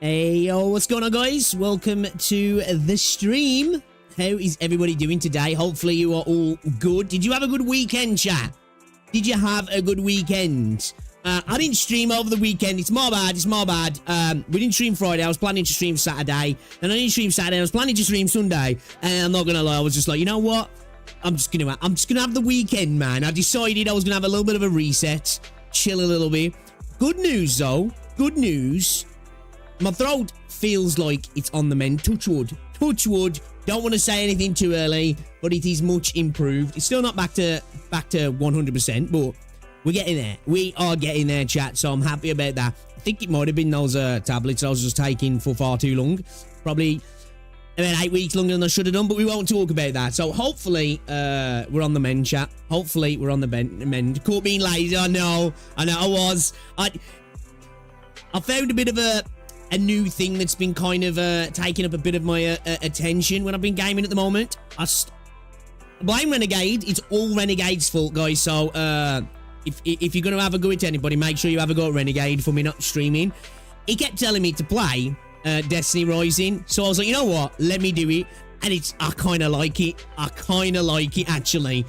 Hey, yo, what's going on, guys? Welcome to the stream. How is everybody doing today? Hopefully you are all good. Did you have a good weekend, chat? Did you have a good weekend? I didn't stream over the weekend. It's my bad. It's my bad. We didn't stream Friday. I was planning to stream Saturday. Then I didn't stream Saturday. I was planning to stream Sunday. And I'm not gonna lie. I was just like, you know what? I'm just gonna have the weekend, man. I decided I was gonna have a little bit of a reset, chill a little bit. Good news, though. Good news. My throat feels like it's on the mend. Touch wood. Touch wood. Don't want to say anything too early, but it is much improved. It's still not back to 100%, but we're getting there. We are getting there, chat, so I'm happy about that. I think it might have been those tablets I was just taking for far too long. Probably about 8 weeks longer than I should have done, but we won't talk about that. So hopefully we're on the mend, chat. Hopefully we're on the mend. Caught being lazy. I know I was. I found a bit of a new thing that's been kind of taking up a bit of my attention when I've been gaming at the moment. I blame Renegade. It's all Renegade's fault, guys. So if you're going to have a go at anybody, make sure you have a go at Renegade for me not streaming. He kept telling me to play Destiny Rising, so I was like, you know what? Let me do it. And I kind of like it. I kind of like it, actually.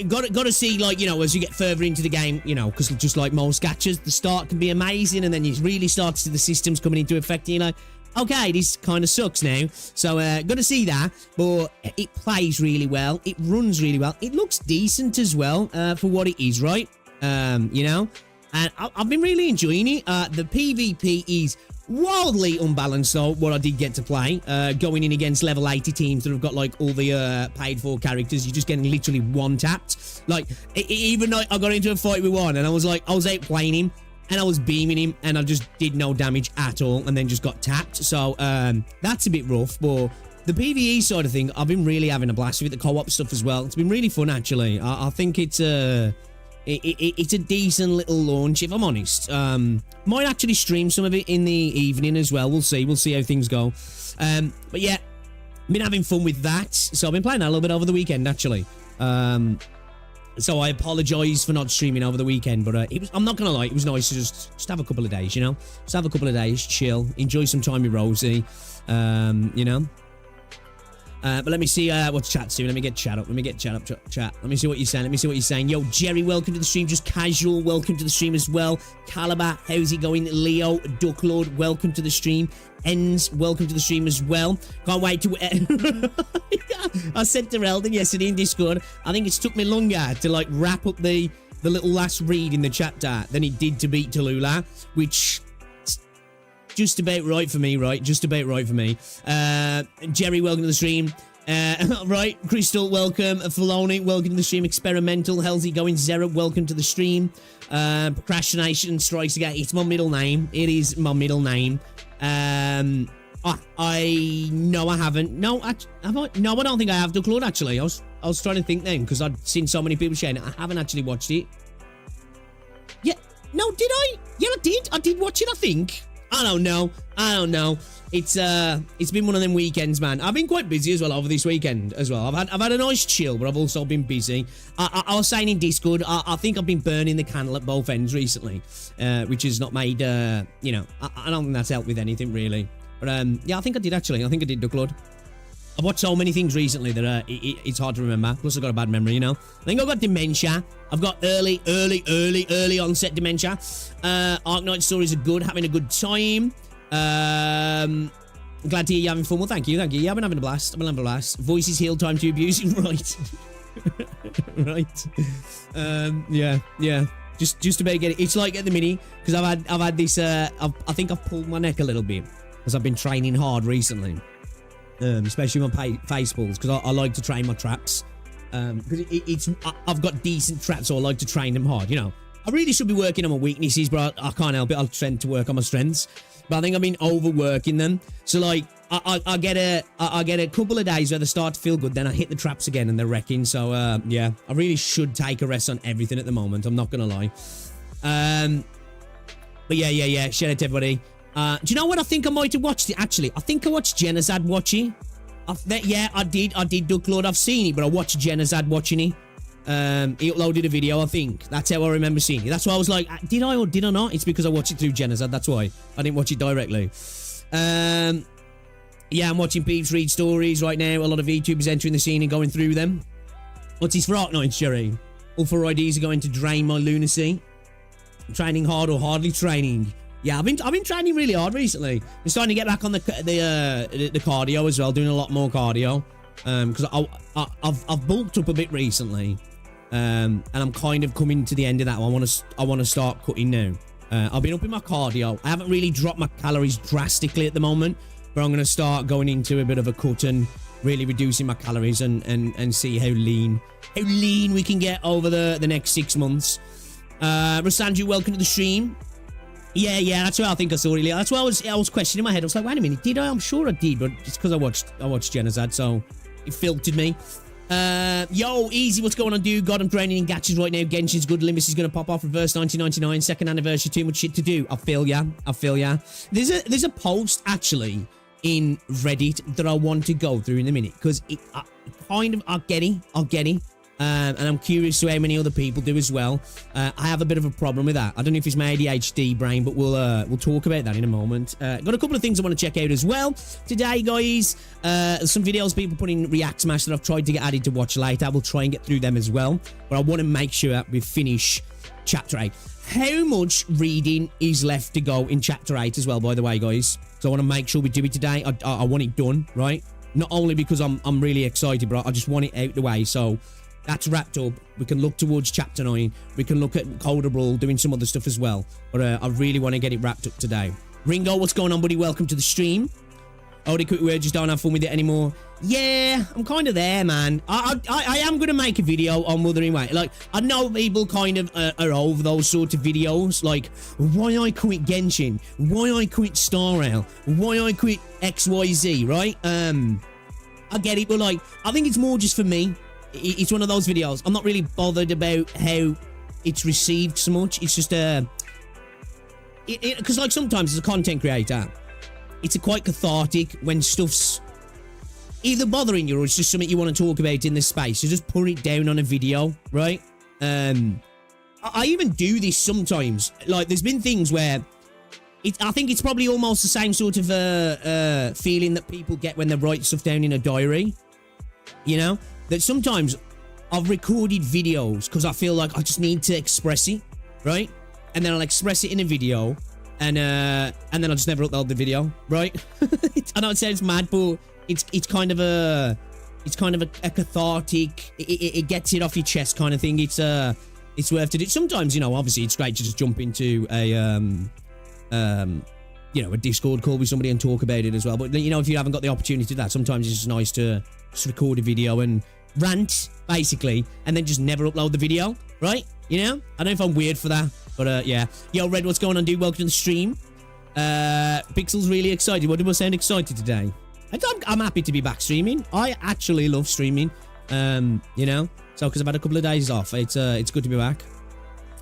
Got to see, like, you know, as you get further into the game, you know, because just like most gachas, the start can be amazing, and then you really start to see the systems coming into effect, and you're like, okay, this kind of sucks now. So got to see that, but it plays really well, it runs really well, it looks decent as well for what it is, right? You know, and I've been really enjoying it. The PvP is wildly unbalanced, though, what I did get to play. Going in against level 80 teams that have got, like, all the paid for characters, you're just getting literally one-tapped. Like, even though I got into a fight with one, and I was outplaying him, and I was beaming him, and I just did no damage at all, and then just got tapped. So, that's a bit rough, but the PvE side of thing, I've been really having a blast with the co-op stuff as well. It's been really fun, actually. I think it's a decent little launch, if I'm honest. Might actually stream some of it in the evening as well. We'll see how things go. But yeah, been having fun with that. So I've been playing that a little bit over the weekend, actually. So I apologize for not streaming over the weekend, but I'm not gonna lie, it was nice to just have a couple of days, you know, just have a couple of days, chill, enjoy some time with Rosie, you know. But let me see what's chat's doing. Let me get chat up. Chat. Let me see what you're saying. Yo, Jerry, welcome to the stream. Just casual, welcome to the stream as well. Caliber, how's it going? Leo, Ducklord, welcome to the stream. Ends, welcome to the stream as well. Can't wait to... I said to Eldon yesterday in Discord, I think it's took me longer to, like, wrap up the little last read in the chapter than it did to beat Tallulah, which... just about right for me, right? Just about right for me. Jerry, welcome to the stream. Right, Crystal, welcome. Filoni, welcome to the stream. Experimental, how's it going? Zera, welcome to the stream. Procrastination strikes again. It's my middle name. It is my middle name. No, I haven't. No, have I? No, I don't think I have. Ducklord, actually. I was trying to think then, because I'd seen so many people sharing it. I haven't actually watched it. Yeah, no, did I? Yeah, I did. I did watch it, I think. I don't know. It's been one of them weekends, man. I've been quite busy as well over this weekend as well. I've had a nice chill, but I've also been busy. I was saying in Discord, I think I've been burning the candle at both ends recently, which has not made, you know, I don't think that's helped with anything really. But yeah, I think I did actually. I think I did, Ducklord. I've watched so many things recently that it's hard to remember. Plus, I've got a bad memory, you know. I think I've got dementia. I've got early onset dementia. Arknights stories are good. Having a good time. Glad to hear you having fun. Well, thank you. Yeah, I've been having a blast. Voices heal, time to abuse. Right. Right. Yeah. Just about get it. It's like at the mini, because I've had this. I think I've pulled my neck a little bit because I've been training hard recently. Especially my face pulls, because I like to train my traps. Because I've got decent traps, so I like to train them hard, you know. I really should be working on my weaknesses, but I can't help it. I'll tend to work on my strengths. But I think I've been overworking them. So, like, I get a couple of days where they start to feel good, then I hit the traps again and they're wrecking. So, yeah, I really should take a rest on everything at the moment. I'm not going to lie. But yeah. Shout out to everybody. Do you know what? I think I might have watched it, actually. I think I watched Jenazad watching. Yeah, I did, Ducklord. I've seen it, but I watched Jenazad watching it. He uploaded a video, I think. That's how I remember seeing it. That's why I was like, did I or did I not? It's because I watched it through Genocide. That's why. I didn't watch it directly. Yeah, I'm watching peeps read stories right now. A lot of VTubers entering the scene and going through them. What's this for Arknights, Jerry? All 4 IDs are going to drain my lunacy. Training hard or hardly training. Yeah, I've been training really hard recently. I'm starting to get back on the cardio as well, doing a lot more cardio. Because I've bulked up a bit recently, and I'm kind of coming to the end of that. I want to start cutting now. I've been upping my cardio. I haven't really dropped my calories drastically at the moment, but I'm going to start going into a bit of a cut and really reducing my calories and see how lean we can get over the next 6 months. Rasanju, welcome to the stream. Yeah, that's why I think I saw it. That's why I was questioning my head. I was like, wait a minute, did I? I'm sure I did, but it's because I watched Genocide, so it filtered me. Yo, easy, what's going on, dude? God, I'm training in gachas right now. Genshin's good. Limbus is gonna pop off. Reverse 1999, second anniversary. Too much shit to do. I feel ya. There's a post actually in Reddit that I want to go through in a minute because I'll get it. And I'm curious to how many other people do as well. I have a bit of a problem with that. I don't know if it's my ADHD brain, but we'll talk about that in a moment. Got a couple of things I want to check out as well today, guys. Some videos people put in React Smash that I've tried to get added to watch later. We'll try and get through them as well. But I want to make sure we finish Chapter 8. How much reading is left to go in Chapter 8 as well, by the way, guys? So I want to make sure we do it today. I want it done, right? Not only because I'm really excited, but I just want it out the way. So that's wrapped up. We can look towards Chapter 9. We can look at Code of Brawl, doing some other stuff as well. But I really want to get it wrapped up today. Ringo, what's going on, buddy? Welcome to the stream. Oh, they just don't have fun with it anymore. Yeah, I'm kind of there, man. I am going to make a video on Wuthering Waves. Like, I know people kind of are over those sort of videos. Like, why I quit Genshin. Why I quit Star Rail. Why I quit XYZ, right? I get it, but like, I think it's more just for me. It's one of those videos. I'm not really bothered about how it's received so much. It's just because like sometimes as a content creator, it's quite cathartic when stuff's either bothering you or it's just something you want to talk about in this space. So just put it down on a video, right? I even do this sometimes. Like there's been things where I think it's probably almost the same sort of feeling that people get when they write stuff down in a diary. You know? That sometimes I've recorded videos because I feel like I just need to express it, right? And then I'll express it in a video, and then I'll just never upload the video, right? I know it sounds mad, but it's kind of a cathartic. It gets it off your chest kind of thing. It's worth to do. Sometimes, you know, obviously it's great to just jump into a Discord call with somebody and talk about it as well. But you know, if you haven't got the opportunity to do that, sometimes it's just nice to just record a video and rant basically and then just never upload the video, right? You know, I don't know if I'm weird for that, but yeah. Yo, Red, what's going on, dude? Welcome to the stream. Pixel's really excited. What do I sound excited today? I'm happy to be back streaming. I actually love streaming, you know, so because I've had a couple of days off, it's good to be back.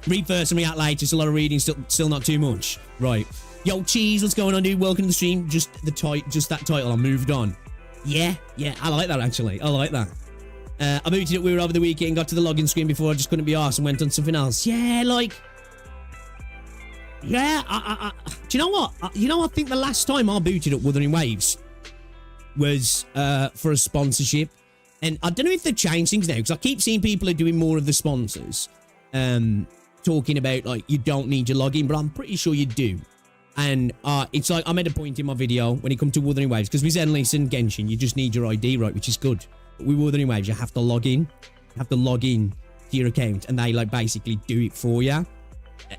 Read first and react later. Just a lot of reading, still not too much, right? Yo, Cheese, what's going on, dude? Welcome to the stream. Just that title, I moved on. Yeah, I like that, actually. I like that. I booted up, we were over the weekend, got to the login screen before I just couldn't be arsed and went on something else. Yeah, like... Yeah, do you know what? I think the last time I booted up Wuthering Waves was for a sponsorship. And I don't know if they've changed things now, because I keep seeing people are doing more of the sponsors. Talking about, like, you don't need your login, but I'm pretty sure you do. And it's like, I made a point in my video when it comes to Wuthering Waves, because with Zenless and Genshin, you just need your ID, right, which is good. But with Wuthering Waves, you have to log in. You have to log in to your account, and they, like, basically do it for you.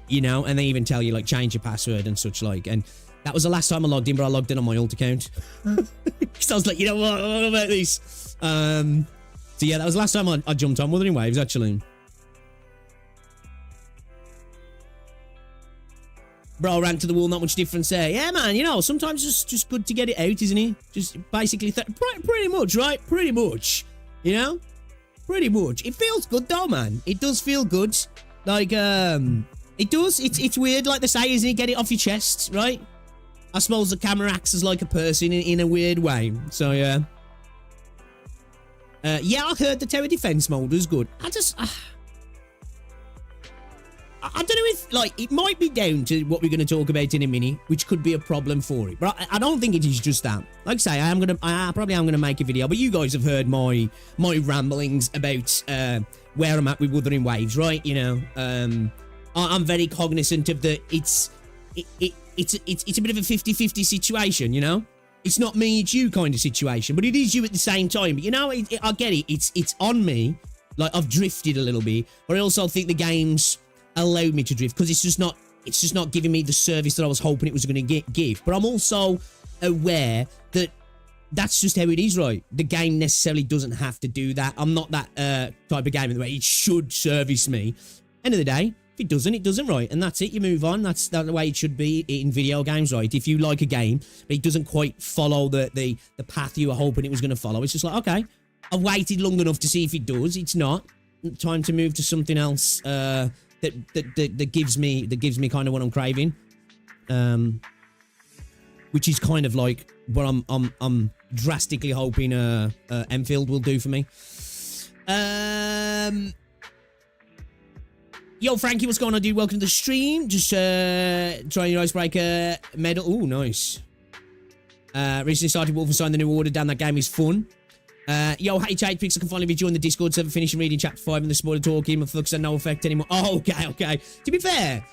You know, and they even tell you, like, change your password and such, like. And that was the last time I logged in, but I logged in on my alt account. Because I was like, you know what about this? So, yeah, that was the last time I jumped on Wuthering Waves, actually. Bro, ran to the wall, not much difference there. Yeah, man, you know, sometimes it's just good to get it out, isn't it? Just basically, pretty much, right? Pretty much, you know? Pretty much. It feels good, though, man. It does feel good. Like, it does. It's weird, like they say, isn't it? Get it off your chest, right? I suppose the camera acts as like a person in a weird way. So, yeah. Yeah, I heard the tower defense mode was good. I don't know if, like, it might be down to what we're going to talk about in a minute, which could be a problem for it. But I don't think it is just that. Like I say, I probably am going to make a video, but you guys have heard my ramblings about where I'm at with Wuthering Waves, right? You know, I'm very cognizant of the, it's a bit of a 50-50 situation, you know? It's not me, it's you kind of situation, but it is you at the same time. But you know, I get it. It's on me. Like, I've drifted a little bit, but I also think the game's allowed me to drift because it's just not giving me the service that I was hoping it was going to give. But I'm also aware that that's just how it is, right? The game necessarily doesn't have to do that. I'm not that type of game where it should service me. End of the day, if it doesn't, right? And that's it, you move on. That's the way it should be in video games, right? If you like a game, but it doesn't quite follow the path you were hoping it was going to follow, it's just like, okay, I've waited long enough to see if it does. It's not. Time to move to something else that gives me kind of what I'm craving, which is kind of like what I'm drastically hoping Endfield will do for me. Yo, Frankie, what's going on, dude? Welcome to the stream. Just trying your icebreaker medal. Oh, nice. Recently started Wolfenstein: The New Order. Damn, that game is fun. Yo, H8 Pixel can finally be joined the Discord server, finishing reading chapter 5 and the spoiler talking. My flux had no effect anymore. Oh, okay. To be fair,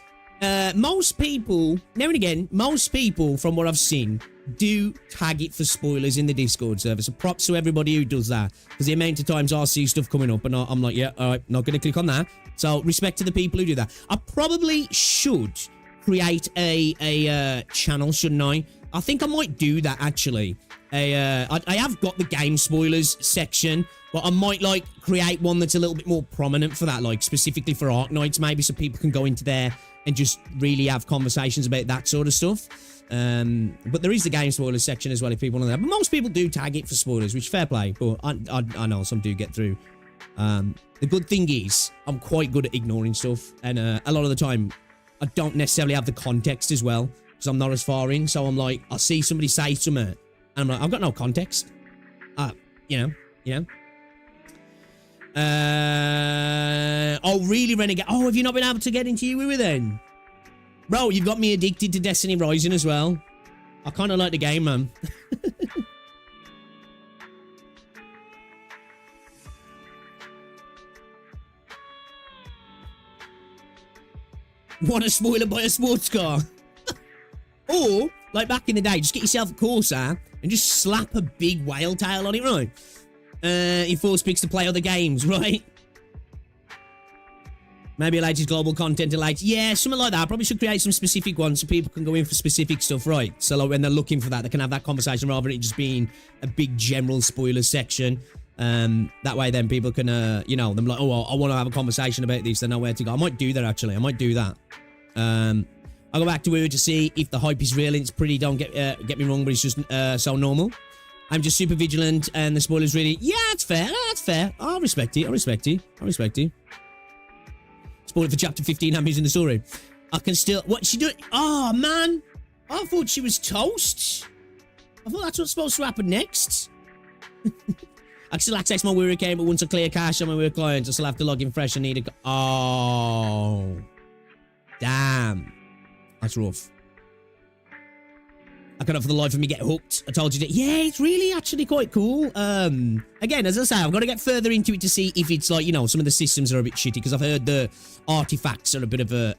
most people, now and again, most people from what I've seen do tag it for spoilers in the Discord server. So props to everybody who does that, because the amount of times I see stuff coming up and I'm like, yeah, all right, not going to click on that. So respect to the people who do that. I probably should create a channel, shouldn't I? I think I might do that, actually. I have got the game spoilers section, but I might, like, create one that's a little bit more prominent for that, like, specifically for Arknights, maybe, so people can go into there and just really have conversations about that sort of stuff. But there is the game spoilers section as well, if people want that. But most people do tag it for spoilers, which, fair play, but I know some do get through. The good thing is, I'm quite good at ignoring stuff, and a lot of the time, I don't necessarily have the context as well, because I'm not as far in, so I'm like, I'll see somebody say something, and I'm like, I've got no context. You know. Oh, really, Renegade? Oh, have you not been able to get into UWE then? Bro, you've got me addicted to Destiny Rising as well. I kind of like the game, man. Want a spoiler by a sports car? Or, like back in the day, just get yourself a Corsair and just slap a big whale tail on it, right? He force picks to play other games, right? Maybe latest global content and yeah, something like that. I probably should create some specific ones so people can go in for specific stuff, right? So like when they're looking for that, they can have that conversation rather than it just being a big general spoiler section. That way then people can, you know, them like, oh, well, I want to have a conversation about this. They know where to go. I might do that, actually. I might do that. I'll go back to it to see if the hype is real. It's pretty, don't get me wrong, but it's just so normal. I'm just super vigilant and the spoilers really, yeah, that's fair. That's fair. I respect it. I respect it. Spoiler for chapter 15, I'm using the story. I can still, what's she doing? Oh, man. I thought she was toast. I thought that's what's supposed to happen next. I can still access my Weary account, but once I clear cache on my Weary clients, I still have to log in fresh and need a... Oh. Damn. That's rough. I cannot for the life of me get hooked. I told you that. Yeah, it's really actually quite cool. Again, as I say, I've got to get further into it to see if it's like, you know, some of the systems are a bit shitty, because I've heard the artifacts are a bit of a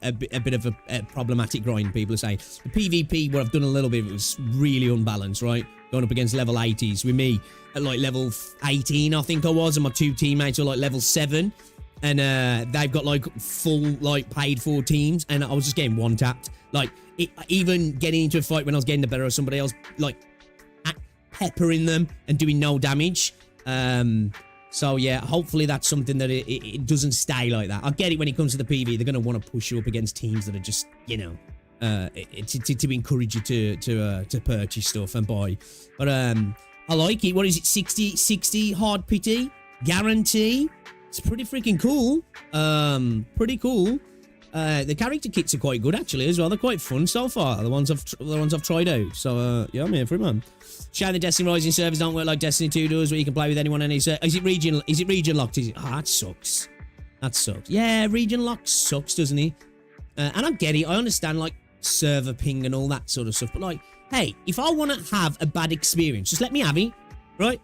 problematic grind, people are saying. The PvP, where I've done a little bit, it was really unbalanced, right? Going up against level 80s with me at like level 18, I think I was, and my two teammates were like level 7. And they've got like full, like, paid for teams, and I was just getting one-tapped. Like, even getting into a fight when I was getting the better of somebody else, like, peppering them and doing no damage. So, yeah, hopefully that's something that it doesn't stay like that. I get it when it comes to the PV. They're going to want to push you up against teams that are just, you know, to encourage you to purchase stuff and buy. But I like it. What is it? 60 hard pity? Guarantee? It's pretty freaking cool. Pretty cool. The character kits are quite good actually as well. They're quite fun so far. The ones I've tried out. So yeah, I'm here for it, man. Showing the Destiny Rising servers don't work like Destiny 2 does, where you can play with anyone any. Is it region locked? That sucks. That sucks. Yeah, region locked sucks, doesn't he? And I get it. I understand like server ping and all that sort of stuff. But like, hey, if I want to have a bad experience, just let me have it, right?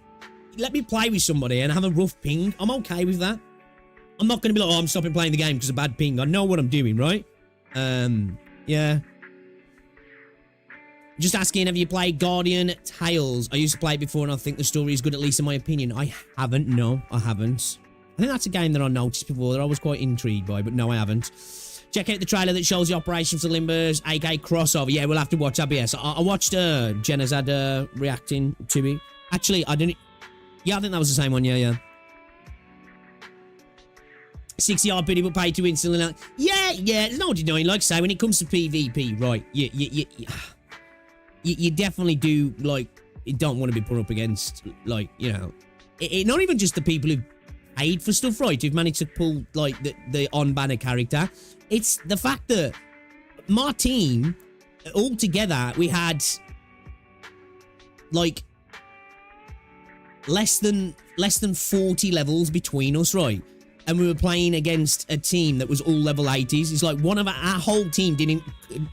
Let me play with somebody and have a rough ping. I'm okay with that. I'm not going to be like, oh, I'm stopping playing the game because of bad ping. I know what I'm doing, right? Yeah. Just asking, have you played Guardian Tales? I used to play it before and I think the story is good, at least in my opinion. I haven't. No, I haven't. I think that's a game that I noticed before that I was quite intrigued by, but no, I haven't. Check out the trailer that shows the operations of Limbus, aka crossover. Yeah, we'll have to watch ABS. I watched Jenazad reacting to it. Actually, I didn't... Yeah, I think that was the same one. Yeah. 60-yard biddy but pay to instantly. Like, yeah, there's no denying. Like I say, when it comes to PvP, right, you definitely do, like, you don't want to be put up against, like, you know, not even just the people who've paid for stuff, right, who've managed to pull, like, the on-banner character. It's the fact that my team, all together, we had, like, less than 40 levels between us, right? And we were playing against a team that was all level 80s. It's like one of our whole team didn't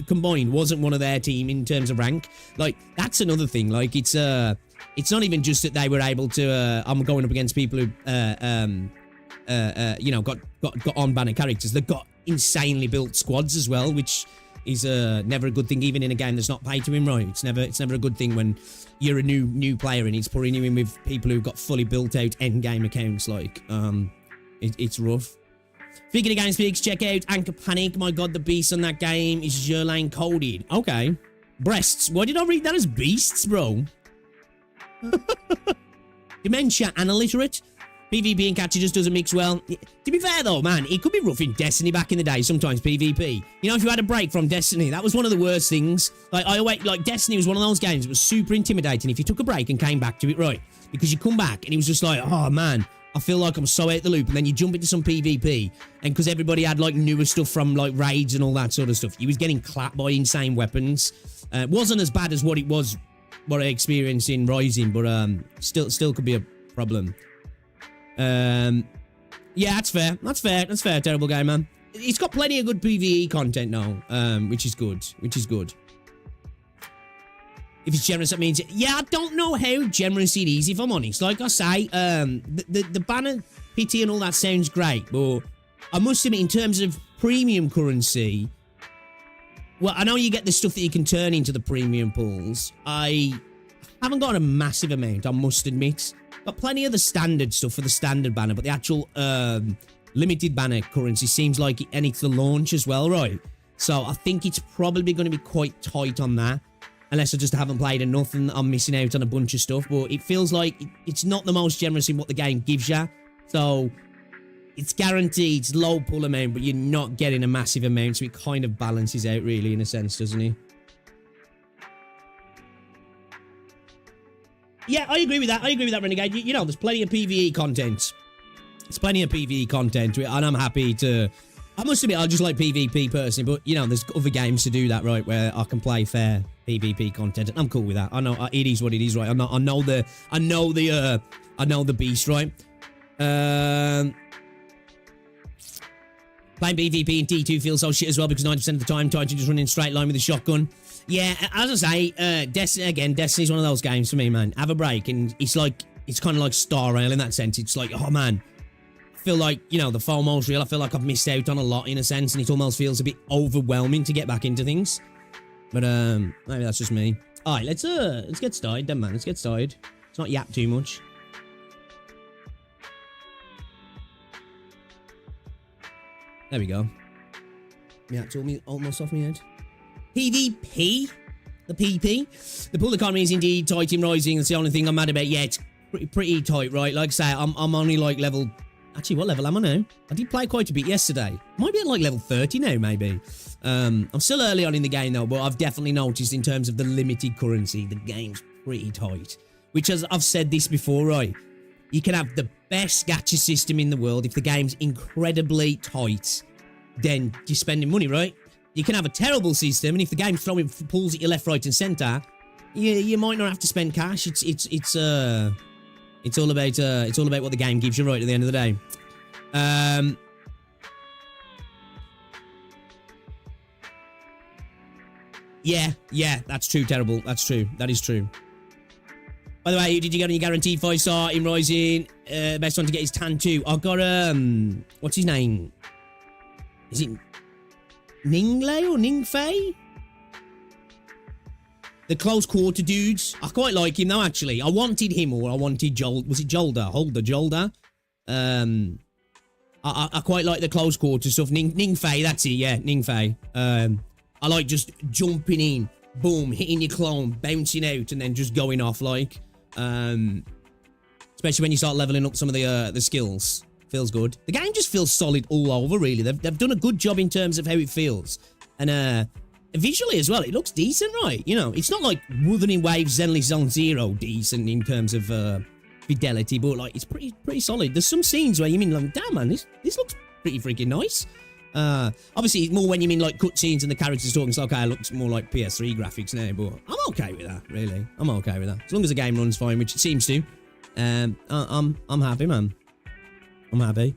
combined wasn't one of their team in terms of rank. Like, that's another thing. Like, it's not even just that they were able to. I'm going up against people who you know, got on banner characters. They've got insanely built squads as well, which is never a good thing, even in a game that's not pay to win, right? It's never a good thing when you're a new player and it's pouring you in with people who've got fully built out end game accounts. Like, it's rough. Speaking of game speaks, check out Anchor Panic. My god, the beast on that game is Zerlane coded. Okay. Breasts. Why did I read that as beasts, bro? Dementia and illiterate. PvP and Gacha just doesn't mix well. To be fair though, man, it could be rough in Destiny back in the day, sometimes PvP. You know, if you had a break from Destiny, that was one of the worst things. Like Destiny was one of those games that was super intimidating if you took a break and came back to it, right? Because you come back and it was just like, oh man, I feel like I'm so out the loop. And then you jump into some PvP, and because everybody had like newer stuff from like raids and all that sort of stuff, you was getting clapped by insane weapons. It wasn't as bad as what I experienced in Rising, but still could be a problem. Yeah, that's fair. That's fair. Terrible game, man. It's got plenty of good PvE content now, which is good. If it's generous, that means... Yeah, I don't know how generous it is, if I'm honest. Like I say, the banner PT and all that sounds great, but I must admit, in terms of premium currency... Well, I know you get the stuff that you can turn into the premium pools. I haven't got a massive amount, I must admit. Got plenty of the standard stuff for the standard banner, but the actual limited banner currency seems like it needs the launch as well, right? So I think it's probably going to be quite tight on that. Unless I just haven't played enough and I'm missing out on a bunch of stuff. But it feels like it's not the most generous in what the game gives you. So it's guaranteed, it's low pull amount, but you're not getting a massive amount. So it kind of balances out really in a sense, doesn't it? Yeah, I agree with that. Renegade. You know, there's plenty of PvE content. There's plenty of PvE content. And I'm happy to... I must admit, I just like PvP personally, but, you know, there's other games to do that, right, where I can play fair PvP content, and I'm cool with that. I know it is what it is, right? I know the beast, right? Playing PvP in T2 feels so shit as well, because 90% of the time, Titan just running in a straight line with a shotgun. Yeah, as I say, Destiny's one of those games for me, man. Have a break, and it's kind of like Star Rail in that sense. It's like, oh, man. Feel like, you know, the FOMO's real. I feel like I've missed out on a lot in a sense, and it almost feels a bit overwhelming to get back into things. But maybe that's just me. All right, let's get started then, man. Let's get started. Let's not yap too much. There we go. Yeah, it's almost off my head. PvP, the PP, the pool economy is indeed tight in Rising. That's the only thing I'm mad about. Yeah, it's pretty tight, right? Like I say, I'm only like level. Actually, what level am I now? I did play quite a bit yesterday. Might be at like level 30 now, maybe. I'm still early on in the game though, but I've definitely noticed in terms of the limited currency, the game's pretty tight. Which, as I've said this before, right? You can have the best gacha system in the world. If the game's incredibly tight, then you're spending money, right? You can have a terrible system, and if the game's throwing pulls at your left, right, and centre, you might not have to spend cash. It's all about what the game gives you, right, at the end of the day. Yeah, that's true, terrible. That's true. That is true. By the way, did you get any guaranteed 5-star in Rising? Best one to get is Tan 2. I got, what's his name? Is it Ninglei or Ningfei? The close quarter dudes. I quite like him though, actually. I wanted him, or I wanted Joel. Was it Jolda? Jolda. I quite like the close quarter stuff. Ningfei, that's it, yeah, Ningfei. I like just jumping in, boom, hitting your clone, bouncing out, and then just going off, like. Especially when you start leveling up some of the skills. Feels good. The game just feels solid all over, really. They've done a good job in terms of how it feels. And visually as well, it looks decent, right? You know, it's not like Wuthering Waves Zenly Zone Zero decent in terms of fidelity, but like it's pretty solid. There's some scenes where you mean like, damn man, this looks pretty freaking nice. Obviously it's more when you mean like cutscenes and the characters talking, so okay, it looks more like PS3 graphics now, but I'm okay with that, really. I'm okay with that. As long as the game runs fine, which it seems to. I'm happy, man. I'm happy.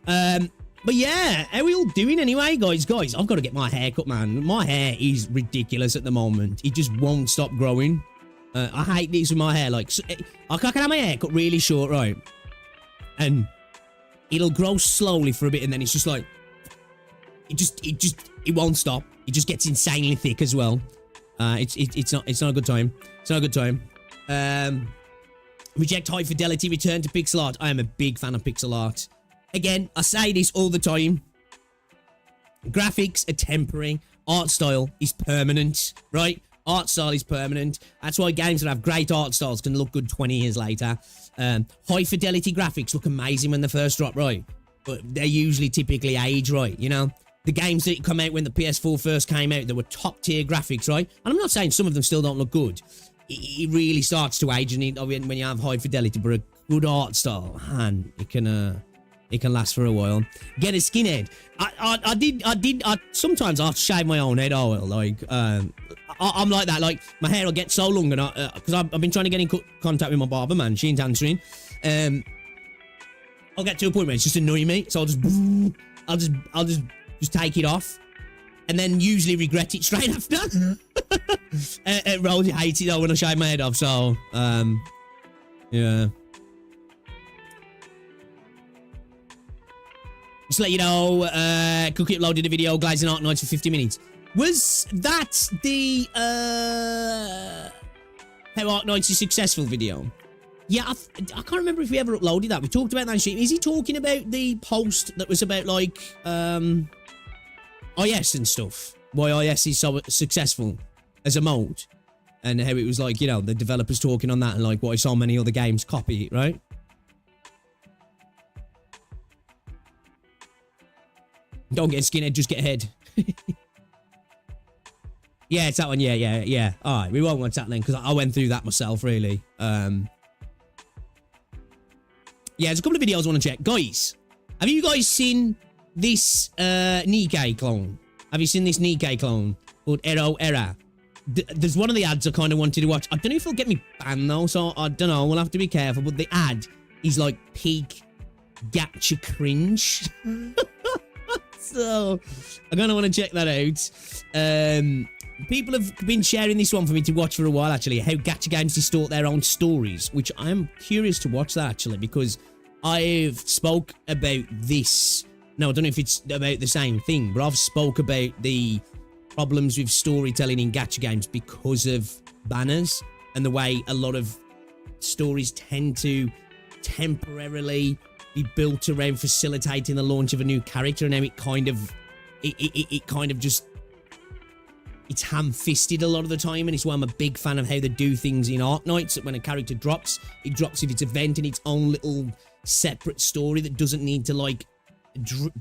But yeah, how are we all doing anyway, guys? Guys, I've got to get my hair cut, man. My hair is ridiculous at the moment. It just won't stop growing. I hate this with my hair. Like, I can have my hair cut really short, right? And it'll grow slowly for a bit, and then it's just like, it won't stop. It just gets insanely thick as well. It's not a good time. It's not a good time. Reject high fidelity, return to pixel art. I am a big fan of pixel art. Again, I say this all the time. Graphics are temporary. Art style is permanent, right? Art style is permanent. That's why games that have great art styles can look good 20 years later. High fidelity graphics look amazing when they first drop, right? But they're usually typically age, right? You know? The games that come out when the PS4 first came out, they were top tier graphics, right? And I'm not saying some of them still don't look good. It really starts to age when you have high fidelity, but a good art style, man, it can last for a while. Get a skinhead. I sometimes I'll shave my own head oil, like, I'm like that, like, my hair will get so long, and because I've been trying to get in contact with my barber, man, she ain't answering. I'll get to a point where it's just annoying me, so I'll just take it off, and then usually regret it straight after. Rhodes hates it though when I shave my head off, so, yeah. Just let you know, Cookie uploaded a video, glazing Arknights for 50 minutes. Was that the, how Arknights is successful video? Yeah, I can't remember if we ever uploaded that. We talked about that in stream. Is he talking about the post that was about, like, IS and stuff? Why IS is so successful as a mode? And how it was like, you know, the developers talking on that and like why so many other games copy it, right? Don't get skinhead, just get head. Yeah, it's that one. Yeah. Alright, we won't watch that then, because I went through that myself, really. Yeah, there's a couple of videos I want to check. Guys, have you guys seen this Nikkei clone? Have you seen this Nikkei clone called Era? There's one of the ads I kind of wanted to watch. I don't know if it'll get me banned though, so I don't know. We'll have to be careful. But the ad is like peak gacha cringe. So I'm gonna want to check that out. People have been sharing this one for me to watch for a while, actually, how gacha games distort their own stories, which I'm curious to watch that, actually, because I've spoke about this. No, I don't know if it's about the same thing, but I've spoke about the problems with storytelling in gacha games because of banners and the way a lot of stories tend to temporarily be built around facilitating the launch of a new character, and how it kind of just, it's ham-fisted a lot of the time, and it's why I'm a big fan of how they do things in Arknights. That when a character drops, it drops with its event in its own little separate story that doesn't need to like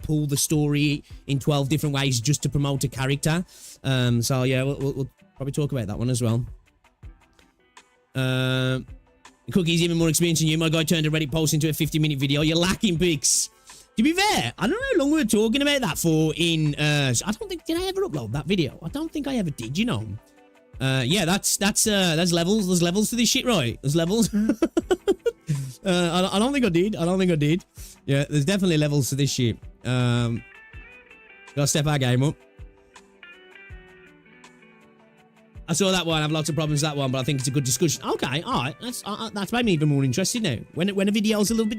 pull the story in 12 different ways just to promote a character. So yeah, we'll probably talk about that one as well. Cookie's even more experienced than you. My guy turned a Reddit post into a 50-minute video. You're lacking, Bix. To be fair, I don't know how long we were talking about that for in, I don't think, did I ever upload that video? I don't think I ever did, you know. Yeah, that's levels. There's levels to this shit, right? There's levels. I don't think I did. Yeah, there's definitely levels to this shit. Gotta step our game up. I saw that one. I have lots of problems with that one, but I think it's a good discussion. Okay, all right. That's made me even more interested now. When a video's a little bit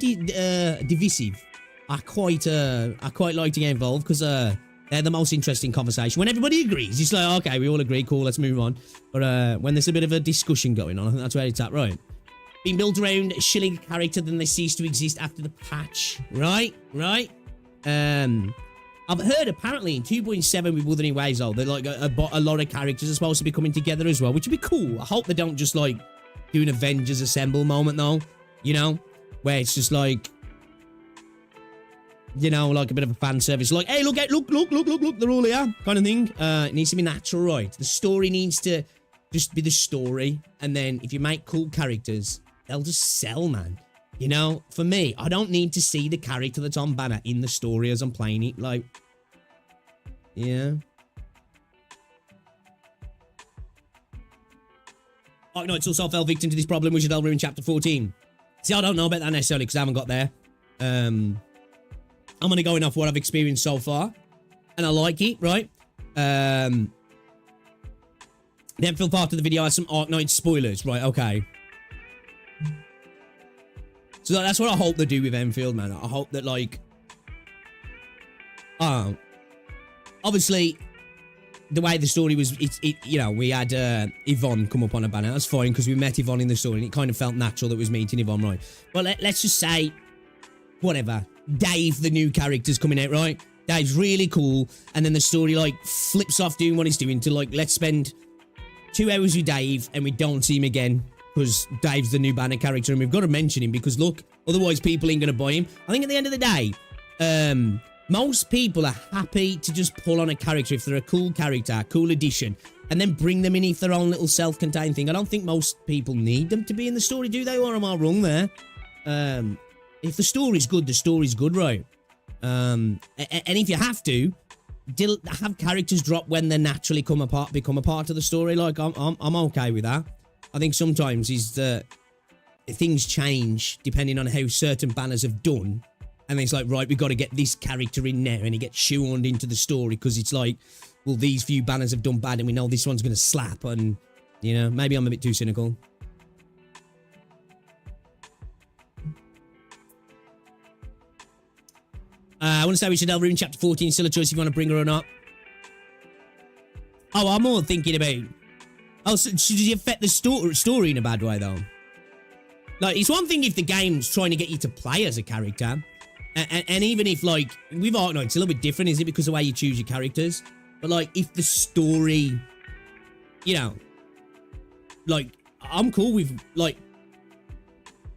divisive, I quite like to get involved because they're the most interesting conversation. When everybody agrees, it's like, okay, we all agree, cool, let's move on. But when there's a bit of a discussion going on, I think that's where it's at, right? Being built around shilling a character, then they cease to exist after the patch. Right. I've heard apparently in 2.7 with Wuthering Waves, though, that like a lot of characters are supposed to be coming together as well, which would be cool. I hope they don't just like do an Avengers Assemble moment though, you know, where it's just like, you know, like a bit of a fan service, like, hey, look, they're all here, kind of thing. It needs to be natural, right? The story needs to just be the story, and then if you make cool characters, they'll just sell, man. You know, for me, I don't need to see the character that's on banner in the story as I'm playing it. Like, yeah. Arknights also fell victim to this problem, which I'll in Chapter 14. See, I don't know about that necessarily because I haven't got there. I'm only going off what I've experienced so far, and I like it, right? The Endfield part of the video has some Arknights spoilers, right? Okay. So that's what I hope they do with Endfield, man. I hope that, like, obviously, the way the story was, you know, we had Yvonne come up on a banner. That's fine because we met Yvonne in the story, and it kind of felt natural that we was meeting Yvonne, right? But let's just say, whatever, Dave, the new character's coming out, right? Dave's really cool, and then the story like flips off doing what he's doing to like, let's spend 2 hours with Dave, and we don't see him again. Because Dave's the new banner character and we've got to mention him because look, otherwise people ain't going to buy him. I think at the end of the day, most people are happy to just pull on a character if they're a cool character, cool addition, and then bring them in if their own little self-contained thing. I don't think most people need them to be in the story, do they? Or am I wrong there? If the story's good, the story's good, right? And if you have to, have characters drop when they naturally become a part of the story. Like, I'm okay with that. I think sometimes things change depending on how certain banners have done. And it's like, right, we've got to get this character in now. And he gets shoehorned into the story because it's like, well, these few banners have done bad and we know this one's going to slap. And, you know, maybe I'm a bit too cynical. I want to say we should delve in Chapter 14. Still a choice if you want to bring her or not. Oh, I'm more thinking about... Oh, so does it affect the story in a bad way, though? Like, it's one thing if the game's trying to get you to play as a character. And even if, like, with Arknights, it's a little bit different, isn't it? Because of the way you choose your characters. But, like, if the story, you know, like, I'm cool with, like,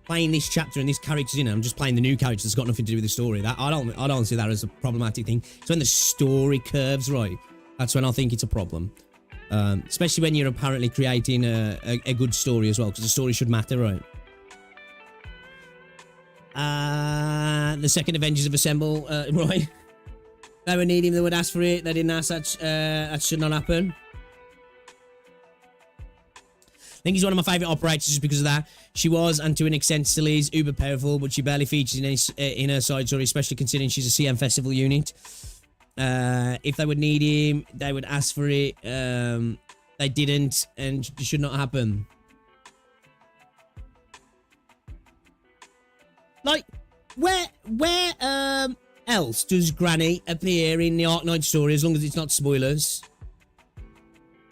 playing this chapter and this character's in it. I'm just playing the new character that's got nothing to do with the story. That I don't see that as a problematic thing. It's when the story curves right. That's when I think it's a problem. Especially when you're apparently creating a good story as well, because the story should matter, right? The second Avengers of Assemble, right? They would need him, they would ask for it. They didn't ask that should not happen. I think he's one of my favourite operators just because of that. She was, and to an extent still is, uber powerful, but she barely features in her side story, especially considering she's a CM Festival unit. If they would need him, they would ask for it. They didn't, and it should not happen. Like, where else does Granny appear in the Arknights story, as long as it's not spoilers?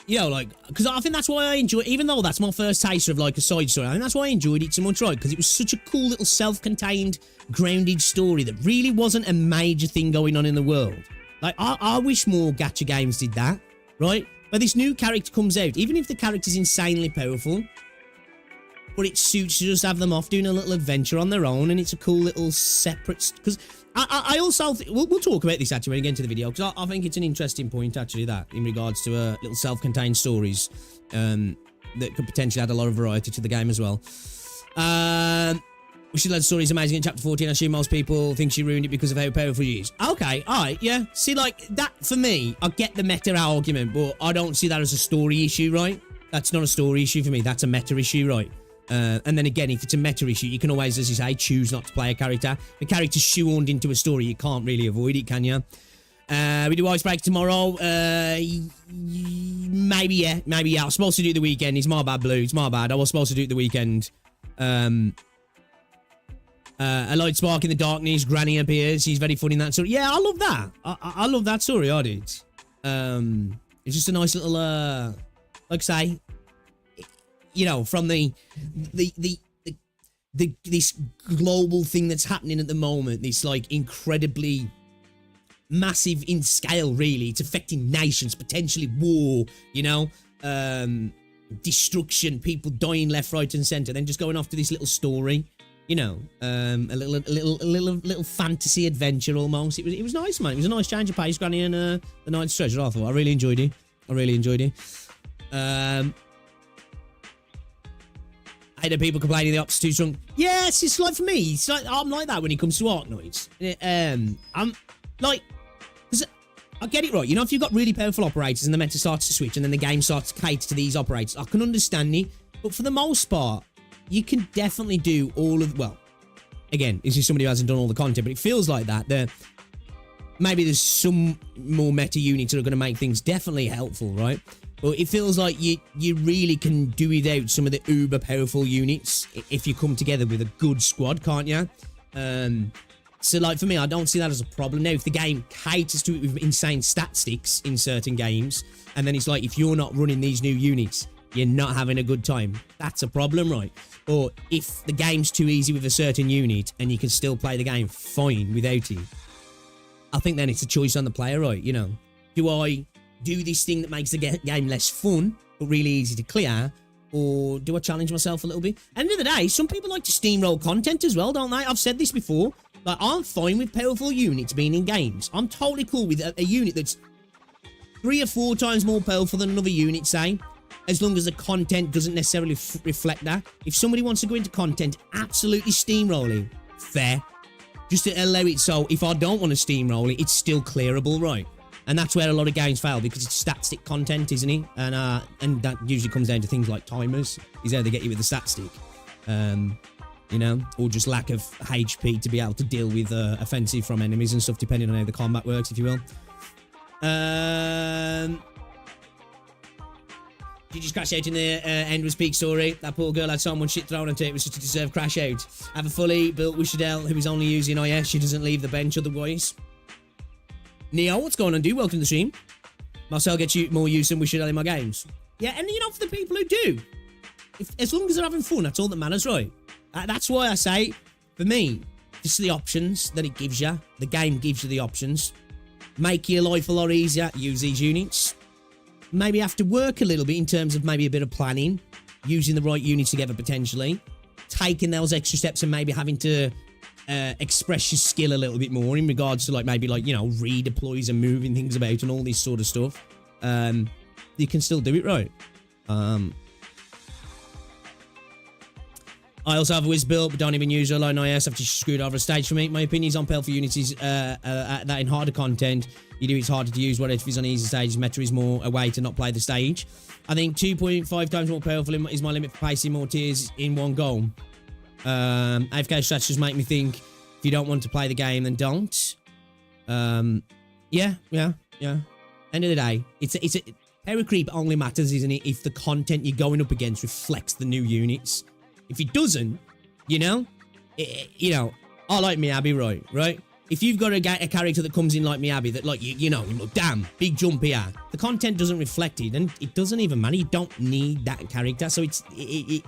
You know, like, because I think that's why I enjoy it, even though that's my first taster of, like, a side story. I think that's why I enjoyed it so much, right? Because it was such a cool little self-contained, grounded story that really wasn't a major thing going on in the world. Like, I wish more gacha games did that, right? Where this new character comes out, even if the character's insanely powerful, but it suits to just have them off doing a little adventure on their own, and it's a cool little separate... Because I also... We'll talk about this, actually, when we get into the video, because I think it's an interesting point, actually, that, in regards to little self-contained stories that could potentially add a lot of variety to the game as well. We should let the story is amazing in chapter 14. I assume most people think she ruined it because of how powerful she is. Okay, alright, yeah. See, like, that, for me, I get the meta argument, but I don't see that as a story issue, right? That's not a story issue for me. That's a meta issue, right? And then again, if it's a meta issue, you can always, as you say, choose not to play a character. The character's shoehorned into a story. You can't really avoid it, can you? We do ice break tomorrow. Maybe, yeah. Maybe, yeah. I was supposed to do it the weekend. It's my bad, Blue. It's my bad. I was supposed to do it the weekend. A light spark in the darkness. Granny appears. She's very funny in that story. Yeah, I love that. I love that story. I did. It's just a nice little, like I say, you know, from this global thing that's happening at the moment. This like incredibly massive in scale. Really, it's affecting nations. Potentially war. You know, destruction. People dying left, right, and center. Then just going off to this little story. You know, a little fantasy adventure almost. It was nice, man. It was a nice change of pace, Granny and the Knight's Treasure. I thought I really enjoyed it. I had people complaining the ops too strong. Yes, it's like for me. It's like I'm like that when it comes to Arknights. I'm like, I get it right. You know, if you've got really powerful operators and the meta starts to switch and then the game starts to cater to these operators, I can understand it. But for the most part, you can definitely do all of, well, again, this is somebody who hasn't done all the content, but it feels like that. Maybe there's some more meta units that are going to make things definitely helpful, right? But it feels like you really can do without some of the uber powerful units if you come together with a good squad, can't you? So, like, for me, I don't see that as a problem. Now, if the game caters to it with insane stat sticks in certain games, and then it's like, if you're not running these new units, you're not having a good time. That's a problem, right? Or if the game's too easy with a certain unit and you can still play the game fine without it, I think then it's a choice on the player, right? You know, do I do this thing that makes the game less fun but really easy to clear, or do I challenge myself a little bit? At the end of the day, some people like to steamroll content as well, don't they? I've said this before. Like, I'm fine with powerful units being in games. I'm totally cool with a unit that's 3 or 4 times more powerful than another unit, say, as long as the content doesn't necessarily reflect that. If somebody wants to go into content absolutely steamrolling, fair. Just to allow it so if I don't want to steamroll it, it's still clearable, right? And that's where a lot of games fail, because it's stat stick content, isn't it? And that usually comes down to things like timers, is how they get you with the stat stick. You know, or just lack of HP to be able to deal with offensive from enemies and stuff, depending on how the combat works, if you will. She just crashed out in the Endless Peak story. That poor girl had so much shit thrown at her. It was just to deserve crash out. Have a fully built Wishadel who is only using IS. She doesn't leave the bench otherwise. Neo, what's going on, dude? Welcome to the stream. Marcel gets you more use than Wishadel in my games. Yeah, and you know, for the people who do, as long as they're having fun, that's all that matters, right? That's why I say, for me, just the options that it gives you. The game gives you the options. Make your life a lot easier. Use these units. Maybe have to work a little bit in terms of maybe a bit of planning, using the right units together potentially, taking those extra steps and maybe having to express your skill a little bit more in regards to, like, maybe, like, you know, redeploys and moving things about and all this sort of stuff. You can still do it right. I also have a Wiz built, but don't even use her alone IS after she screwed over a stage for me. My opinion is on powerful units is that in harder content, you do it's harder to use, whereas if it's on easy stages, meta is more a way to not play the stage. I think 2.5 times more powerful is my limit for placing more tiers in one goal. AFK strats just make me think, if you don't want to play the game, then don't. Yeah. End of the day, it's a power creep only matters, isn't it, if the content you're going up against reflects the new units. If it doesn't, you know, I like Miyabi, right? If you've got a character that comes in like Miyabi, that, like, you know, damn, big jump here. The content doesn't reflect it, and it doesn't even matter. You don't need that character, so you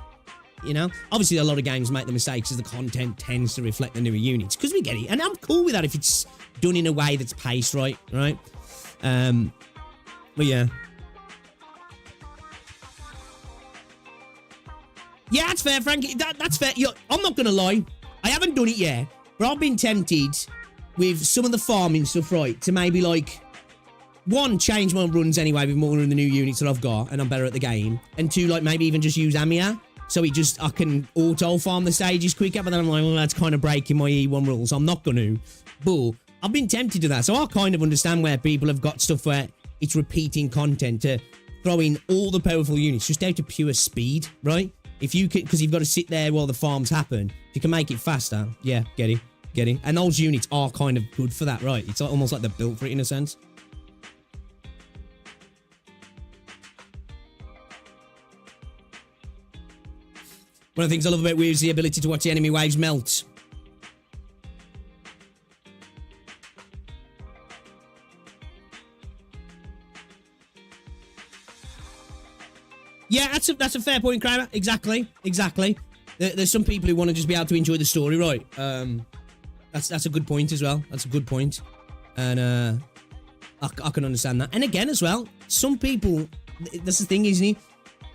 know. Obviously, a lot of games make the mistakes as the content tends to reflect the newer units, because we get it, and I'm cool with that if it's done in a way that's paced right? But yeah. Yeah, that's fair, Frank. That's fair. I'm not going to lie. I haven't done it yet, but I've been tempted with some of the farming stuff, right, to maybe, like, 1, change my runs anyway with more of the new units that I've got, and I'm better at the game, and 2, like, maybe even just use Amia so I can auto-farm the stages quicker, but then I'm like, well, that's kind of breaking my E1 rules. I'm not going to. But I've been tempted to that, so I kind of understand where people have got stuff where it's repeating content to throw in all the powerful units just out of pure speed, right? If you can, because you've got to sit there while the farms happen. If you can make it faster, yeah, get it. And those units are kind of good for that, right? It's almost like they're built for it in a sense. One of the things I love about Weird is the ability to watch the enemy waves melt. Yeah, that's a fair point, Kramer. Exactly. There's some people who want to just be able to enjoy the story, right? That's a good point as well. That's a good point. And I can understand that. And again as well, some people, that's the thing, isn't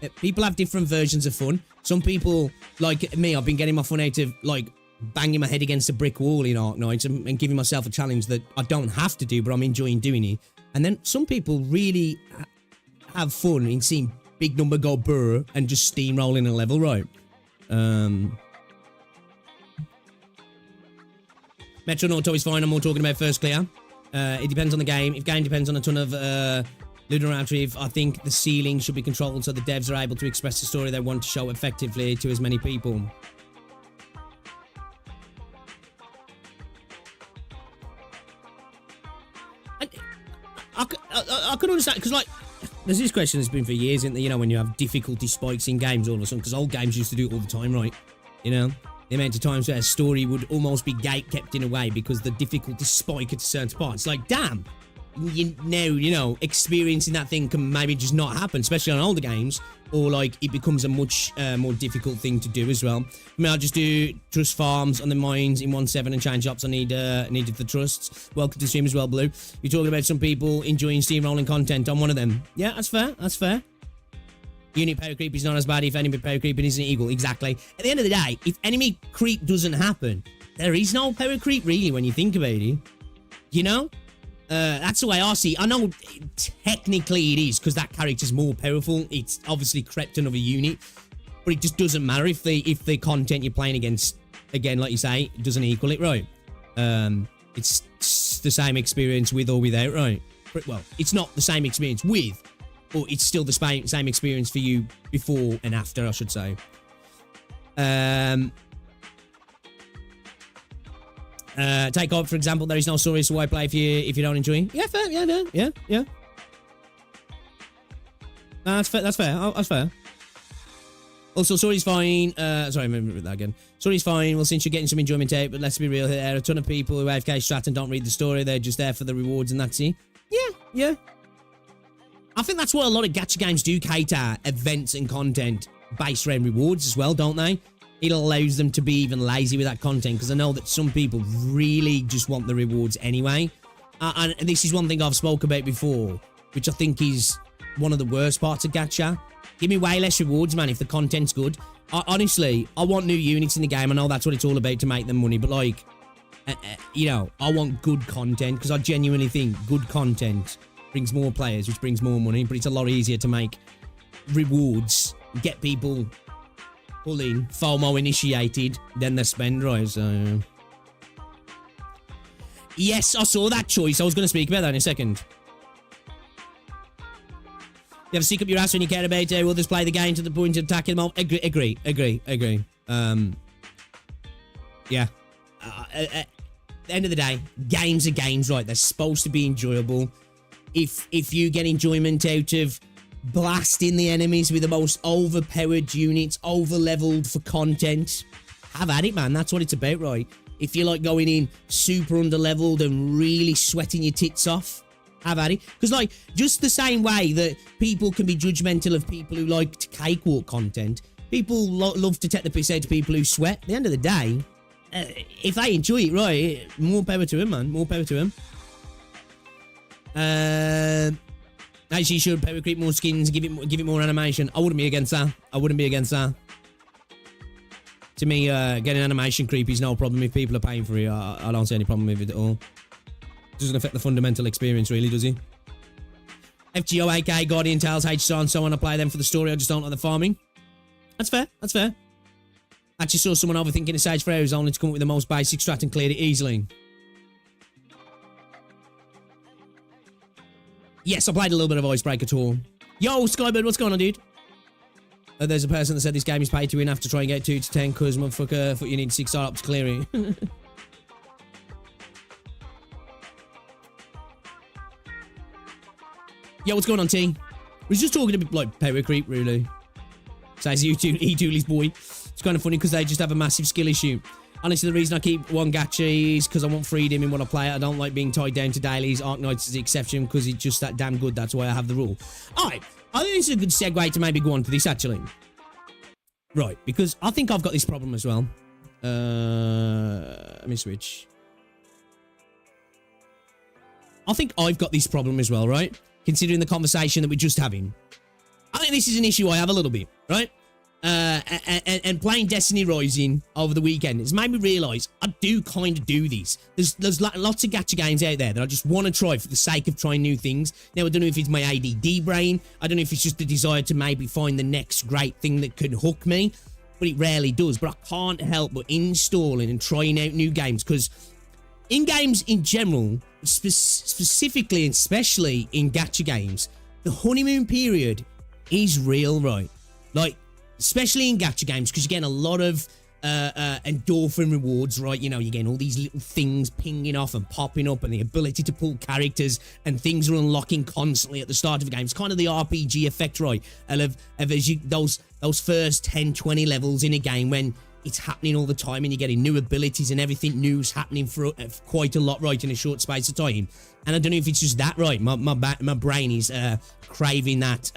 it? People have different versions of fun. Some people, like me, I've been getting my fun out of, like, banging my head against a brick wall in Arknights and giving myself a challenge that I don't have to do, but I'm enjoying doing it. And then some people really have fun in seeing big number go burr and just steamrolling a level, right? Metro and Auto is fine. I'm more talking about first clear. It depends on the game. If game depends on a ton of Lunar Retrieve, I think the ceiling should be controlled so the devs are able to express the story they want to show effectively to as many people. I could understand, because, like, there's this question that's been for years, isn't there? You know, when you have difficulty spikes in games all of a sudden, because old games used to do it all the time, right? You know? The amount of times where a story would almost be gate kept in a way because the difficulty spike at a certain spot. It's like, damn! You know, experiencing that thing can maybe just not happen, especially on older games, or like it becomes a much more difficult thing to do as well. I mean, I'll just do trust farms on the mines in 1.7 and change ups. I needed the trusts. Welcome to the stream as well, Blue. You're talking about some people enjoying steamrolling content. I'm one of them. Yeah, that's fair. That's fair. Unit power creep is not as bad if enemy power creeping isn't equal. Exactly. At the end of the day, if enemy creep doesn't happen, there is no power creep really when you think about it. You know? That's the way I see it. I know technically it is because that character's more powerful. It's obviously crept another unit, but it just doesn't matter if the content you're playing against, again, like you say, doesn't equal it, right? It's the same experience with or without, right? Well, it's not the same experience with, but it's still the same experience for you before and after, I should say. Take off, for example, there is no story, so why play if you don't enjoy it? Yeah, fair, yeah. That's fair, that's fair. Also, story's fine, sorry, remember that again. Story's fine, well, since you're getting some enjoyment out, but let's be real here, there are a ton of people who AFK strat and don't read the story, they're just there for the rewards and that's it. Yeah. I think that's what a lot of gacha games do cater events and content based around rewards as well, don't they? It allows them to be even lazy with that content because I know that some people really just want the rewards anyway. And this is one thing I've spoke about before, which I think is one of the worst parts of gacha. Give me way less rewards, man, if the content's good. Honestly, I want new units in the game. I know that's what it's all about to make them money, but like, you know, I want good content because I genuinely think good content brings more players, which brings more money, but it's a lot easier to make rewards, get people pulling, FOMO initiated, then they spend, right? So, yes, I saw that choice. I was going to speak about that in a second. You have to stick up your ass when you care about it. Others play the game to the point of attacking them all. Agree. Yeah. At the end of the day, games are games, right? They're supposed to be enjoyable. If you get enjoyment out of blasting the enemies with the most overpowered units, over-leveled for content, have at it, man. That's what it's about, right? If you like going in super under-leveled and really sweating your tits off, have at it. Because, like, just the same way that people can be judgmental of people who like to cakewalk content, people love to take the piss out of people who sweat. At the end of the day, if they enjoy it, right, more power to him, man. More power to him. Actually, should power creep more skins, give it more animation. I wouldn't be against that. To me, getting animation creep is no problem if people are paying for it. I don't see any problem with it at all. Doesn't affect the fundamental experience, really, does it? FGO, AK, Guardian Tales, HStar, and so on. I play them for the story. I just don't like the farming. That's fair. That's fair. Actually saw someone overthinking a Sage for hours only to come up with the most basic strat and cleared it easily. Yes, I played a little bit of Icebreaker Tour. Yo, Skybird, what's going on, dude? There's a person that said this game is pay to win. Have to try and get 2 to 10 because motherfucker thought you need 6 star up to clear it. Yo, what's going on, T? We're just talking a bit like power creep, really. Says E2's boy. It's kind of funny because they just have a massive skill issue. Honestly, the reason I keep one gacha is because I want freedom in what I play. I don't like being tied down to dailies. Arknights is the exception because it's just that damn good. That's why I have the rule. Alright, I think this is a good segue to maybe go on to this, actually. Right, because I think I've got this problem as well. Let me switch. I think I've got this problem as well, right? Considering the conversation that we're just having. I think this is an issue I have a little bit, right? And playing Destiny Rising over the weekend has made me realise I do kind of do this. There's lots of gacha games out there that I just want to try for the sake of trying new things. Now, I don't know if it's my ADD brain. I don't know if it's just the desire to maybe find the next great thing that could hook me. But it rarely does. But I can't help but installing and trying out new games. Because in games in general, specifically and especially in gacha games, the honeymoon period is real, right? Like, especially in gacha games, because you're getting a lot of endorphin rewards, right? You know, you're getting all these little things pinging off and popping up, and the ability to pull characters, and things are unlocking constantly at the start of a game. It's kind of the RPG effect, right? Of as you, those first 10, 20 levels in a game when it's happening all the time and you're getting new abilities and everything new's happening for quite a lot, right, in a short space of time. And I don't know if it's just that, right? My brain is craving that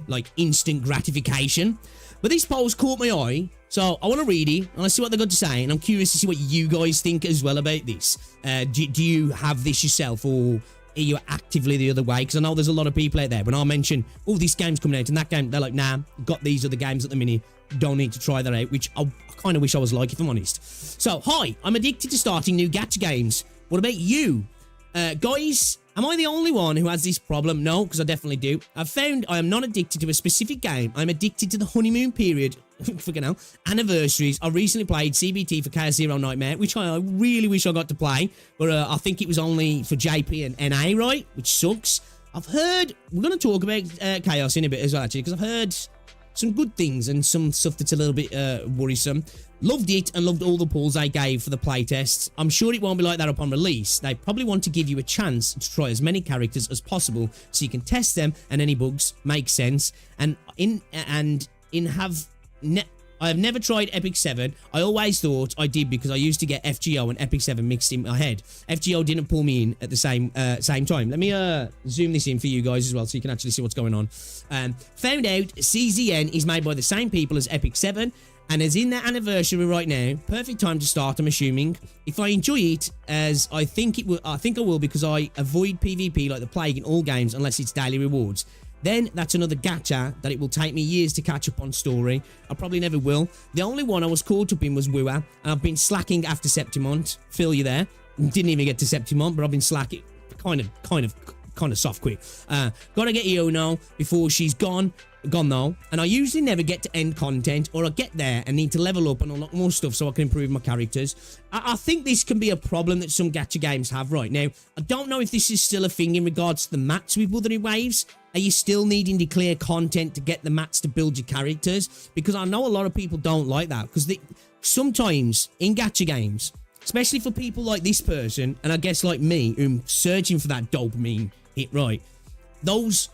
like instant gratification. But this post caught my eye, so I want to read it and I see what they've got to say, and I'm curious to see what you guys think as well about this. Do you have this yourself, or are you actively the other way? Because I know there's a lot of people out there when I mention, oh, this game's coming out, and that game, they're like, nah, got these other games at the minute, don't need to try that out, which I kind of wish I was like, if I'm honest. So, hi, I'm addicted to starting new gacha games. What about you? Guys, am I the only one who has this problem? No, because I definitely do. I've found I am not addicted to a specific game. I'm addicted to the honeymoon period. Fucking hell. Anniversaries. I recently played CBT for Chaos Zero Nightmare, which I really wish I got to play. But I think it was only for JP and NA, right? Which sucks. I've heard... We're going to talk about Chaos in a bit as well, actually, because I've heard some good things and some stuff that's a little bit worrisome. Loved it and loved all the pulls they gave for the playtests. I'm sure it won't be like that upon release. They probably want to give you a chance to try as many characters as possible so you can test them and any bugs make sense. I have never tried Epic 7. I always thought I did because I used to get FGO and Epic 7 mixed in my head. FGO didn't pull me in at the same time. Let me zoom this in for you guys as well so you can actually see what's going on. Found out CZN is made by the same people as Epic 7 and is in their anniversary right now. Perfect time to start, I'm assuming. If I enjoy it, as I think I will because I avoid PvP like the plague in all games unless it's daily rewards. Then that's another gacha that it will take me years to catch up on story. I probably never will. The only one I was caught up in was Wua, and I've been slacking after Septimont. Phil, you there? Didn't even get to Septimont, but I've been slacking. Kind of soft quick. Gotta get Io now before she's gone though, and I usually never get to end content, or I get there and need to level up and unlock more stuff so I can improve my characters. I think this can be a problem that some gacha games have right now. I don't know if this is still a thing in regards to the mats with Wuthering Waves. Are you still needing to clear content to get the mats to build your characters? Because I know a lot of people don't like that, because sometimes in gacha games, especially for people like this person, and I guess like me, who's searching for that dopamine hit, right, those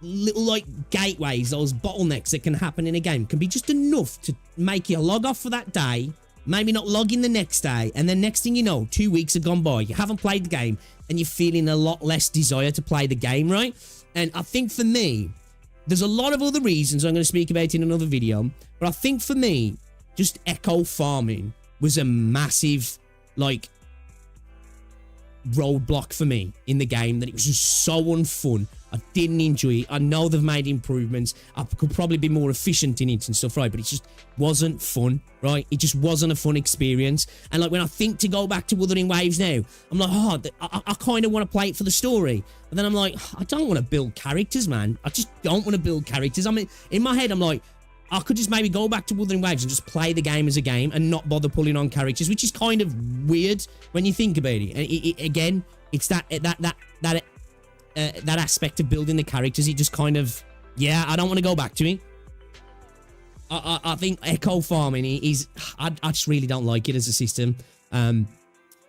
little like gateways, those bottlenecks that can happen in a game can be just enough to make you log off for that day, maybe not log in the next day, and then next thing you know, 2 weeks have gone by, you haven't played the game, and you're feeling a lot less desire to play the game, right? And I think for me, there's a lot of other reasons I'm going to speak about in another video, but I think for me, just echo farming was a massive, like, roadblock for me in the game, that it was just so unfun. I didn't enjoy it. I know they've made improvements. I could probably be more efficient in it and stuff, right? But it just wasn't fun, right? It just wasn't a fun experience. And like when I think to go back to Wuthering Waves now, I'm like, oh, I kind of want to play it for the story. But then I'm like, I don't want to build characters, man. I just don't want to build characters. I mean, in my head, I'm like, I could just maybe go back to Wuthering Waves and just play the game as a game and not bother pulling on characters, which is kind of weird when you think about it. And again, it's that aspect of building the characters. It just kind of, yeah, I don't want to go back to it. I think echo farming is, I just really don't like it as a system. I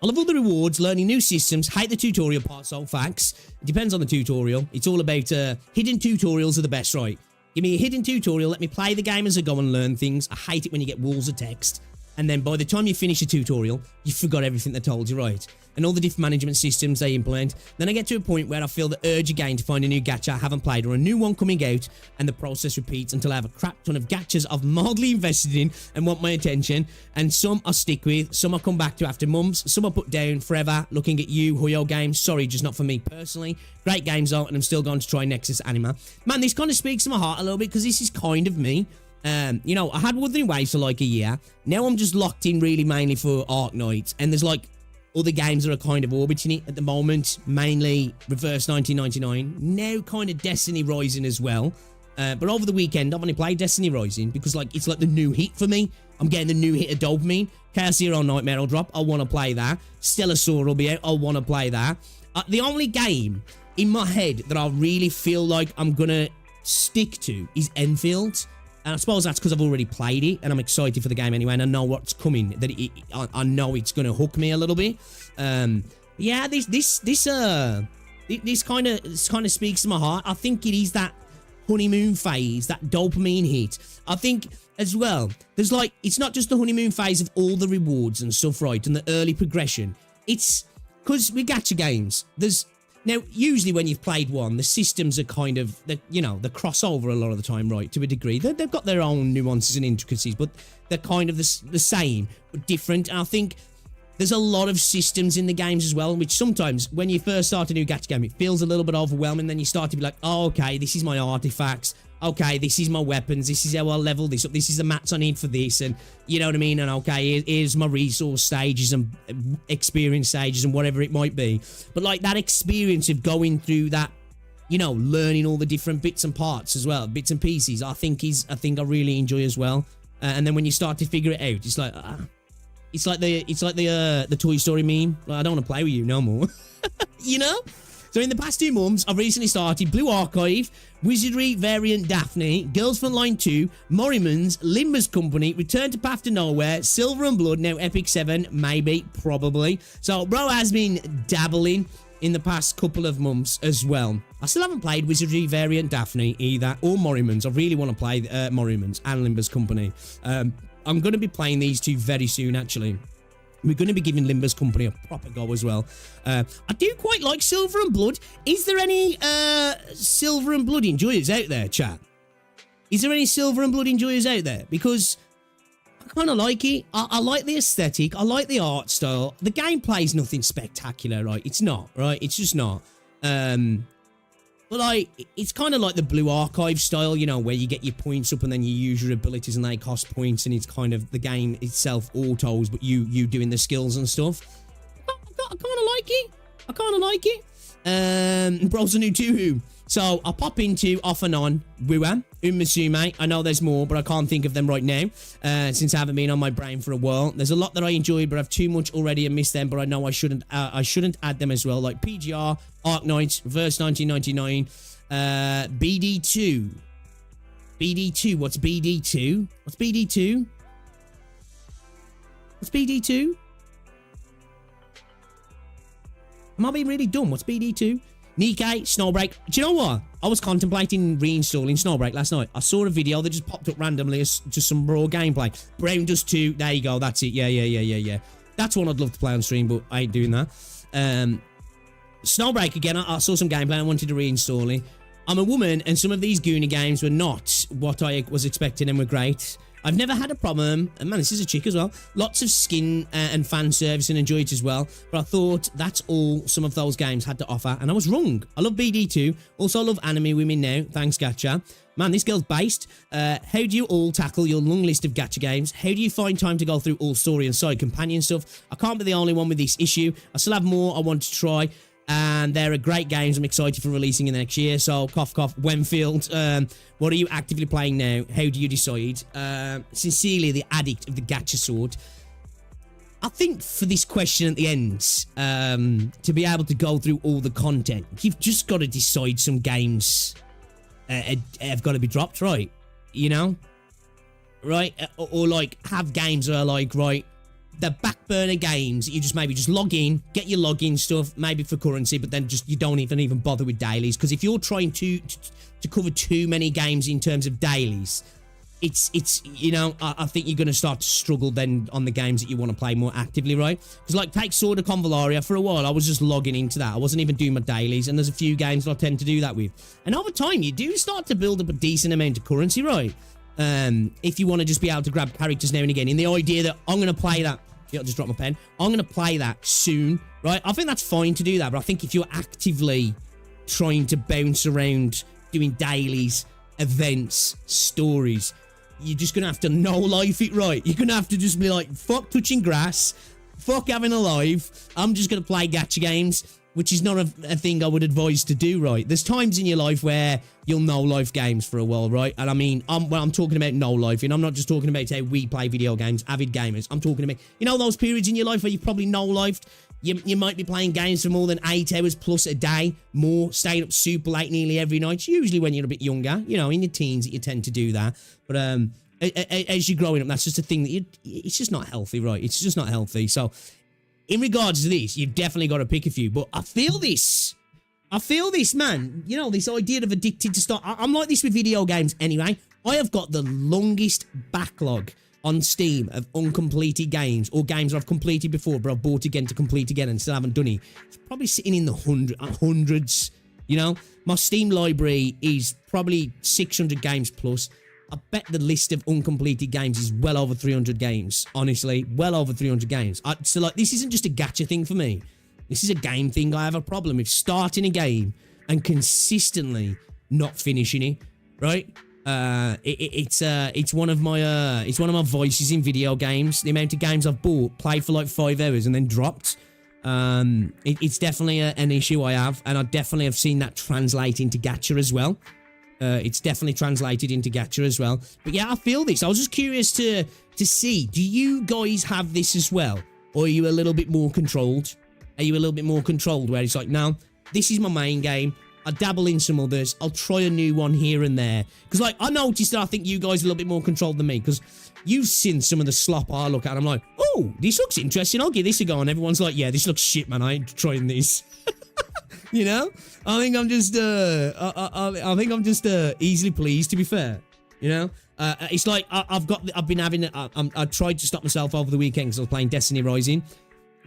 love all the rewards, learning new systems, hate the tutorial part, so facts. It depends on the tutorial. It's all about, hidden tutorials are the best, right? Give me a hidden tutorial, let me play the game as I go and learn things. I hate it when you get walls of text, and then by the time you finish a tutorial, you forgot everything they told you, right? And all the different management systems they implement. Then I get to a point where I feel the urge again to find a new gacha I haven't played or a new one coming out, and the process repeats until I have a crap ton of gachas I've mildly invested in and want my attention. And some I stick with, some I come back to after months, some I put down forever. Looking at you, Huyo Games. Sorry, just not for me personally. Great games though, and I'm still going to try Nexus Anima. Man, this kind of speaks to my heart a little bit because this is kind of me. You know, I had Wuthering Waves for like a year. Now I'm just locked in really mainly for Arknights, and there's like other games that are kind of orbiting it at the moment, mainly Reverse 1999, now kind of Destiny Rising as well. But over the weekend, I've only played Destiny Rising because like it's like the new hit for me. I'm getting the new hit of dopamine. Chaos Hero Nightmare will drop. I want to play that. Stellar Sword will be out. I want to play that. The only game in my head that I really feel like I'm going to stick to is Endfield. And I suppose that's because I've already played it and I'm excited for the game anyway, and I know what's coming. That I know it's going to hook me a little bit. Yeah, this kind of speaks to my heart. I think it is that honeymoon phase, that dopamine hit. I think as well, there's like, it's not just the honeymoon phase of all the rewards and stuff, right, and the early progression. It's because with gacha games, there's now, usually when you've played one, the systems are kind of, you know, the crossover a lot of the time, right, to a degree. They've got their own nuances and intricacies, but they're kind of the same, but different. And I think there's a lot of systems in the games as well, which sometimes, when you first start a new gacha game, it feels a little bit overwhelming. Then you start to be like, oh, okay, this is my artifacts. Okay, this is my weapons. This is how I'll level this up. This is the mats I need for this. And you know what I mean? And okay, here's my resource stages and experience stages and whatever it might be. But like that experience of going through that, you know, learning all the different bits and parts as well, bits and pieces, I think I really enjoy as well. And then when you start to figure it out, it's like, it's like the Toy Story meme. Like, I don't want to play with you no more. You know? So in the past 2 months, I've recently started Blue Archive, Wizardry Variant Daphne, Girls from Line 2, Morrimans, Limbus Company, Return to Path to Nowhere, Silver and Blood, now Epic 7, maybe, probably. So bro has been dabbling in the past couple of months as well. I still haven't played Wizardry Variant Daphne either, or Morrimans. I really want to play Morrimans and Limbus Company. I'm going to be playing these 2 very soon, actually. We're going to be giving Limbus Company a proper go as well. I do quite like Silver and Blood. Is there any Silver and Blood enjoyers out there, chat? Is there any Silver and Blood enjoyers out there? Because I kind of like it. I like the aesthetic. I like the art style. The gameplay's nothing spectacular, right? It's not, right? It's just not. But like, it's kind of like the Blue Archive style, you know, where you get your points up and then you use your abilities and they cost points, and it's kind of the game itself autos, but you doing the skills and stuff. I kind of like it. I kind of like it. Bros a new Tuhu. So I pop into off and on Wua, Umasume. I know there's more, but I can't think of them right now, since I haven't been on my brain for a while. There's a lot that I enjoy, but I've too much already and missed them. But I know I shouldn't add them as well, like PGR, Arknights, Verse 1999, BD2. BD2. What's BD2? What's BD2? What's BD2? Am I being really dumb? What's BD2? Nikkei, Snowbreak. Do you know what? I was contemplating reinstalling Snowbreak last night. I saw a video that just popped up randomly as just some raw gameplay. Brown Dust 2. There you go. That's it. Yeah. That's one I'd love to play on stream, but I ain't doing that. Snowbreak, again, I saw some gameplay and wanted to reinstall it. I'm a woman, and some of these Goonie games were not what I was expecting and were great. I've never had a problem, and man, this is a chick as well. Lots of skin and fan service and enjoy it as well. But I thought that's all some of those games had to offer, and I was wrong. I love BD2. Also love anime women now. Thanks, Gacha. Man, this girl's based. How do you all tackle your long list of gacha games? How do you find time to go through all story and side companion stuff? I can't be the only one with this issue. I still have more I want to try. and they're great games. I'm excited for releasing in the next year. So, cough, cough, Endfield. What are you actively playing now? How do you decide? Sincerely, the addict of the gacha sword. I think for this question at the end, to be able to go through all the content, you've just got to decide some games have got to be dropped, right? You know? Right? Or like, have games that are like, right, the back burner games, you just maybe just log in, get your login stuff, maybe for currency, but then just you don't even bother with dailies. Because if you're trying to cover too many games in terms of dailies, it's you know, I think you're going to start to struggle then on the games that you want to play more actively, right? Because like, take Sword of Convalaria, for a while I was just logging into that. I wasn't even doing my dailies, and there's a few games that I tend to do that with. And over time, you do start to build up a decent amount of currency, right? If you want to just be able to grab characters now and again, in the idea that I'm going to play that, yeah, I just dropped my pen, I'm going to play that soon, right? I think that's fine to do that, but I think if you're actively trying to bounce around doing dailies, events, stories, you're just going to have to no-life it, right? You're going to have to just be like, fuck touching grass, fuck having a life, I'm just going to play gacha games, which is not a thing I would advise to do, right? There's times in your life where you'll no-life games for a while, right? And I mean, when I'm talking about no-life, and I'm not just talking about how we play video games, avid gamers, I'm talking about, you know, those periods in your life where you've probably no-lifed, you might be playing games for more than 8 hours plus a day, more, staying up super late nearly every night, usually when you're a bit younger, you know, in your teens that you tend to do that. But as you're growing up, that's just a thing that it's just not healthy, right? It's just not healthy. So, in regards to this, you've definitely got to pick a few. But I feel this, man. You know, this idea of addicted to stuff. I'm like this with video games anyway. I have got the longest backlog on Steam of uncompleted games, or games I've completed before, but I've bought again to complete again and still haven't done it. It's probably sitting in the hundreds, you know? My Steam library is probably 600 games plus. I bet the list of uncompleted games is well over 300 games. Honestly, well over 300 games. So, like, this isn't just a gacha thing for me. This is a game thing. I have a problem with starting a game and consistently not finishing it, right? It's one of my vices in video games. The amount of games I've bought, played for like 5 hours and then dropped. It's definitely an issue I have, and I definitely have seen that translate into gacha as well. It's definitely translated into gacha as well. But yeah, I feel this. I was just curious to see, do you guys have this as well? Or are you a little bit more controlled? Are you a little bit more controlled where it's like, no, this is my main game. I dabble in some others. I'll try a new one here and there. Because, like, I noticed that I think you guys are a little bit more controlled than me. Because you've seen some of the slop I look at. And I'm like, oh, this looks interesting. I'll give this a go. And everyone's like, yeah, this looks shit, man. I ain't trying this. You know? I think I'm just, I think I'm just easily pleased, to be fair. You know? It's like, I've been having, I tried to stop myself over the weekend because I was playing Destiny Rising.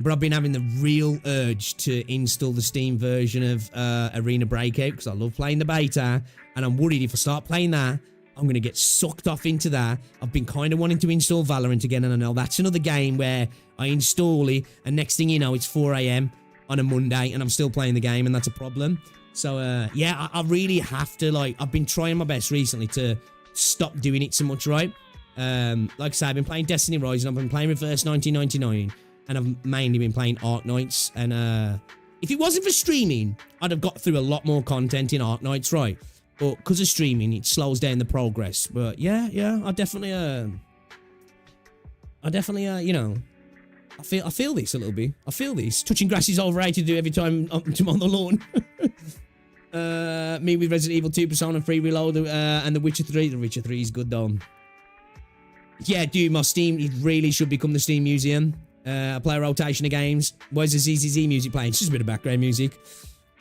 But I've been having the real urge to install the Steam version of Arena Breakout because I love playing the beta. And I'm worried if I start playing that, I'm going to get sucked off into that. I've been kind of wanting to install Valorant again. And I know that's another game where I install it. And next thing you know, it's 4 AM on a Monday. And I'm still playing the game. And that's a problem. So, yeah, I really have to, like, I've been trying my best recently to stop doing it so much, right? Like I say, I've been playing Destiny Rising. I've been playing Reverse 1999. And I've mainly been playing Arknights. And if it wasn't for streaming, I'd have got through a lot more content in Arknights, right? But because of streaming, it slows down the progress. But yeah, I definitely, you know, I feel this a little bit. I feel this. Touching grass is overrated to do every time I'm on the lawn. Me with Resident Evil 2, Persona 3 Reload, and The Witcher 3. The Witcher 3 is good though. Yeah, dude, my Steam, it really should become the Steam Museum. I play a rotation of games. Why is the ZZZ music playing? It's just a bit of background music.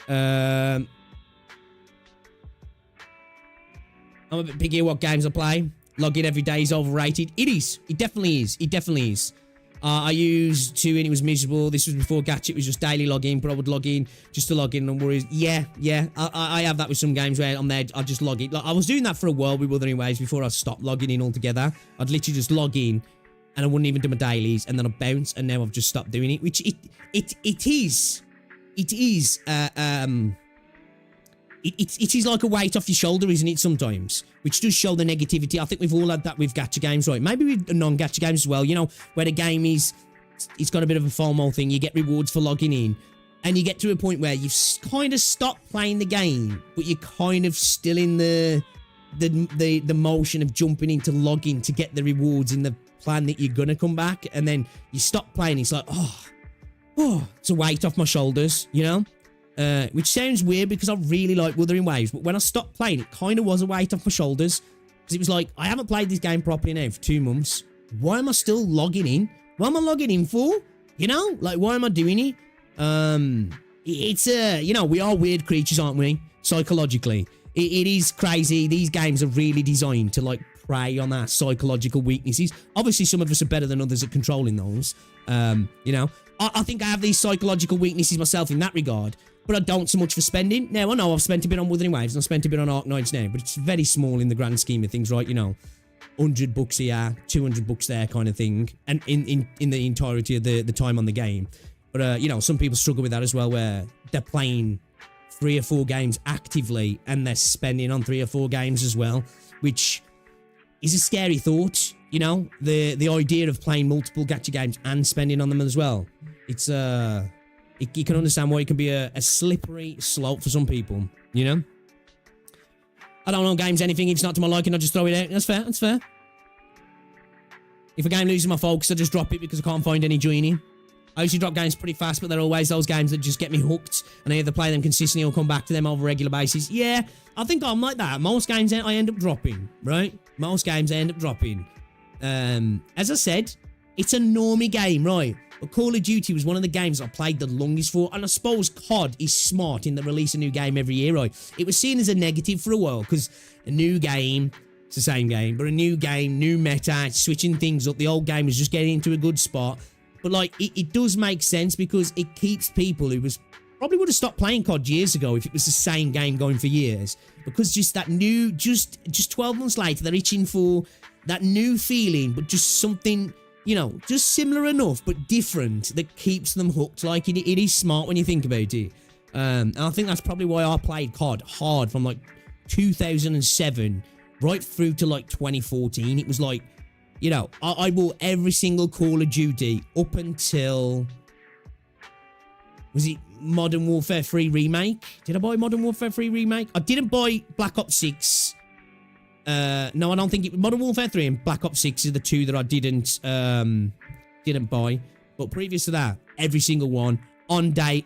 I'm a bit picky what games I play. Login every day is overrated. It is. It definitely is. It definitely is. I used to and it was miserable. This was before Gacha. It was just daily login, but I would log in just to log in and worry. Yeah. I have that with some games where I'm there. I just log in. Like, I was doing that for a while with Wuthering Waves before I stopped logging in altogether. I'd literally just log in. And I wouldn't even do my dailies, and then I'd bounce, and now I've just stopped doing it. Which it is like a weight off your shoulder, isn't it? Sometimes, which does show the negativity. I think we've all had that with gacha games, right? Maybe with non-gacha games as well. You know, where the game it's got a bit of a FOMO thing. You get rewards for logging in, and you get to a point where you've kind of stopped playing the game, but you're kind of still in the motion of jumping into login to get the rewards in the plan that you're gonna come back, and then you stop playing. It's like, oh, it's a weight off my shoulders, you know? Which sounds weird because I really like Wuthering Waves, but when I stopped playing, it kind of was a weight off my shoulders, because it was like, I haven't played this game properly now for 2 months. Why am I still logging in? What am I logging in for? You know? Like, why am I doing it? It's, you know, we are weird creatures, aren't we? Psychologically. It is crazy. These games are really designed to, like, prey on our psychological weaknesses. Obviously, some of us are better than others at controlling those. You know? I think I have these psychological weaknesses myself in that regard, but I don't so much for spending. Now, I know I've spent a bit on Wuthering Waves, and I've spent a bit on Arknights now, but it's very small in the grand scheme of things, right? You know, $100 here, $200 there kind of thing, and in the entirety of the time on the game. But, you know, some people struggle with that as well, where they're playing 3 or 4 games actively, and they're spending on 3 or 4 games as well, which is a scary thought, you know? The idea of playing multiple gacha games and spending on them as well. It's, you can understand why it can be a slippery slope for some people, you know? I don't know games anything. If it's not to my liking, I'll just throw it out. That's fair. That's fair. If a game loses my focus, I just drop it because I can't find any joy in it. I usually drop games pretty fast, but they're always those games that just get me hooked, and I either play them consistently or come back to them on a regular basis. Yeah, I think I'm like that. Most games I end up dropping, right? Most games I end up dropping. As I said, it's a normie game, right? But Call of Duty was one of the games I played the longest for, and I suppose COD is smart in that release a new game every year, right? It was seen as a negative for a while, because a new game, it's the same game, but a new game, new meta, switching things up. The old game was just getting into a good spot. But, like, it does make sense because it keeps people who probably would have stopped playing COD years ago if it was the same game going for years. Because just that new, just 12 months later, they're itching for that new feeling, but just something, you know, just similar enough, but different, that keeps them hooked. Like, it is smart when you think about it. And I think that's probably why I played COD hard from, like, 2007 right through to, like, 2014. It was like, you know, I bought every single Call of Duty up until, was it Modern Warfare 3 Remake? Did I buy Modern Warfare 3 Remake? I didn't buy Black Ops 6. No, I don't think it, Modern Warfare 3 and Black Ops 6 are the 2 that I didn't buy. But previous to that, every single one on day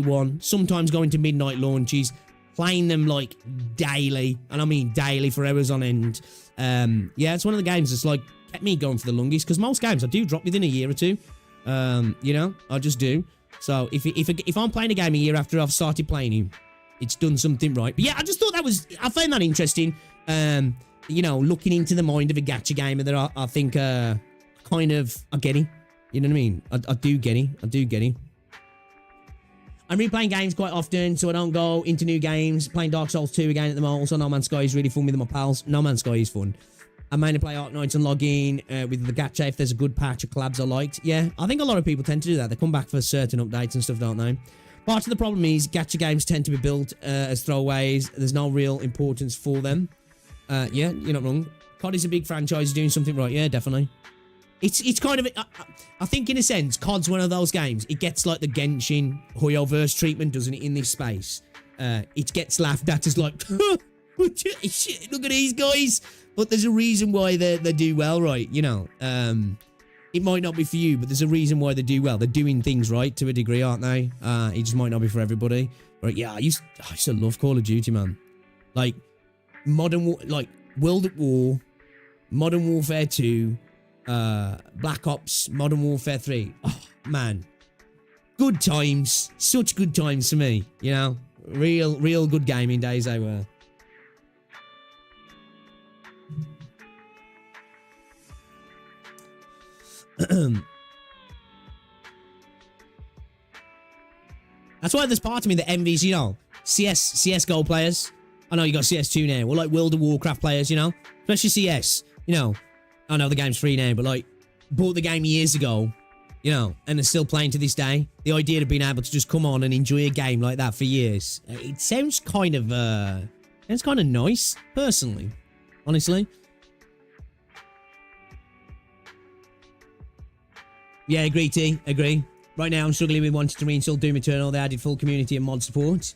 one, sometimes going to midnight launches, playing them like daily, and I mean daily for hours on end. Yeah, it's one of the games that's like kept me going for the longest, because most games I do drop within a year or 2. You know, I just do. So if I'm playing a game a year after I've started playing it, it's done something right. But yeah, I just thought I found that interesting. You know, looking into the mind of a gacha gamer that I think kind of, I get it. You know what I mean? I do get it. I do get it. I'm replaying games quite often, so I don't go into new games. Playing Dark Souls 2 again at the moment. Also, No Man's Sky is really fun with my pals. No Man's Sky is fun. I mainly play Arknights and log in with the gacha if there's a good patch of collabs I liked. Yeah, I think a lot of people tend to do that. They come back for certain updates and stuff, don't they? Part of the problem is gacha games tend to be built as throwaways. There's no real importance for them. Yeah, you're not wrong. COD is a big franchise doing something right. Yeah, definitely. It's kind of, I think in a sense, COD's one of those games. It gets like the Genshin Hoyoverse treatment, doesn't it, in this space? It gets laughed at as like, look at these guys. But there's a reason why they do well, right? You know, it might not be for you, but there's a reason why they do well. They're doing things right to a degree, aren't they? It just might not be for everybody. Right? Yeah, I used to love Call of Duty, man. Like World at War, Modern Warfare 2, Black Ops, Modern Warfare 3. Oh, man. Good times. Such good times for me, you know? Real good gaming days they were. That's why there's part of me that envies, you know, CSGO players. I know you got CS2 now. Or like World of Warcraft players, you know? Especially CS. You know, I know the game's free now, but like, bought the game years ago, you know, and they're still playing to this day. The idea of being able to just come on and enjoy a game like that for years, it sounds kind of nice, personally. Honestly. Yeah, agree, T. Agree. Right now, I'm struggling with wanting to reinstall Doom Eternal. They added full community and mod support.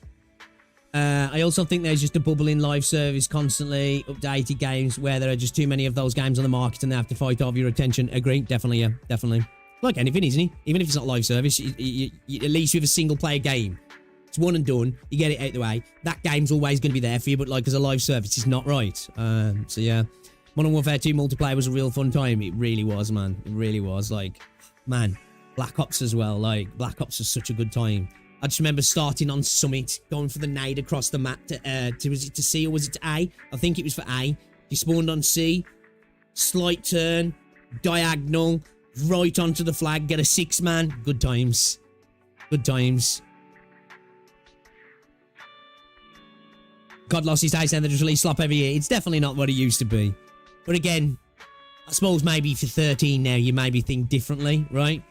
I also think there's just a bubble in live service, constantly updated games where there are just too many of those games on the market and they have to fight over your attention. Agree? Definitely, yeah. Definitely. Like anything, isn't it? Even if it's not live service, at least with a single-player game, it's one and done. You get it out the way. That game's always going to be there for you, but like as a live service, it's not right. So yeah. Modern Warfare 2 multiplayer was a real fun time. It really was, man. It really was. Like, man, Black Ops as well. Like, Black Ops was such a good time. I just remember starting on Summit, going for the nade across the map to was it to C or was it to A? I think it was for A. You spawned on C, slight turn, diagonal, right onto the flag, get a 6-man. Good times. Good times. God lost his taste and they just release slop every year. It's definitely not what it used to be. But again, I suppose maybe if you're 13 now, you maybe think differently, right?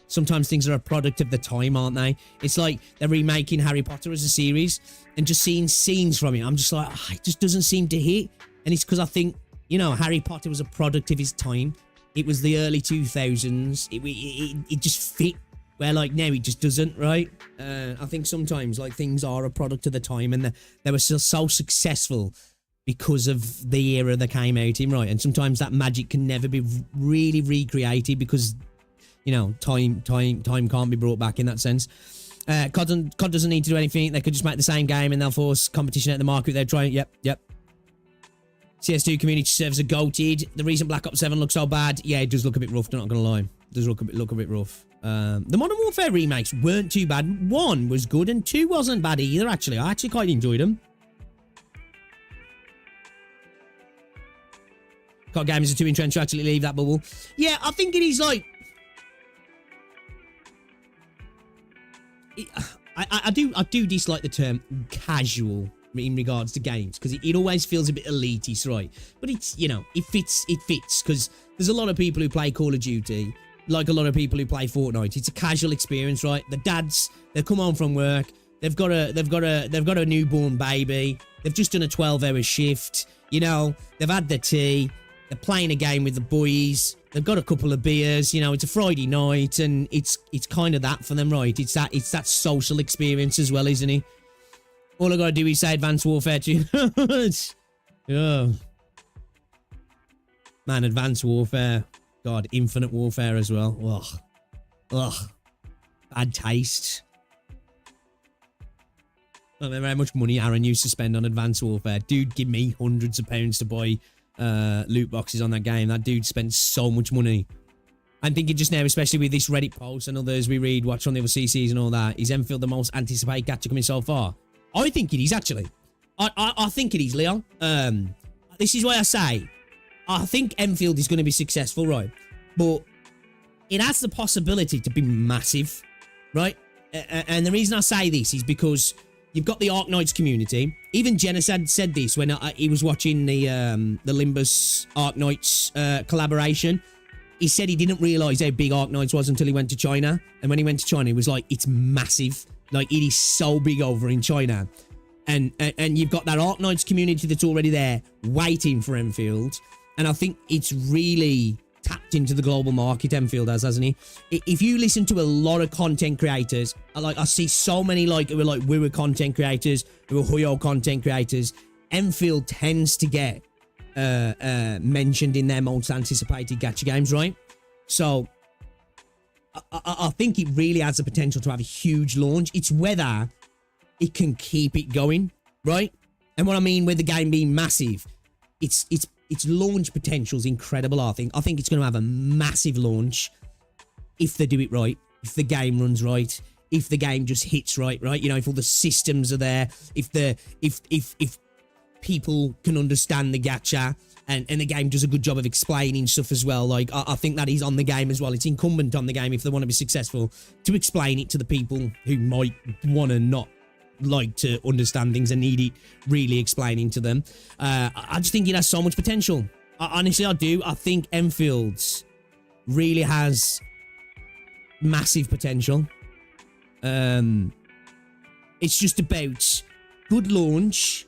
Sometimes things are a product of the time, aren't they? It's like they're remaking Harry Potter as a series and just seeing scenes from it. I'm just like, it just doesn't seem to hit. And it's because I think, you know, Harry Potter was a product of his time. It was the early 2000s. It just fit. Where, like, now it just doesn't, right? I think sometimes, like, things are a product of the time and they were still so successful because of the era they came out in, right? And sometimes that magic can never be really recreated because, you know, time can't be brought back in that sense. COD doesn't need to do anything. They could just make the same game and they'll force competition at the market. They're trying, yep. CS2 community servers are goated. The reason Black Ops 7 looks so bad, yeah, it does look a bit rough, I'm not going to lie. It does look a bit rough. The Modern Warfare remakes weren't too bad. 1 was good and 2 wasn't bad either, actually. I actually quite enjoyed them. COD gamers are too entrenched to actually leave that bubble. Yeah, I think it is like... I do dislike the term casual in regards to games because it always feels a bit elitist, right? But it's, you know, it fits because there's a lot of people who play Call of Duty, like a lot of people who play Fortnite. It's a casual experience, right? The dads, they come home from work, they've got a newborn baby, they've just done a 12-hour shift, you know, they've had their tea, they're playing a game with the boys, they've got a couple of beers, you know, it's a Friday night and it's kind of that for them, right? It's that social experience as well, isn't it? All I gotta do is say Advanced Warfare 2. Yeah. Man, Advanced Warfare. God, Infinite Warfare as well. Ugh. Bad taste. I don't remember how much money Aaron used to spend on Advanced Warfare. Dude, give me hundreds of pounds to buy loot boxes on that game. That dude spent so much money. I'm thinking just now, especially with this Reddit post and others we read, watch on the other CCs and all that, is Endfield the most anticipated gacha coming so far? I think it is, actually. I think it is, Leon. This is why I say, I think Endfield is going to be successful, right? But it has the possibility to be massive, right? And the reason I say this is because you've got the Arknights community. Even Genocide said this when he was watching the Limbus Arknights collaboration. He said he didn't realise how big Arknights was until he went to China. And when he went to China, he was like, it's massive. Like, it is so big over in China. And you've got that Arknights community that's already there, waiting for Endfield. And I think it's really tapped into the global market, Endfield has, hasn't he? If you listen to a lot of content creators, I see so many, like, who are like Woo content creators, who are Huyo content creators. Endfield tends to get mentioned in their most anticipated gacha games, right? So I think it really has the potential to have a huge launch. It's whether it can keep it going, right? And what I mean with the game being massive, its launch potential is incredible, I think. I think it's going to have a massive launch if they do it right, if the game runs right, if the game just hits right? You know, if all the systems are there, if people can understand the gacha and the game does a good job of explaining stuff as well. Like, I think that is on the game as well. It's incumbent on the game, if they want to be successful, to explain it to the people who might want to not like to understand things and need it really explaining to them. I just think it has so much potential. Honestly, I do. I think Endfield really has massive potential. It's just about good launch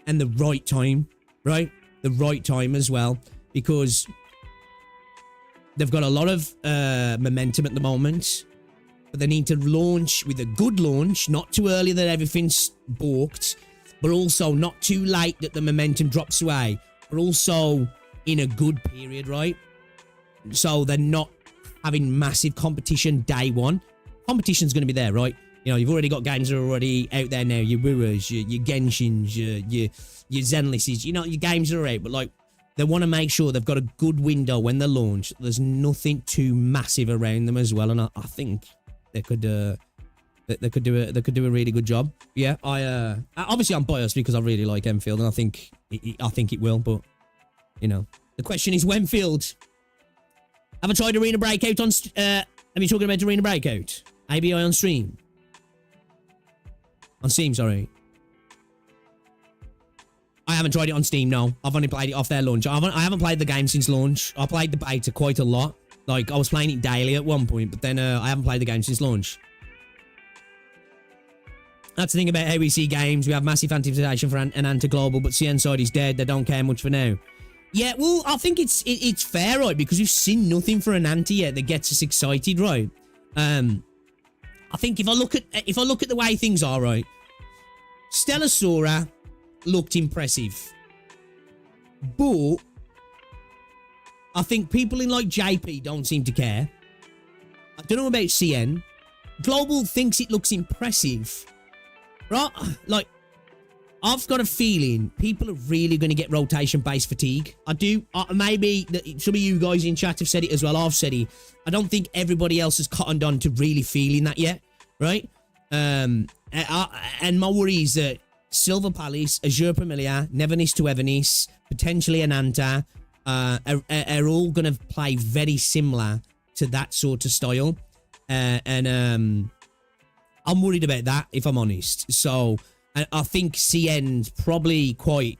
and the right time, right? The right time as well, because They've got a lot of momentum at the moment, but they need to launch with a good launch, not too early that everything's balked, but also not too late that the momentum drops away, but also in a good period, right? So they're not having massive competition day one. Competition's going to be there, right? You know, you've already got games that are already out there now. Your Wuras, your Genshins, your Zenlises. You know, your games are out, but like they want to make sure they've got a good window when they launch. There's nothing too massive around them as well, and I think they could do a really good job. Yeah, obviously I'm biased because I really like Endfield, and I think it will. But you know, the question is Whenfield. Have I tried Arena Breakout on? Are you talking about Arena Breakout? ABI on stream. On Steam, sorry. I haven't tried it on Steam, no. I've only played it off their launch. I haven't played the game since launch. I played the beta quite a lot. Like, I was playing it daily at one point, but then I haven't played the game since launch. That's the thing about how we see games. We have massive anticipation for an anti-global, but CN side is dead. They don't care much for now. Yeah, well, I think it's fair, right? Because we've seen nothing for an anti yet that gets us excited, right? I think if I look at the way things are, right, Stellasora looked impressive, but I think people in like JP don't seem to care. I don't know about CN. Global thinks it looks impressive, right? Like, I've got a feeling people are really going to get rotation-based fatigue. I do. Maybe some of you guys in chat have said it as well. I've said it. I don't think everybody else has cottoned on to really feeling that yet, right? And my worry is that Silver Palace, Azure Familiar, Nevernis to Evernis, potentially Ananta, are all going to play very similar to that sort of style. And I'm worried about that, if I'm honest. So I think CN's probably quite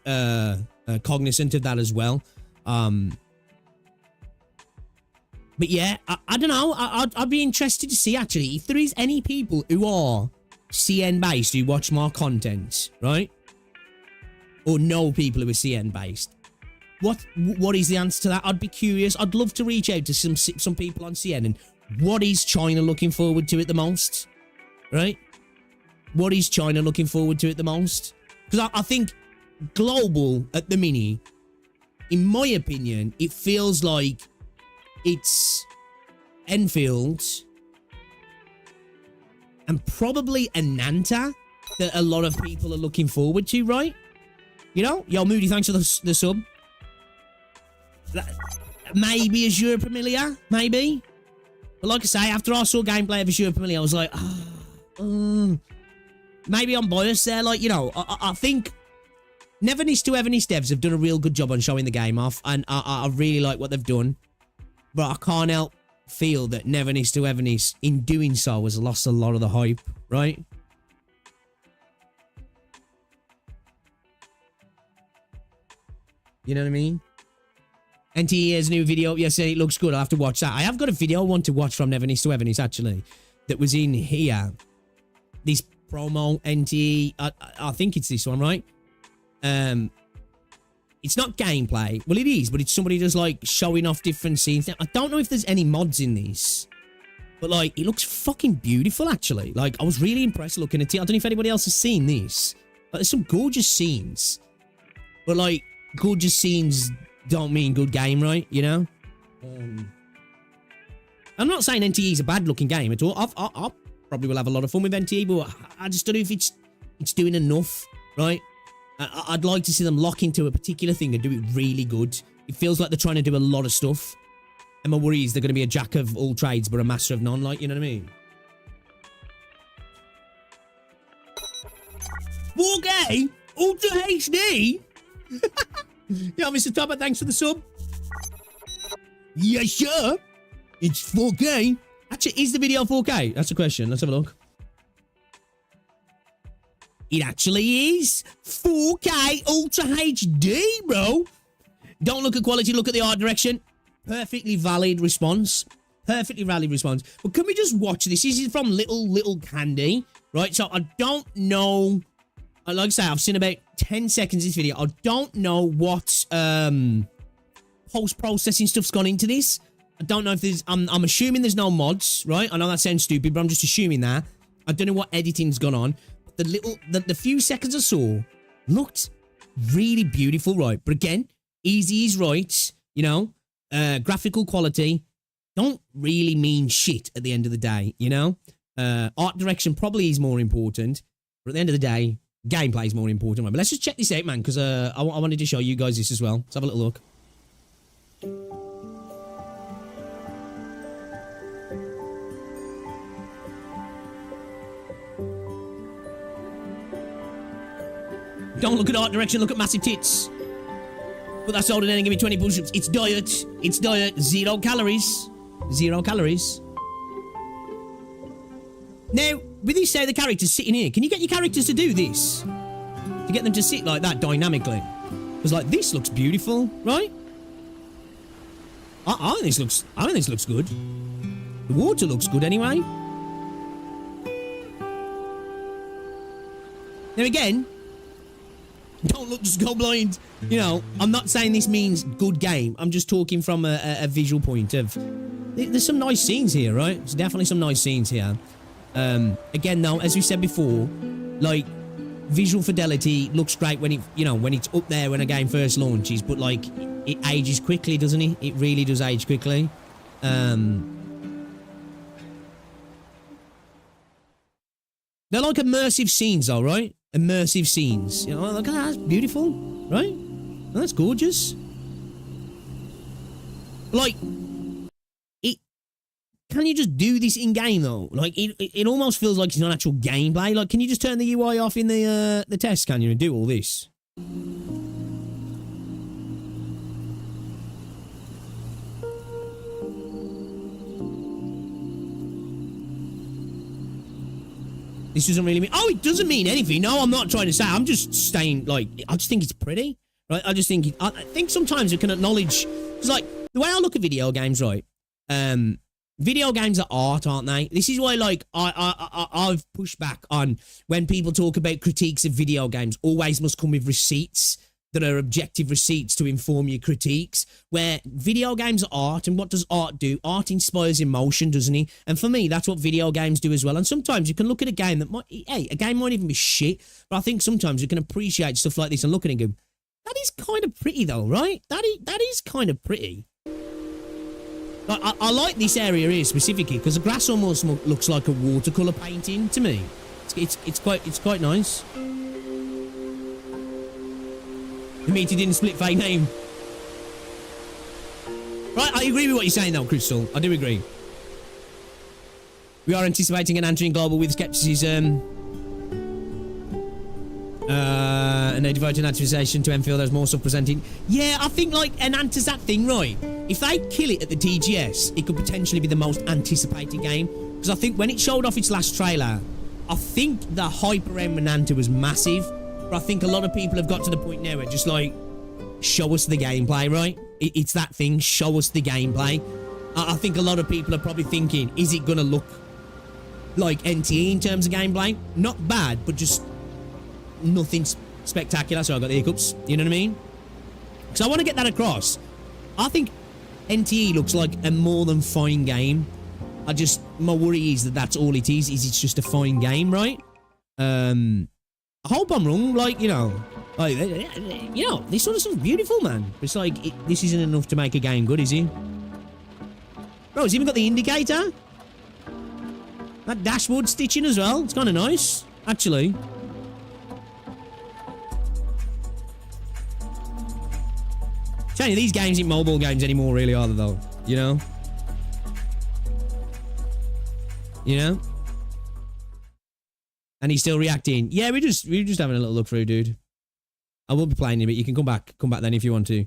cognizant of that as well. But yeah, I don't know. I'd be interested to see, actually, if there is any people who are CN-based who watch more content, right? Or know people who are CN-based. What is the answer to that? I'd be curious. I'd love to reach out to some people on CN and what is China looking forward to it the most? Right? What is China looking forward to it the most? Because I think global at the mini, in my opinion, it feels like it's Endfield and probably Ananta that a lot of people are looking forward to, right? You know? Yo, Moody, thanks for the sub. Maybe Azure Familiar, maybe. But like I say, after I saw gameplay of Azure Familiar, I was like, maybe I'm biased there. Like, you know, I think Nevernis to Evernis devs have done a real good job on showing the game off, and I really like what they've done. But I can't help feel that Nevernis to Evernis, in doing so, has lost a lot of the hype, right? You know what I mean? NTE has a new video up yesterday. It looks good. I'll have to watch that. I have got a video I want to watch from Nevernis to Evernis, actually, that was in here. This promo, NTE. I think it's this one, right? It's not gameplay. Well, it is, but it's somebody just, like, showing off different scenes. Now, I don't know if there's any mods in this, but, like, it looks fucking beautiful, actually. Like, I was really impressed looking at it. I don't know if anybody else has seen this, but there's some gorgeous scenes. But, like, gorgeous scenes don't mean good game, right? You know? I'm not saying NTE is a bad-looking game at all. I probably will have a lot of fun with NTE, but I just don't know if it's doing enough, right? I'd like to see them lock into a particular thing and do it really good. It feels like they're trying to do a lot of stuff. And my worry is they're going to be a jack of all trades, but a master of none, like, you know what I mean? 4K? Ultra HD? Yeah, Mr. Topper, thanks for the sub. Yes, sure. It's 4K. Actually, is the video 4K? That's a question. Let's have a look. It actually is 4K Ultra HD, bro. Don't look at quality, look at the art direction. Perfectly valid response. Perfectly valid response. But can we just watch this? This is from Little Candy, right? So I don't know. Like I say, I've seen about 10 seconds of this video. I don't know what post-processing stuff's gone into this. I don't know if there's... I'm assuming there's no mods, right? I know that sounds stupid, but I'm just assuming that. I don't know what editing's gone on. The few seconds I saw looked really beautiful, right? But again, easy is right, you know? Graphical quality don't really mean shit at the end of the day, you know? Art direction probably is more important, but at the end of the day, gameplay is more important. Right? But let's just check this out, man, because I wanted to show you guys this as well. Let's have a little look. Don't look at art direction, look at massive tits. Put that soda in and give me 20 push-ups. It's diet. It's diet. 0 calories. 0 calories. Now, with this say the characters sitting here, can you get your characters to do this? To get them to sit like that dynamically? Because like this looks beautiful, right? I think this looks good. The water looks good anyway. Now again, don't look, just go blind. You know, I'm not saying this means good game. I'm just talking from a visual point of... There's some nice scenes here, right? There's definitely some nice scenes here. Again, though, as we said before, like, visual fidelity looks great when it, you know, when it's up there when a game first launches, but, like, it ages quickly, doesn't it? It really does age quickly. They're like immersive scenes, though, right? Immersive scenes. You know, look at that. That's beautiful, right? Oh, that's gorgeous. Like, can you just do this in game though? Like, it almost feels like it's not actual gameplay. Like, can you just turn the UI off in the test? Can you and do all this? This doesn't really mean... Oh, it doesn't mean anything. No, I'm not trying to say. I'm just saying, like, I just think it's pretty, right? I just think... I think sometimes we can acknowledge... Because, like, the way I look at video games, right? Video games are art, aren't they? This is why, like, I've pushed back on when people talk about critiques of video games, always must come with receipts that are objective receipts to inform your critiques, where video games are art, and what does art do? Art inspires emotion, doesn't it? And for me, that's what video games do as well. And sometimes you can look at a game that might, hey, a game might even be shit, but I think sometimes you can appreciate stuff like this and look at it and go, that is kind of pretty though, right? That is kind of pretty. Like, I like this area here specifically, because the grass almost looks like a watercolour painting to me. It's quite nice. The meaty didn't split fake name. Right, I agree with what you're saying though, Crystal. I do agree. We are anticipating an entering global with skepticism. And they devote an activization to Endfield as more stuff presented. Yeah, I think like Enanta's that thing, right? If they kill it at the TGS, it could potentially be the most anticipated game. Because I think when it showed off its last trailer, I think the hype around Enanta was massive. But I think a lot of people have got to the point now where just like, show us the gameplay, right? It's that thing, show us the gameplay. I think a lot of people are probably thinking, is it going to look like NTE in terms of gameplay? Not bad, but just nothing spectacular. So I got the hiccups, you know what I mean? Because I want to get that across. I think NTE looks like a more than fine game. My worry is that that's all it is it's just a fine game, right? I hope I'm wrong, like, you know, this sort of stuff's beautiful, man. It's like, this isn't enough to make a game good, is it? Bro, it's even got the indicator. That dashboard stitching as well. It's kind of nice, actually. Telling you, these games ain't mobile games anymore, really, are they, though? You know? You know? And he's still reacting. Yeah, we're just having a little look through, dude. I will be playing it, but you can come back then if you want to.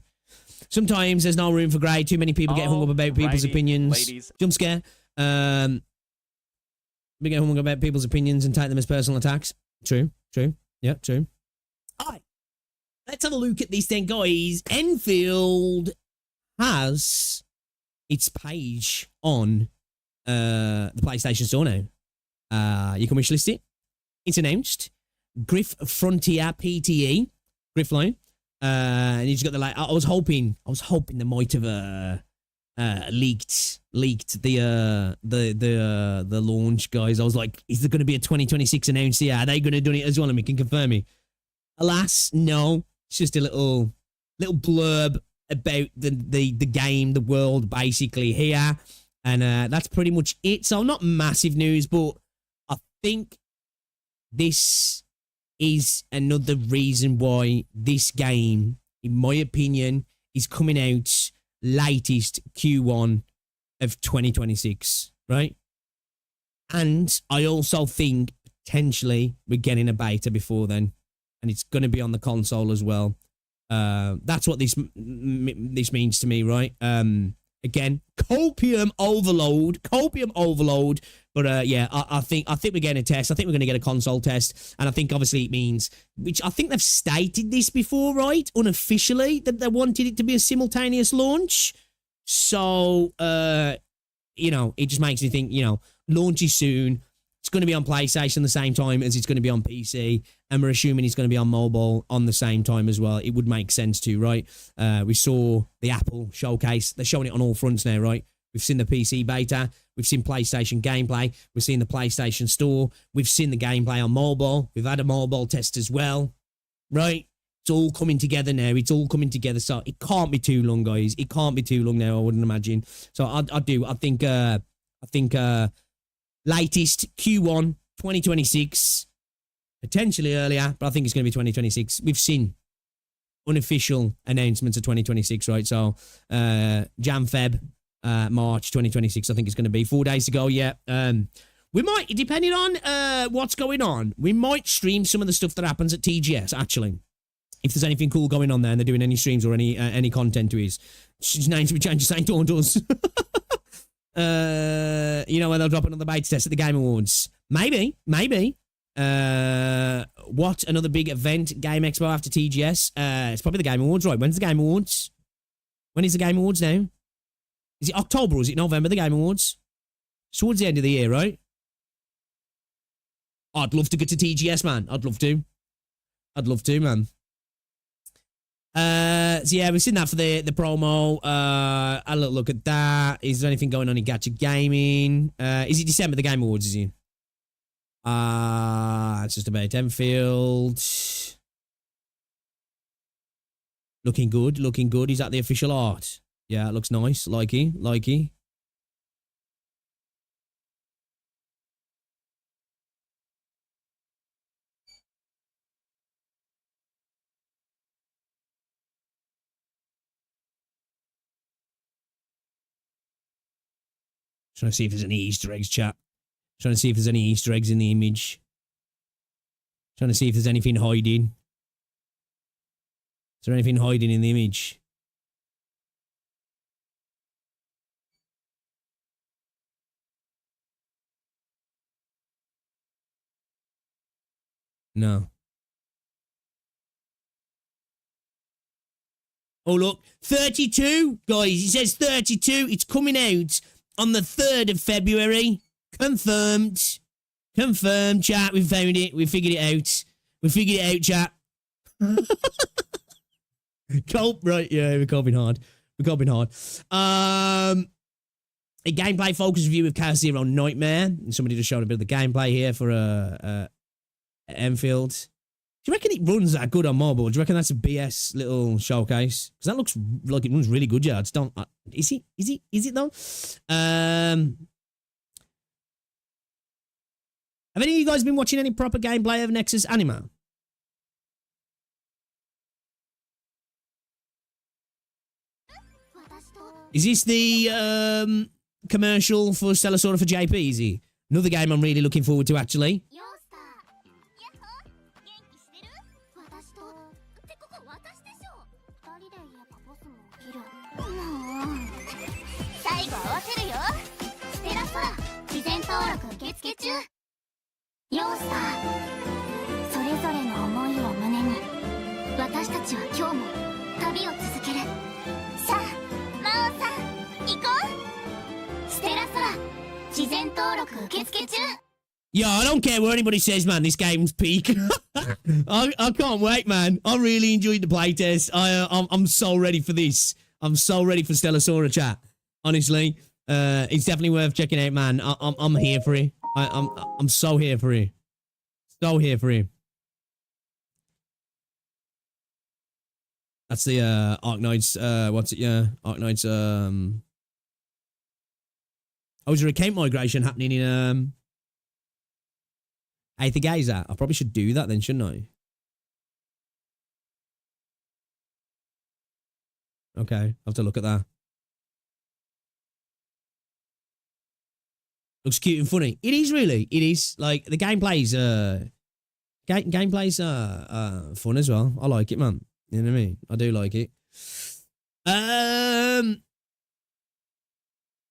Sometimes there's no room for grey. Too many people get hung up about people's opinions. Ladies. Jump scare. We get hung up about people's opinions and take them as personal attacks. True. Yeah, true. Alright. Let's have a look at this then, guys. Endfield has its page on the PlayStation Store now. You can wishlist it. It's announced. Griff Frontier PTE. Griff line. And you just got the like. I was hoping they might have leaked the launch, guys. I was like, is there going to be a 2026 announced here? Are they going to do it as well? And we can confirm me. Alas, no. It's just a little blurb about the game, the world, basically here, and that's pretty much it. So not massive news, but I think this is another reason why this game, in my opinion, is coming out latest Q1 of 2026, right? And I also think potentially we're getting a beta before then, and it's going to be on the console as well. That's what this means to me, right? Again, copium overload. But yeah, I think we're getting a test. I think we're going to get a console test, and I think obviously it means, which I think they've stated this before, right? Unofficially, that they wanted it to be a simultaneous launch. So, you know, it just makes me think, you know, launch is soon. It's going to be on PlayStation the same time as it's going to be on PC, and we're assuming it's going to be on mobile on the same time as well. It would make sense to, right? We saw the Apple showcase. They're showing it on all fronts now, right? We've seen the PC beta. We've seen PlayStation gameplay. We've seen the PlayStation Store. We've seen the gameplay on mobile. We've had a mobile test as well, right? It's all coming together now. It's all coming together. So it can't be too long, guys. It can't be too long now, I wouldn't imagine. So I think latest Q1 2026, potentially earlier, but I think it's going to be 2026. We've seen unofficial announcements of 2026, right? So Feb, March 2026, I think it's going to be 4 days to go. Yeah. We might, depending on what's going on, we might stream some of the stuff that happens at TGS, actually. If there's anything cool going on there and they're doing any streams or any content to his name to be changed to St. Dauntos. You know, when they'll drop another beta test at the Game Awards. Maybe. What, another big event, Game Expo after TGS? It's probably the Game Awards, right? When's the Game Awards? When is the Game Awards now? Is it October or is it November, the Game Awards? It's towards the end of the year, right? I'd love to get to TGS, man. I'd love to, man. So yeah, we've seen that for the promo. A little look at that. Is there anything going on in Gacha Gaming? Is it December, the Game Awards, is it? It's just about Endfield. Looking good. Is that the official art? Yeah, it looks nice. Likey. Trying to see if there's any Easter eggs, chat. Trying to see if there's any Easter eggs in the image. Trying to see if there's anything hiding. Is there anything hiding in the image? No. Oh, look. 32. Guys, it says 32. It's coming out on the 3rd of February. Confirmed. Confirmed, chat. We found it. We figured it out. We figured it out, chat. Right, yeah, we're coping hard. A gameplay focus review of Chaos Zero Nightmare. Somebody just showed a bit of the gameplay here for Endfield. Do you reckon it runs that good on mobile? Do you reckon that's a BS little showcase? Because that looks like it runs really good, yeah. Don't. Is it though? Have any of you guys been watching any proper gameplay of Nexus Anima? Is this the commercial for Stellasaura for JP, is he? Another game I'm really looking forward to, actually. Yeah, I don't care what anybody says, man. This game's peak. I can't wait, man. I really enjoyed the playtest. I'm so ready for this. I'm so ready for Stellasaura, chat. Honestly, it's definitely worth checking out, man. I'm here for it. I'm so here for it. So here for it. That's the Arknights. What's it? Yeah, Arknights. Oh, is there a camp migration happening in Gaza? I probably should do that then, shouldn't I? Okay, I'll have to look at that. Looks cute and funny. It is really. It is. Like, the gameplay's fun as well. I like it, man. You know what I mean? I do like it.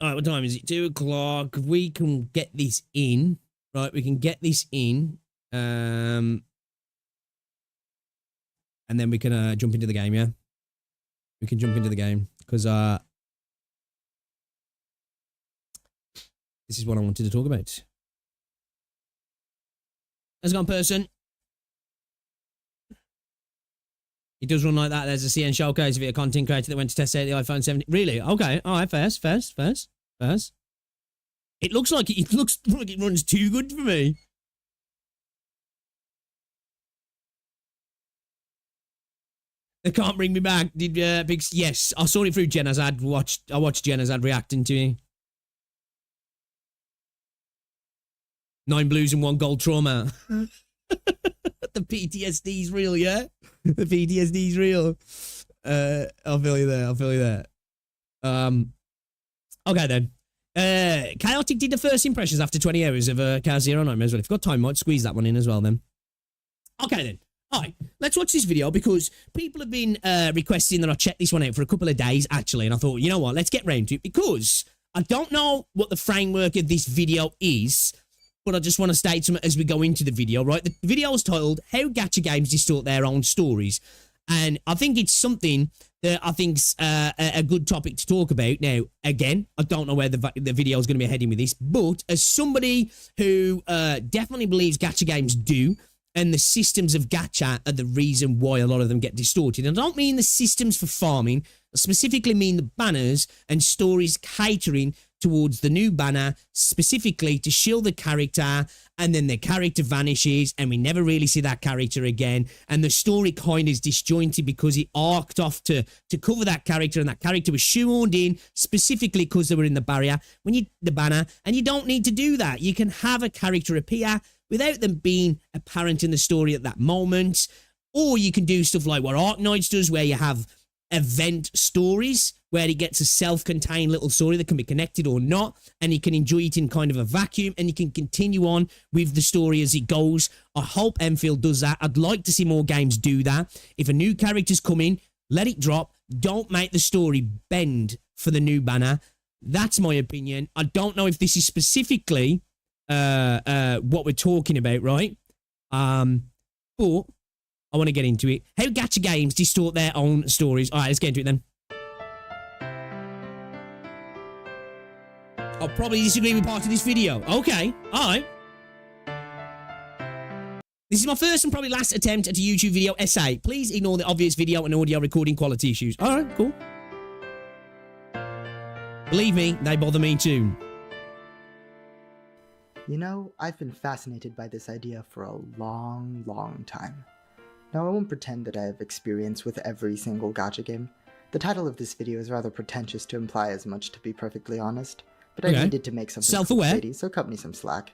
Alright, what time is it? 2 o'clock. We can get this in. Right, we can get this in. And then we can jump into the game, yeah? We can jump into the game. Because this is what I wanted to talk about. How's it going, person? It does run like that. There's a CN showcase of it, a content creator that went to test out the iPhone 17. Really? Okay. All right. First. It looks like it runs too good for me. They can't bring me back. Did yes, I saw it through Jenna's ad. I watched Jenna's ad reacting to it. 9 blues and 1 gold trauma. The PTSD's real, yeah? The PTSD's real. I'll feel you there. Okay then. Chaotic did the first impressions after 20 hours of Chaos Zero Nightmare as well. If you've got time, might squeeze that one in as well then. Okay then. Alright, let's watch this video because people have been requesting that I check this one out for a couple of days actually, and I thought, you know what, let's get round to it because I don't know what the framework of this video is, but I just want to state something as we go into the video, right? The video is titled, How Gacha Games Distort Their Own Stories. And I think it's something that I think's a good topic to talk about. Now, again, I don't know where the video is going to be heading with this, but as somebody who definitely believes gacha games do, and the systems of gacha are the reason why a lot of them get distorted. And I don't mean the systems for farming, I specifically mean the banners and stories catering towards the new banner, specifically to shield the character, and then the character vanishes, and we never really see that character again, and the story kind of is disjointed because it arced off to cover that character, and that character was shoehorned in specifically because they were in the banner, and you don't need to do that. You can have a character appear without them being apparent in the story at that moment, or you can do stuff like what Arknights does, where you have event stories where it gets a self-contained little story that can be connected or not, and you can enjoy it in kind of a vacuum, and you can continue on with the story as it goes. I hope Endfield does that. I'd like to see more games do that. If a new character's coming, let it drop. Don't make the story bend for the new banner. That's my opinion. I don't know if this is specifically what we're talking about, right? But I want to get into it. How gacha games distort their own stories. All right, let's get into it then. I'll probably disagree with part of this video. Okay, all right. This is my first and probably last attempt at a YouTube video essay. Please ignore the obvious video and audio recording quality issues. All right, cool. Believe me, they bother me too. You know, I've been fascinated by this idea for a long, long time. Now, I won't pretend that I have experience with every single gacha game. The title of this video is rather pretentious to imply as much, to be perfectly honest, but I needed to make something self-aware, so cut me some slack.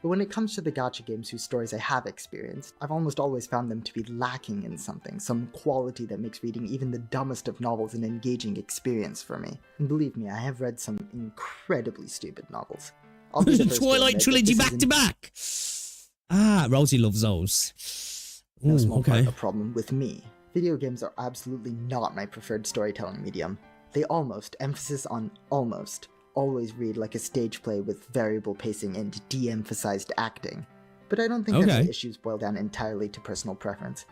But when it comes to the gacha games whose stories I have experienced, I've almost always found them to be lacking in something, some quality that makes reading even the dumbest of novels an engaging experience for me. And believe me, I have read some incredibly stupid novels. I'll be the first Twilight trilogy back to back. Ah, Rosie loves those. No small part of the problem with me. Video games are absolutely not my preferred storytelling medium. They almost, emphasis on almost, always read like a stage play with variable pacing and de-emphasized acting. But I don't think that the issues boil down entirely to personal preference.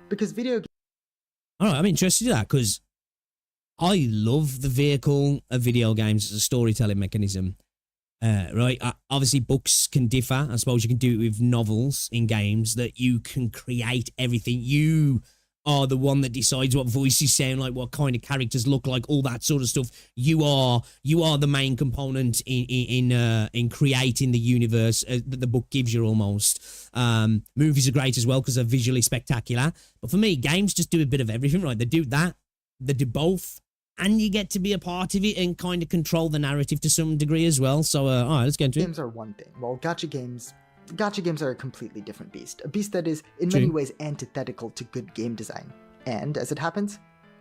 Because video games... Alright, I'm interested in that, because I love the vehicle of video games as a storytelling mechanism. Right, obviously books can differ. I suppose you can do it with novels in games, that you can create everything. You are the one that decides what voices sound like, what kind of characters look like, all that sort of stuff. You are the main component in creating the universe that the book gives you almost. Movies are great as well because they're visually spectacular. But for me, games just do a bit of everything, right? They do that, they do both, and you get to be a part of it and kind of control the narrative to some degree as well. So, all right, let's get into it. Games are one thing, while gacha games are a completely different beast. A beast that is, in many ways, antithetical to good game design. And, as it happens,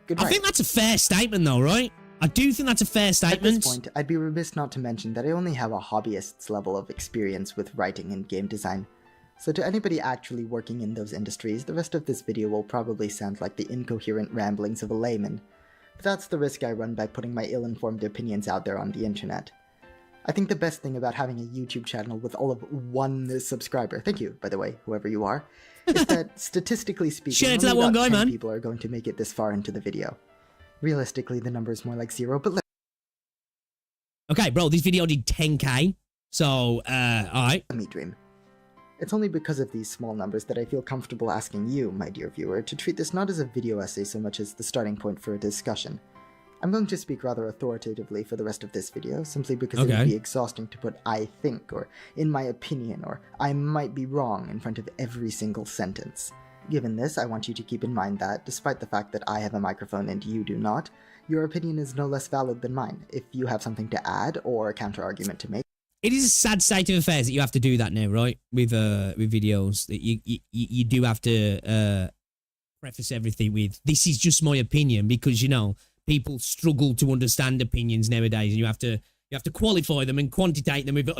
good I think that's a fair statement, though, right? I do think that's a fair statement. At this point, I'd be remiss not to mention that I only have a hobbyist's level of experience with writing and game design. So to anybody actually working in those industries, the rest of this video will probably sound like the incoherent ramblings of a layman. But that's the risk I run by putting my ill-informed opinions out there on the internet. I think the best thing about having a YouTube channel with all of 1 subscriber, thank you, by the way, whoever you are, is that statistically speaking, Shout out to that only one about guy, 10 man. people are going to make it this far into the video. Realistically, the number is more like 0, but Okay, bro, this video did 10k. So, alright. let me dream. It's only because of these small numbers that I feel comfortable asking you, my dear viewer, to treat this not as a video essay so much as the starting point for a discussion. I'm going to speak rather authoritatively for the rest of this video, simply because it would be exhausting to put "I think," or "in my opinion," or "I might be wrong" in front of every single sentence. Given this, I want you to keep in mind that, despite the fact that I have a microphone and you do not, your opinion is no less valid than mine. If you have something to add or a counter-argument to make, It is a sad state of affairs that you have to do that now, right? With videos, that you do have to preface everything with "this is just my opinion," because, you know, people struggle to understand opinions nowadays, and you have to qualify them and quantitate them with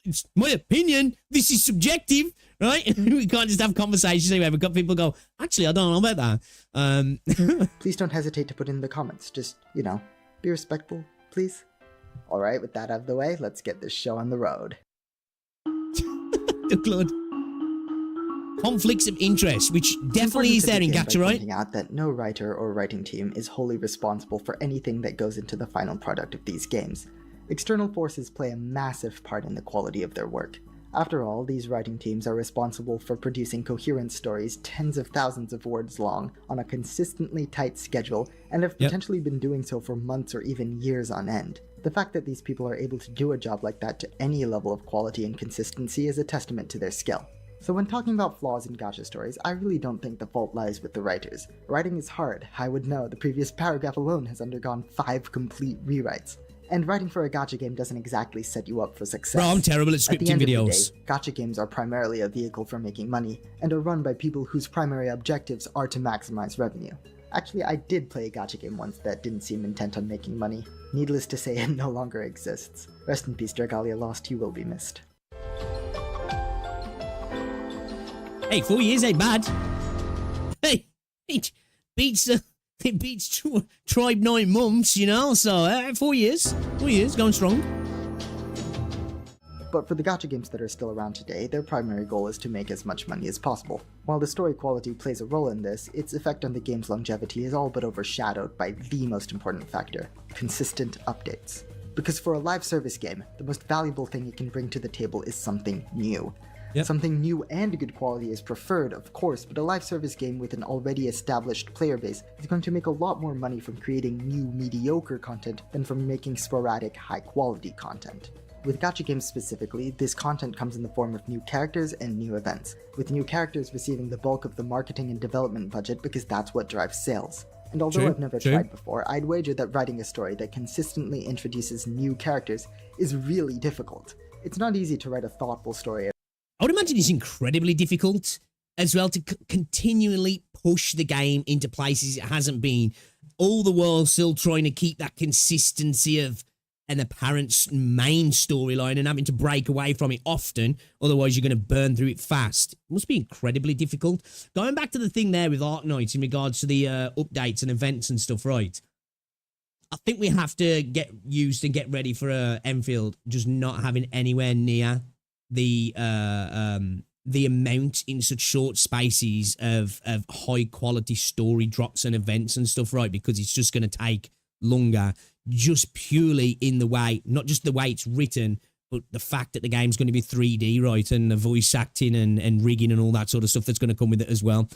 "it's my opinion. This is subjective," right? We can't just have conversations anyway. We've got people go, "Actually, I don't know about that." please don't hesitate to put in the comments. Just, you know, be respectful, please. Alright, with that out of the way, let's get this show on the road. Good Lord. Conflicts of interest, which definitely is there in Gacha, right? Pointing out that no writer or writing team is wholly responsible for anything that goes into the final product of these games. External forces play a massive part in the quality of their work. After all, these writing teams are responsible for producing coherent stories tens of thousands of words long on a consistently tight schedule, and have potentially been doing so for months or even years on end. The fact that these people are able to do a job like that to any level of quality and consistency is a testament to their skill. So when talking about flaws in gacha stories, I really don't think the fault lies with the writers. Writing is hard, I would know. The previous paragraph alone has undergone 5 complete rewrites. And writing for a gacha game doesn't exactly set you up for success. Bro, I'm terrible at scripting videos. Of the day, gacha games are primarily a vehicle for making money, and are run by people whose primary objectives are to maximize revenue. Actually, I did play a gacha game once that didn't seem intent on making money. Needless to say, it no longer exists. Rest in peace, Dragalia Lost, you will be missed. Hey, 4 years ain't bad. Hey, it beats Tribe 9 months, you know, so 4 years. 4 years, going strong. But for the gacha games that are still around today, their primary goal is to make as much money as possible. While the story quality plays a role in this, its effect on the game's longevity is all but overshadowed by the most important factor: consistent updates. Because for a live service game, the most valuable thing it can bring to the table is something new. Something new and good quality is preferred, of course, but a live service game with an already established player base is going to make a lot more money from creating new mediocre content than from making sporadic high-quality content. With gacha games specifically, this content comes in the form of new characters and new events, with new characters receiving the bulk of the marketing and development budget because that's what drives sales. And although I've never tried before, I'd wager that writing a story that consistently introduces new characters is really difficult. It's not easy to write a thoughtful story. I would imagine it's incredibly difficult as well to continually push the game into places it hasn't been. All the while still trying to keep that consistency of an apparent main storyline and having to break away from it often. Otherwise, you're going to burn through it fast. It must be incredibly difficult. Going back to the thing there with Arknights in regards to the updates and events and stuff, right? I think we have to get used and get ready for Endfield just not having anywhere near the amount in such short spaces of high quality story drops and events and stuff, right? Because it's just going to take longer, just purely in the way, not just the way it's written, but the fact that the game's going to be 3D, right? And the voice acting and rigging and all that sort of stuff that's going to come with it as well.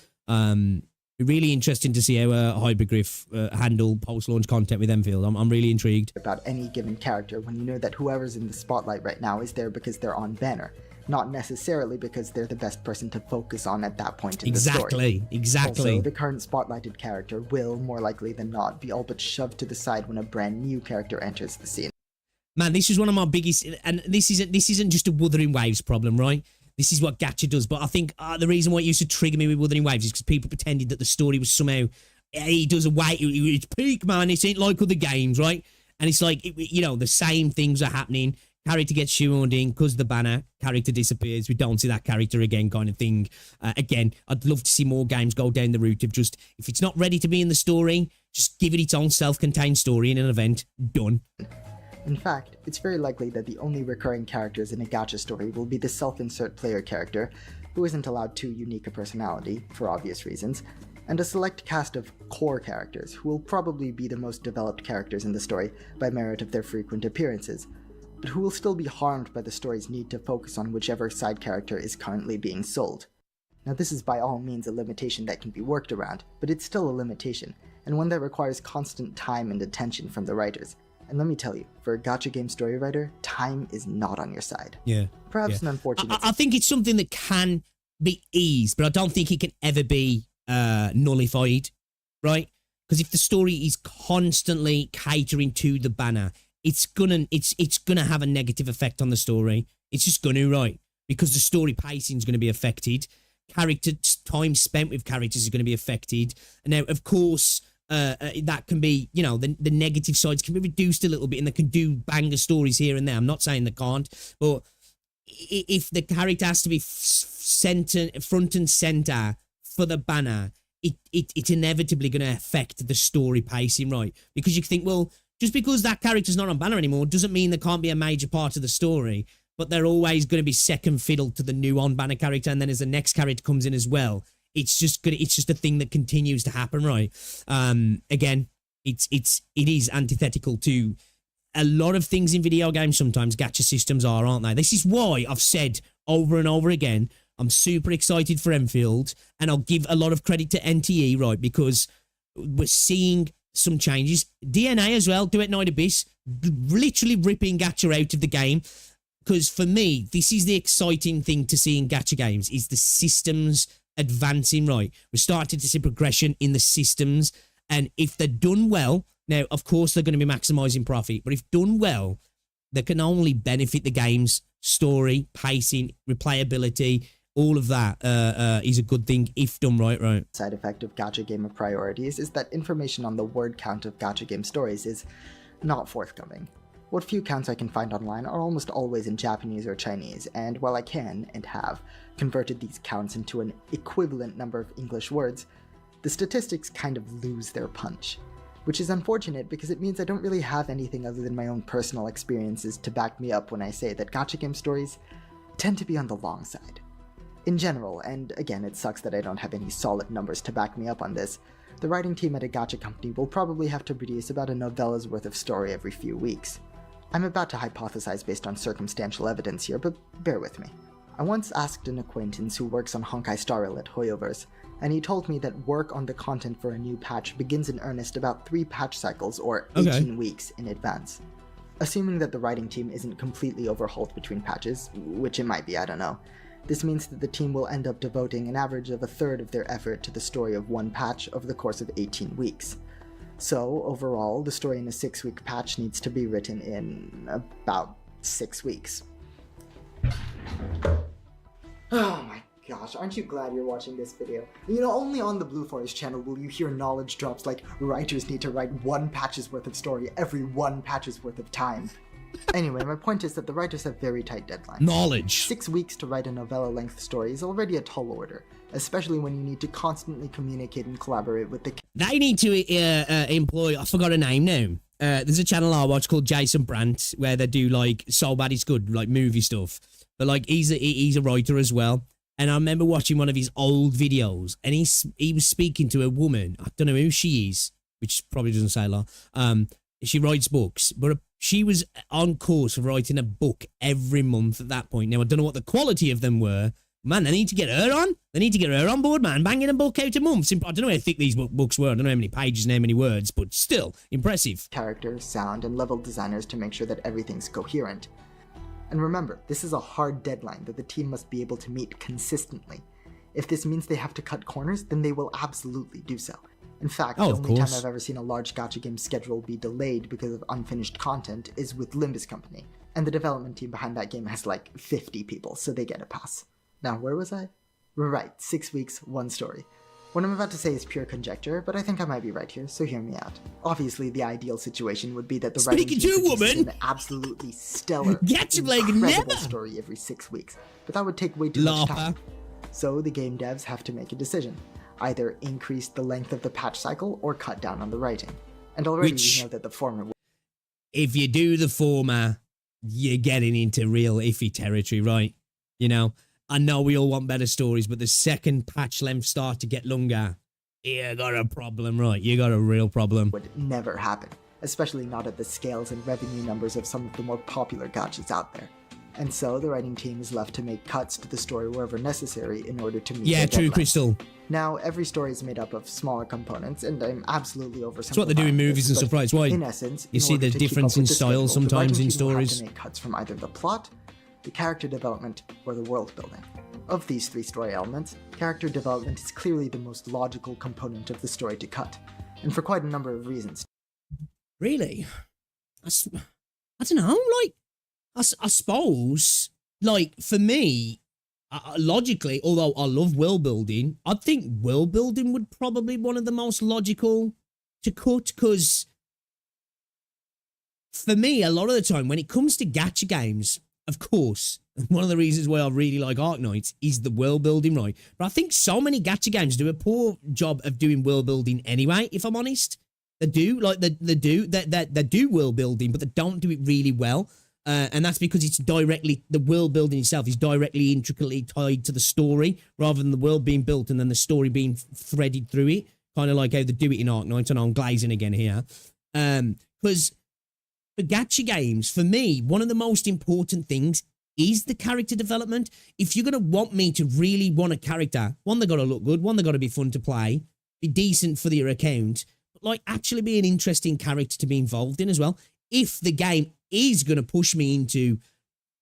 Really interesting to see how Hypergriff handle post-launch content with Endfield. I'm really intrigued. About any given character when you know that whoever's in the spotlight right now is there because they're on banner, not necessarily because they're the best person to focus on at that point in the story. Exactly. Also, the current spotlighted character will, more likely than not, be all but shoved to the side when a brand new character enters the scene. Man, this is one of my biggest, and this isn't just a Wuthering Waves problem, right? This is what Gacha does, but I think the reason why it used to trigger me with Wuthering Waves is because people pretended that the story was somehow, he does away, it's peak, man, it ain't like other games, right? And it's like, you know, the same things are happening. Character gets shoehorned in because the banner, character disappears, we don't see that character again kind of thing. Again, I'd love to see more games go down the route of just, if it's not ready to be in the story, just give it its own self-contained story in an event, done. In fact, it's very likely that the only recurring characters in a gacha story will be the self-insert player character, who isn't allowed too unique a personality, for obvious reasons, and a select cast of core characters, who will probably be the most developed characters in the story by merit of their frequent appearances, but who will still be harmed by the story's need to focus on whichever side character is currently being sold. Now, this is by all means a limitation that can be worked around, but it's still a limitation, and one that requires constant time and attention from the writers. And let me tell you, for a gacha game story writer, time is not on your side. Yeah. Perhaps an unfortunate... I think it's something that can be eased, but I don't think it can ever be nullified, right? Because if the story is constantly catering to the banner, it's gonna have a negative effect on the story. It's just gonna, right? Because the story pacing is gonna be affected. Character time spent with characters is gonna be affected. And now, of course... that can be, you know, the negative sides can be reduced a little bit, and they can do banger stories here and there. I'm not saying they can't, but if the character has to be front and center for the banner, it's inevitably going to affect the story pacing, right? Because you think, well, just because that character's not on banner anymore doesn't mean they can't be a major part of the story, but they're always going to be second fiddle to the new on banner character, and then as the next character comes in as well, it's just a thing that continues to happen, right? Again, it is antithetical to a lot of things in video games. Sometimes gacha systems are, aren't they? This is why I've said over and over again, I'm super excited for Endfield, and I'll give a lot of credit to NTE, right? Because we're seeing some changes. DNA as well, Duet Night Abyss, literally ripping gacha out of the game. Because for me, this is the exciting thing to see in gacha games, is the systems advancing, right? We're starting to see progression in the systems, and if they're done well, now of course they're going to be maximizing profit, but if done well, they can only benefit the game's story, pacing, replayability. All of that is a good thing if done right. Side effect of gacha gamer priorities is that information on the word count of gacha game stories is not forthcoming. What few counts I can find online are almost always in Japanese or Chinese, and while I can, and have, converted these counts into an equivalent number of English words, the statistics kind of lose their punch. Which is unfortunate because it means I don't really have anything other than my own personal experiences to back me up when I say that gacha game stories tend to be on the long side. In general, and again it sucks that I don't have any solid numbers to back me up on this, the writing team at a gacha company will probably have to produce about a novella's worth of story every few weeks. I'm about to hypothesize based on circumstantial evidence here, but bear with me. I once asked an acquaintance who works on Honkai Star Rail at Hoyoverse, and he told me that work on the content for a new patch begins in earnest about 3 patch cycles or 18 weeks in advance. Assuming that the writing team isn't completely overhauled between patches, which it might be, I don't know, this means that the team will end up devoting an average of a third of their effort to the story of one patch over the course of 18 weeks. So, overall, the story in a 6-week patch needs to be written in about 6 weeks. Oh my gosh, aren't you glad you're watching this video? You know, only on the Blue Forest channel will you hear knowledge drops like writers need to write 1 patch's worth of story every 1 patch's worth of time. Anyway, my point is that the writers have very tight deadlines. Knowledge. 6 weeks to write a novella-length story is already a tall order, especially when you need to constantly communicate and collaborate with the... They need to employ, I forgot her name now. There's a channel I watch called Jason Brandt, where they do, like, So Bad It's Good, like, movie stuff. But, like, he's a writer as well. And I remember watching one of his old videos, and he was speaking to a woman. I don't know who she is, which probably doesn't say a lot. She writes books, but she was on course for writing a book every month at that point. Now, I don't know what the quality of them were, Man, they need to get her on. They need to get her on board, man. Banging a book out a month. I don't know how thick these books were. I don't know how many pages and how many words, but still, impressive. Character, sound, and level designers to make sure that everything's coherent. And remember, this is a hard deadline that the team must be able to meet consistently. If this means they have to cut corners, then they will absolutely do so. In fact, the only time I've ever seen a large gacha game schedule be delayed because of unfinished content is with Limbus Company, and the development team behind that game has like 50 people, so they get a pass. Now, where was I? Right, 6 weeks, one story. What I'm about to say is pure conjecture, but I think I might be right here, so hear me out. Obviously, the ideal situation would be that the writing team produces an absolutely stellar, incredible story every 6 weeks, but that would take way too much time. So the game devs have to make a decision. Either increase the length of the patch cycle or cut down on the writing. And already we know that the former... If you do the former, you're getting into real iffy territory, right? You know, I know we all want better stories, but the second patch length start to get longer, you got a problem, right? You got a real problem. Would never happen, especially not at the scales and revenue numbers of some of the more popular gachas out there. And so the writing team is left to make cuts to the story wherever necessary in order to meet their true, deadlines. Crystal. Now, every story is made up of smaller components, and I'm absolutely oversimplifying. That's what they do in movies and stuff, right? It's why in essence, you see the difference in style sometimes in stories. Have to make cuts from either the plot, the character development, or the world building. Of these three story elements, character development is clearly the most logical component of the story to cut, and for quite a number of reasons. Really? I don't know, like, I suppose, like, for me, logically, although I love world building, I think world building would probably be one of the most logical to cut, because for me, a lot of the time, when it comes to gacha games, of course, one of the reasons why I really like Arknights is the world building, right? But I think so many gacha games do a poor job of doing world building anyway, if I'm honest. They do, like, they do world building, but they don't do it really well. And that's because it's directly, the world building itself is directly, intricately tied to the story, rather than the world being built and then the story being threaded through it. Kind of like how they do it in Arknights. I know I'm glazing again here. Because for gacha games, for me, one of the most important things is the character development. If you're going to want me to really want a character, one, they got to look good, one, they got to be fun to play, be decent for your account, but like actually be an interesting character to be involved in as well. If the game is going to push me into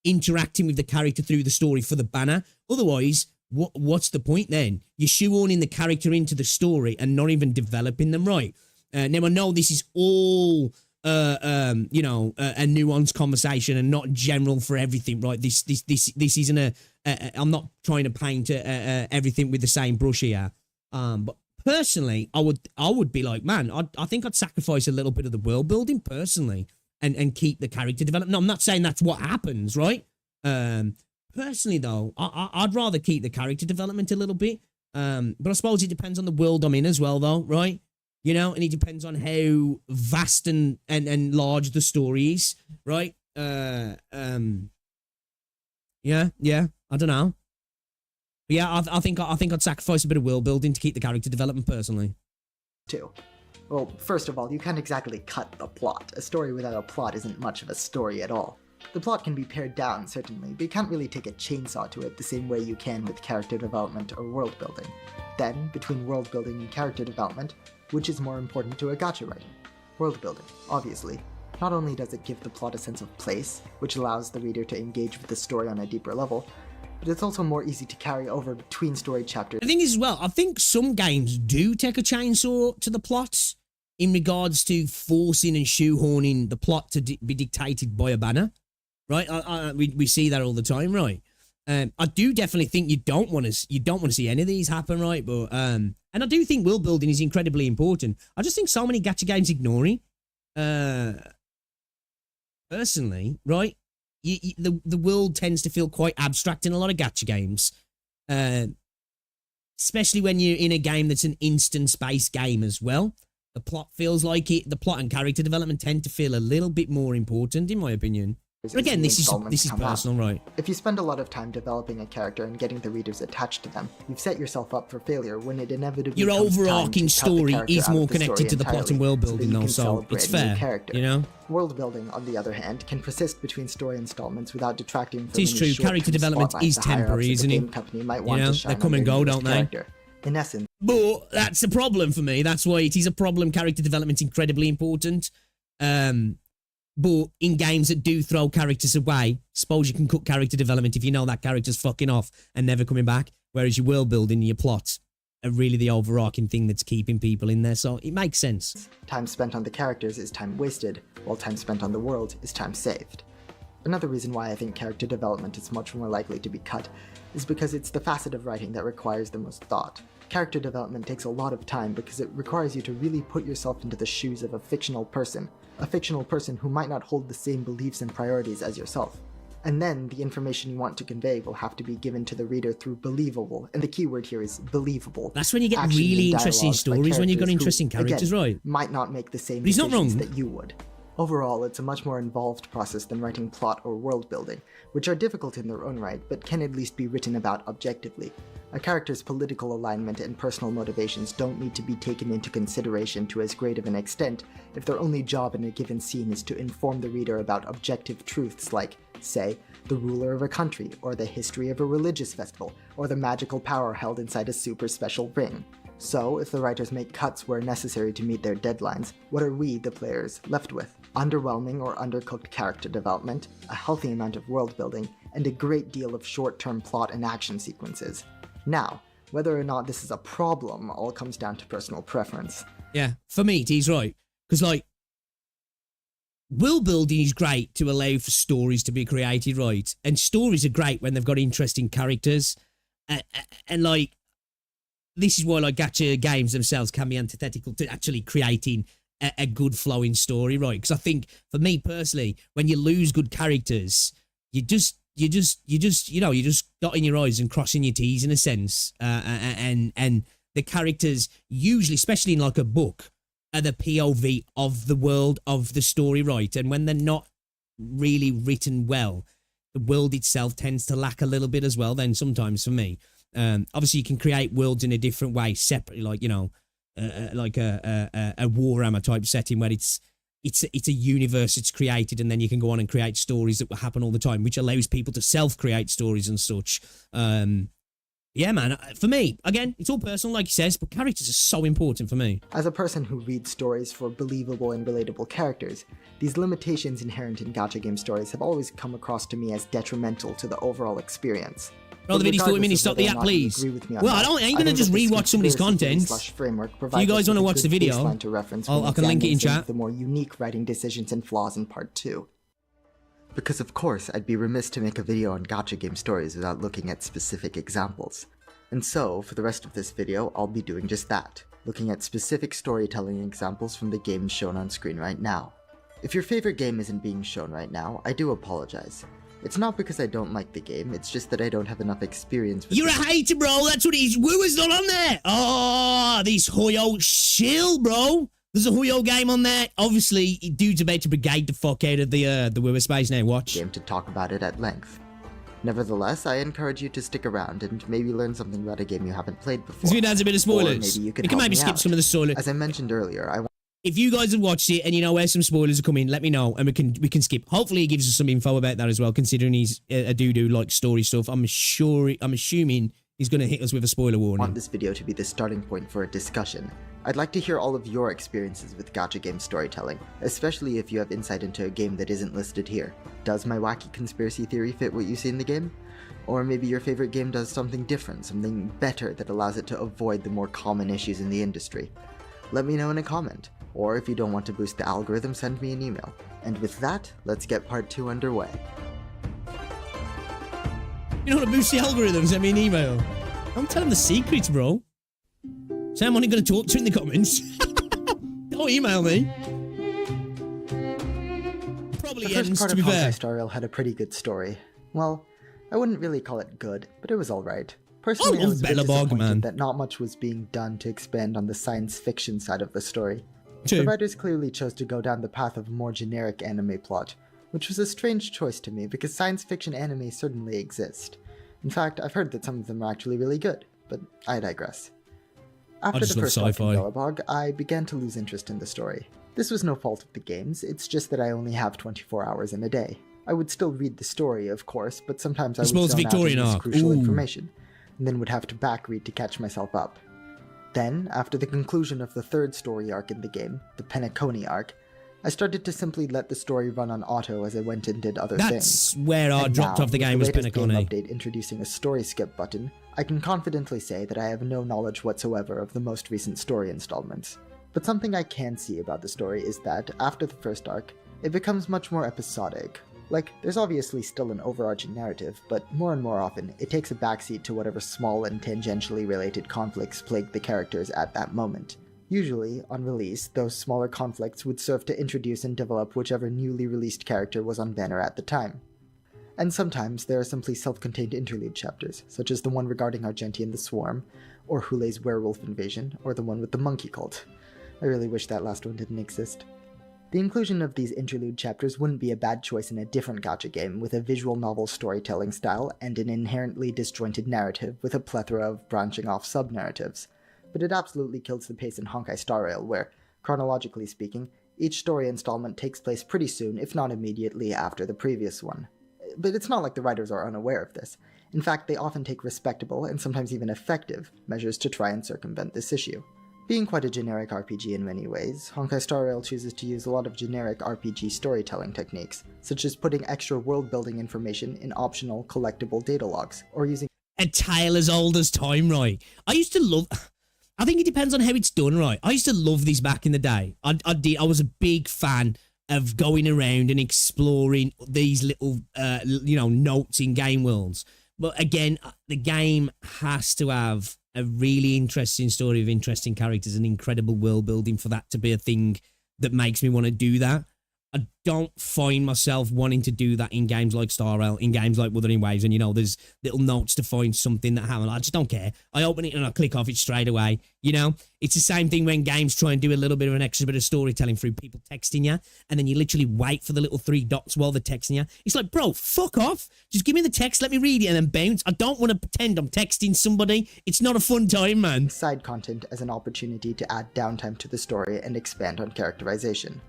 interacting with the character through the story for the banner. Otherwise, what's the point then? You're shoehorning the character into the story and not even developing them right. Now, I know this is all, you know, a nuanced conversation and not general for everything, right? This isn't I'm not trying to paint everything with the same brush here. But personally, I would be like, man, I think I'd sacrifice a little bit of the world building personally. And keep the character development. No, I'm not saying that's what happens, right? Personally, though, I'd rather keep the character development a little bit. But I suppose it depends on the world I'm in as well, though, right? You know, and it depends on how vast and large the story is, right? Yeah, I don't know. But yeah, I think I'd sacrifice a bit of world building to keep the character development personally. Too. Well, first of all, you can't exactly cut the plot. A story without a plot isn't much of a story at all. The plot can be pared down, certainly, but you can't really take a chainsaw to it the same way you can with character development or world building. Then, between world building and character development, which is more important to a gacha writer? World building, obviously. Not only does it give the plot a sense of place, which allows the reader to engage with the story on a deeper level, but it's also more easy to carry over between story chapters. The thing is, as well, I think some games do take a chainsaw to the plots in regards to forcing and shoehorning the plot to be dictated by a banner, right? We see that all the time, right? I do definitely think you don't want to see any of these happen, right? But and I do think world building is incredibly important. I just think so many gacha games ignore it. Personally, right? The world tends to feel quite abstract in a lot of gacha games, especially when you're in a game that's an instance-based game as well. The plot feels like it. The plot and character development tend to feel a little bit more important, in my opinion. But again, this is installments come out. personal, right? If you spend a lot of time developing a character and getting the readers attached to them, you've set yourself up for failure when it inevitably Your comes time overarching to cut the story character is out of more the story connected to the plot and world entirely, building, that you though, can so celebrate it's a new fair, character. you know? World building, on the other hand, can persist between story installments without detracting from It is any true, short-term character development spotlight is the higher-ups temporary, of the isn't it? game company might You want know, to shine they come on and their go, newest don't they? character. In essence, But that's a problem for me. That's why it is a problem. Character development's incredibly important. But in games that do throw characters away, suppose you can cut character development if you know that character's fucking off and never coming back. Whereas your world building and your plot are really the overarching thing that's keeping people in there. So it makes sense. time spent on the characters is time wasted, while time spent on the world is time saved. Another reason why I think character development is much more likely to be cut is because it's the facet of writing that requires the most thought. Character development takes a lot of time because it requires you to really put yourself into the shoes of a fictional person who might not hold the same beliefs and priorities as yourself. And then the information you want to convey will have to be given to the reader through believable, and the key word here is believable. That's when you get actions really and interesting dialogues by stories, when you've got characters interesting who, characters, again, right? might not make the same But he's not decisions wrong. that you would. Overall, it's a much more involved process than writing plot or world building, which are difficult in their own right, but can at least be written about objectively. A character's political alignment and personal motivations don't need to be taken into consideration to as great of an extent if their only job in a given scene is to inform the reader about objective truths like, say, the ruler of a country, or the history of a religious festival, or the magical power held inside a super special ring. So, if the writers make cuts where necessary to meet their deadlines, what are we, the players, left with? Underwhelming or undercooked character development, a healthy amount of world building, and a great deal of short-term plot and action sequences. Now, whether or not this is a problem all comes down to personal preference. Yeah, for me, he's right. Because, like, world building is great to allow for stories to be created, right? And stories are great when they've got interesting characters. And like, this is why, like, gacha games themselves can be antithetical to actually creating a good flowing story, right? Because I think, for me personally, when you lose good characters, you just dotting your I's and crossing your T's in a sense. And the characters usually, especially in like a book, are the POV of the world, of the story, right? And when they're not really written well, the world itself tends to lack a little bit as well, then sometimes for me. Obviously, you can create worlds in a different way, separately, like, you know, like a Warhammer type setting where it's a universe it's created, and then you can go on and create stories that will happen all the time, which allows people to self-create stories and such. Yeah, man, for me, again, it's all personal, like he says, but characters are so important for me. As a person who reads stories for believable and relatable characters, these limitations inherent in gacha game stories have always come across to me as detrimental to the overall experience. Bro, the video's 40 minutes, stop the app, please. Well, I ain't gonna just rewatch somebody's content. If you guys want to watch the video, I can link it in chat. The more unique writing decisions and flaws in part 2. Because of course, I'd be remiss to make a video on gacha game stories without looking at specific examples. And so, for the rest of this video, I'll be doing just that, looking at specific storytelling examples from the games shown on screen right now. If your favorite game isn't being shown right now, I do apologize. It's not because I don't like the game, it's just that I don't have enough experience with You're a hater, bro, that's what it is. Wooer's not on there. Oh, this Hoyo shill, bro. There's a Huyo game on there. Obviously, dude's about to brigade the fuck out of the Wooer space now. Watch. Game to talk about it at length. Nevertheless, I encourage you to stick around and maybe learn something about a game you haven't played before. This video has a bit of spoilers. Or maybe you can maybe skip some of the spoilers. As I mentioned earlier, if you guys have watched it and you know where some spoilers are coming, let me know and we can skip. Hopefully, he gives us some info about that as well, considering he's a dude who likes story stuff. I'm assuming he's going to hit us with a spoiler warning. I want this video to be the starting point for a discussion. I'd like to hear all of your experiences with gacha game storytelling, especially if you have insight into a game that isn't listed here. Does my wacky conspiracy theory fit what you see in the game? Or maybe your favorite game does something different, something better that allows it to avoid the more common issues in the industry. Let me know in a comment, or if you don't want to boost the algorithm, send me an email. And with that, let's get part 2 underway. You know how to boost the algorithm? Send me an email. Don't tell him the secrets, bro. Say I'm only going to talk to you in the comments. Don't email me. Probably the first ends, part to of be fair. Honkai Star Rail had a pretty good story. Well, I wouldn't really call it good, but it was alright. Personally, I was a bit disappointed that not much was being done to expand on the science fiction side of the story. True. The writers clearly chose to go down the path of a more generic anime plot, which was a strange choice to me because science fiction anime certainly exist. In fact, I've heard that some of them are actually really good, but I digress. After the first arc in Belobog, I began to lose interest in the story. This was no fault of the games, it's just that I only have 24 hours in a day. I would still read the story, of course, but sometimes I would zone out and miss crucial information, and then would have to backread to catch myself up. Then, after the conclusion of the third story arc in the game, the Penacony arc, I started to simply let the story run on auto as I went and did other things. That's where I dropped off the game was Penacony. With the latest game update introducing a story skip button, I can confidently say that I have no knowledge whatsoever of the most recent story installments. But something I can see about the story is that, after the first arc, it becomes much more episodic. Like, there's obviously still an overarching narrative, but more and more often, it takes a backseat to whatever small and tangentially related conflicts plague the characters at that moment. Usually, on release, those smaller conflicts would serve to introduce and develop whichever newly released character was on banner at the time. And sometimes there are simply self-contained interlude chapters, such as the one regarding Argenti and the Swarm, or Hule's werewolf invasion, or the one with the monkey cult. I really wish that last one didn't exist. The inclusion of these interlude chapters wouldn't be a bad choice in a different gacha game with a visual novel storytelling style and an inherently disjointed narrative with a plethora of branching off sub-narratives, but it absolutely kills the pace in Honkai Star Rail where, chronologically speaking, each story installment takes place pretty soon, if not immediately after the previous one. But it's not like the writers are unaware of this. In fact, they often take respectable, and sometimes even effective, measures to try and circumvent this issue. Being quite a generic RPG in many ways, Honkai Star Rail chooses to use a lot of generic RPG storytelling techniques, such as putting extra world-building information in optional collectible data logs, or using a tale as old as time, right? I think it depends on how it's done, right? I used to love this back in the day. I was a big fan of going around and exploring these little, notes in game worlds. But again, the game has to have a really interesting story of interesting characters and incredible world building for that to be a thing that makes me want to do that. I don't find myself wanting to do that in games like Star Rail, in games like Wuthering Waves, and there's little notes to find something that haven't. I just don't care. I open it and I click off it straight away. It's the same thing when games try and do a little bit of an extra bit of storytelling through people texting you, and then you literally wait for the little 3 dots while they're texting you. It's like, bro, fuck off. Just give me the text, let me read it, and then bounce. I don't want to pretend I'm texting somebody. It's not a fun time, man. Side content as an opportunity to add downtime to the story and expand on characterization.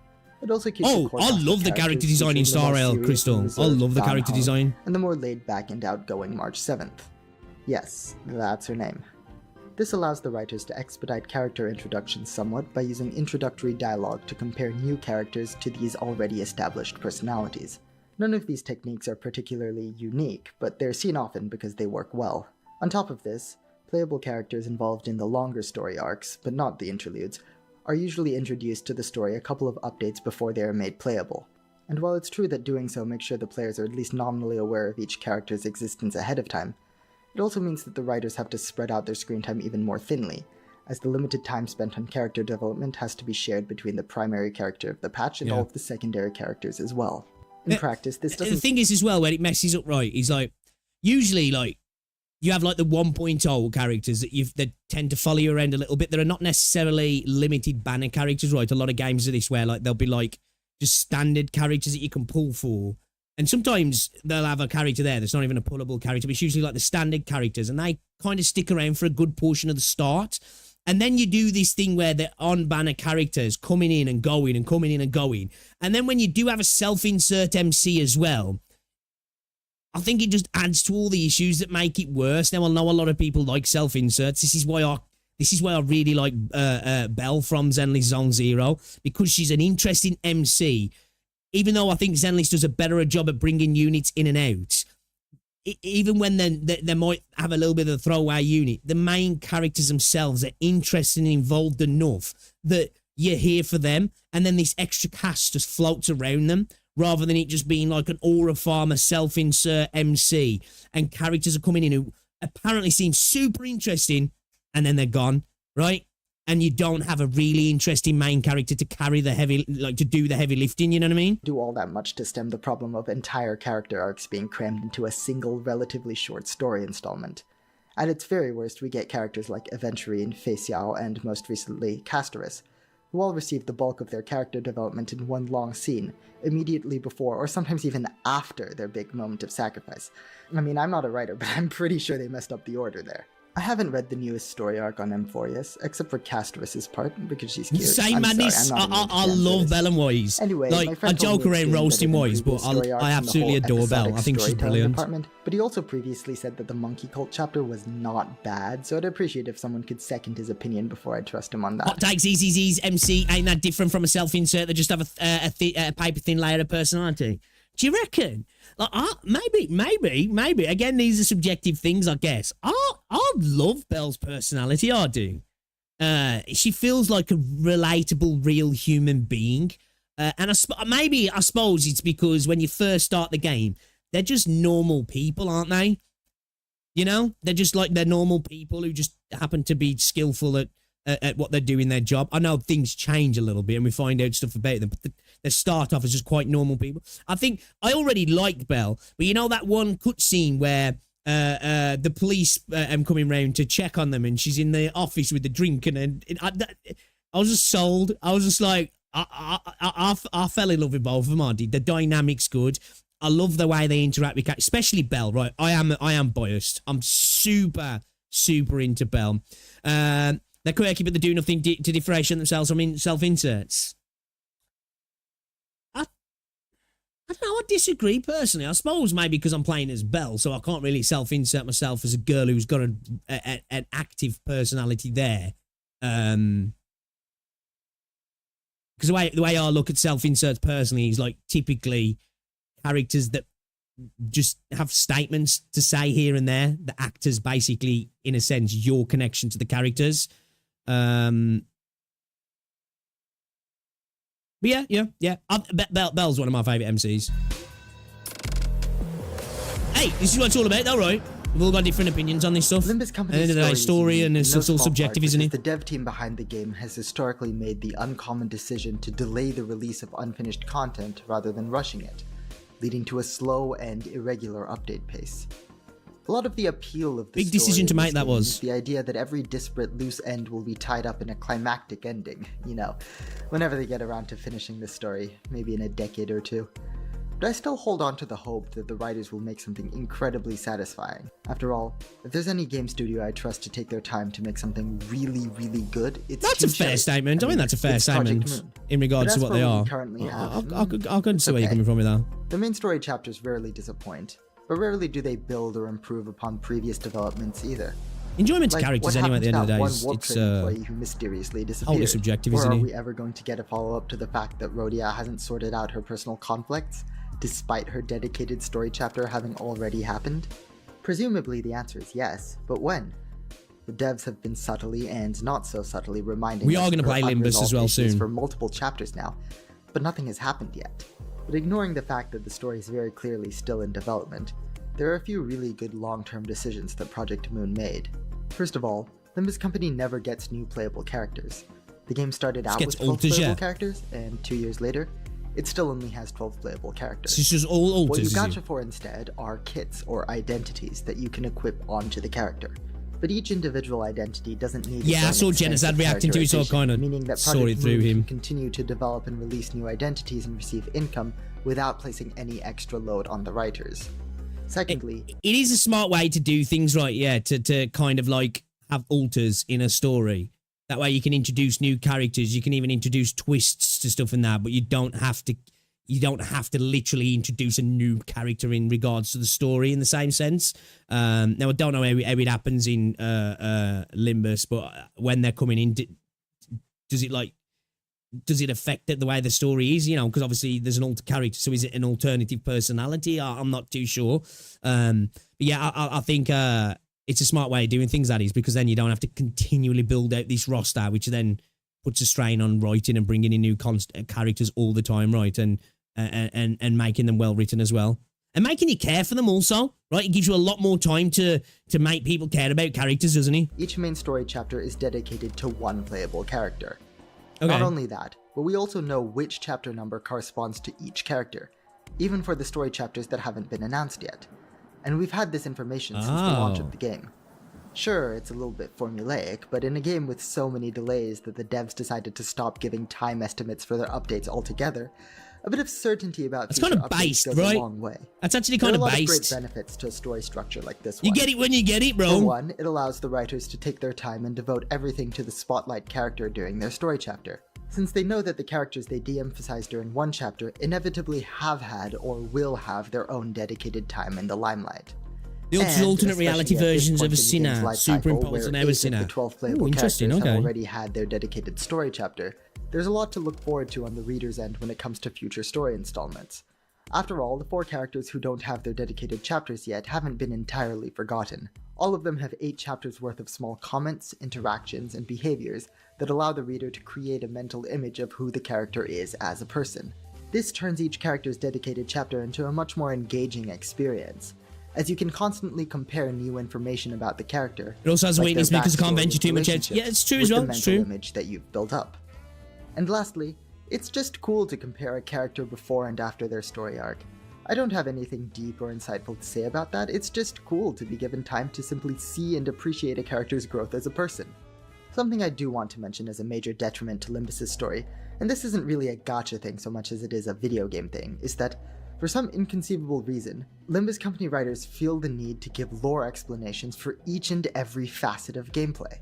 It also keeps I love the character design in Star Rail, Crystal. I love the character design. And the more laid-back and outgoing March 7th. Yes, that's her name. This allows the writers to expedite character introductions somewhat by using introductory dialogue to compare new characters to these already established personalities. None of these techniques are particularly unique, but they're seen often because they work well. On top of this, playable characters involved in the longer story arcs, but not the interludes, are usually introduced to the story a couple of updates before they are made playable. And while it's true that doing so makes sure the players are at least nominally aware of each character's existence ahead of time, it also means that the writers have to spread out their screen time even more thinly, as the limited time spent on character development has to be shared between the primary character of the patch and all of the secondary characters as well. In practice, this doesn't... The thing is as well, where it messes up, right, is usually, you have the 1.0 characters that tend to follow you around a little bit. There are not necessarily limited banner characters, right? A lot of games are this where they'll be just standard characters that you can pull for. And sometimes they'll have a character there that's not even a pullable character, but it's usually the standard characters, and they kind of stick around for a good portion of the start. And then you do this thing where the on-banner characters coming in and going and coming in and going. And then when you do have a self-insert MC as well, I think it just adds to all the issues that make it worse. Now, I know a lot of people like self-inserts. This is why I really like Belle from Zenless Zone Zero, because she's an interesting MC. Even though I think Zenless does a better job at bringing units in and out, even when they might have a little bit of a throwaway unit, the main characters themselves are interesting and involved enough that you're here for them, and then this extra cast just floats around them, rather than it just being an aura farmer self-insert MC, and characters are coming in who apparently seem super interesting, and then they're gone, right? And you don't have a really interesting main character to carry the heavy, to do the heavy lifting, you know what I mean? Do all that much to stem the problem of entire character arcs being crammed into a single, relatively short story installment. At its very worst, we get characters like Aventurine, Facial, and most recently, Castorus, who all receive the bulk of their character development in one long scene, immediately before or sometimes even after their big moment of sacrifice. I mean, I'm not a writer, but I'm pretty sure they messed up the order there. I haven't read the newest story arc on Emphorius, except for Castorus's part, because she's cute. Same madness. I love Belle and Wise. Anyway, like, my friend I joke around roasting Wise, but I absolutely adore Belle. I think she's brilliant. But he also previously said that the Monkey Cult chapter was not bad, so I'd appreciate if someone could second his opinion before I trust him on that. Hot takes, EZZ's MC ain't that different from a self-insert that just have a paper-thin layer of personality. Do you reckon? Like, maybe. Again, these are subjective things, I guess. I love Belle's personality, I do. She feels like a relatable, real human being. And I suppose it's because when you first start the game, they're just normal people, aren't they? You know? They're normal people who just happen to be skillful at what they're doing, their job. I know things change a little bit and we find out stuff about them, but they start off as just quite normal people. I think I already like Belle, but you know that one cutscene where the police coming round to check on them and she's in the office with the drink and I was just sold. I was just like, I fell in love with both of them, I did. The dynamic's good. I love the way they interact with cats, especially Belle, right? I am biased. I'm super into Belle. They're quirky, but they do nothing to differentiate themselves from self-inserts. I don't know, I disagree personally. I suppose maybe because I'm playing as Belle, so I can't really self-insert myself as a girl who's got an active personality there. Because the way I look at self-inserts personally is like typically characters that just have statements to say here and there. The actors basically, in a sense, your connection to the characters. But yeah. Belle's one of my favourite MCs. Hey, this is what it's all about, though, right? We've all got different opinions on this stuff. Limbus Company's end of the day, story and it's all subjective, isn't it? The dev team behind the game has historically made the uncommon decision to delay the release of unfinished content rather than rushing it, leading to a slow and irregular update pace. A lot of the appeal of the big decision to make that was the idea that every disparate loose end will be tied up in a climactic ending, you know, whenever they get around to finishing the story, maybe in a decade or two. But I still hold on to the hope that the writers will make something incredibly satisfying. After all, if there's any game studio I trust to take their time to make something really, really good, it's That's a fair statement. I mean, that's a fair statement in regards to what they are. I couldn't see where you're coming from with that. The main story chapters rarely disappoint, but rarely do they build or improve upon previous developments either. Enjoyment to characters anyway at the end of the day it's who mysteriously disappeared. Wholly subjective, isn't it? Or it? are we ever going to get a follow-up to the fact that Rhodia hasn't sorted out her personal conflicts, despite her dedicated story chapter having already happened? Presumably the answer is yes, but when? The devs have been subtly and not so subtly reminding us we are going to play Limbus as well soon for multiple chapters now, but nothing has happened yet. But ignoring the fact that the story is very clearly still in development, there are a few really good long-term decisions that Project Moon made. First of all, Limbus Company never gets new playable characters. The game started out with 12 playable characters, and 2 years later, it still only has 12 playable characters. It's just all alters. What you gacha for instead are kits or identities that you can equip onto the character. But each individual identity doesn't need. Yeah, I saw Genocide reacting to it, so I kind of saw it through him. Continue to develop and release new identities and receive income without placing any extra load on the writers. Secondly, it is a smart way to do things, right? Yeah, to kind of like have alters in a story. That way you can introduce new characters. You can even introduce twists to stuff in that, but you don't have to literally introduce a new character in regards to the story in the same sense. Now I don't know how it happens in Limbus, but when they're coming in, does it affect the way the story is? You know, because obviously there's an alter character, so is it an alternative personality? I'm not too sure. But yeah, I think it's a smart way of doing things, that is, because then you don't have to continually build out this roster, which then puts a strain on writing and bringing in new characters all the time, right? And making them well written as well. And making you care for them also, right? It gives you a lot more time to make people care about characters, doesn't it? Each main story chapter is dedicated to one playable character. Okay. Not only that, but we also know which chapter number corresponds to each character, even for the story chapters that haven't been announced yet. And we've had this information since the launch of the game. Sure, it's a little bit formulaic, but in a game with so many delays that the devs decided to stop giving time estimates for their updates altogether, a bit of certainty about That's future kind of updates based, goes right? a long way. That's actually kind of There are a lot of based. great benefits to a story structure like this one. You get it when you get it, bro. For one, it allows the writers to take their time and devote everything to the spotlight character during their story chapter, since they know that the characters they de-emphasize during one chapter inevitably have had or will have their own dedicated time in the limelight. The alternate reality versions of a sinner superimposed on our sinner. The 12 playable Interesting, characters have okay. already had their dedicated story chapter. There's a lot to look forward to on the reader's end when it comes to future story installments. After all, the 4 characters who don't have their dedicated chapters yet haven't been entirely forgotten. All of them have 8 chapters worth of small comments, interactions, and behaviors that allow the reader to create a mental image of who the character is as a person. This turns each character's dedicated chapter into a much more engaging experience, as you can constantly compare new information about the character. It also has a like weakness their because I can't backstory venture too much out. relationships, Yeah, it's true with as well. the It's mental true. image that you've built up. And lastly, it's just cool to compare a character before and after their story arc. I don't have anything deep or insightful to say about that, it's just cool to be given time to simply see and appreciate a character's growth as a person. Something I do want to mention as a major detriment to Limbus' story, and this isn't really a gacha thing so much as it is a video game thing, is that, for some inconceivable reason, Limbus Company writers feel the need to give lore explanations for each and every facet of gameplay.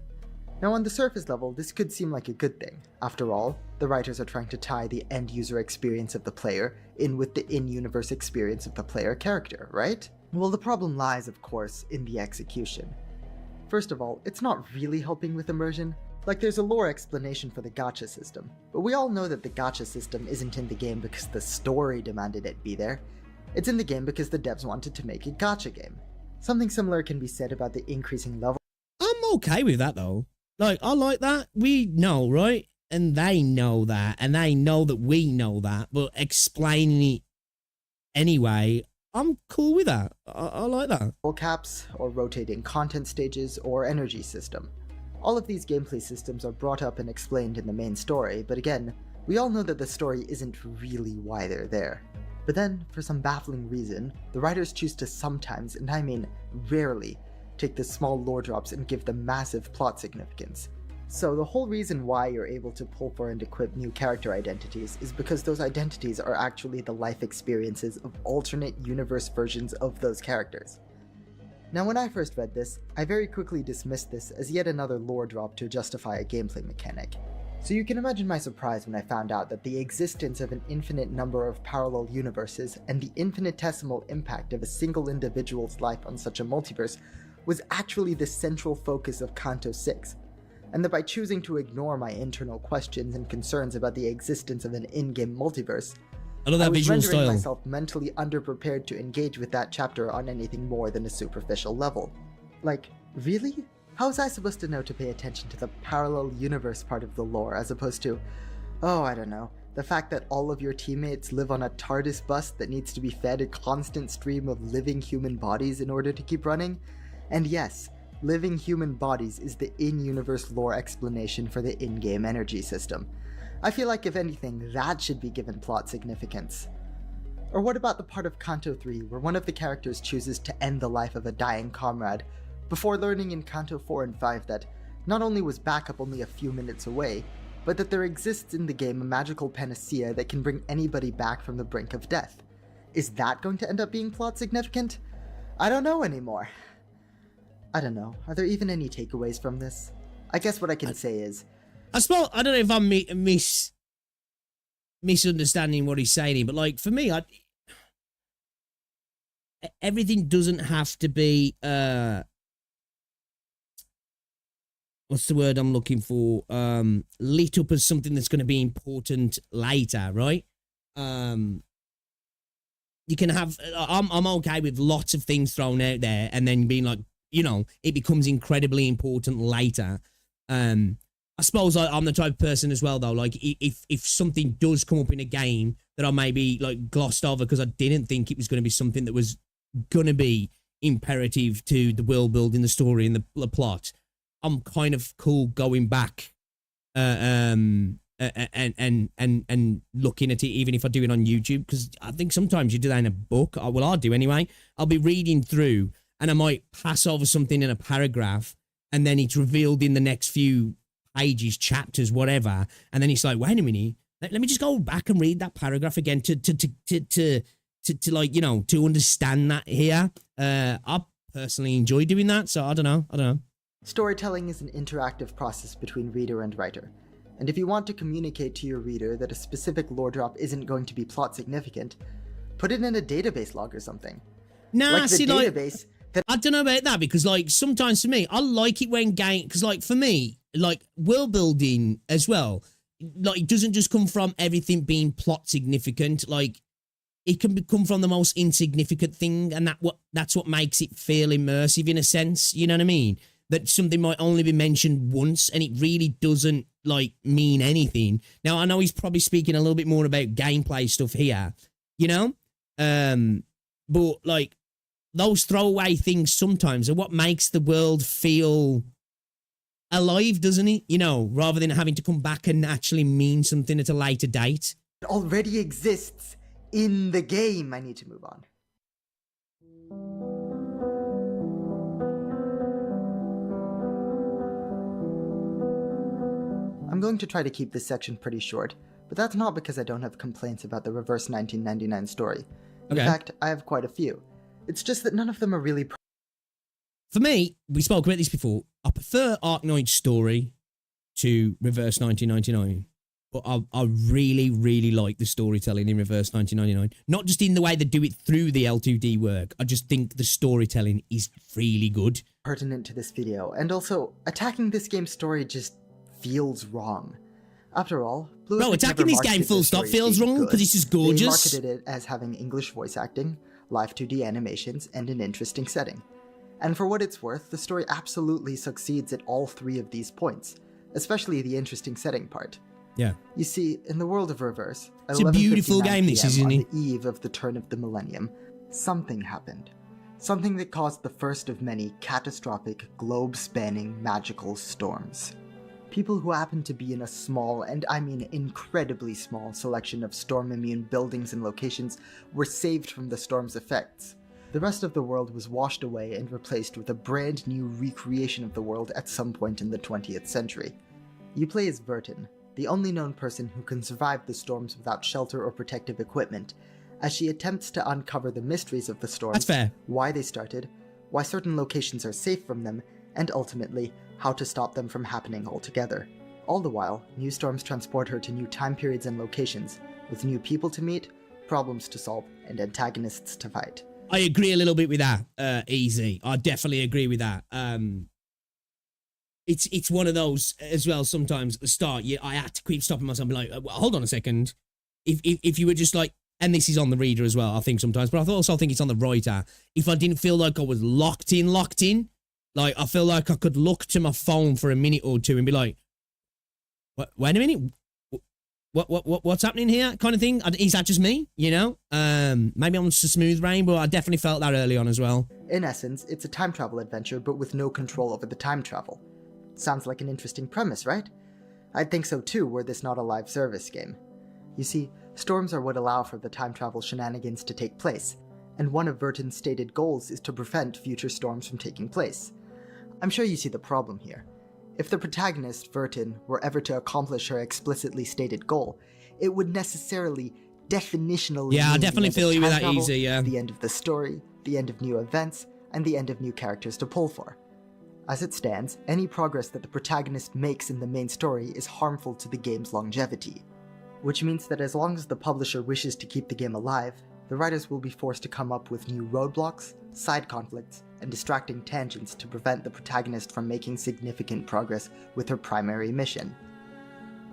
Now on the surface level, this could seem like a good thing. After all, the writers are trying to tie the end-user experience of the player in with the in-universe experience of the player character, right? Well, the problem lies, of course, in the execution. First of all, it's not really helping with immersion. Like, there's a lore explanation for the gacha system, but we all know that the gacha system isn't in the game because the story demanded it be there. It's in the game because the devs wanted to make a gacha game. Something similar can be said about the increasing level. I'm okay with that though. Like, I like that. We know, right? And they know that. And they know that we know that. But explaining it anyway, I'm cool with that. I like that. Caps, or rotating content stages, or energy system. All of these gameplay systems are brought up and explained in the main story, but again, we all know that the story isn't really why they're there. But then, for some baffling reason, the writers choose to sometimes, and I mean rarely, take the small lore drops and give them massive plot significance. So the whole reason why you're able to pull for and equip new character identities is because those identities are actually the life experiences of alternate universe versions of those characters. Now when I first read this, I very quickly dismissed this as yet another lore drop to justify a gameplay mechanic. So you can imagine my surprise when I found out that the existence of an infinite number of parallel universes and the infinitesimal impact of a single individual's life on such a multiverse was actually the central focus of Kanto 6, and that by choosing to ignore my internal questions and concerns about the existence of an in-game multiverse, I love that I was visual rendering style. myself mentally underprepared to engage with that chapter on anything more than a superficial level. Like, really? How was I supposed to know to pay attention to the parallel universe part of the lore as opposed to, oh, I don't know, the fact that all of your teammates live on a TARDIS bus that needs to be fed a constant stream of living human bodies in order to keep running? And yes, living human bodies is the in-universe lore explanation for the in-game energy system. I feel like if anything, that should be given plot significance. Or what about the part of Kanto 3 where one of the characters chooses to end the life of a dying comrade, before learning in Kanto 4 and 5 that not only was backup only a few minutes away, but that there exists in the game a magical panacea that can bring anybody back from the brink of death. Is that going to end up being plot significant? I don't know anymore. I don't know. Are there even any takeaways from this? I guess what I can say is, I suppose, I don't know if I'm misunderstanding what he's saying here, but like, for me, everything doesn't have to be, what's the word I'm looking for? Lit up as something that's going to be important later, right? You can have, I'm okay with lots of things thrown out there and then being like, you know, it becomes incredibly important later. I suppose I'm the type of person as well, though. Like, if something does come up in a game that I maybe like glossed over because I didn't think it was going to be something that was going to be imperative to the world building, the story, and the plot, I'm kind of cool going back, and looking at it, even if I do it on YouTube, because I think sometimes you do that in a book. Well, I do anyway. I'll be reading through, and I might pass over something in a paragraph. and then it's revealed in the next few pages, chapters, whatever, and then it's like, wait a minute, let me just go back and read that paragraph again to like, you know, to understand that here. I personally enjoy doing that, so I don't know. Storytelling is an interactive process between reader and writer. And if you want to communicate to your reader that a specific lore drop isn't going to be plot significant, put it in a database log or something. Nah, like the see, database that I don't know about that, because like sometimes for me, I like it when game, because like for me, like world building as well, like it doesn't just come from everything being plot significant. Like it can come from the most insignificant thing, and that's what makes it feel immersive in a sense. You know what I mean? That something might only be mentioned once, and it really doesn't like mean anything. Now I know he's probably speaking a little bit more about gameplay stuff here, you know, but like those throwaway things sometimes are what makes the world feel alive, doesn't it? You know, rather than having to come back and actually mean something at a later date. already exists in the game. I need to move on. I'm going to try to keep this section pretty short, but that's not because I don't have complaints about the reverse 1999 story. In fact, I have quite a few. It's just that none of them are really... For me, we spoke about this before, I prefer Arknights story to reverse 1999. But I really, really like the storytelling in reverse 1999. Not just in the way they do it through the L2D work. I just think the storytelling is really good. Pertinent to this video, and also, attacking this game's story just feels wrong. After all, Bro, attacking this game full stop feels wrong because it's just gorgeous. They marketed it as having English voice acting, live 2D animations, and an interesting setting. And for what it's worth, the story absolutely succeeds at all three of these points, especially the interesting setting part. Yeah. You see, in the world of Reverse, it's a beautiful game, this, isn't it? On the eve of the turn of the millennium, something happened. Something that caused the first of many catastrophic, globe-spanning magical storms. People who happened to be in a small, and I mean incredibly small, selection of storm-immune buildings and locations were saved from the storm's effects. The rest of the world was washed away and replaced with a brand new recreation of the world at some point in the 20th century. You play as Vertin, the only known person who can survive the storms without shelter or protective equipment, as she attempts to uncover the mysteries of the storms. That's fair. Why they started, why certain locations are safe from them, and ultimately, how to stop them from happening altogether. All the while, new storms transport her to new time periods and locations, with new people to meet, problems to solve, and antagonists to fight. I agree a little bit with that, Easy. I definitely agree with that. It's one of those as well. Sometimes at the start, I had to keep stopping myself and be like, hold on a second. If you were just like, and this is on the reader as well, I think sometimes, but I also think it's on the writer. If I didn't feel like I was locked in, like I feel like I could look to my phone for a minute or two and be like, wait a minute, what's happening here, kind of thing. Is that just me? You know, maybe I'm just a smooth brain, but I definitely felt that early on as well. In essence, it's a time travel adventure, but with no control over the time travel. Sounds like an interesting premise, right? I'd think so too, were this not a live service game. You see, storms are what allow for the time travel shenanigans to take place, and one of Vertin's stated goals is to prevent future storms from taking place. I'm sure you see the problem here. If the protagonist, Vertin, were ever to accomplish her explicitly stated goal, it would necessarily, definitionally I definitely feel you with that, travel, Easy, yeah. the end of the story, the end of new events, and the end of new characters to pull for. As it stands, any progress that the protagonist makes in the main story is harmful to the game's longevity. Which means that as long as the publisher wishes to keep the game alive, the writers will be forced to come up with new roadblocks, side conflicts, and distracting tangents to prevent the protagonist from making significant progress with her primary mission.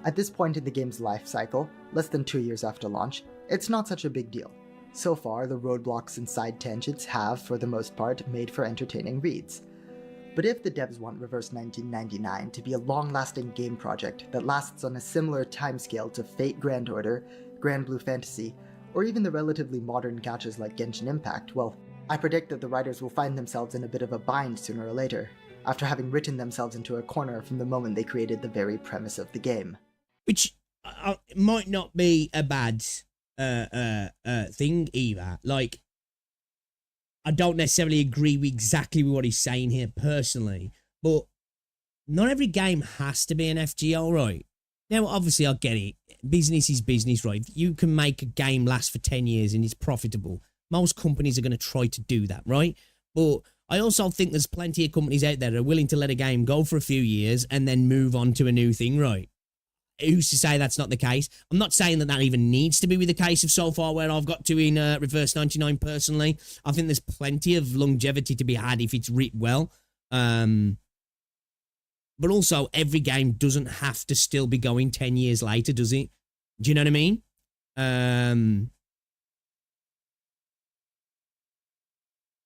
At this point in the game's life cycle, less than 2 years after launch, it's not such a big deal. So far, the roadblocks and side tangents have, for the most part, made for entertaining reads. But if the devs want Reverse 1999 to be a long-lasting game project that lasts on a similar timescale to Fate Grand Order, Grand Blue Fantasy, or even the relatively modern gachas like Genshin Impact, well, I predict that the writers will find themselves in a bit of a bind sooner or later, after having written themselves into a corner from the moment they created the very premise of the game. Which might not be a bad thing either. Like, I don't necessarily agree with exactly what he's saying here personally, but not every game has to be an FGO, right? Now, obviously, I get it. Business is business, right? You can make a game last for 10 years and it's profitable. Most companies are going to try to do that, right? But I also think there's plenty of companies out there that are willing to let a game go for a few years and then move on to a new thing, right? Who's to say that's not the case? I'm not saying that that even needs to be with the case of so far where I've got to in Reverse 99 personally. I think there's plenty of longevity to be had if it's written well. But also, every game doesn't have to still be going 10 years later, does it? Do you know what I mean? I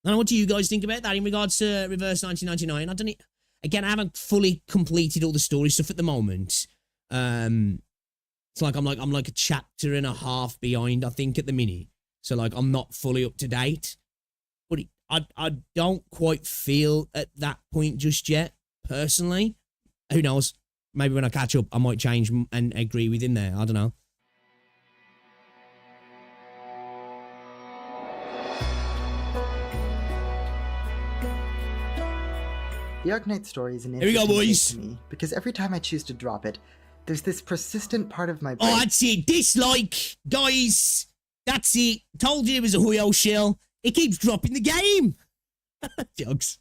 don't know, what do you guys think about that in regards to Reverse 1999? I don't know. Again, I haven't fully completed all the story stuff at the moment. It's like I'm like a chapter and a half behind, I think, at the minute. So like I'm not fully up to date. But I don't quite feel at that point just yet, personally. Who knows? Maybe when I catch up, I might change and agree with him there. I don't know. The Arknights story is an Here we go, interesting boys. to me because every time I choose to drop it, there's this persistent part of my brain. Oh, that's it. Dislike, guys. That's it. Told you it was a Huyo shell. It keeps dropping the game. Jokes.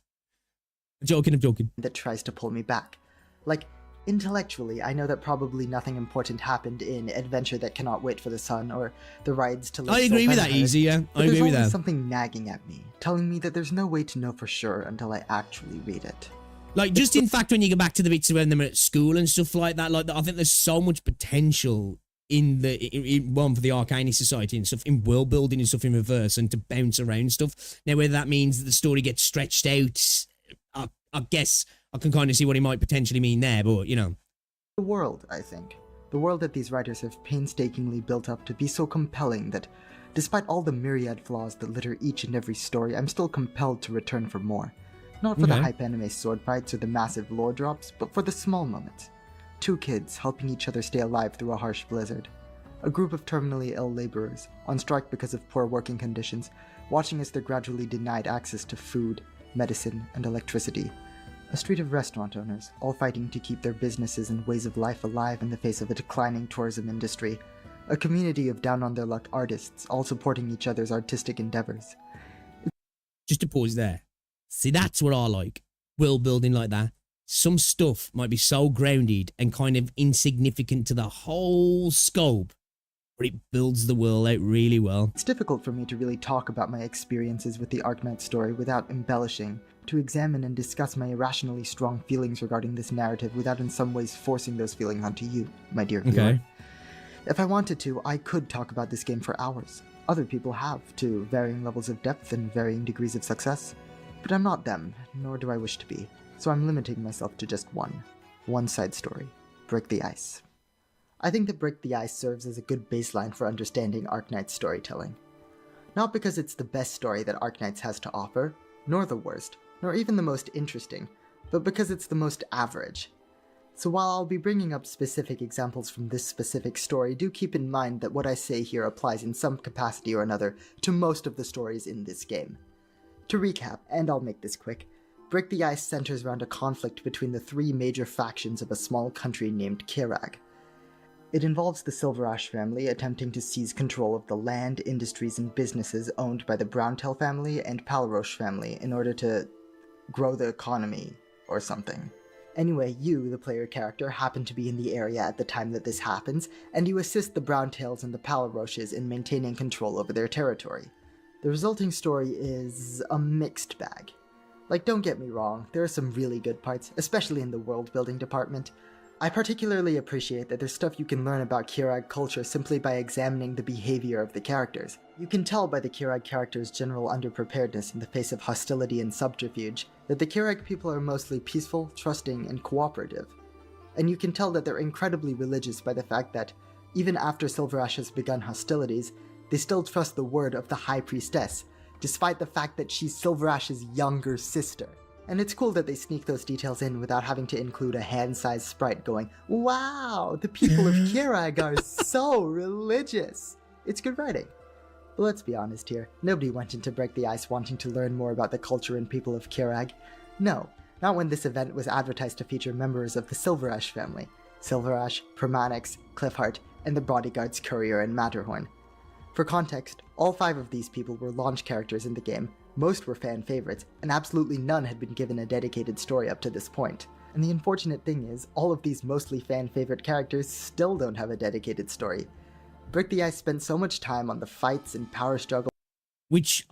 I'm joking. That tries to pull me back. Like, intellectually, I know that probably nothing important happened in Adventure That Cannot Wait for the Sun or The Rides to I agree with that, Easy, yeah. I agree with that. There's something nagging at me, telling me that there's no way to know for sure until I actually read it. Like, just in fact, when you go back to the bits when they're at school and stuff like that, like, I think there's so much potential in one for the Arcane Society and stuff, in world building and stuff in Reverse, and to bounce around stuff. Now, whether that means that the story gets stretched out, I guess I can kind of see what he might potentially mean there, but, you know. The world, I think. The world that these writers have painstakingly built up to be so compelling that, despite all the myriad flaws that litter each and every story, I'm still compelled to return for more. Not for the hype anime sword fights or the massive lore drops, but for the small moments. Two kids helping each other stay alive through a harsh blizzard. A group of terminally ill laborers, on strike because of poor working conditions, watching as they're gradually denied access to food, medicine, and electricity. A street of restaurant owners, all fighting to keep their businesses and ways of life alive in the face of a declining tourism industry. A community of down-on-their-luck artists, all supporting each other's artistic endeavors. Just to pause there. See, that's what I like. World building like that. Some stuff might be so grounded and kind of insignificant to the whole scope, but it builds the world out really well. It's difficult for me to really talk about my experiences with the Arknights story without embellishing, to examine and discuss my irrationally strong feelings regarding this narrative without in some ways forcing those feelings onto you, my dear viewer. Okay. If I wanted to, I could talk about this game for hours. Other people have, to varying levels of depth and varying degrees of success. But I'm not them, nor do I wish to be, so I'm limiting myself to just one side story, Break the Ice. I think that Break the Ice serves as a good baseline for understanding Arknights storytelling. Not because it's the best story that Arknights has to offer, nor the worst, nor even the most interesting, but because it's the most average. So while I'll be bringing up specific examples from this specific story, do keep in mind that what I say here applies in some capacity or another to most of the stories in this game. To recap, and I'll make this quick, Break the Ice centers around a conflict between the three major factions of a small country named Kirag. It involves the Silver Ash family attempting to seize control of the land, industries, and businesses owned by the Browntail family and Palroche family in order to grow the economy or something. Anyway, you, the player character, happen to be in the area at the time that this happens, and you assist the Browntails and the Palroches in maintaining control over their territory. The resulting story is a mixed bag. Like, don't get me wrong, there are some really good parts, especially in the world-building department. I particularly appreciate that there's stuff you can learn about Kirag culture simply by examining the behavior of the characters. You can tell by the Kirag characters' general underpreparedness in the face of hostility and subterfuge that the Kirag people are mostly peaceful, trusting, and cooperative. And you can tell that they're incredibly religious by the fact that, even after Silver Ash has begun hostilities, they still trust the word of the High Priestess, despite the fact that she's Silver Ash's younger sister. And it's cool that they sneak those details in without having to include a hand-sized sprite going, "Wow, the people of Kirag are so religious." It's good writing. But let's be honest here, nobody went into Break the Ice wanting to learn more about the culture and people of Kirag. No, not when this event was advertised to feature members of the Silverash family, Silverash, Permanix, Cliffheart, and the bodyguards Courier and Matterhorn. For context, all 5 of these people were launch characters in the game, most were fan favorites, and absolutely none had been given a dedicated story up to this point. And the unfortunate thing is, all of these mostly fan favorite characters still don't have a dedicated story. Brick the Ice spent so much time on the fights and power struggle, which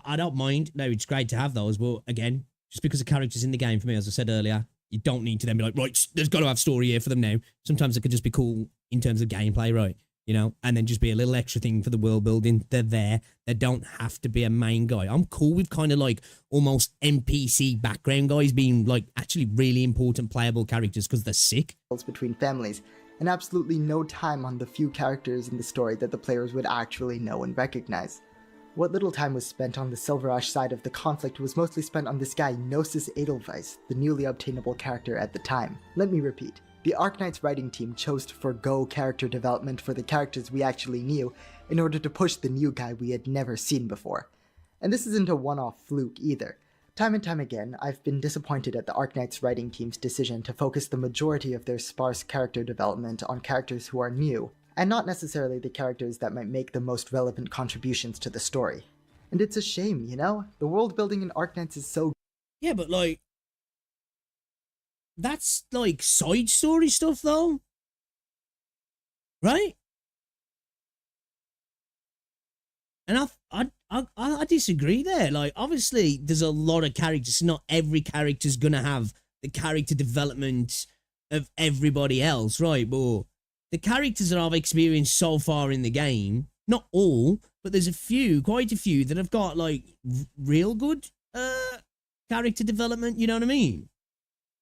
I don't mind. No, it's great to have those, but again, just because the character's in the game for me, as I said earlier, you don't need to then be like, right, there's got to have story here for them now. Sometimes it could just be cool in terms of gameplay, right? You know, and then just be a little extra thing for the world building. They're there. They don't have to be a main guy. I'm cool with kind of like almost NPC background guys being like actually really important playable characters because they're sick. Between families, and absolutely no time on the few characters in the story that the players would actually know and recognize. What little time was spent on the Silverash side of the conflict was mostly spent on this guy Gnosis Edelweiss, the newly obtainable character at the time. Let me repeat. The Arknights writing team chose to forgo character development for the characters we actually knew in order to push the new guy we had never seen before. And this isn't a one-off fluke either. Time and time again, I've been disappointed at the Arknights writing team's decision to focus the majority of their sparse character development on characters who are new, and not necessarily the characters that might make the most relevant contributions to the story. And it's a shame, you know? The world building in Arknights is so... Yeah, but like... That's like side story stuff though. Right? And I disagree there. Like, obviously, there's a lot of characters. Not every character's gonna have the character development of everybody else, right? But the characters that I've experienced so far in the game, not all, but there's a few, quite a few, that have got, like, real good character development, you know what I mean?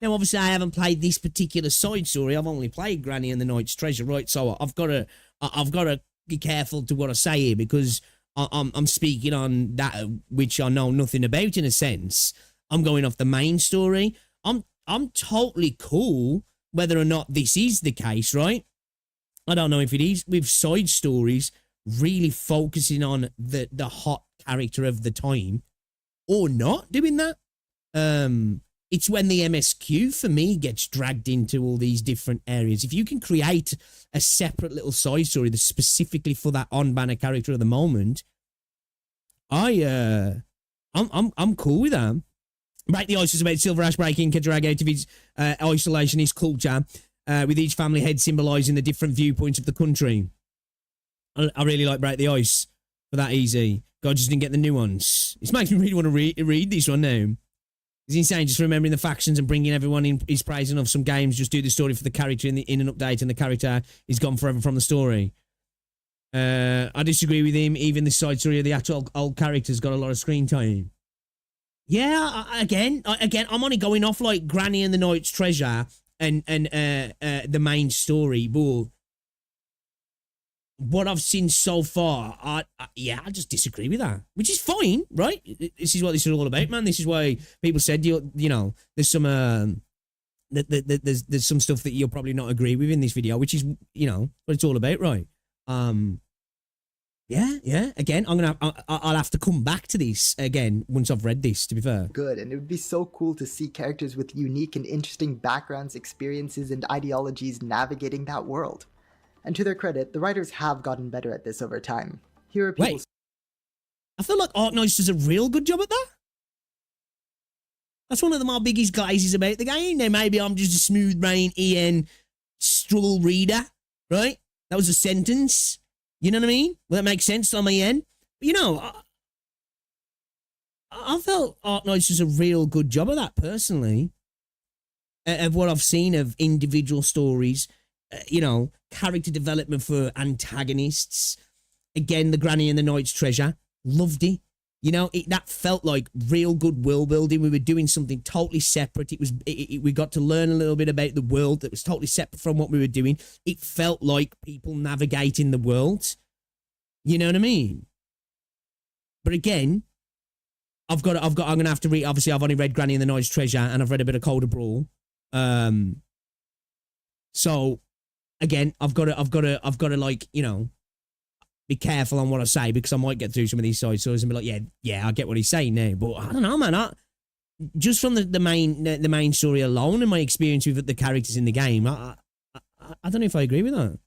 Now, obviously, I haven't played this particular side story. I've only played Granny and the Knight's Treasure, right? So I've got to be careful to what I say here because I'm speaking on that which I know nothing about in a sense. I'm going off the main story. I'm totally cool whether or not this is the case, right? I don't know if it is with side stories really focusing on the hot character of the time or not doing that. It's when the MSQ, for me, gets dragged into all these different areas. If you can create a separate little side story that's specifically for that on-banner character of the moment, I'm cool with that. Break the Ice is about Silverash breaking Kedrag out of his isolationist culture, with each family head symbolising the different viewpoints of the country. I really like Break the Ice for that easy. God just didn't get the nuance. This makes me really want to read this one now. It's insane just remembering the factions and bringing everyone in is praising of some games. Just do the story for the character in an update and the character is gone forever from the story. I disagree with him. Even the side story of the actual old characters got a lot of screen time. Yeah, again, I'm only going off like Granny and the Knight's Treasure and the main story, but what I've seen so far, I just disagree with that, which is fine, right? This is what this is all about, man. This is why people said you know there's some there's some stuff that you'll probably not agree with in this video, which is what it's all about, right? Yeah. Again, I'll have to come back to this again once I've read this. To be fair, good, and it would be so cool to see characters with unique and interesting backgrounds, experiences, and ideologies navigating that world. And to their credit, the writers have gotten better at this over time. Here are people... Wait, I feel like Arknights does a real good job at that. That's one of the more biggest glazes about the game. Now, maybe I'm just a smooth brain EN struggle reader, right? That was a sentence. You know what I mean? Well, that makes sense on my end. But, I felt Arknights does a real good job of that, personally. Of what I've seen of individual stories, character development for antagonists. Again, the Granny and the Knight's Treasure. Loved it. That felt like real good world building. We were doing something totally separate. We got to learn a little bit about the world that was totally separate from what we were doing. It felt like people navigating the world. You know what I mean? But again, I'm gonna have to read. Obviously, I've only read Granny and the Knight's Treasure, and I've read a bit of Code of Brawl. So again, I've got to be careful on what I say because I might get through some of these side stories and be like, yeah, I get what he's saying now. But I don't know, man. just from the main story alone and my experience with the characters in the game, I don't know if I agree with that.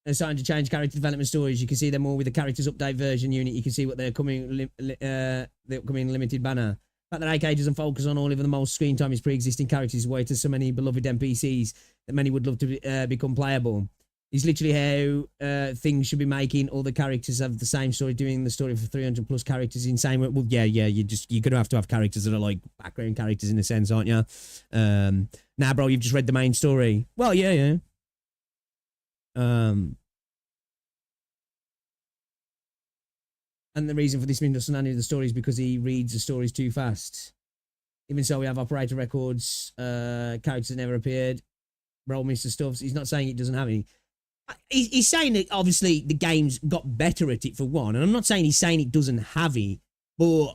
They're starting to change character development stories. You can see them more with the characters update version unit. You can see what they're coming, the upcoming limited banner. The fact that AK doesn't focus on all of the most screen time is pre-existing characters, way to so many beloved NPCs that many would love to become playable. It's literally how things should be making all the characters have the same story, doing the story for 300 plus characters in same way. Well, yeah, you're gonna have to have characters that are like background characters in a sense, aren't you? Nah, bro, you've just read the main story. Well, yeah. And the reason for this misunderstanding of the story is because he reads the stories too fast. Even so, we have operator records, characters that never appeared, Roll Mr. Stuffs. He's not saying it doesn't have any. He's saying that obviously the game's got better at it for one, and I'm not saying he's saying it doesn't have it, but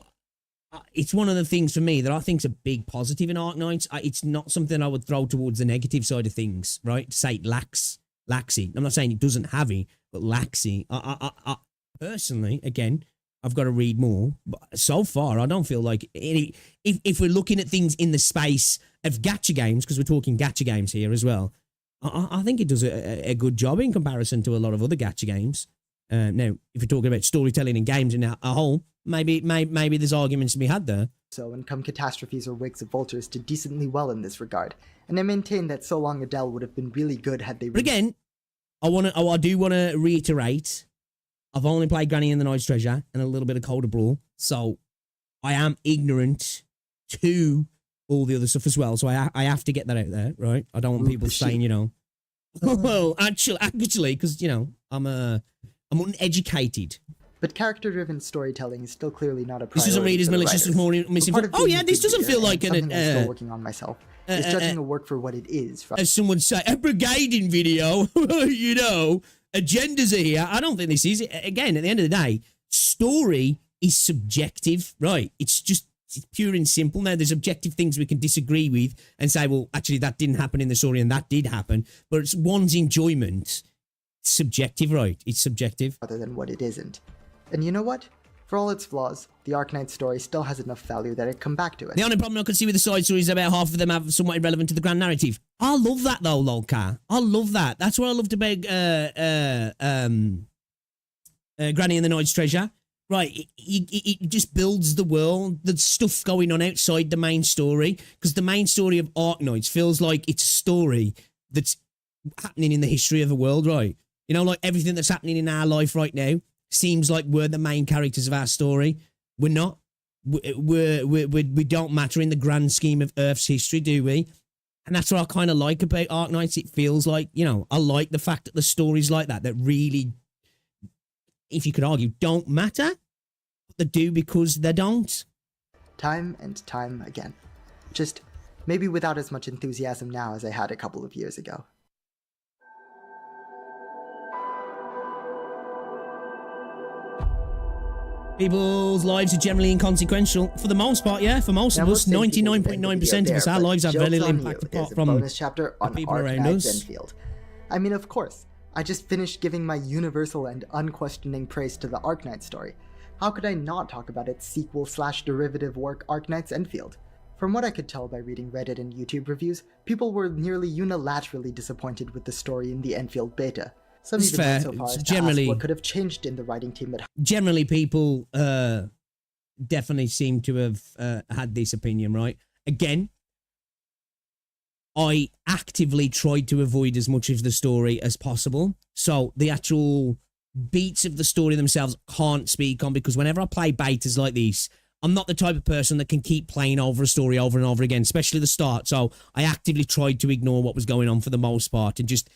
it's one of the things for me that I think is a big positive in Arknights. It's not something I would throw towards the negative side of things, right? To say it lacks it. I'm not saying it doesn't have it, but lacks it. I personally, again, I've got to read more, but so far I don't feel like if we're looking at things in the space of gacha games, because we're talking gacha games here as well, I think it does a good job in comparison to a lot of other gacha games. Now, if we're talking about storytelling in games in a whole, maybe there's arguments to be had there. So, and come catastrophes or wakes of vultures did decently well in this regard, and I maintain that So Long Adele would have been really good had they. But again, I do want to reiterate, I've only played Granny and the Knight's Treasure and a little bit of Code of Brawl, so I am ignorant to all the other stuff as well. So I have to get that out there, right? I don't want people saying, you know, well, actually, because, you know, I'm uneducated. But character-driven storytelling is still clearly not a priority. This doesn't read as malicious as more misinformation. Oh yeah, this doesn't feel like something I'm still working on myself. Is judging a work for what it is. As someone would say, a brigading video, you know, agendas are here. I don't think this is. Again, at the end of the day, story is subjective, right? It's pure and simple. Now, there's objective things we can disagree with and say, well, actually, that didn't happen in the story and that did happen. But it's one's enjoyment. It's subjective, right? It's subjective. Other than what it isn't. And you know what? For all its flaws, the Arknights story still has enough value that it come back to it. The only problem I can see with the side stories is about half of them have somewhat irrelevant to the grand narrative. I love that though, Lolcar. I love that. That's what I loved about Granny and the Knight's Treasure. Right, it just builds the world. There's stuff going on outside the main story, because the main story of Arknights feels like it's a story that's happening in the history of the world, right? You know, like everything that's happening in our life right now seems like we're the main characters of our story. We're not. We don't matter in the grand scheme of Earth's history, do we? And that's what I kind of like about Arknights. It feels like, you know, I like the fact that the stories like that really, if you could argue, don't matter. But they do because they don't. Time and time again. Just maybe without as much enthusiasm now as I had a couple of years ago. People's lives are generally inconsequential. For the most part, yeah. For most of us, 99.9% of us, our lives have very little impact apart from bonus chapter on people around us. Endfield. I mean, of course. I just finished giving my universal and unquestioning praise to the Arknights story. How could I not talk about its sequel/derivative work, Arknights Endfield? From what I could tell by reading Reddit and YouTube reviews, people were nearly unilaterally disappointed with the story in the Endfield beta. Some even went so far as to ask what could have changed in the writing team. Generally, people definitely seem to have had this opinion, right? Again, I actively tried to avoid as much of the story as possible. So the actual beats of the story themselves can't speak on, because whenever I play betas like this, I'm not the type of person that can keep playing over a story over and over again, especially the start. So I actively tried to ignore what was going on for the most part and just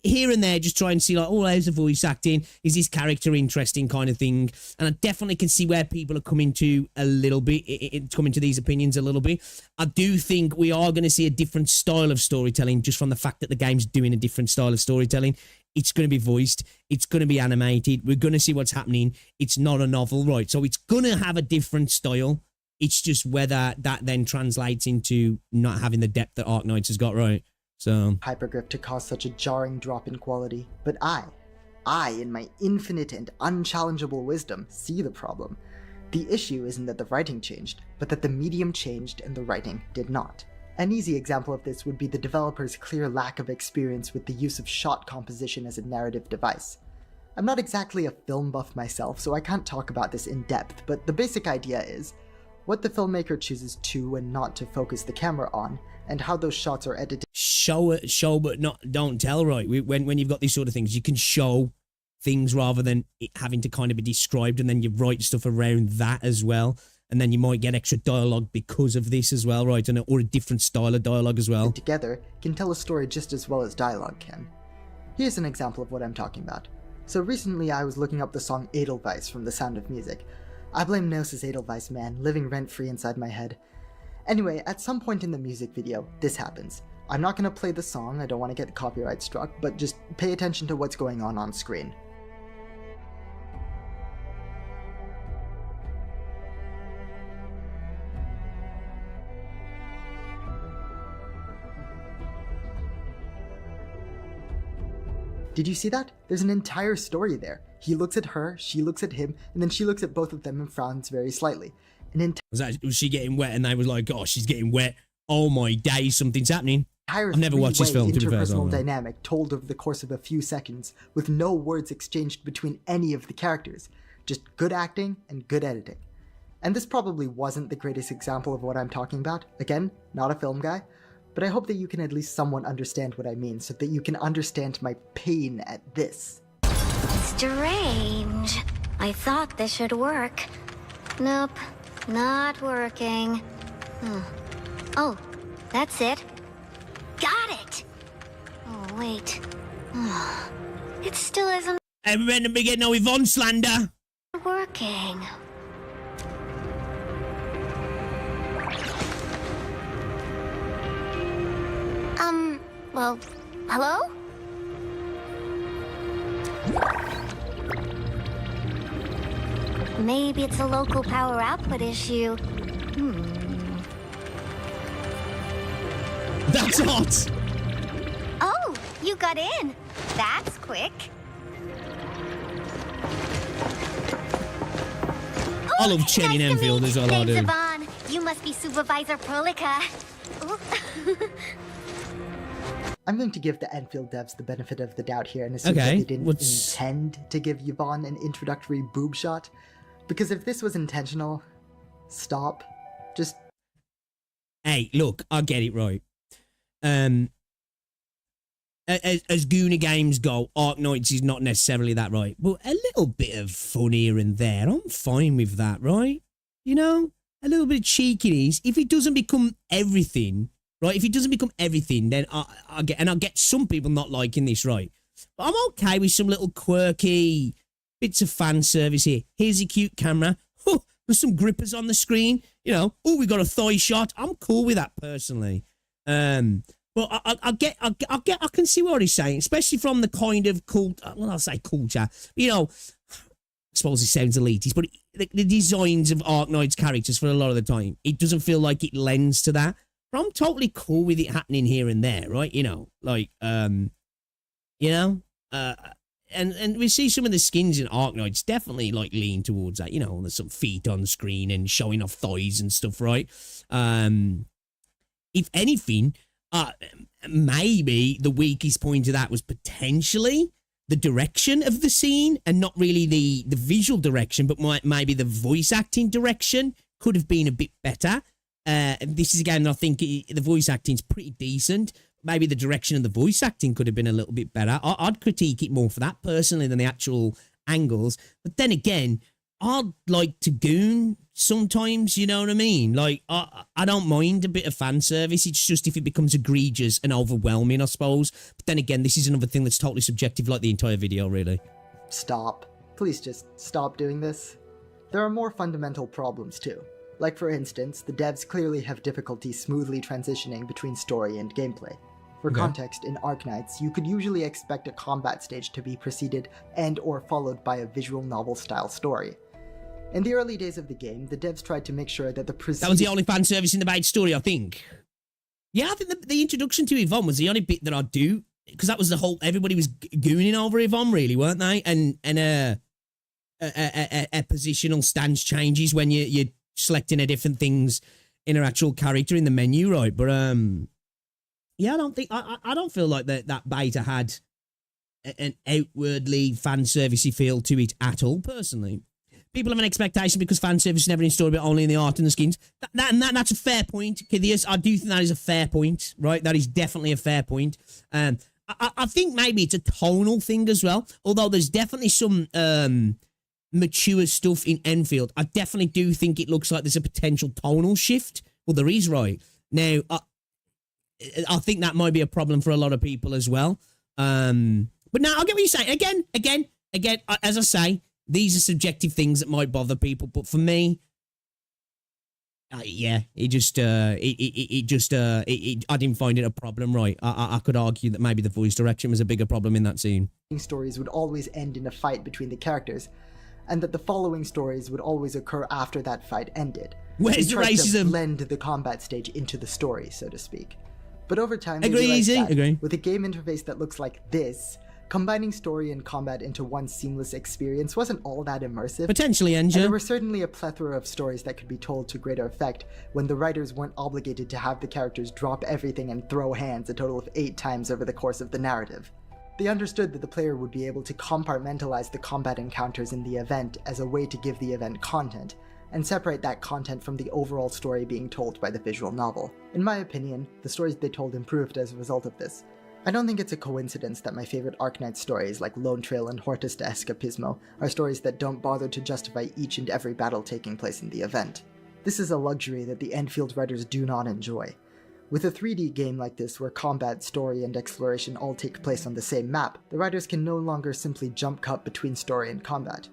here and there, just try and see, like, oh, how's the voice acting? Is this character interesting, kind of thing? And I definitely can see where people are coming to a little bit, coming to these opinions a little bit. I do think we are going to see a different style of storytelling just from the fact that the game's doing a different style of storytelling. It's going to be voiced. It's going to be animated. We're going to see what's happening. It's not a novel, right? So it's going to have a different style. It's just whether that then translates into not having the depth that Arknights has got, right? So hypergriff to cause such a jarring drop in quality. But I, in my infinite and unchallengeable wisdom, see the problem. The issue isn't that the writing changed, but that the medium changed and the writing did not. An easy example of this would be the developer's clear lack of experience with the use of shot composition as a narrative device. I'm not exactly a film buff myself, so I can't talk about this in depth, but the basic idea is what the filmmaker chooses to and not to focus the camera on, and how those shots are edited. Show but don't tell, right? When you've got these sort of things, you can show things rather than it having to kind of be described, and then you write stuff around that as well. And then you might get extra dialogue because of this as well, right? Or a different style of dialogue as well. Together can tell a story just as well as dialogue can. Here's an example of what I'm talking about. So recently I was looking up the song Edelweiss from The Sound of Music. I blame Gnosis Edelweiss, man, living rent-free inside my head. Anyway, at some point in the music video, this happens. I'm not gonna play the song, I don't want to get copyright struck, but just pay attention to what's going on screen. Did you see that? There's an entire story there. He looks at her, she looks at him, and then she looks at both of them and frowns very slightly. Was she getting wet and they was like, oh, she's getting wet. Oh my days, something's happening. I've never watched this film, to be fair. Interpersonal dynamic told over the course of a few seconds with no words exchanged between any of the characters. Just good acting and good editing. And this probably wasn't the greatest example of what I'm talking about. Again, not a film guy. But I hope that you can at least somewhat understand what I mean, so that you can understand my pain at this. Strange. I thought this should work. Nope, not working. Oh, that's it. Got it! Oh, wait. It still isn't Everyone to be getting no Yvonne slander. working. Well, hello? Maybe it's a local power output issue. That's hot. Oh, you got in. That's quick. I love Chen in Endfield is all I do. Yvonne. You must be Supervisor Prolica. I'm going to give the Endfield devs the benefit of the doubt here and assume that they didn't intend to give Yvonne an introductory boob shot. Because if this was intentional, stop. Just... Hey, look, I get it right. As Gooner games go, Arknights is not necessarily that right. But a little bit of fun here and there, I'm fine with that, right? You know? A little bit of cheekiness. If it doesn't become everything... Right, if it doesn't become everything, then I get some people not liking this, right? But I'm okay with some little quirky bits of fan service here. Here's a cute camera. Oh, there's some grippers on the screen. You know, oh, we got a thigh shot. I'm cool with that personally. But I can see what he's saying, especially from the kind of I'll say culture. You know, I suppose it sounds elitist, but the designs of Arknights characters for a lot of the time, it doesn't feel like it lends to that. But I'm totally cool with it happening here and there, right? You know, like, and we see some of the skins in Arknights definitely like lean towards that, you know, there's some feet on the screen and showing off thighs and stuff, right? If anything, maybe the weakest point of that was potentially the direction of the scene and not really the visual direction, but maybe the voice acting direction could have been a bit better. This is again, I think the voice acting's pretty decent. Maybe the direction of the voice acting could have been a little bit better. I'd critique it more for that personally than the actual angles. But then again, I'd like to goon sometimes, you know what I mean? Like, I don't mind a bit of fan service. It's just if it becomes egregious and overwhelming, I suppose. But then again, this is another thing that's totally subjective, like the entire video, really. Stop. Please just stop doing this. There are more fundamental problems too. Like for instance, the devs clearly have difficulty smoothly transitioning between story and gameplay. For context, in Arknights, you could usually expect a combat stage to be preceded and or followed by a visual novel-style story. In the early days of the game, the devs tried to make sure that that was the only fan service in the main story, I think. Yeah, I think the introduction to Yvonne was the only bit that I do, because that was the whole, everybody was gooning over Yvonne, really, weren't they? And a positional stance changes when you're selecting a different things in an actual character in the menu, right? But yeah, I don't feel like that beta had an outwardly fan servicey feel to it at all. Personally, people have an expectation because fan service is never in story, but only in the art and the skins. That's a fair point, Kithias. I do think that is a fair point, right? That is definitely a fair point. I think maybe it's a tonal thing as well. Although there's definitely some mature stuff in Endfield. I definitely do think it looks like there's a potential tonal shift. Well, there is, right? Now, I think that might be a problem for a lot of people as well. But no, I'll get what you're saying. Again, as I say, these are subjective things that might bother people. But for me, yeah, I didn't find it a problem, right? I could argue that maybe the voice direction was a bigger problem in that scene. Stories would always end in a fight between the characters, and that the following stories would always occur after that fight ended. Where's the racism? To blend the combat stage into the story, so to speak. But over time, Agree. With a game interface that looks like this, combining story and combat into one seamless experience wasn't all that immersive. Potentially, And Enja. there were certainly a plethora of stories that could be told to greater effect when the writers weren't obligated to have the characters drop everything and throw hands a total of 8 times over the course of the narrative. They understood that the player would be able to compartmentalize the combat encounters in the event as a way to give the event content, and separate that content from the overall story being told by the visual novel. In my opinion, the stories they told improved as a result of this. I don't think it's a coincidence that my favorite Arknights stories like Lone Trail and Hortus de Escapismo are stories that don't bother to justify each and every battle taking place in the event. This is a luxury that the Endfield writers do not enjoy. With a 3D game like this where combat, story, and exploration all take place on the same map, the writers can no longer simply jump cut between story and combat.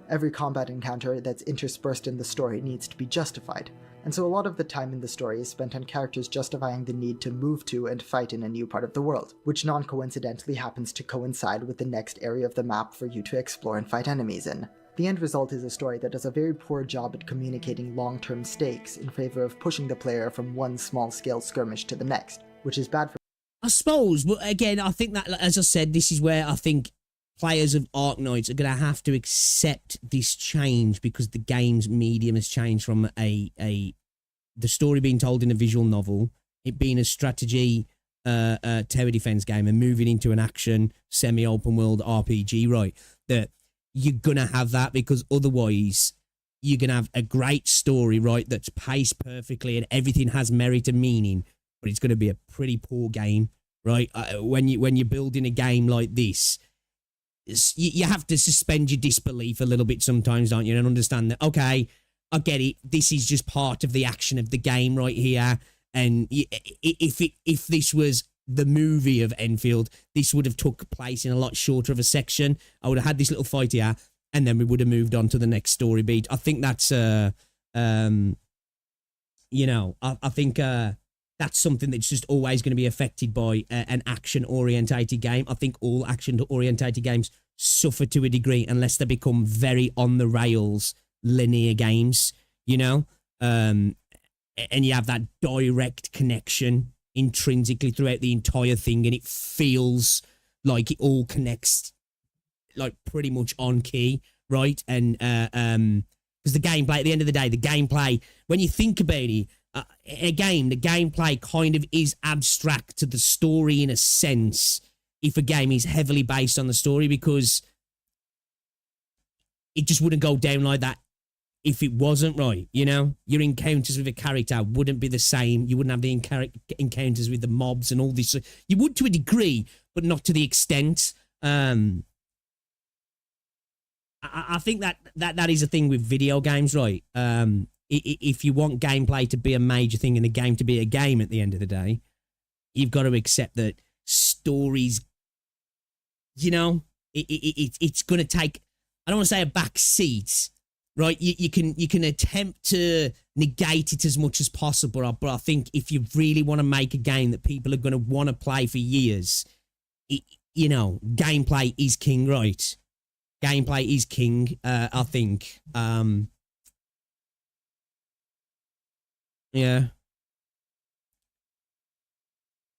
Every combat encounter that's interspersed in the story needs to be justified, and so a lot of the time in the story is spent on characters justifying the need to move to and fight in a new part of the world, which non-coincidentally happens to coincide with the next area of the map for you to explore and fight enemies in. The end result is a story that does a very poor job at communicating long-term stakes in favor of pushing the player from one small-scale skirmish to the next, which is bad for... I suppose, but again, I think that, as I said, this is where I think players of Arknights are going to have to accept this change because the game's medium has changed from the story being told in a visual novel, it being a strategy tower defense game, and moving into an action semi-open world RPG, right? That you're going to have that because otherwise you're going to have a great story, right, that's paced perfectly and everything has merit and meaning, but it's going to be a pretty poor game, right? When you're building a game like this, you have to suspend your disbelief a little bit sometimes, don't you? And understand that, okay, I get it. This is just part of the action of the game right here. And if this was the movie of Endfield, this would have took place in a lot shorter of a section. I would have had this little fight here, and then we would have moved on to the next story beat. I think that's, I think that's something that's just always going to be affected by an action-orientated game. I think all action-orientated games suffer to a degree unless they become very on-the-rails linear games, and you have that direct connection intrinsically throughout the entire thing, and it feels like it all connects like pretty much on key, right? And because the gameplay, at the end of the day, the gameplay, when you think about it, again, the gameplay kind of is abstract to the story in a sense if a game is heavily based on the story, because it just wouldn't go down like that if it wasn't, right? Your encounters with a character wouldn't be the same. You wouldn't have the encounters with the mobs and all this. You would to a degree, but not to the extent. I think that is a thing with video games, right? If you want gameplay to be a major thing and a game to be a game at the end of the day, you've got to accept that stories, it's going to take, I don't want to say a back seat, right? You can attempt to negate it as much as possible, but I think if you really want to make a game that people are going to want to play for years, gameplay is king, right? Gameplay is king, I think. Yeah.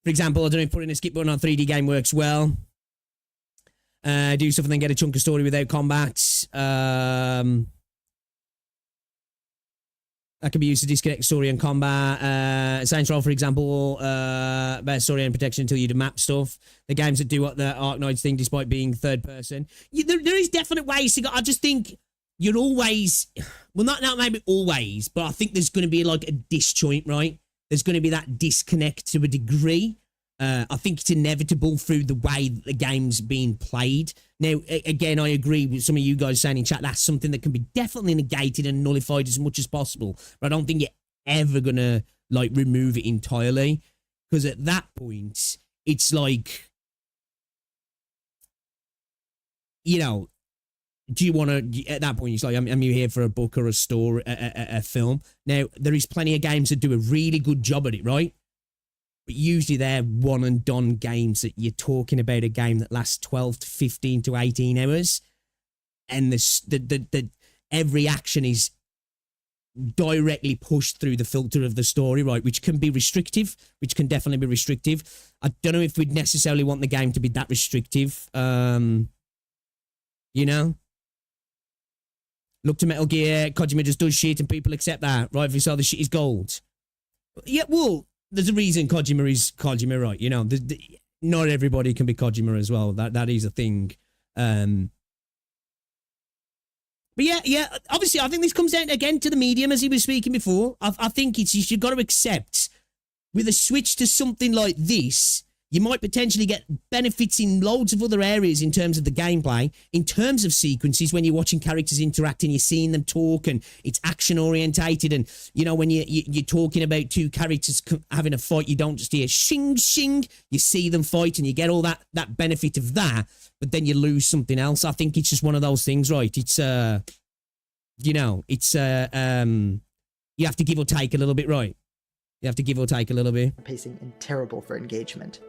For example, I don't know if putting a skip button on a 3D game works well. Do stuff and then get a chunk of story without combat. That can be used to disconnect story and combat. Saints Row, for example, better story and protection until you do map stuff. The games that do what the Arknights thing, despite being third person. There is definite ways to go. I just think you're always, well, not maybe always, but I think there's going to be like a disjoint, right? There's going to be that disconnect to a degree. I think it's inevitable through the way that the game's being played. Now, again, I agree with some of you guys saying in chat, that's something that can be definitely negated and nullified as much as possible. But I don't think you're ever going to, like, remove it entirely. Because at that point, it's like, you know, do you want to, at that point, it's like, am you here for a book or a story, a film? Now, there is plenty of games that do a really good job at it, right? But usually they're one and done games that you're talking about a game that lasts 12 to 15 to 18 hours. And every action is directly pushed through the filter of the story, right? Which can be restrictive, which can definitely be restrictive. I don't know if we'd necessarily want the game to be that restrictive. You know? Look to Metal Gear, Kojima just does shit and people accept that, right? If you saw the shit is gold. Yeah, well, there's a reason Kojima is Kojima, right? You know, not everybody can be Kojima as well. That is a thing. But yeah. Obviously, I think this comes down again to the medium, as he was speaking before. I think you've got to accept with a switch to something like this, you might potentially get benefits in loads of other areas in terms of the gameplay, in terms of sequences when you're watching characters interact and you're seeing them talk and it's action orientated. And, you know, when you're talking about two characters having a fight, you don't just hear shing, shing. You see them fight and you get all that benefit of that, but then you lose something else. I think it's just one of those things, right? It's, you know, it's, you have to give or take a little bit, right? You have to give or take a little bit. Pacing and terrible for engagement.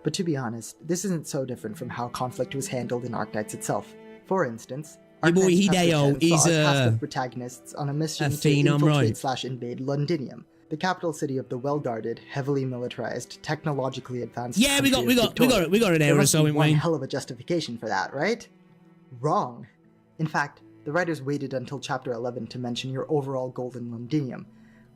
But to be honest, this isn't so different from how conflict was handled in Arknights itself. For instance, your boy Arknights Hideo Chapter 10 saw is a cast of protagonists on a mission to phenom, infiltrate right? / invade Londinium, the capital city of the well-guarded, heavily militarized, technologically advanced. Yeah, we got an error, so in one Wayne. hell of a justification for that, right? Wrong. In fact, the writers waited until Chapter 11 to mention your overall goal in Londinium,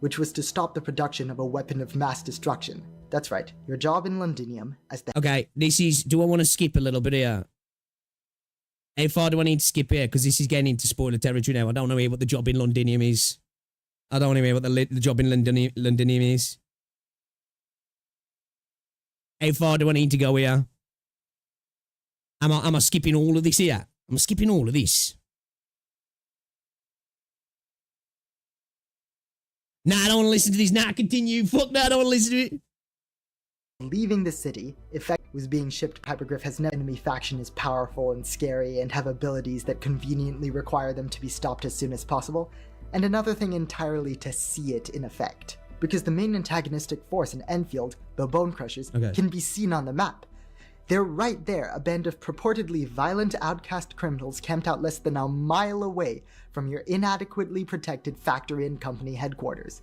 which was to stop the production of a weapon of mass destruction. That's right, your job in Londinium as the... Okay, this is... Do I want to skip a little bit here? How far do I need to skip here? Because this is getting into spoiler territory now. I don't know what the job in Londinium is. I don't know what the job in Londinium is. How far do I need to go here? Am I skipping all of this here? I'm skipping all of this. Nah, I don't want to listen to this. Nah, continue. Fuck that, I don't want to listen to it. Leaving the city, effect was being shipped. Hypergriff has no enemy faction is powerful and scary and have abilities that conveniently require them to be stopped as soon as possible, and another thing entirely to see it in effect. Because the main antagonistic force in Endfield, the Bone Crushers, can be seen on the map. They're right there, a band of purportedly violent outcast criminals camped out less than a mile away from your inadequately protected factory and company headquarters.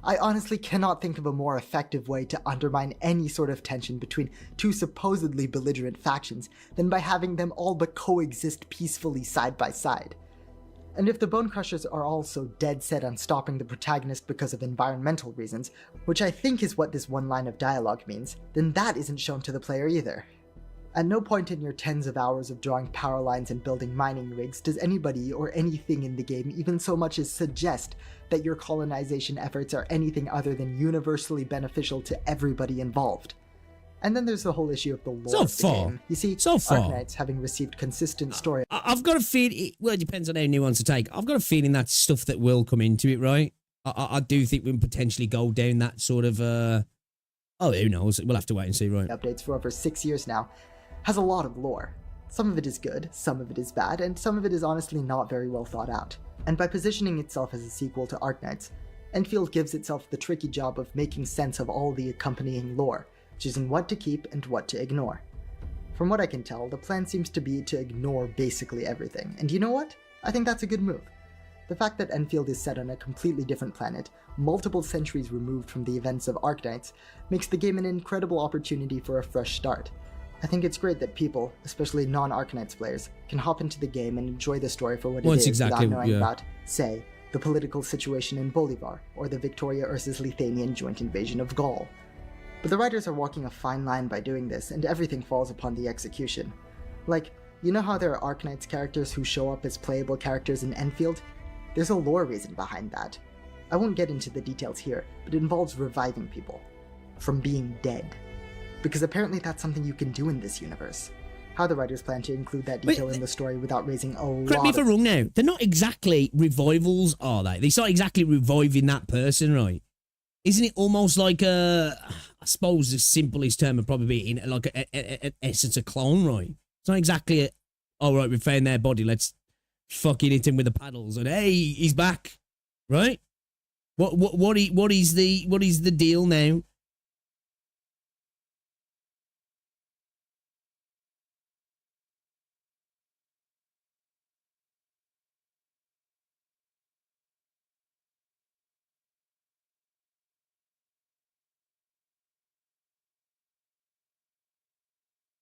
I honestly cannot think of a more effective way to undermine any sort of tension between two supposedly belligerent factions than by having them all but coexist peacefully side by side. And if the Bone Crushers are also dead set on stopping the protagonist because of environmental reasons, which I think is what this one line of dialogue means, then that isn't shown to the player either. At no point in your tens of hours of drawing power lines and building mining rigs does anybody or anything in the game even so much as suggest that your colonization efforts are anything other than universally beneficial to everybody involved. And then there's the whole issue of the lore of the game. You see, Arknights, having received consistent story... I've got a feeling... Well, it depends on how nuanced to take. I've got a feeling that's stuff that will come into it, right? I do think we'll potentially go down that sort of... Oh, who knows? We'll have to wait and see, right? Updates for over 6 years now. Has a lot of lore. Some of it is good, some of it is bad, and some of it is honestly not very well thought out. And by positioning itself as a sequel to Arknights, Endfield gives itself the tricky job of making sense of all the accompanying lore, choosing what to keep and what to ignore. From what I can tell, the plan seems to be to ignore basically everything, and you know what? I think that's a good move. The fact that Endfield is set on a completely different planet, multiple centuries removed from the events of Arknights, makes the game an incredible opportunity for a fresh start. I think it's great that people, especially non-Arknights players, can hop into the game and enjoy the story for what Well, it it's is exactly- without knowing yeah. about, say, the political situation in Bolivar, or the Victoria vs. Lithuanian joint invasion of Gaul. But the writers are walking a fine line by doing this, and everything falls upon the execution. Like, you know how there are Arknights characters who show up as playable characters in Endfield? There's a lore reason behind that. I won't get into the details here, but it involves reviving people from being dead. Because apparently that's something you can do in this universe. How the writers plan to include that detail in the story without raising a Correct me lot if I'm wrong now. They're not exactly revivals, are they? They're not exactly reviving that person, right? Isn't it almost like a, I suppose the simplest term would probably be in like an essence of clone, right? It's not exactly a, all right, we found their body, let's fucking hit him with the paddles and hey, he's back, right? What is the deal now?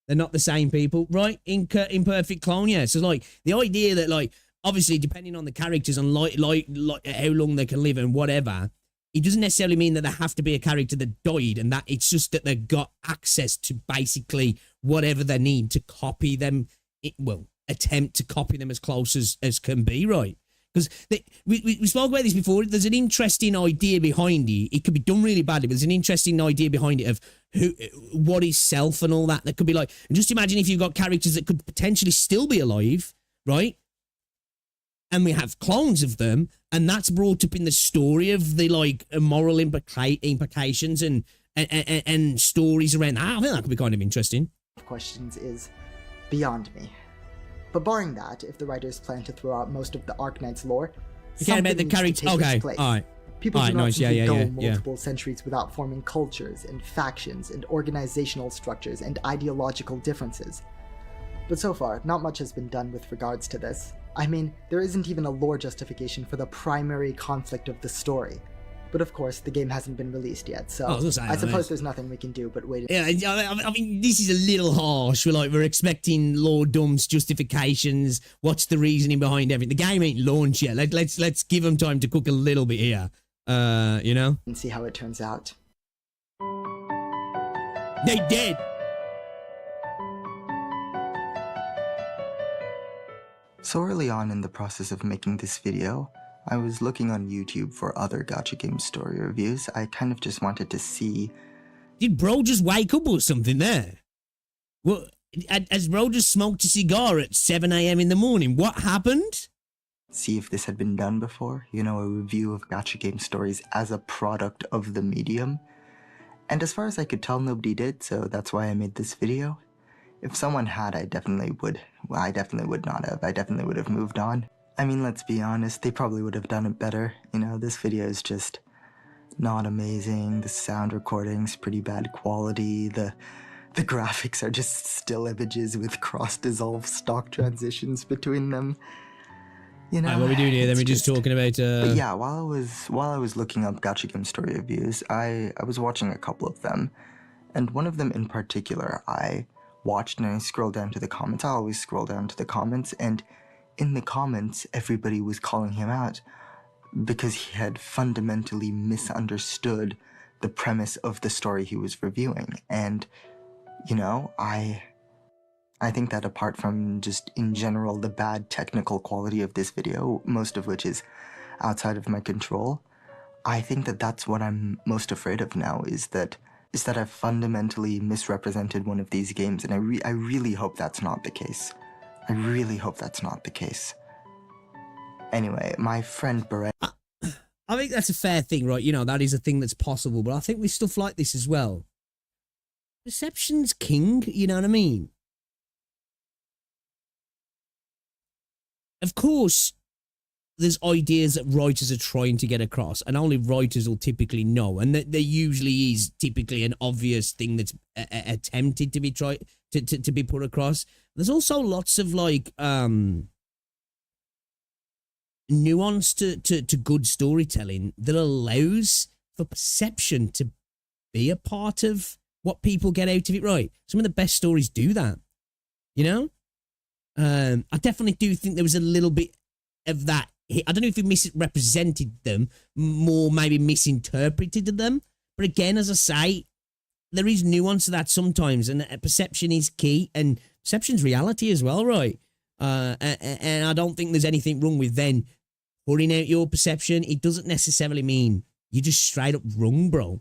They're not the same people, right? Imperfect clone, yeah. So like the idea that like obviously depending on the characters and like how long they can live and whatever, it doesn't necessarily mean that they have to be a character that died, and that it's just that they've got access to basically whatever they need to copy them. Attempt to copy them as close as can be, right? Because we spoke about this before. There's an interesting idea behind it. It could be done really badly, but there's an interesting idea behind it of what is self and all that. That could be like, and just imagine if you've got characters that could potentially still be alive, right? And we have clones of them, and that's brought up in the story of the like moral implications and stories around that. I think that could be kind of interesting. questions is beyond me. But barring that, if the writers plan to throw out most of the Arknights lore, You care about something the needs to character. take its Okay, place. all right. People All do right, not nice. simply Yeah, go yeah. multiple centuries without forming cultures and factions and organizational structures and ideological differences. But so far, not much has been done with regards to this. I mean, there isn't even a lore justification for the primary conflict of the story. But of course, the game hasn't been released yet, so I was gonna say, I suppose nice. there's nothing we can do but wait. Yeah, I mean, this is a little harsh. We're expecting Lord Dump's justifications. What's the reasoning behind everything? The game ain't launched yet. Let's give them time to cook a little bit here. You know? And see how it turns out. They did. So early on in the process of making this video, I was looking on YouTube for other gacha game story reviews. I kind of just wanted to see... Did bro just wake up or something there? What? Has bro just smoked a cigar at 7 a.m. in the morning? What happened? see if this had been done before, you know, a review of gacha game stories as a product of the medium. And as far as I could tell, nobody did, so that's why I made this video. If someone had, I definitely would not have. I definitely would have moved on. I mean, let's be honest, they probably would have done it better. You know, this video is just not amazing. The sound recording's pretty bad quality. The graphics are just still images with cross-dissolve stock transitions between them. You know, what we doing here? Then it's we're just talking about. But yeah, while I was looking up gacha game story reviews, I was watching a couple of them, and one of them in particular I watched, and I scrolled down to the comments. I always scroll down to the comments, and in the comments, everybody was calling him out because he had fundamentally misunderstood the premise of the story he was reviewing. And, you know, I think that apart from just in general the bad technical quality of this video, most of which is outside of my control, I think that that's what I'm most afraid of now, is that I've fundamentally misrepresented one of these games, and I really hope that's not the case. I really hope that's not the case. Anyway, my friend Beret... I think that's a fair thing, right? You know, that is a thing that's possible, but I think with stuff like this as well, perception's king, you know what I mean? Of course, there's ideas that writers are trying to get across, and only writers will typically know, and there usually is typically an obvious thing that's attempted to be to be put across. There's also lots of like nuance to good storytelling that allows for perception to be a part of what people get out of it, right? Some of the best stories do that, you know? I definitely do think there was a little bit of that. I don't know if he misrepresented them, more maybe misinterpreted them. But again, as I say, there is nuance to that sometimes, and perception is key, and perception's reality as well, right? And I don't think there's anything wrong with then pouring out your perception. It doesn't necessarily mean you're just straight up wrong, bro.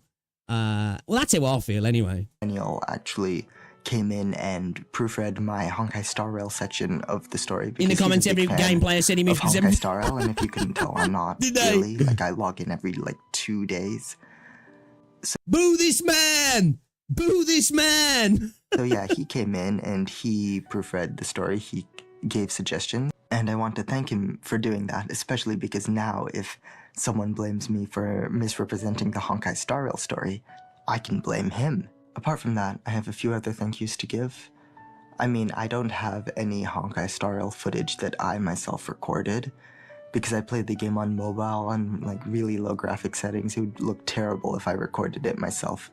Well, that's how I feel anyway. Daniel actually came in and proofread my Honkai Star Rail section of the story. In the comments, every game player said he moved Honkai Star Rail, and if you couldn't tell, I'm not really. Like, I log in every, 2 days. So, boo this man! Boo this man! So yeah, he came in and he proofread the story. He gave suggestions, and I want to thank him for doing that, especially because now if someone blames me for misrepresenting the Honkai Star Rail story, I can blame him. Apart from that, I have a few other thank yous to give. I mean, I don't have any Honkai Star Rail footage that I myself recorded, because I played the game on mobile on really low graphic settings. It would look terrible if I recorded it myself.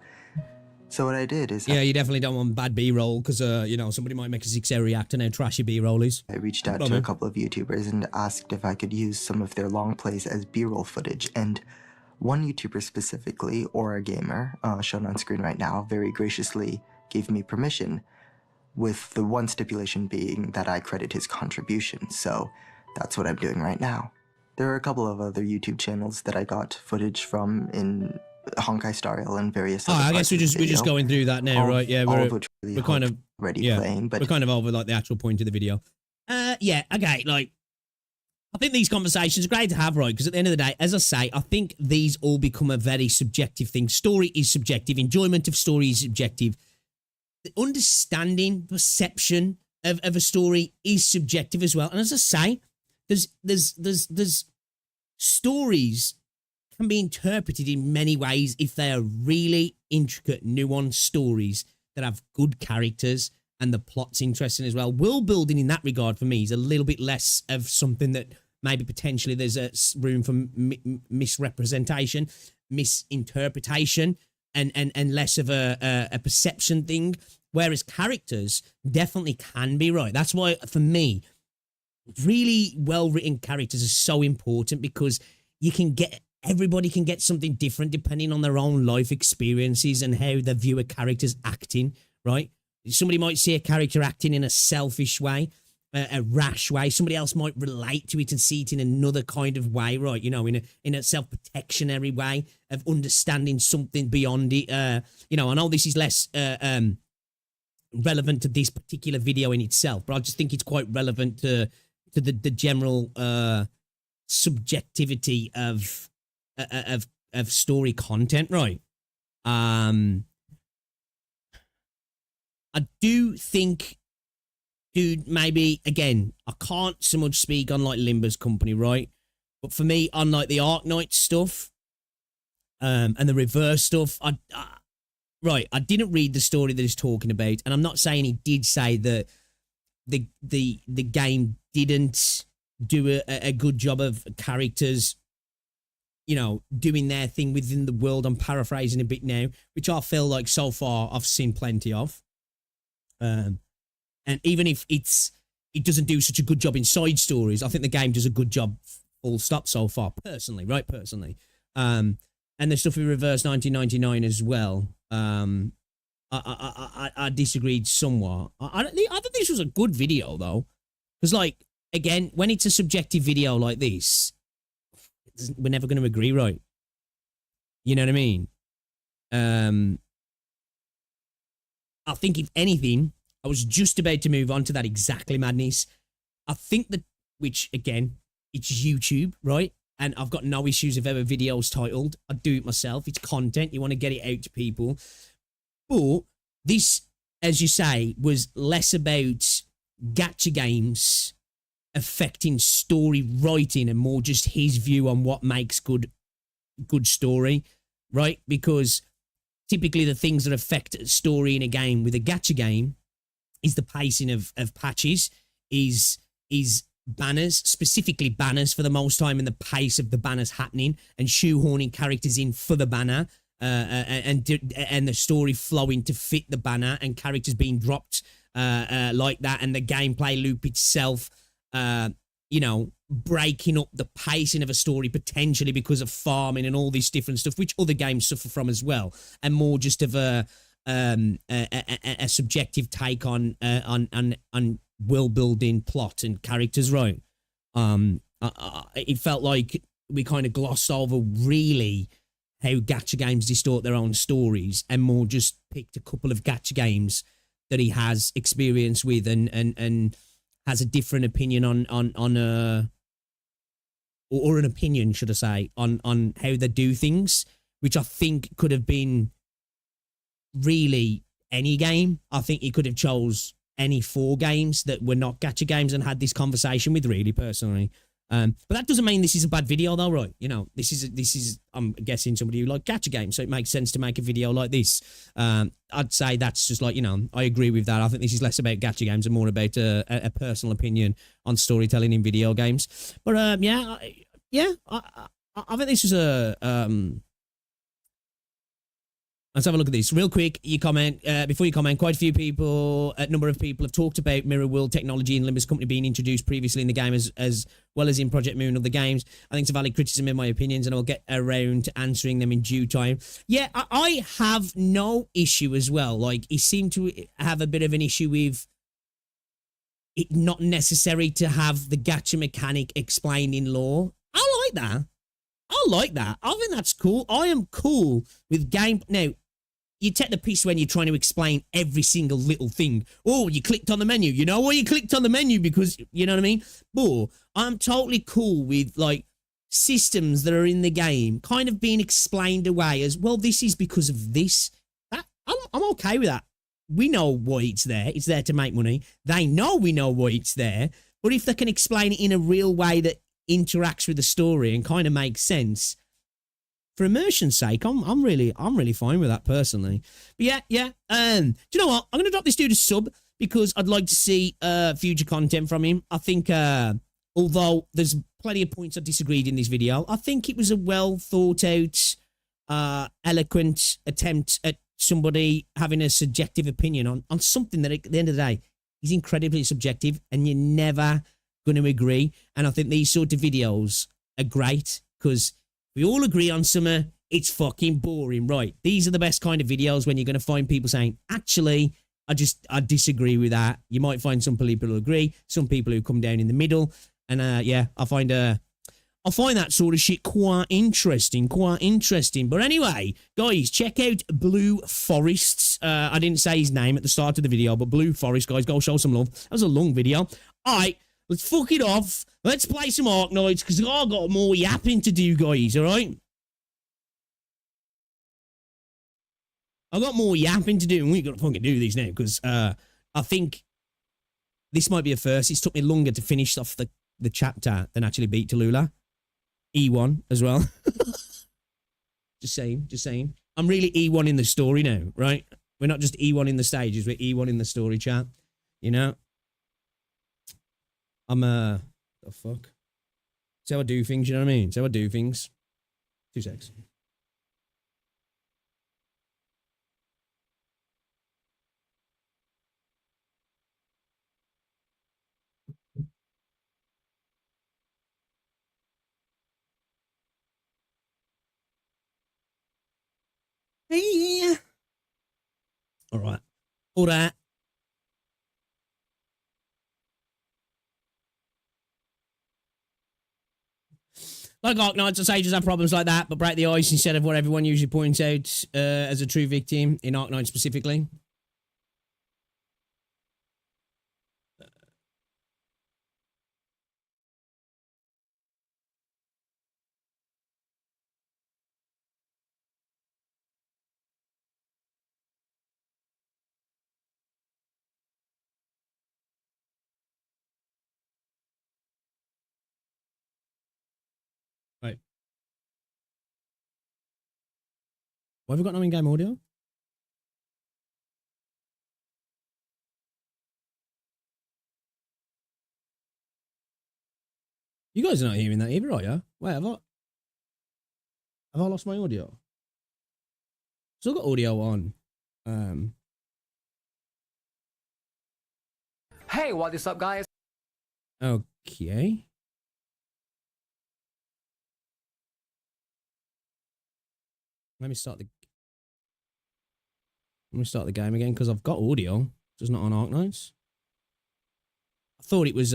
So what I did is... Yeah, you definitely don't want bad B-roll, because, somebody might make a 6-hour react on how trashy B-roll is. I reached out to a couple of YouTubers and asked if I could use some of their long plays as B-roll footage, and one YouTuber specifically, Aura Gamer, shown on screen right now, very graciously gave me permission, with the one stipulation being that I credit his contribution, so that's what I'm doing right now. There are a couple of other YouTube channels that I got footage from in Honkai Star Rail and various other I guess we're just going through that now, right? Yeah, we're kind of playing, but we're kind of over the actual point of the video. Yeah, okay, I think these conversations are great to have, right? Because at the end of the day, as I say, I think these all become a very subjective thing. Story is subjective. Enjoyment of story is subjective. The understanding, perception of a story is subjective as well. And as I say, there's stories can be interpreted in many ways if they are really intricate, nuanced stories that have good characters and the plot's interesting as well. World building in that regard for me is a little bit less of something that maybe potentially there's a room for misrepresentation, misinterpretation, and less of a perception thing. Whereas characters definitely can be, right. That's why for me, really well written characters are so important, because everybody can get something different depending on their own life experiences and how they view a character's acting, right? Somebody might see a character acting in a selfish way, a rash way. Somebody else might relate to it and see it in another kind of way, right? In a self-protectionary way of understanding something beyond it. I know this is less relevant to this particular video in itself, but I just think it's quite relevant to the general subjectivity of story content, right? I do think, dude, maybe, again, I can't so much speak on Limbus Company, right? But for me, on the Arknights stuff, and the reverse stuff, I didn't read the story that he's talking about, and I'm not saying he did say that the game didn't do a good job of characters, doing their thing within the world. I'm paraphrasing a bit now, which I feel like so far I've seen plenty of. And even if it doesn't do such a good job in side stories, I think the game does a good job full stop so far, personally. And the stuff with Reverse 1999 as well, I disagreed somewhat. I think this was a good video, though. Because, again, when it's a subjective video like this, we're never going to agree, right? You know what I mean? I think, if anything, I was just about to move on to that exactly madness. I think that, which, again, it's YouTube, right? And I've got no issues if ever video's titled. I do it myself. It's content. You want to get it out to people. But this, as you say, was less about gacha games affecting story writing and more just his view on what makes good story, right? Because typically the things that affect story in a game with a gacha game is the pacing of patches, is banners, specifically banners for the most time, and the pace of the banners happening and shoehorning characters in for the banner and the story flowing to fit the banner and characters being dropped like that, and the gameplay loop itself, breaking up the pacing of a story potentially because of farming and all this different stuff, which other games suffer from as well, and more just of a subjective take on world building, plot, and characters. Right? It felt like we kind of glossed over really how gacha games distort their own stories, and more just picked a couple of gacha games that he has experience with and has a different opinion on or an opinion, should I say, on how they do things, which I think could have been really any game. I think he could have chose any 4 games that were not gacha games and had this conversation with, really, personally. But that doesn't mean this is a bad video, though, right? This is I'm guessing somebody who like gacha games, so it makes sense to make a video like this. I'd say that's just like, I agree with that. I think this is less about gacha games and more about a personal opinion on storytelling in video games. But I think this was let's have a look at this real quick. You comment before you comment. Quite a few people, a number of people have talked about Mirror World technology and Limbus Company being introduced previously in the game as well as in Project Moon and other games. I think it's a valid criticism in my opinions, and I'll get around to answering them in due time. Yeah, I have no issue as well. Like, he seemed to have a bit of an issue with it not necessary to have the gacha mechanic explained in lore. I like that. I think that's cool. I am cool with game. Now, you take the piece when you're trying to explain every single little thing. Oh, you clicked on the menu. You know why you clicked on the menu? Because, you know what I mean? But I'm totally cool with, like, systems that are in the game kind of being explained away as, well, this is because of this. I'm okay with that. We know why it's there. It's there to make money. They know we know why it's there. But if they can explain it in a real way that interacts with the story and kind of makes sense, for immersion's sake, I'm really fine with that personally. But yeah. Do you know what? I'm gonna drop this dude a sub because I'd like to see future content from him. I think although there's plenty of points I disagreed in this video, I think it was a well thought out, eloquent attempt at somebody having a subjective opinion on something that at the end of the day is incredibly subjective, and you're never going to agree. And I think these sort of videos are great because we all agree on something. It's fucking boring, right? These are the best kind of videos when you're going to find people saying, actually, I disagree with that. You might find some people who agree, some people who come down in the middle. And I find that sort of shit quite interesting. But anyway, guys, check out Blue Forest. I didn't say his name at the start of the video, but Blue Forest, guys, go show some love. That was a long video. All right. Let's fuck it off. Let's play some Arknights, because I've got more yapping to do, guys, alright? I've got more yapping to do, and we've got to fucking do these now, because I think this might be a first. It's took me longer to finish off the chapter than actually beat Tallulah. E1 as well. Just saying. I'm really E1 in the story now, right? We're not just E1 in the stages, we're E1 in the story, chat. You know? I'm, the fuck? It's how I do things, you know what I mean? It's how I do things. 2 secs. Hey. All right. All right. Like Arknights, sages have problems like that, but break the ice instead of what everyone usually points out as a true victim, in Arknights specifically. Right. Why have we got no in-game audio? You guys are not hearing that either, are you? Wait, have I lost my audio? Still got audio on. Hey, what is up, guys? Okay. Let me start the game again because I've got audio, just not on Arknights. I thought it was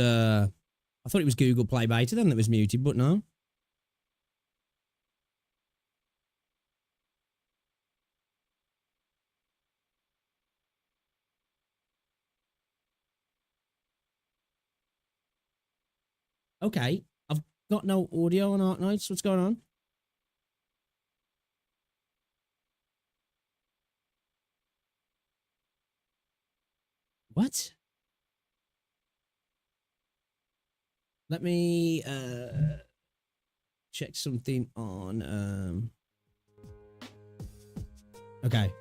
Google Play Beta then that was muted, but no. Okay, I've got no audio on Arknights. What's going on? What? Let me check something on okay.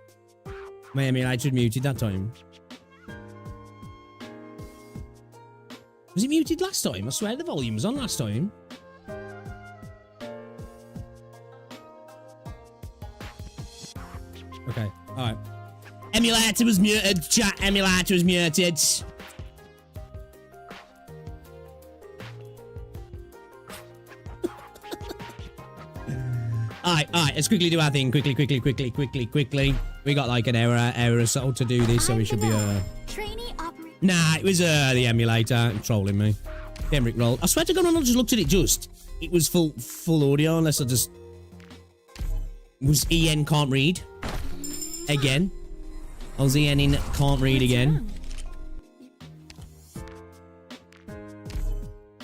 My emulator muted that time. Was it muted last time? I swear the volume was on last time. Okay, alright. Emulator was muted, chat. Emulator was muted. Alright, let's quickly do our thing. Quickly. We got like an hour or so to do this, so we should be Nah, it was the emulator trolling me. Emric roll. I swear to God, when I just looked at it, it was full audio, unless I just was EN can't read again. I was EN in can't read again.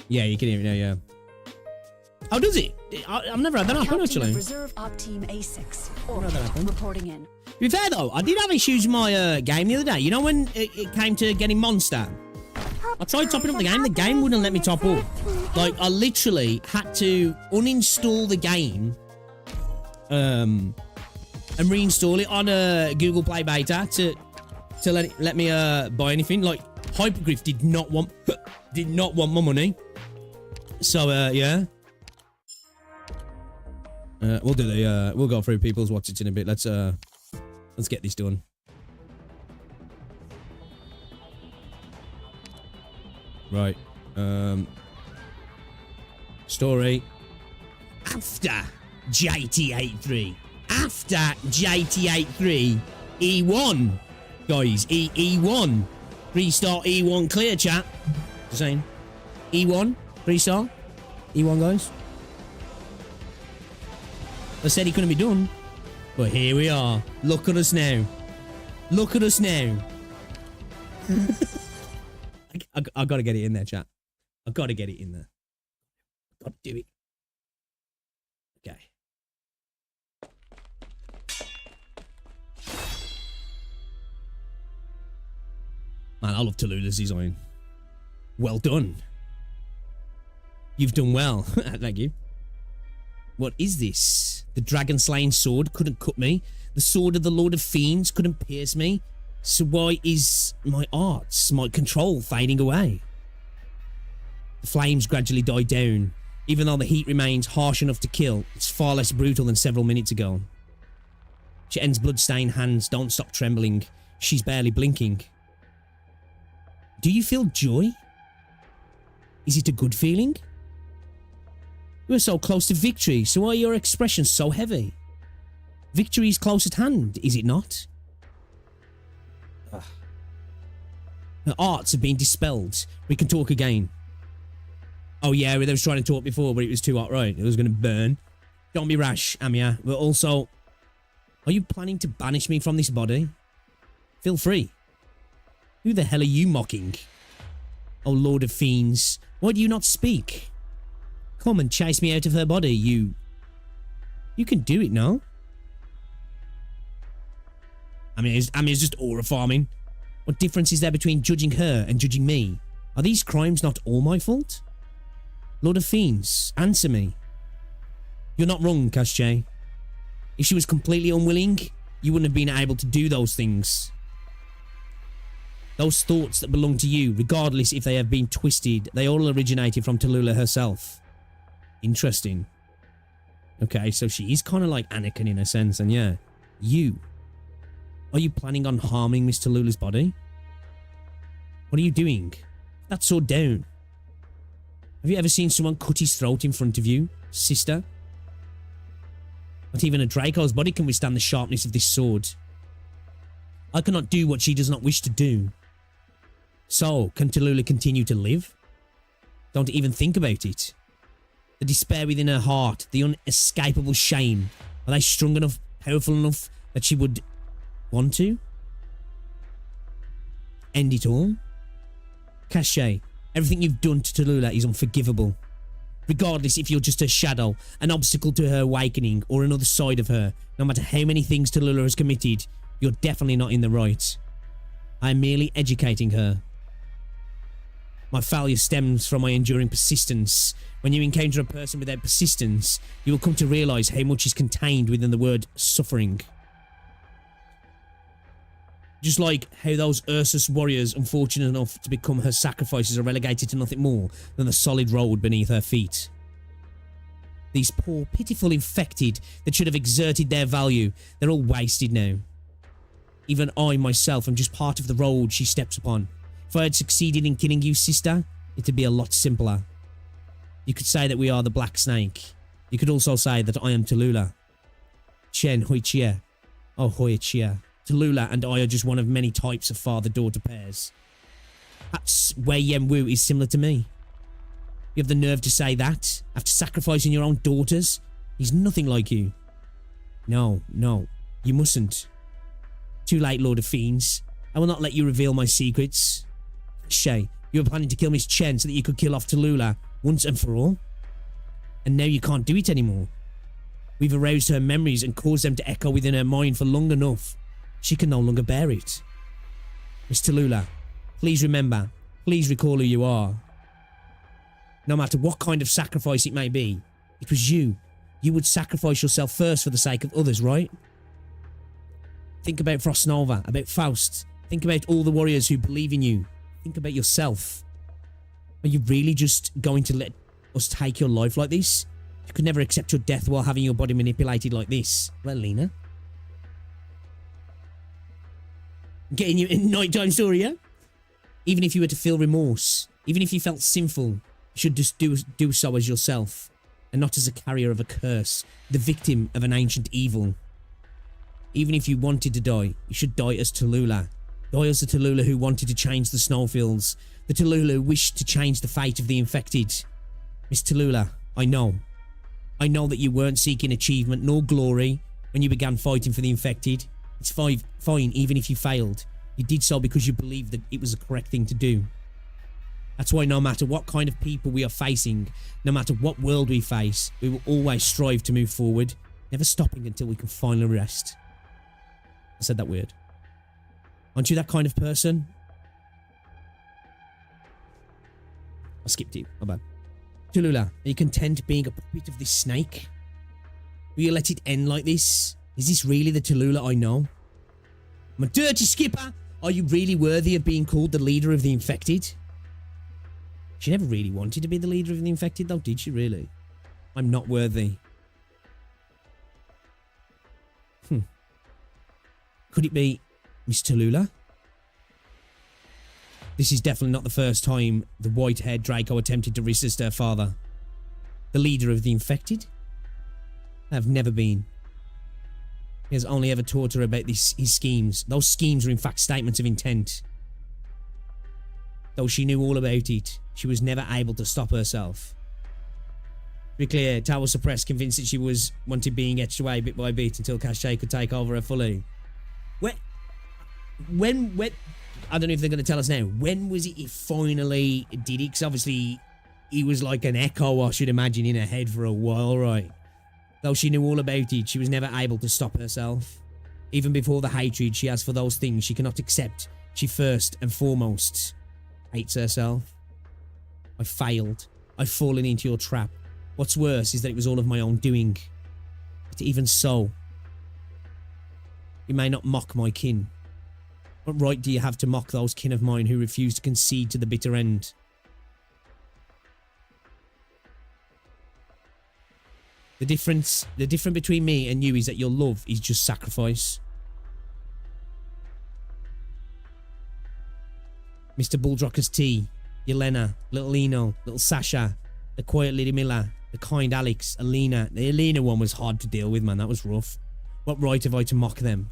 Yeah, you can hear it now. Yeah. Oh, does it? I've never had that happen actually. Reserve Op Team A6. Reporting in. To be fair though, I did have issues with my game the other day. You know when it came to getting Monster? I tried topping up the game wouldn't let me top up. Like, I literally had to uninstall the game and reinstall it on Google Play Beta to let me buy anything. Like, Hypergriff did not want my money. So, yeah. We'll do the, we'll go through people's watches in a bit. Let's get this done. Right. Story. After JT83. After JT83. E1. Guys, E1. 3-star E1 clear, chat. Just saying. E1. 3-star. E1, guys. I said he couldn't be done. But here we are. Look at us now. Look at us now. I gotta get it in there, chat. I gotta get it in there. Gotta do it. Okay. Man, I love Tallulah's design. Well done. You've done well. Thank you. What is this? The dragon-slaying sword couldn't cut me. The sword of the Lord of Fiends couldn't pierce me. So why is my arts, my control fading away? The flames gradually die down. Even though the heat remains harsh enough to kill, it's far less brutal than several minutes ago. Cheten's blood-stained hands don't stop trembling. She's barely blinking. Do you feel joy? Is it a good feeling? You are so close to victory, so why are your expressions so heavy? Victory is close at hand, is it not? Ugh. Her arts have been dispelled. We can talk again. Oh yeah, they was trying to talk before, but it was too hot, right? It was going to burn. Don't be rash, Amia. But also, are you planning to banish me from this body? Feel free. Who the hell are you mocking? Oh Lord of Fiends, why do you not speak? Come and chase me out of her body, you can do it, no? I mean, it's just aura farming. What difference is there between judging her and judging me? Are these crimes not all my fault? Lord of Fiends, answer me. You're not wrong, Kashche. If she was completely unwilling, you wouldn't have been able to do those things. Those thoughts that belong to you, regardless if they have been twisted, they all originated from Tallulah herself. Interesting. Okay, so she is kind of like Anakin in a sense, and yeah. You. Are you planning on harming Miss Tallulah's body? What are you doing? That sword down. Have you ever seen someone cut his throat in front of you, sister? Not even a Draco's body can withstand the sharpness of this sword. I cannot do what she does not wish to do. So, can Tallulah continue to live? Don't even think about it. The despair within her heart, the unescapable shame, are they strong enough, powerful enough that she would want to? End it all? Cache, everything you've done to Tallulah is unforgivable. Regardless if you're just a shadow, an obstacle to her awakening, or another side of her, no matter how many things Tallulah has committed, you're definitely not in the right. I am merely educating her. My failure stems from my enduring persistence. When you encounter a person without persistence, you will come to realise how much is contained within the word suffering. Just like how those Ursus warriors, unfortunate enough to become her sacrifices, are relegated to nothing more than the solid road beneath her feet. These poor, pitiful infected that should have exerted their value, they're all wasted now. Even I, myself, am just part of the road she steps upon. If I had succeeded in killing you, sister, it'd be a lot simpler. You could say that we are the Black Snake. You could also say that I am Tallulah. Chen Hui Chia. Oh, Hui Chia. Tallulah and I are just one of many types of father-daughter pairs. Perhaps Wei Yen Wu is similar to me. You have the nerve to say that, after sacrificing your own daughters? He's nothing like you. No, you mustn't. Too late, Lord of Fiends. I will not let you reveal my secrets. Shay, you were planning to kill Miss Chen so that you could kill off Tallulah once and for all. And now you can't do it anymore. We've aroused her memories and caused them to echo within her mind for long enough. She can no longer bear it. Miss Tallulah, please remember, please recall who you are. No matter what kind of sacrifice it may be, it was you. You would sacrifice yourself first for the sake of others, right? Think about Frostnova, about Faust. Think about all the warriors who believe in you. Think about yourself. Are you really just going to let us take your life like this? You could never accept your death while having your body manipulated like this. Well, Lena? Getting you in nighttime story, yeah? Even if you were to feel remorse, even if you felt sinful, you should just do so as yourself, and not as a carrier of a curse, the victim of an ancient evil. Even if you wanted to die, you should die as Tallulah. Die as the Tallulah who wanted to change the snowfields, the Tallulah who wished to change the fate of the infected. Miss Tallulah, I know that you weren't seeking achievement nor glory when you began fighting for the infected. It's fine even if you failed. You did so because you believed that it was the correct thing to do. That's why no matter what kind of people we are facing, no matter what world we face, we will always strive to move forward, never stopping until we can finally rest. I said that weird. Aren't you that kind of person? I skipped you. My bad. Tallulah, are you content being a puppet of this snake? Will you let it end like this? Is this really the Tallulah I know? I'm a dirty skipper! Are you really worthy of being called the leader of the infected? She never really wanted to be the leader of the infected though, did she really? I'm not worthy. Could it be Miss Tallulah? This is definitely not the first time the white-haired Draco attempted to resist her father. The leader of the infected? I have never been. He has only ever taught her about his schemes. Those schemes were in fact statements of intent. Though she knew all about it, she was never able to stop herself. To be clear, Tao was suppressed, convinced that she wanted being etched away bit by bit until Cache could take over her fully. When I don't know if they're going to tell us now. When was it he finally did it? Because obviously he was like an echo, I should imagine, in her head for a while, right? Though she knew all about it, she was never able to stop herself. Even before the hatred she has for those things she cannot accept, she first and foremost hates herself. I failed. I've fallen into your trap. What's worse is that it was all of my own doing. But even so, you may not mock my kin. What right do you have to mock those kin of mine who refuse to concede to the bitter end? The difference between me and you is that your love is just sacrifice. Mr. Bulldrocker's tea, Yelena, little Eno, little Sasha, the quiet Lady Miller, the kind Alex, Alina. The Alina one was hard to deal with, man. That was rough. What right have I to mock them?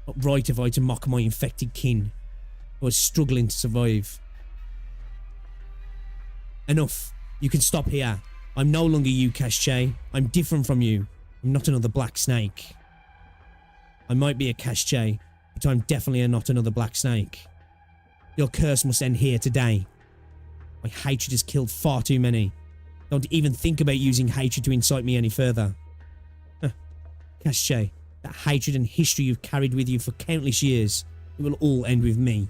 What right have I to mock my infected kin who are struggling to survive? Enough. You can stop here. I'm no longer you, Cache. I'm different from you. I'm not another black snake. I might be a Cache, but I'm definitely not another black snake. Your curse must end here today. My hatred has killed far too many. Don't even think about using hatred to incite me any further. Cache, that hatred and history you've carried with you for countless years, it will all end with me.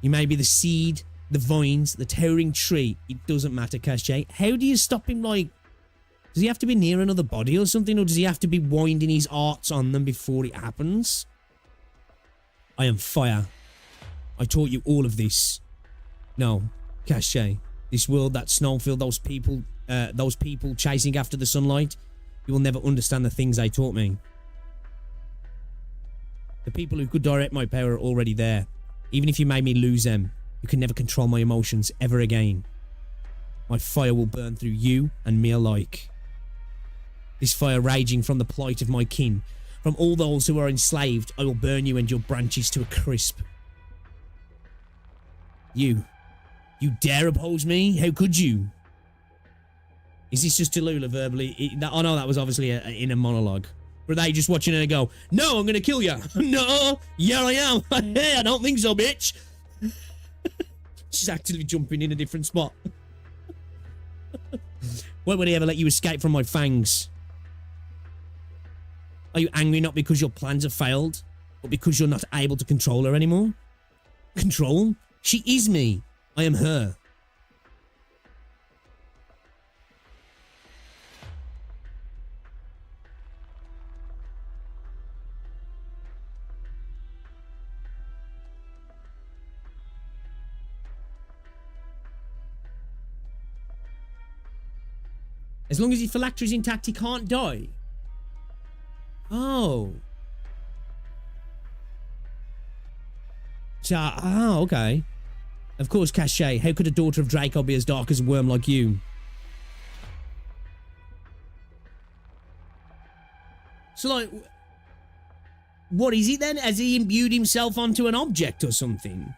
You may be the seed, the vines, the towering tree. It doesn't matter, Cache. How do you stop him, like... Does he have to be near another body or something? Or does he have to be winding his arts on them before it happens? I am fire. I taught you all of this. No, Cache. This world, that snowfield, those people chasing after the sunlight, you will never understand the things they taught me. The people who could direct my power are already there. Even if you made me lose them, you can never control my emotions ever again. My fire will burn through you and me alike. This fire raging from the plight of my kin, from all those who are enslaved, I will burn you and your branches to a crisp. You dare oppose me? How could you? Is this just Tallulah verbally? I know that was obviously an inner monologue. Were they just watching her go, no, I'm going to kill you. No, yeah, I am. I don't think so, bitch. She's actively jumping in a different spot. Why would I ever let you escape from my fangs? Are you angry not because your plans have failed, but because you're not able to control her anymore? Control? She is me. I am her. As long as his phylactery is intact, he can't die. Oh. So, okay. Of course, Cache. How could a daughter of Draco be as dark as a worm like you? So, like, what is it then? Has he imbued himself onto an object or something?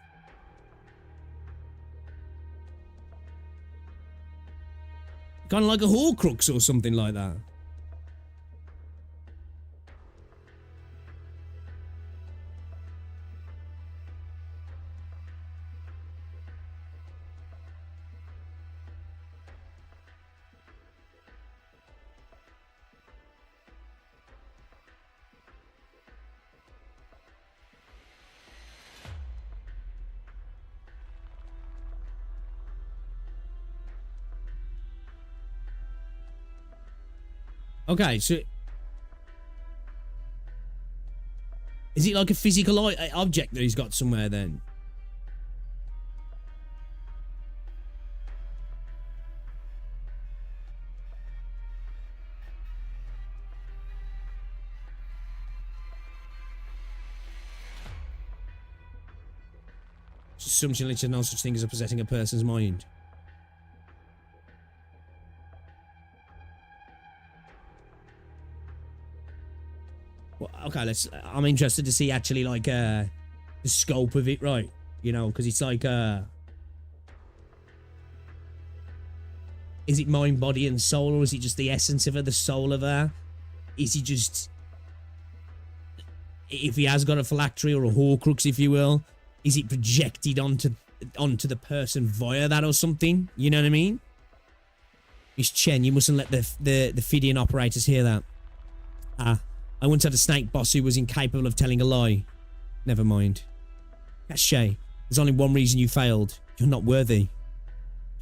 Kind of like a Horcrux or something like that. Okay, so... Is it like a physical object that he's got somewhere then? Assumption that there's no such thing as a possessing a person's mind. Well, okay, I'm interested to see actually like the scope of it, right? You know, because it's like is it mind, body, and soul, or is it just the essence of her, the soul of her? Is he just, if he has got a phylactery or a Horcrux, if you will, is it projected onto the person via that or something? You know what I mean? Miss Chen, you mustn't let the Fidian operators hear that. I once had a snake boss who was incapable of telling a lie. Never mind. Cache, there's only one reason you failed. You're not worthy.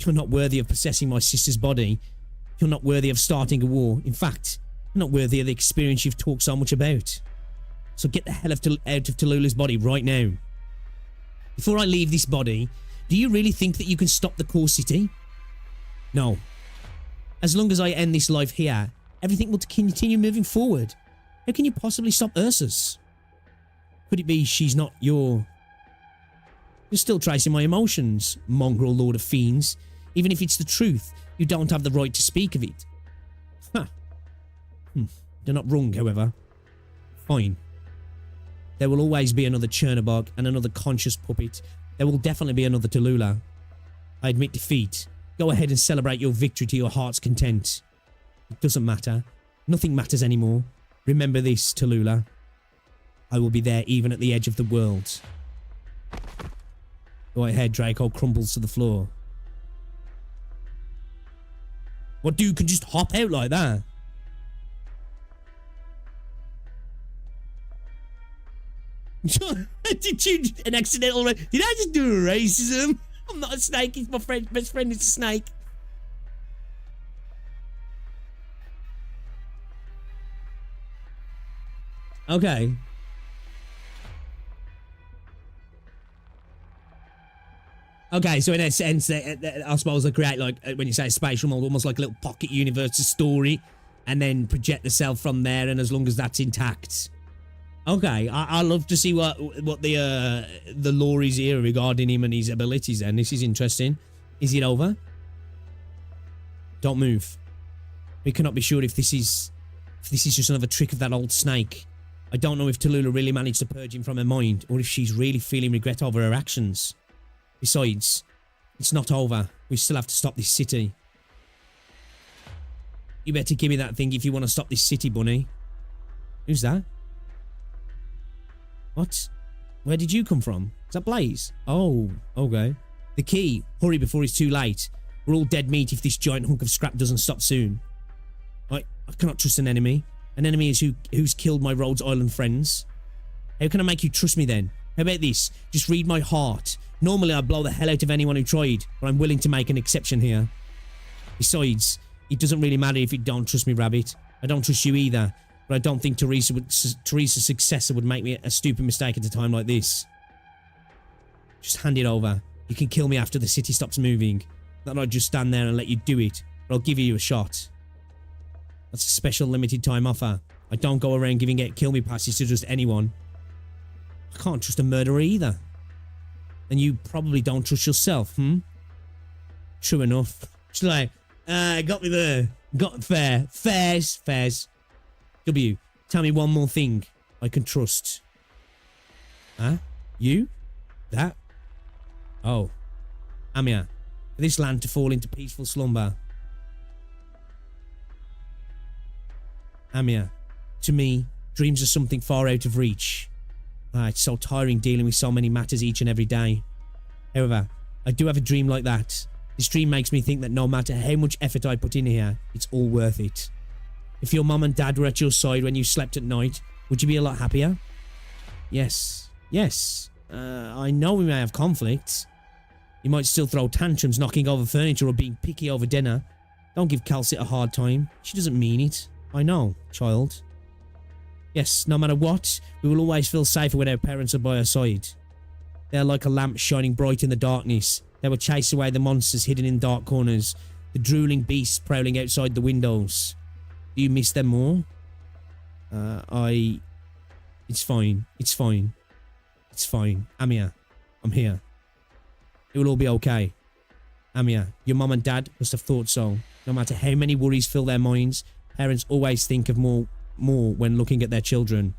You're not worthy of possessing my sister's body. You're not worthy of starting a war. In fact, you're not worthy of the experience you've talked so much about. So get the hell out of Tallulah's body right now. Before I leave this body, do you really think that you can stop the core city? No. As long as I end this life here, everything will continue moving forward. How can you possibly stop Ursus? Could it be she's not your... You're still tracing my emotions, mongrel lord of fiends. Even if it's the truth, you don't have the right to speak of it. Huh. You're not wrong, however. Fine. There will always be another Chernobog and another conscious puppet. There will definitely be another Tallulah. I admit defeat. Go ahead and celebrate your victory to your heart's content. It doesn't matter. Nothing matters anymore. Remember this, Tallulah. I will be there even at the edge of the world. Go ahead, Draco crumbles to the floor. What dude can just hop out like that? Did you an accidental? Did I just do a racism? I'm not a snake. He's my friend. Best friend is a snake. Okay. Okay, so in a sense, I suppose they create, like, when you say a spatial model, almost like a little pocket universe, a story, and then project the self from there, and as long as that's intact. Okay, I love to see what the lore is here regarding him and his abilities then. This is interesting. Is it over? Don't move. We cannot be sure if this is just another trick of that old snake. I don't know if Tallulah really managed to purge him from her mind, or if she's really feeling regret over her actions. Besides, it's not over. We still have to stop this city. You better give me that thing if you want to stop this city, Bunny. Who's that? What? Where did you come from? Is that Blaze? Oh, okay. The key. Hurry before it's too late. We're all dead meat if this giant hunk of scrap doesn't stop soon. I cannot trust an enemy. An enemy is who's killed my Rhodes Island friends. How can I make you trust me then? How about this? Just read my heart. Normally I'd blow the hell out of anyone who tried, but I'm willing to make an exception here. Besides, it doesn't really matter if you don't trust me, Rabbit. I don't trust you either, but I don't think Teresa's successor would make me a stupid mistake at a time like this. Just hand it over. You can kill me after the city stops moving. Not I'll just stand there and let you do it, but I'll give you a shot. That's a special limited time offer. I don't go around giving out kill me passes to just anyone. I can't trust a murderer either. And you probably don't trust yourself, True enough. She's like, got me there. Got fair. Fairs. W, tell me one more thing I can trust. Huh? You? That? Oh. Amia, for this land to fall into peaceful slumber. Amia, to me, dreams are something far out of reach. It's so tiring dealing with so many matters each and every day. However, I do have a dream like that. This dream makes me think that no matter how much effort I put in here, it's all worth it. If your mum and dad were at your side when you slept at night, would you be a lot happier? Yes. I know we may have conflicts. You might still throw tantrums knocking over furniture or being picky over dinner. Don't give Calcit a hard time. She doesn't mean it. I know, child. Yes, no matter what, we will always feel safer when our parents are by our side. They are like a lamp shining bright in the darkness. They will chase away the monsters hidden in dark corners, the drooling beasts prowling outside the windows. Do you miss them more? It's fine. Amia, I'm here. It will all be okay. Amia, your mum and dad must have thought so. No matter how many worries fill their minds, parents always think of more when looking at their children.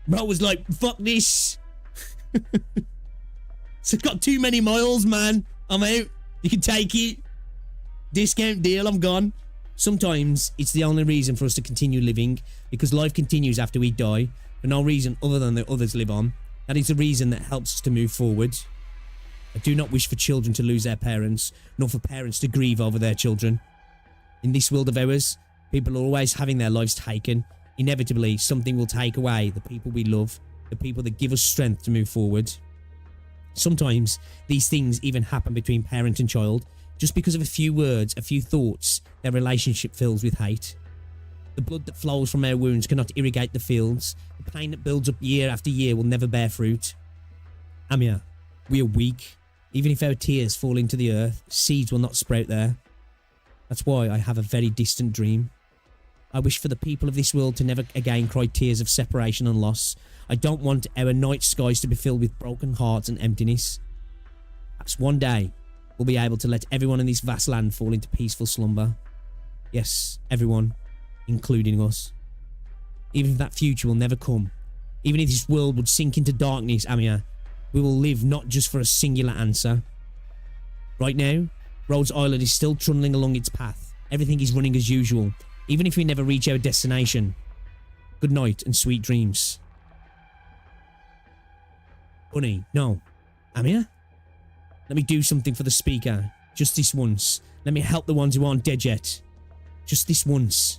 Bro was like, fuck this. So I've got too many miles, man. I'm out. You can take it. Discount deal, I'm gone. Sometimes it's the only reason for us to continue living, because life continues after we die, for no reason other than that others live on. That is the reason that helps us to move forward. I do not wish for children to lose their parents, nor for parents to grieve over their children. In this world of ours, people are always having their lives taken. Inevitably, something will take away the people we love, the people that give us strength to move forward. Sometimes, these things even happen between parent and child, just because of a few words, a few thoughts, their relationship fills with hate. The blood that flows from our wounds cannot irrigate the fields. The pain that builds up year after year will never bear fruit. Amia, we are weak. Even if our tears fall into the earth, seeds will not sprout there. That's why I have a very distant dream. I wish for the people of this world to never again cry tears of separation and loss. I don't want our night skies to be filled with broken hearts and emptiness. Perhaps one day, we'll be able to let everyone in this vast land fall into peaceful slumber. Yes, everyone, including us. Even if that future will never come, even if this world would sink into darkness, Amiya, we will live not just for a singular answer. Right now, Rhodes Island is still trundling along its path. Everything is running as usual, even if we never reach our destination. Good night and sweet dreams. Bunny, no. Amiya? Let me do something for the speaker. Just this once. Let me help the ones who aren't dead yet. Just this once.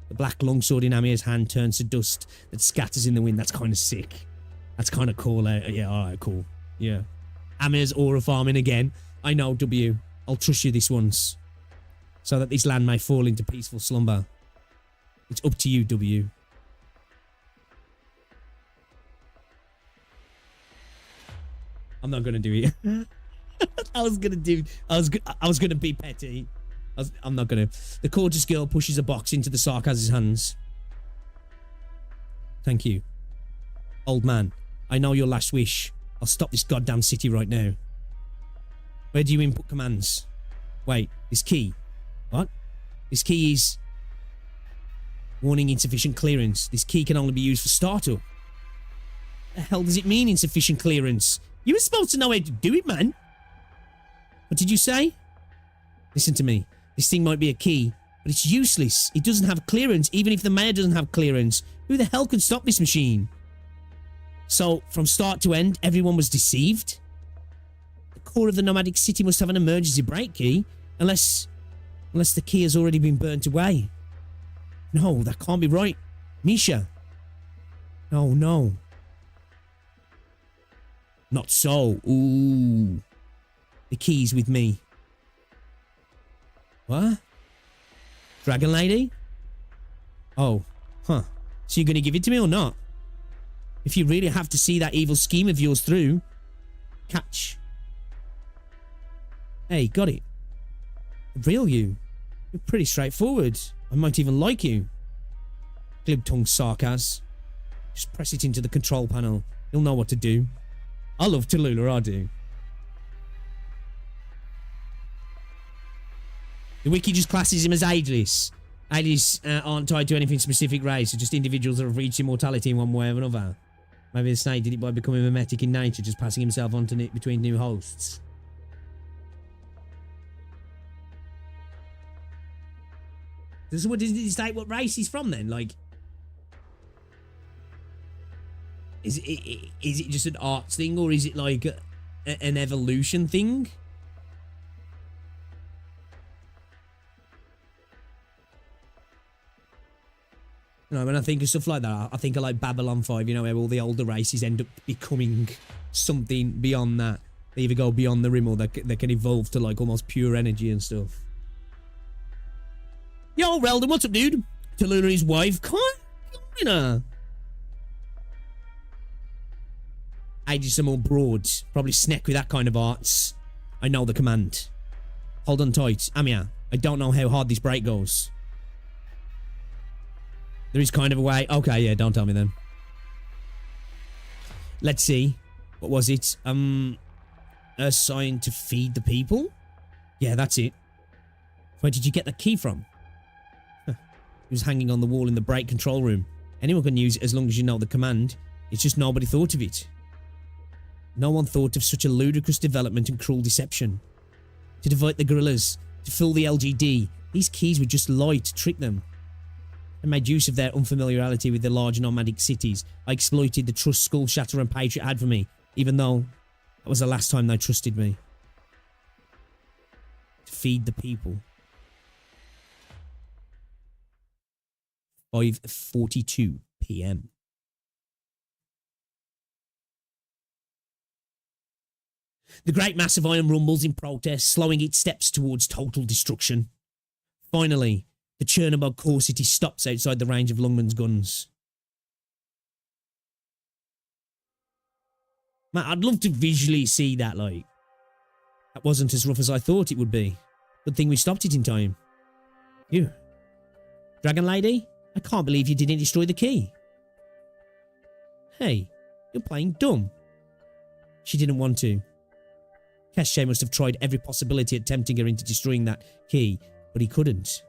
The black longsword in Amiya's hand turns to dust that scatters in the wind. That's kind of sick. That's kind of cool. Yeah, alright, cool. Yeah. Amiya's aura farming again. I know, W. I'll trust you this once. So that this land may fall into peaceful slumber. It's up to you, W. I'm not gonna do it. I was gonna be petty. I'm not gonna. The gorgeous girl pushes a box into the Sarkaz's hands. Thank you. Old man, I know your last wish. I'll stop this goddamn city right now. Where do you input commands? Wait, this key. What? This key is... Warning, insufficient clearance. This key can only be used for startup. The hell does it mean, insufficient clearance? You were supposed to know how to do it, man. What did you say? Listen to me. This thing might be a key, but it's useless. It doesn't have clearance, even if the mayor doesn't have clearance. Who the hell can stop this machine? So, from start to end, everyone was deceived? The core of the nomadic city must have an emergency brake key, unless the key has already been burnt away. No, that can't be right. Misha. No, no. Not so. Ooh. The key's with me. What? Dragon Lady? Oh, huh. So you're gonna give it to me or not? If you really have to see that evil scheme of yours through, catch. Hey, got it. The real you. You're pretty straightforward. I might even like you. Glib-tongued Sarkaz. Just press it into the control panel. You'll know what to do. I love Tallulah, I do. The wiki just classes him as ageless. Ageless aren't tied to anything specific race, they're just individuals that have reached immortality in one way or another. Maybe the snake did it by becoming mimetic in nature, just passing himself on to between new hosts. So what does it state what race he's from then? Like, is it just an arts thing, or is it like an evolution thing? You know, when I think of stuff like that, I think of like Babylon 5, you know, where all the older races end up becoming something beyond that. They either go beyond the rim or they can evolve to like almost pure energy and stuff. Yo, Reldon, what's up, dude? Tallulah, his wife. Kinda. Ages some more broad. Probably snack with that kind of arts. I know the command. Hold on tight. Amiya, I don't know how hard this break goes. There is kind of a way. Okay, yeah, don't tell me then. Let's see. What was it? Assigned to feed the people? Yeah, that's it. Where did you get the key from? Huh. It was hanging on the wall in the break control room. Anyone can use it as long as you know the command. It's just nobody thought of it. No one thought of such a ludicrous development and cruel deception. To divide the guerrillas, to fool the LGD, these keys would just lie to trick them. I made use of their unfamiliarity with the large nomadic cities. I exploited the trust Skull Shatter and Patriot had for me, even though that was the last time they trusted me. To feed the people. 5:42 PM. The great mass of iron rumbles in protest, slowing its steps towards total destruction. Finally, the Chernobog core city stops outside the range of Lungman's guns. Man, I'd love to visually see that, like. That wasn't as rough as I thought it would be. Good thing we stopped it in time. Phew. Dragon Lady? I can't believe you didn't destroy the key. Hey, you're playing dumb. She didn't want to. Keshe must have tried every possibility at tempting her into destroying that key, but he couldn't.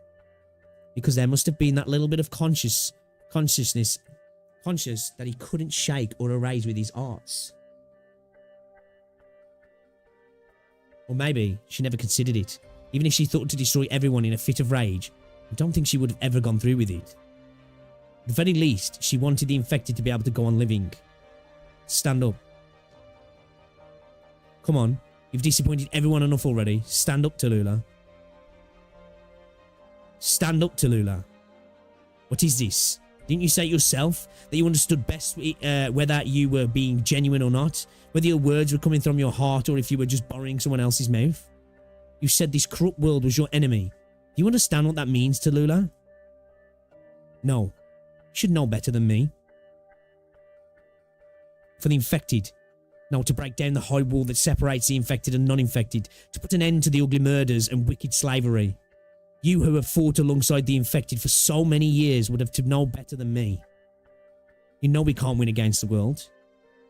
Because there must have been that little bit of conscious that he couldn't shake or erase with his arts. Or maybe she never considered it. Even if she thought to destroy everyone in a fit of rage, I don't think she would have ever gone through with it. At the very least, she wanted the infected to be able to go on living. Stand up. Come on, you've disappointed everyone enough already. Stand up, Tallulah. Stand up, Tallulah. What is this? Didn't you say yourself that you understood best whether you were being genuine or not? Whether your words were coming from your heart or if you were just borrowing someone else's mouth? You said this corrupt world was your enemy. Do you understand what that means, Tallulah? No. You should know better than me. For the infected. No, to break down the high wall that separates the infected and non-infected. To put an end to the ugly murders and wicked slavery. You who have fought alongside the infected for so many years would have to know better than me. You know we can't win against the world.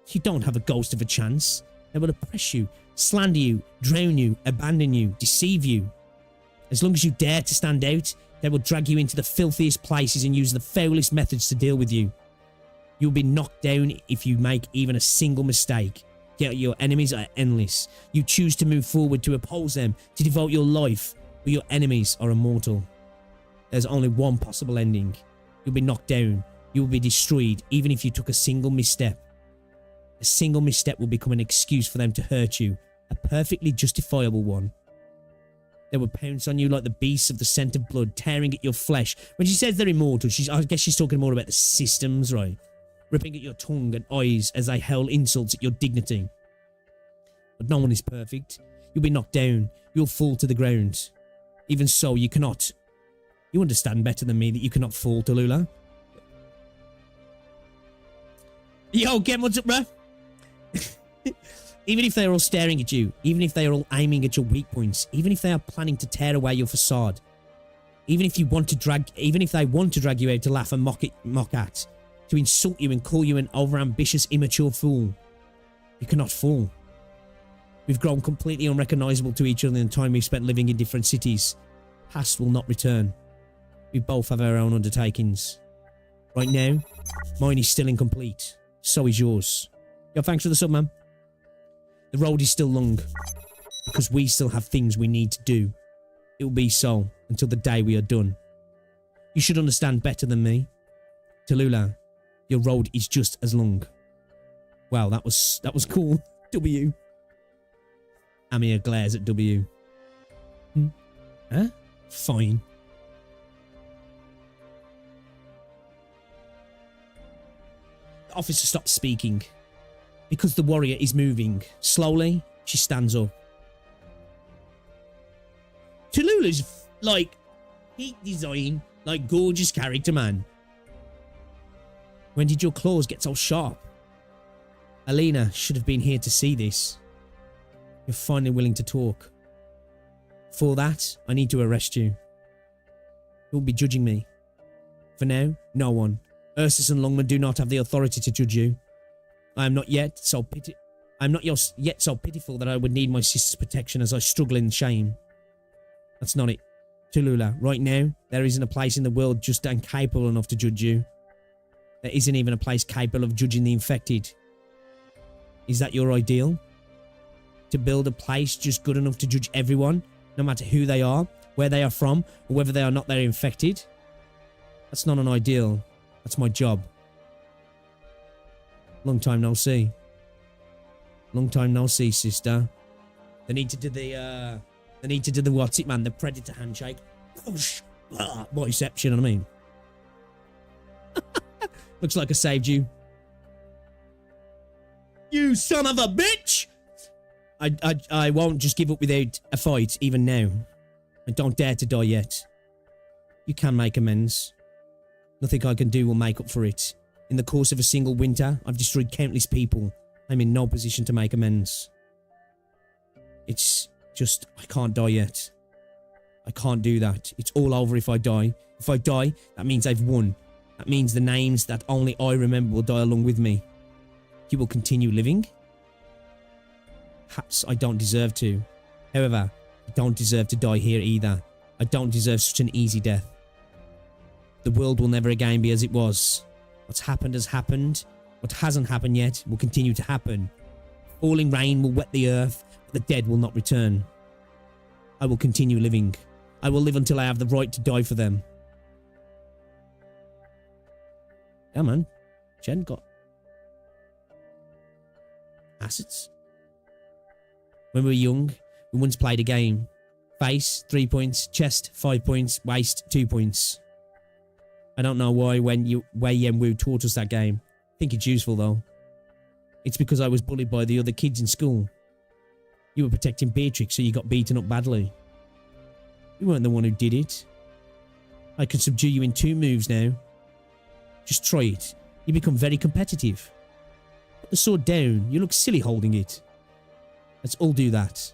You don't have a ghost of a chance. They will oppress you, slander you, drown you, abandon you, deceive you. As long as you dare to stand out, they will drag you into the filthiest places and use the foulest methods to deal with you. You will be knocked down if you make even a single mistake. Yet your enemies are endless. You choose to move forward to oppose them, to devote your life, but your enemies are immortal. There's only one possible ending. You'll be knocked down. You will be destroyed, even if you took a single misstep. A single misstep will become an excuse for them to hurt you, a perfectly justifiable one. They will pounce on you like the beasts of the scent of blood, tearing at your flesh. When she says they're immortal, I guess she's talking more about the systems, right? Ripping at your tongue and eyes as they hurl insults at your dignity. But no one is perfect. You'll be knocked down. You'll fall to the ground. Even so, you cannot. You understand better than me that you cannot fall, Tallulah. Yo, get what's up, bruh? Even if they are all staring at you, even if they are all aiming at your weak points, even if they are planning to tear away your facade, even if they want to drag you out to laugh and mock at, to insult you and call you an overambitious, immature fool, you cannot fall. We've grown completely unrecognisable to each other in the time we've spent living in different cities. Past will not return. We both have our own undertakings. Right now, mine is still incomplete. So is yours. Yo, thanks for the sub, man. The road is still long, because we still have things we need to do. It will be so until the day we are done. You should understand better than me. Tallulah, your road is just as long. Wow, that was cool. W. Amir glares at W. Huh? Fine. The officer stops speaking. Because the warrior is moving. Slowly, she stands up. Tallulah's like heat design, like gorgeous character, man. When did your claws get so sharp? Alina should have been here to see this. You're finally willing to talk. For that, I need to arrest you. You'll be judging me. For now, no one. Ursus and Longman do not have the authority to judge you. I am not yet so pitiful that I would need my sister's protection as I struggle in shame. That's not it. Tallulah, right now, there isn't a place in the world just incapable enough to judge you. There isn't even a place capable of judging the infected. Is that your ideal? To build a place just good enough to judge everyone, no matter who they are, where they are from, or whether they are not they're infected? That's not an ideal. That's my job. Long time no see. Long time no see, sister. They need to do the what's it, man? The predator handshake. Biceps, you know what I mean? Looks like I saved you. You son of a bitch! I won't just give up without a fight, even now. I don't dare to die yet. You can make amends. Nothing I can do will make up for it. In the course of a single winter, I've destroyed countless people. I'm in no position to make amends. It's just, I can't die yet. I can't do that. It's all over if I die. If I die, that means I've won. That means the names that only I remember will die along with me. You will continue living? Perhaps I don't deserve to. However, I don't deserve to die here either. I don't deserve such an easy death. The world will never again be as it was. What's happened has happened. What hasn't happened yet will continue to happen. Falling rain will wet the earth, but the dead will not return. I will continue living. I will live until I have the right to die for them. Yeah, man. Jen got assets. When we were young, we once played a game. Face, 3 points. Chest, 5 points. Waist, 2 points. I don't know why Wei Yen-Wu taught us that game. I think it's useful though. It's because I was bullied by the other kids in school. You were protecting Beatrix, so you got beaten up badly. You weren't the one who did it. I can subdue you in 2 moves now. Just try it. You become very competitive. Put the sword down. You look silly holding it. Let's all do that.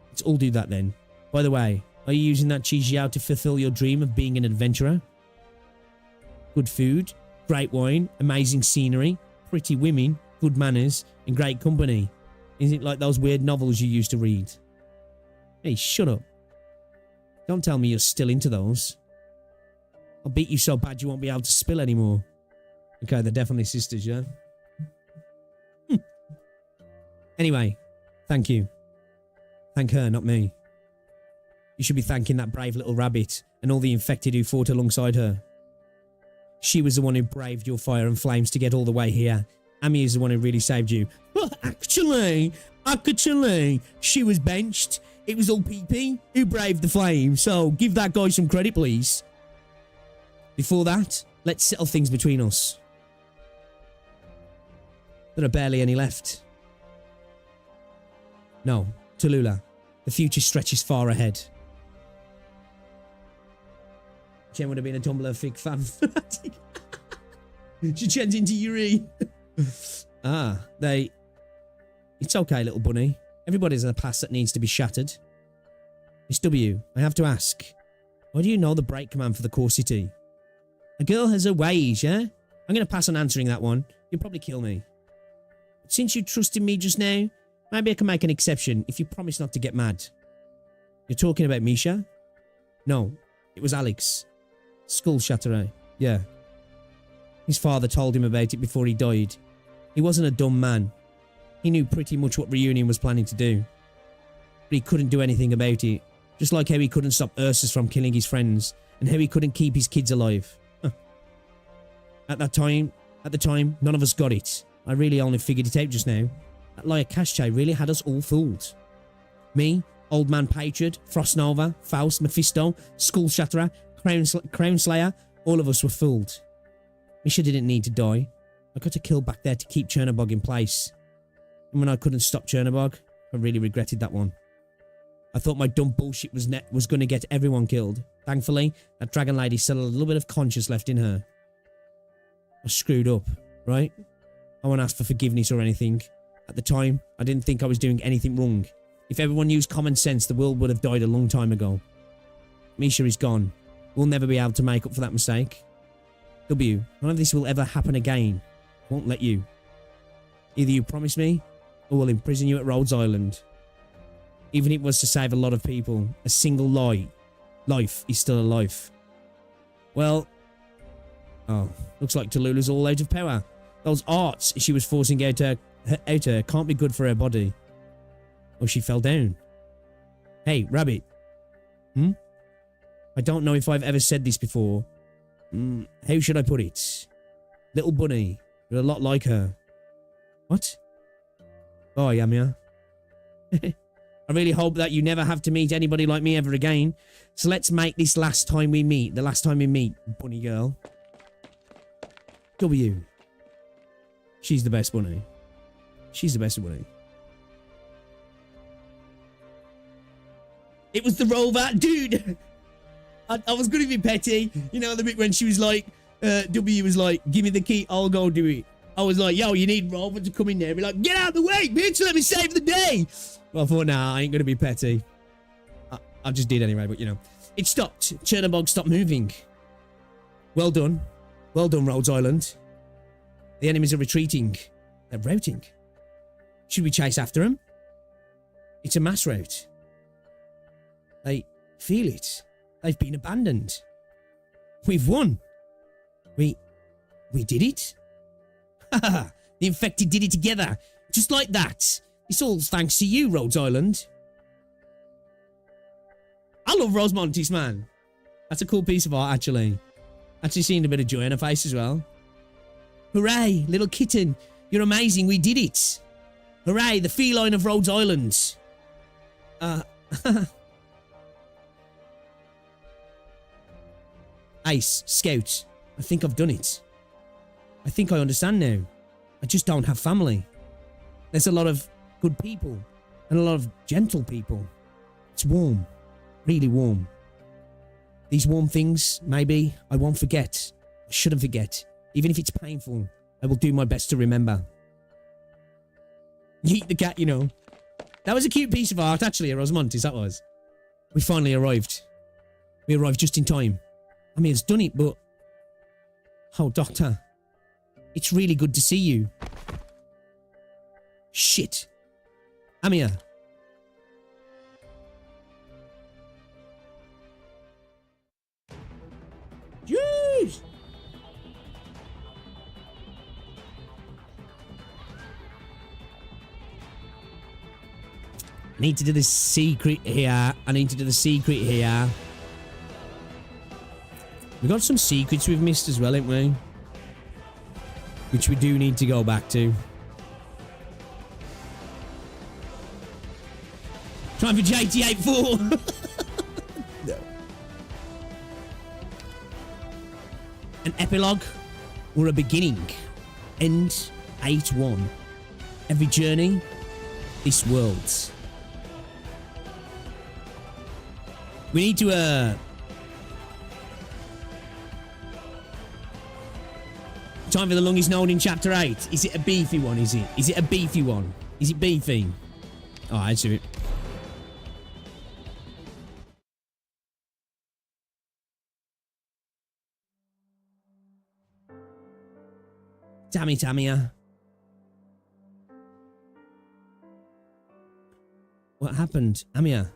Let's all do that then. By the way, are you using that Chi Xiao to fulfill your dream of being an adventurer? Good food, great wine, amazing scenery, pretty women, good manners, and great company. Is it like those weird novels you used to read? Hey, shut up. Don't tell me you're still into those. I'll beat you so bad you won't be able to spill anymore. Okay, they're definitely sisters, yeah? Anyway, thank you. Thank her, not me. You should be thanking that brave little rabbit and all the infected who fought alongside her. She was the one who braved your fire and flames to get all the way here. Amy is the one who really saved you. Well, actually, she was benched. It was all PP who braved the flame, so give that guy some credit, please. Before that, let's settle things between us. There are barely any left. No, Tallulah. The future stretches far ahead. Jen would have been a Tumblr fig fan. She turns into Yuri. It's okay, little bunny. Everybody's in a past that needs to be shattered. Miss W, I have to ask. Why do you know the break command for the core city? A girl has her ways, yeah? I'm going to pass on answering that one. You'll probably kill me. But since you trusted me just now, maybe I can make an exception if you promise not to get mad. You're talking about Misha? No, it was Alex. Skull Shatterer, yeah. His father told him about it before he died. He wasn't a dumb man. He knew pretty much what Reunion was planning to do. But he couldn't do anything about it. Just like how he couldn't stop Ursus from killing his friends, and how he couldn't keep his kids alive. Huh. At the time, none of us got it. I really only figured it out just now. That liar Kashche really had us all fooled. Me, Old Man Patriot, Frostnova, Faust, Mephisto, Skull Shatterer, Crown Slayer, all of us were fooled. Misha didn't need to die. I got to kill back there to keep Chernobog in place. And when I couldn't stop Chernobog, I really regretted that one. I thought my dumb bullshit was going to get everyone killed. Thankfully, that dragon lady still had a little bit of conscience left in her. I screwed up, right? I won't ask for forgiveness or anything. At the time, I didn't think I was doing anything wrong. If everyone used common sense, the world would have died a long time ago. Misha is gone. We'll never be able to make up for that mistake. W, none of this will ever happen again. I won't let you. Either you promise me, or we'll imprison you at Rhodes Island. Even if it was to save a lot of people, a single life is still a life. Well, looks like Tallulah's all out of power. Those arts she was forcing out her can't be good for her body. Oh, she fell down. Hey, Rabbit. I don't know if I've ever said this before. How should I put it? Little bunny. You're a lot like her. What? Oh, Yamia. I really hope that you never have to meet anybody like me ever again. So let's make this last time we meet. The last time we meet, bunny girl. W. She's the best bunny. She's the best bunny. It was the rover. Dude! I was going to be petty. You know, the bit when she was like, W was like, give me the key, I'll go do it. I was like, yo, you need Robert to come in there and be like, get out of the way, bitch, let me save the day. Well, I thought, nah, I ain't going to be petty. I just did anyway, but you know. It stopped. Chernobog stopped moving. Well done. Well done, Rhodes Island. The enemies are retreating. They're routing. Should we chase after them? It's a mass rout. They feel it. They've been abandoned. We've won. We did it? The infected did it together. Just like that. It's all thanks to you, Rhodes Island. I love Rose Montes, man. That's a cool piece of art, actually. Actually seen a bit of joy in her face as well. Hooray, little kitten. You're amazing. We did it. Hooray, the feline of Rhodes Island. Ace, Scout. I think I've done it. I think I understand now. I just don't have family. There's a lot of good people and a lot of gentle people. It's warm. Really warm. These warm things, maybe, I won't forget. I shouldn't forget. Even if it's painful, I will do my best to remember. Yeet the cat, you know. That was a cute piece of art, actually, at Rosemontes, that was. We finally arrived. We arrived just in time. I mean, it's done it, but... Oh, Doctor. It's really good to see you. Shit. Amir. Jeez! I need to do the secret here. I need to do the secret here. We've got some secrets we've missed as well, haven't we? Which we do need to go back to. Time for JT84. No. An epilogue or a beginning. End 8-1. Every journey, this world. We need to, time for the longest known in Chapter 8. Is it a beefy one, is it? Is it a beefy one? Is it beefy? Alright, let's do it. Damn it, Amia. What happened? Amia?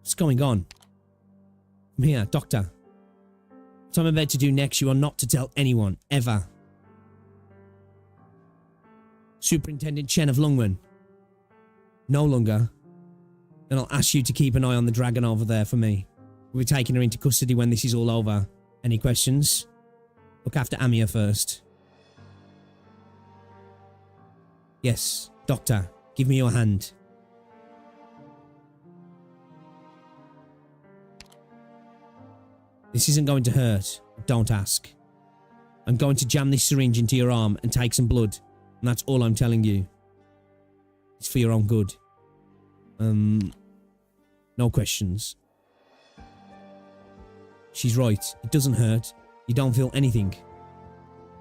What's going on? I'm here, Doctor. What I'm about to do next, you are not to tell anyone, ever. Superintendent Chen of Lungwen. No longer. And I'll ask you to keep an eye on the dragon over there for me. We'll be taking her into custody when this is all over. Any questions? Look after Amia first. Yes, Doctor, give me your hand. This isn't going to hurt. Don't ask. I'm going to jam this syringe into your arm and take some blood. And that's all I'm telling you. It's for your own good. No questions. She's right. It doesn't hurt. You don't feel anything.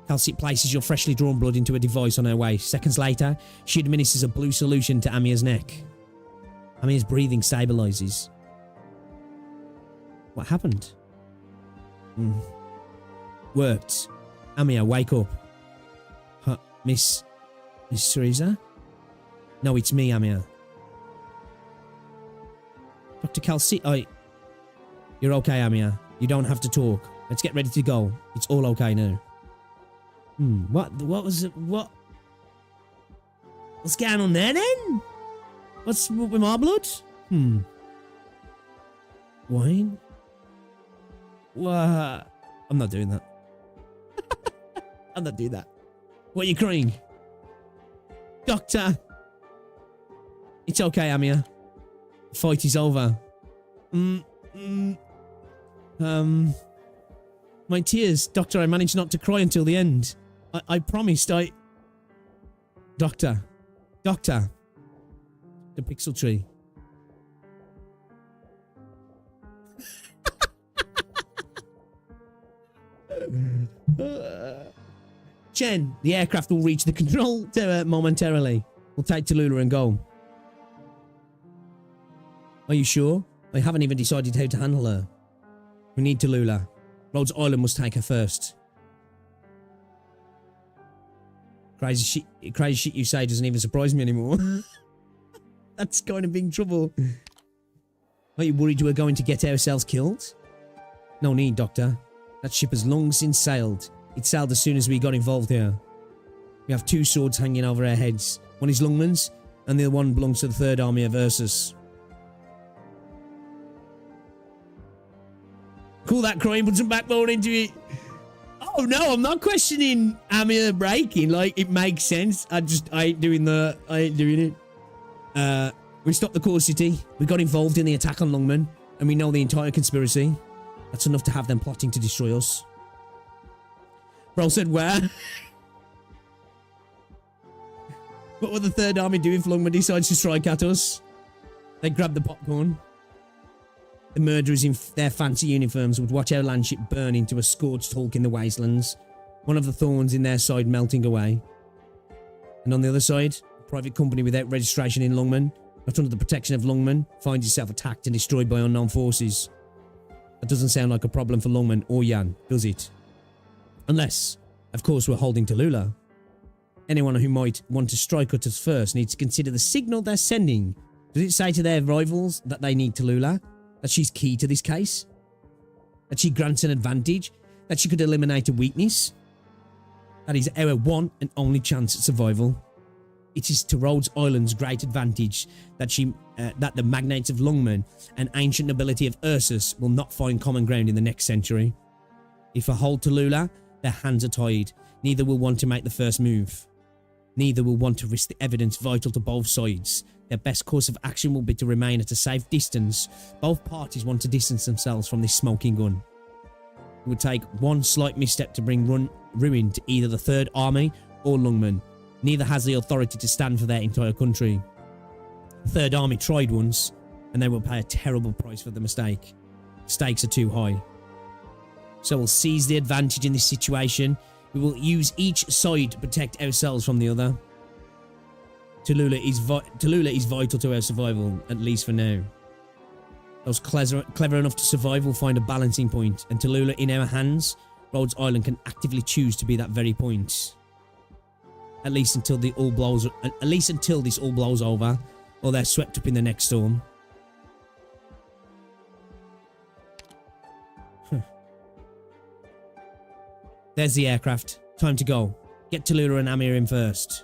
Calcit places your freshly drawn blood into a device on her waist. Seconds later, she administers a blue solution to Amia's neck. Amia's breathing stabilizes. What happened? Worked. Amia, wake up. Huh, Miss Teresa? No, it's me, Amia. Dr. Calcit, You're okay, Amia. You don't have to talk. Let's get ready to go. It's all okay now. What was it? What's going on there then? What's with my blood? Wine? What? I'm not doing that. I'm not doing that. What are you crying? Doctor! It's okay, Amia. The fight is over. My tears. Doctor, I managed not to cry until the end. I promised Doctor. The pixel tree. Chen, the aircraft will reach the control tower momentarily. We'll take Tallulah and go. Are you sure? I haven't even decided how to handle her. We need Tallulah. Rhodes Island must take her first. Crazy shit you say doesn't even surprise me anymore. That's kind of big trouble. Are you worried we're going to get ourselves killed? No need, Doctor. That ship has long since sailed. It sailed as soon as we got involved here. We have 2 swords hanging over our heads. One is Lungman's, and the other one belongs to the Third Army of Ursus. Cool that crime, put some backbone into it. Oh no, I'm not questioning Amir breaking. Like, it makes sense. I ain't doing it. We stopped the core city. We got involved in the attack on Lungman, and we know the entire conspiracy. That's enough to have them plotting to destroy us. Bro said, where? What will the Third Army do if Lungman decides to strike at us? They grab the popcorn. The murderers in their fancy uniforms would watch our landship burn into a scorched hulk in the wastelands, one of the thorns in their side melting away. And on the other side, a private company without registration in Lungman, not under the protection of Lungman, finds itself attacked and destroyed by unknown forces. That doesn't sound like a problem for Lungman or Yan, does it? Unless, of course, we're holding Tallulah. Anyone who might want to strike at us first needs to consider the signal they're sending. Does it say to their rivals that they need Tallulah? That she's key to this case? That she grants an advantage? That she could eliminate a weakness? That is our one and only chance at survival. It is to Rhodes Island's great advantage that that the magnates of Lungman and ancient nobility of Ursus will not find common ground in the next century. If we hold Tallulah, their hands are tied. Neither will want to make the first move. Neither will want to risk the evidence vital to both sides. Their best course of action will be to remain at a safe distance. Both parties want to distance themselves from this smoking gun. It would take one slight misstep to bring ruin to either the Third Army or Lungman. Neither has the authority to stand for their entire country. The Third Army tried once, and they will pay a terrible price for the mistake. Stakes are too high. So we'll seize the advantage in this situation. We will use each side to protect ourselves from the other. Tallulah is vital to our survival, at least for now. Those clever enough to survive will find a balancing point, and Tallulah in our hands, Rhodes Island can actively choose to be that very point. At least until this all blows over, or they're swept up in the next storm. There's the aircraft. Time to go. Get Tallulah and Amir in first.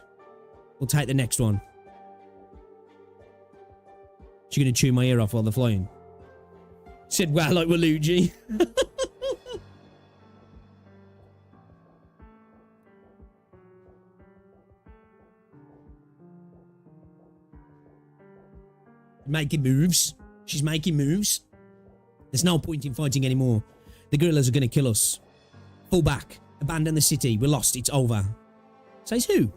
We'll take the next one. She's gonna chew my ear off while they're flying. Said, wow, like Waluigi. Making moves. She's making moves. There's no point in fighting anymore. The guerrillas are gonna kill us. Fall back. Abandon the city. We're lost. It's over. Says who?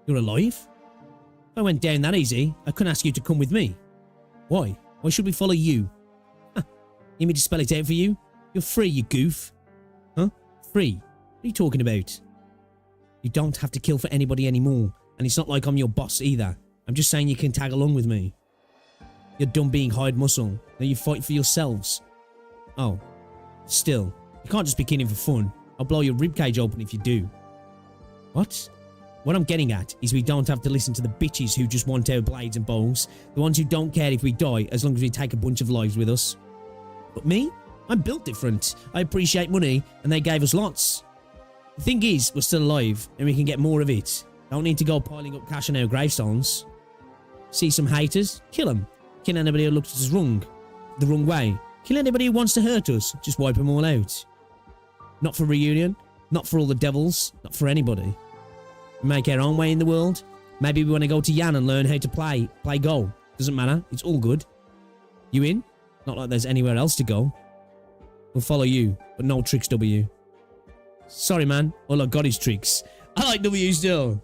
You're alive? If I went down that easy, I couldn't ask you to come with me. Why? Why should we follow you? Huh. Need me to spell it out for you? You're free, you goof. Huh? Free? What are you talking about? You don't have to kill for anybody anymore. And it's not like I'm your boss either. I'm just saying you can tag along with me. You're done being hired muscle. Now you fight for yourselves. Oh. Still. You can't just be kidding for fun. I'll blow your ribcage open if you do. What? What I'm getting at is we don't have to listen to the bitches who just want our blades and bows. The ones who don't care if we die as long as we take a bunch of lives with us. But me? I'm built different. I appreciate money and they gave us lots. The thing is, we're still alive and we can get more of it. Don't need to go piling up cash on our gravestones. See some haters? Kill them. Kill anybody who looks at us the wrong way. Kill anybody who wants to hurt us. Just wipe them all out. Not for reunion. Not for all the devils. Not for anybody. We make our own way in the world. Maybe we want to go to Yan and learn how to play Go. Doesn't matter. It's all good. You in? Not like there's anywhere else to go. We'll follow you, but no tricks W. Sorry, man. All I got is tricks. I like W still.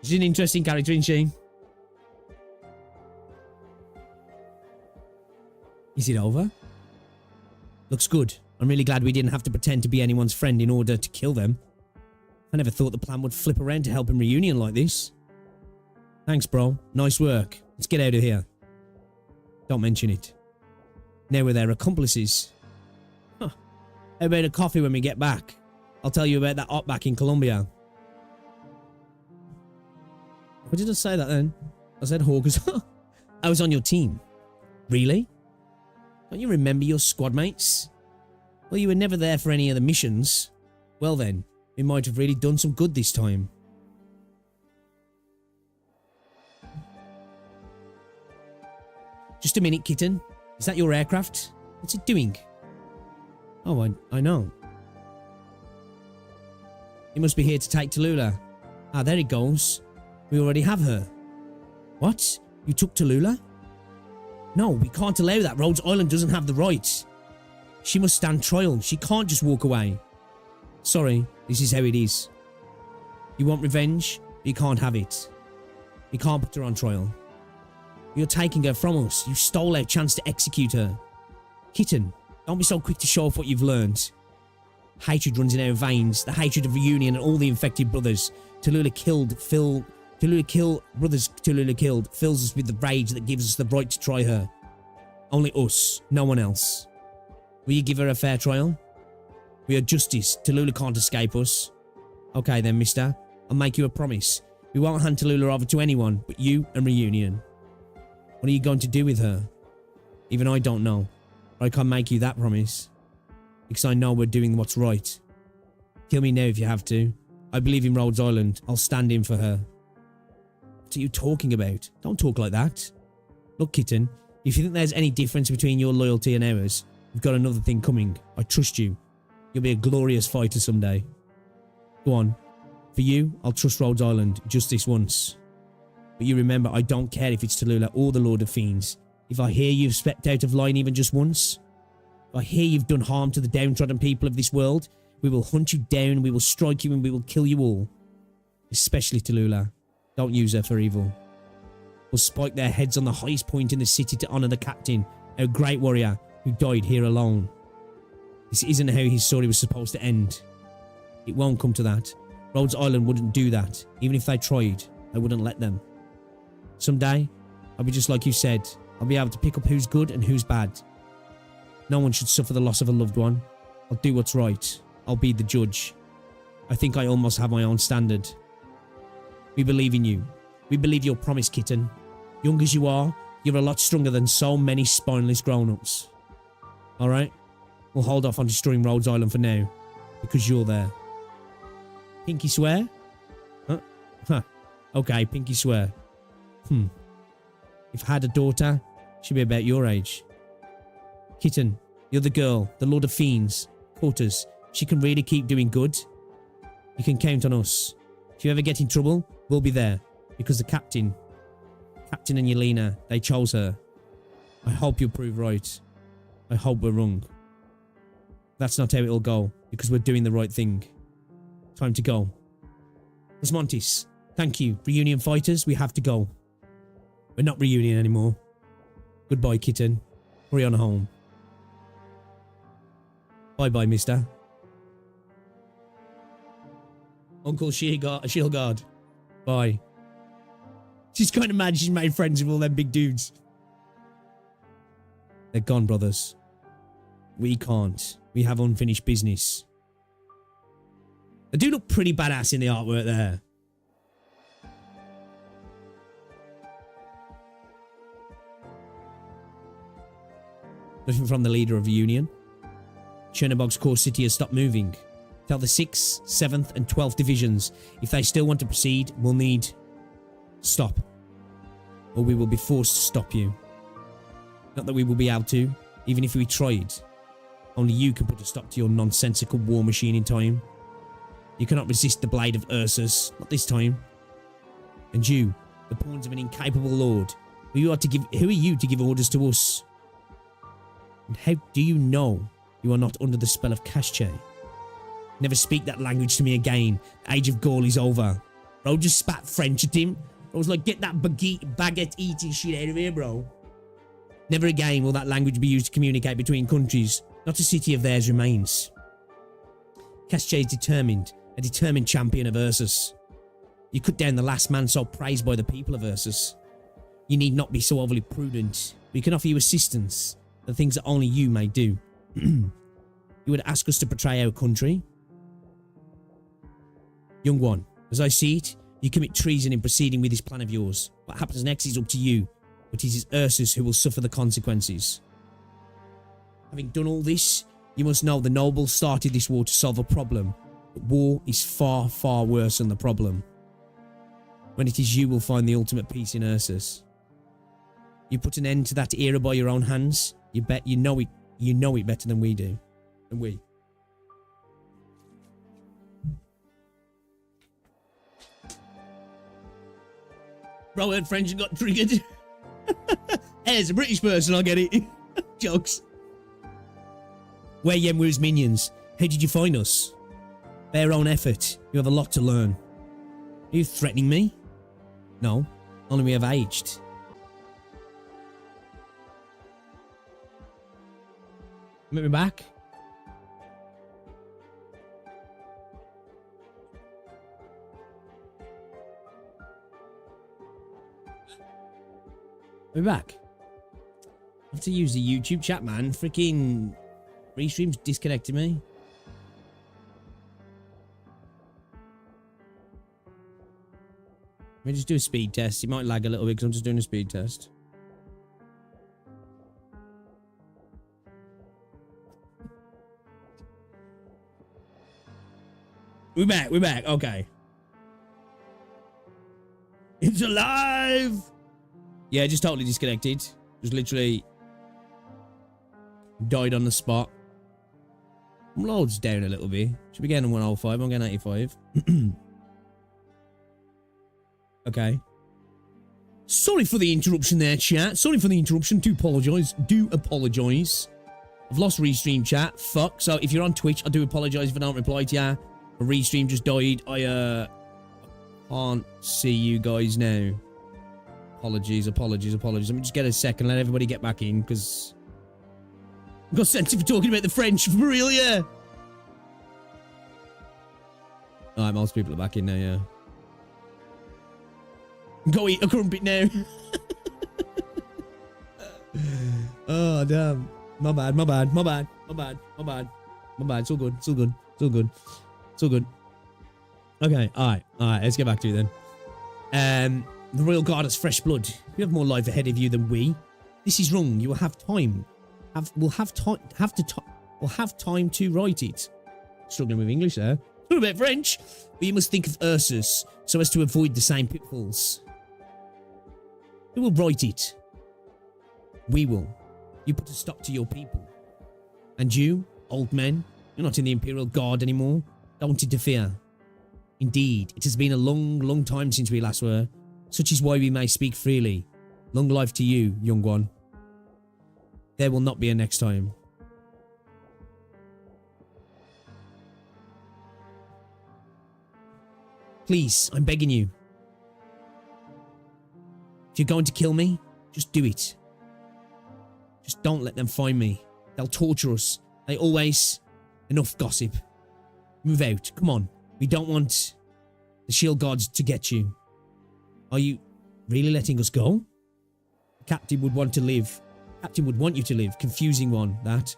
She's an interesting character, isn't she? Is it over? Looks good. I'm really glad we didn't have to pretend to be anyone's friend in order to kill them. I never thought the plan would flip around to help in reunion like this. Thanks, bro. Nice work. Let's get out of here. Don't mention it. Now we're their accomplices. Huh. How about a coffee when we get back? I'll tell you about that op back in Colombia. Why did I say that then? I said Hawkers. I was on your team. Really? Don't you remember your squad mates? Well, you were never there for any of the missions. Well then, we might have really done some good this time. Just a minute, kitten. Is that your aircraft? What's it doing? Oh, I know. You must be here to take Tallulah. Ah, there it goes. We already have her. What? You took Tallulah? No, we can't allow that. Rhodes Island doesn't have the rights. She must stand trial. She can't just walk away. Sorry, this is how it is. You want revenge? You can't have it. You can't put her on trial. You're taking her from us. You stole our chance to execute her. Kitten, don't be so quick to show off what you've learned. Hatred runs in our veins. The hatred of reunion and all the infected brothers. Tallulah killed fills us with the rage that gives us the right to try her. Only us, no one else. Will you give her a fair trial? We are justice. Tallulah can't escape us. Okay then, mister. I'll make you a promise. We won't hand Tallulah over to anyone but you and reunion. What are you going to do with her? Even I don't know. But I can't make you that promise. Because I know we're doing what's right. Kill me now if you have to. I believe in Rhodes Island. I'll stand in for her. What are you talking about? Don't talk like that. Look, kitten. If you think there's any difference between your loyalty and ours, you've got another thing coming. I trust you. You'll be a glorious fighter someday. Go on. For you, I'll trust Rhodes Island just this once. But you remember, I don't care if it's Tallulah or the Lord of Fiends. If I hear you've stepped out of line even just once, if I hear you've done harm to the downtrodden people of this world, we will hunt you down, we will strike you, and we will kill you all. Especially Tallulah. Don't use her for evil. We'll spike their heads on the highest point in the city to honour the captain, our great warrior, who died here alone. This isn't how his story was supposed to end. It won't come to that. Rhodes Island wouldn't do that. Even if they tried, I wouldn't let them. Someday, I'll be just like you said. I'll be able to pick up who's good and who's bad. No one should suffer the loss of a loved one. I'll do what's right. I'll be the judge. I think I almost have my own standard. We believe in you. We believe your promise, kitten. Young as you are, you're a lot stronger than so many spineless grown-ups. Alright? We'll hold off on destroying Rhodes Island for now. Because you're there. Pinky swear? Huh? Huh. Okay, pinky swear. If I had a daughter, she'd be about your age. Kitten, you're the girl, the Lord of Fiends, Quarters. She can really keep doing good. You can count on us. If you ever get in trouble, we'll be there. Because the Captain and Yelena, they chose her. I hope you'll prove right. I hope we're wrong. That's not how it'll go, because we're doing the right thing. Time to go. Osmontis, thank you. Reunion fighters, we have to go. We're not reunion anymore. Goodbye, kitten. Hurry on home. Bye-bye, mister. Uncle Shieldguard. Bye. She's kind of mad she's made friends with all them big dudes. They're gone, brothers. We can't. We have unfinished business. They do look pretty badass in the artwork there. Nothing from the leader of the Union. Chernobog's core city has stopped moving. Tell the 6th, 7th and 12th divisions, if they still want to proceed, we'll need... Stop. Or we will be forced to stop you. Not that we will be able to, even if we tried. Only you can put a stop to your nonsensical war machine in time. You cannot resist the blade of Ursus, not this time. And you, the pawns of an incapable lord, who are you to give orders to us? And how do you know you are not under the spell of Kasche? Never speak that language to me again. The age of Gaul is over. Bro just spat French at him. I was like, get that baguette eating shit out of here, bro. Never again will that language be used to communicate between countries. Not a city of theirs remains. Casche is determined, a determined champion of Ursus. You cut down the last man so praised by the people of Ursus. You need not be so overly prudent. We can offer you assistance, the things that only you may do. You would ask us to betray our country? Young one, as I see it, you commit treason in proceeding with this plan of yours. What happens next is up to you, but it is Ursus who will suffer the consequences. Having done all this, you must know the nobles started this war to solve a problem, but war is far, far worse than the problem. When it is you will find the ultimate peace in Ursus. You put an end to that era by your own hands. You know it better than we do. And we. Bro heard French and got triggered. Hey, as a British person, I get it. Jokes. Where Yen were his minions. How did you find us? Their own effort. You have a lot to learn. Are you threatening me? No. Only we have aged. Make me back. We're back. I have to use the YouTube chat, man. Freaking restream's disconnected me. Let me just do a speed test. It might lag a little bit because I'm just doing a speed test. We're back, okay. It's alive! Yeah, just totally disconnected. Just literally died on the spot. Loads down a little bit. Should be getting 105, I'm getting 85. Okay. Sorry for the interruption there, chat. Sorry for the interruption. Do apologise. I've lost restream, chat. Fuck. So if you're on Twitch, I do apologise if I don't reply to you. A restream just died. I can't see you guys now. Apologies. Let me just get a second. Let everybody get back in, because I've got sensitive for talking about the French. For real, yeah. Alright, most people are back in now, yeah. Go eat a crumpet now. Oh, damn. My bad. It's all good. Okay, alright, let's get back to it then. The Royal Guard has fresh blood. You have more life ahead of you than we. This is wrong. You will have time. We'll have time to write it. Struggling with English there. A little bit French. But you must think of Ursus so as to avoid the same pitfalls. Who will write it? We will. You put a stop to your people. And you, old men, you're not in the Imperial Guard anymore. Don't interfere. Indeed, it has been a long, long time since we last were. Such is why we may speak freely. Long life to you, young one. There will not be a next time. Please, I'm begging you. If you're going to kill me, just do it. Just don't let them find me. They'll torture us. They always... Enough gossip. Move out. Come on. We don't want the shield gods to get you. Are you really letting us go? The captain would want to live. Captain would want you to live. Confusing one, that.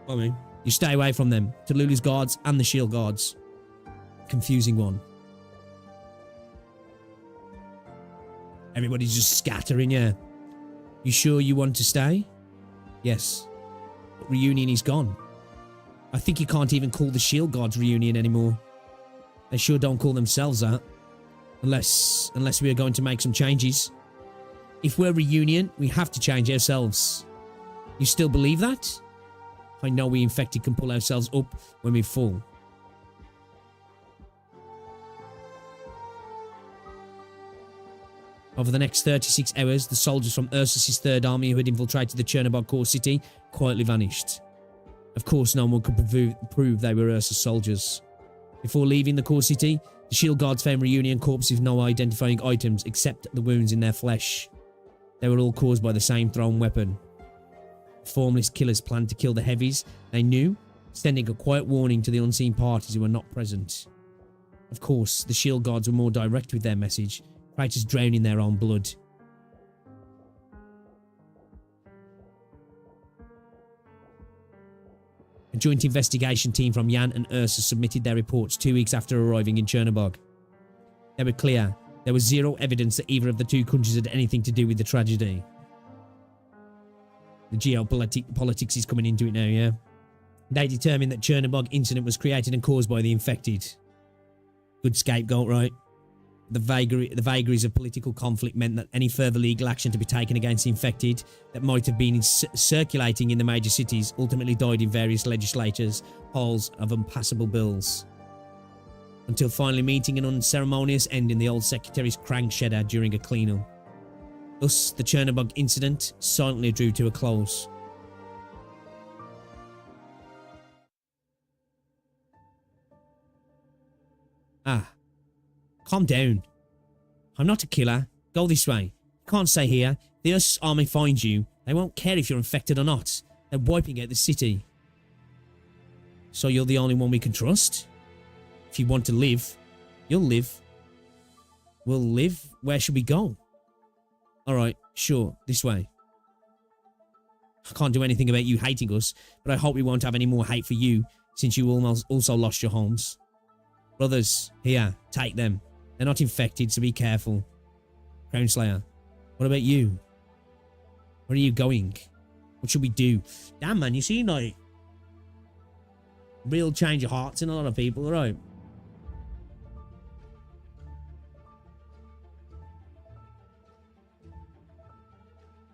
I mean, you stay away from them. Tallulah's guards and the shield guards. Confusing one. Everybody's just scattering, yeah. You sure you want to stay? Yes. But reunion is gone. I think you can't even call the shield guards reunion anymore. They sure don't call themselves that. Unless we are going to make some changes. If we're reunion, we have to change ourselves. You still believe that? I know we infected can pull ourselves up when we fall. Over the next 36 hours, the soldiers from Ursus' Third Army who had infiltrated the Chernobog core city quietly vanished. Of course, no one could prove they were Ursus soldiers. Before leaving the core city, the shield guards found reunion corpses with no identifying items except the wounds in their flesh. They were all caused by the same thrown weapon. formless killers planned to kill the heavies they knew, sending a quiet warning to the unseen parties who were not present. Of course, the shield guards were more direct with their message, traitors drowning in their own blood. A joint investigation team from Jan and Ursa submitted their reports 2 weeks after arriving in Chernobog. They were clear. There was zero evidence that either of the two countries had anything to do with the tragedy. The geopolitics is coming into it now, yeah? They determined that Chernobog incident was created and caused by the infected. Good scapegoat, right? The vagaries of political conflict meant that any further legal action to be taken against the infected that might have been circulating in the major cities ultimately died in various legislatures' halls of unpassable bills. Until finally meeting an unceremonious end in the old secretary's crank shedder during a clean-up. Thus, the Chernobog incident silently drew to a close. Ah. Calm down. I'm not a killer. Go this way. You can't stay here. The Ursus army finds you. They won't care if you're infected or not. They're wiping out the city. So you're the only one we can trust? If you want to live, you'll live. We'll live? Where should we go? Alright, sure. This way. I can't do anything about you hating us, but I hope we won't have any more hate for you, since you almost also lost your homes. Brothers, here, take them. They're not infected, so be careful. Crownslayer, what about you? Where are you going? What should we do? Damn, man, you see, like, real change of hearts in a lot of people, right?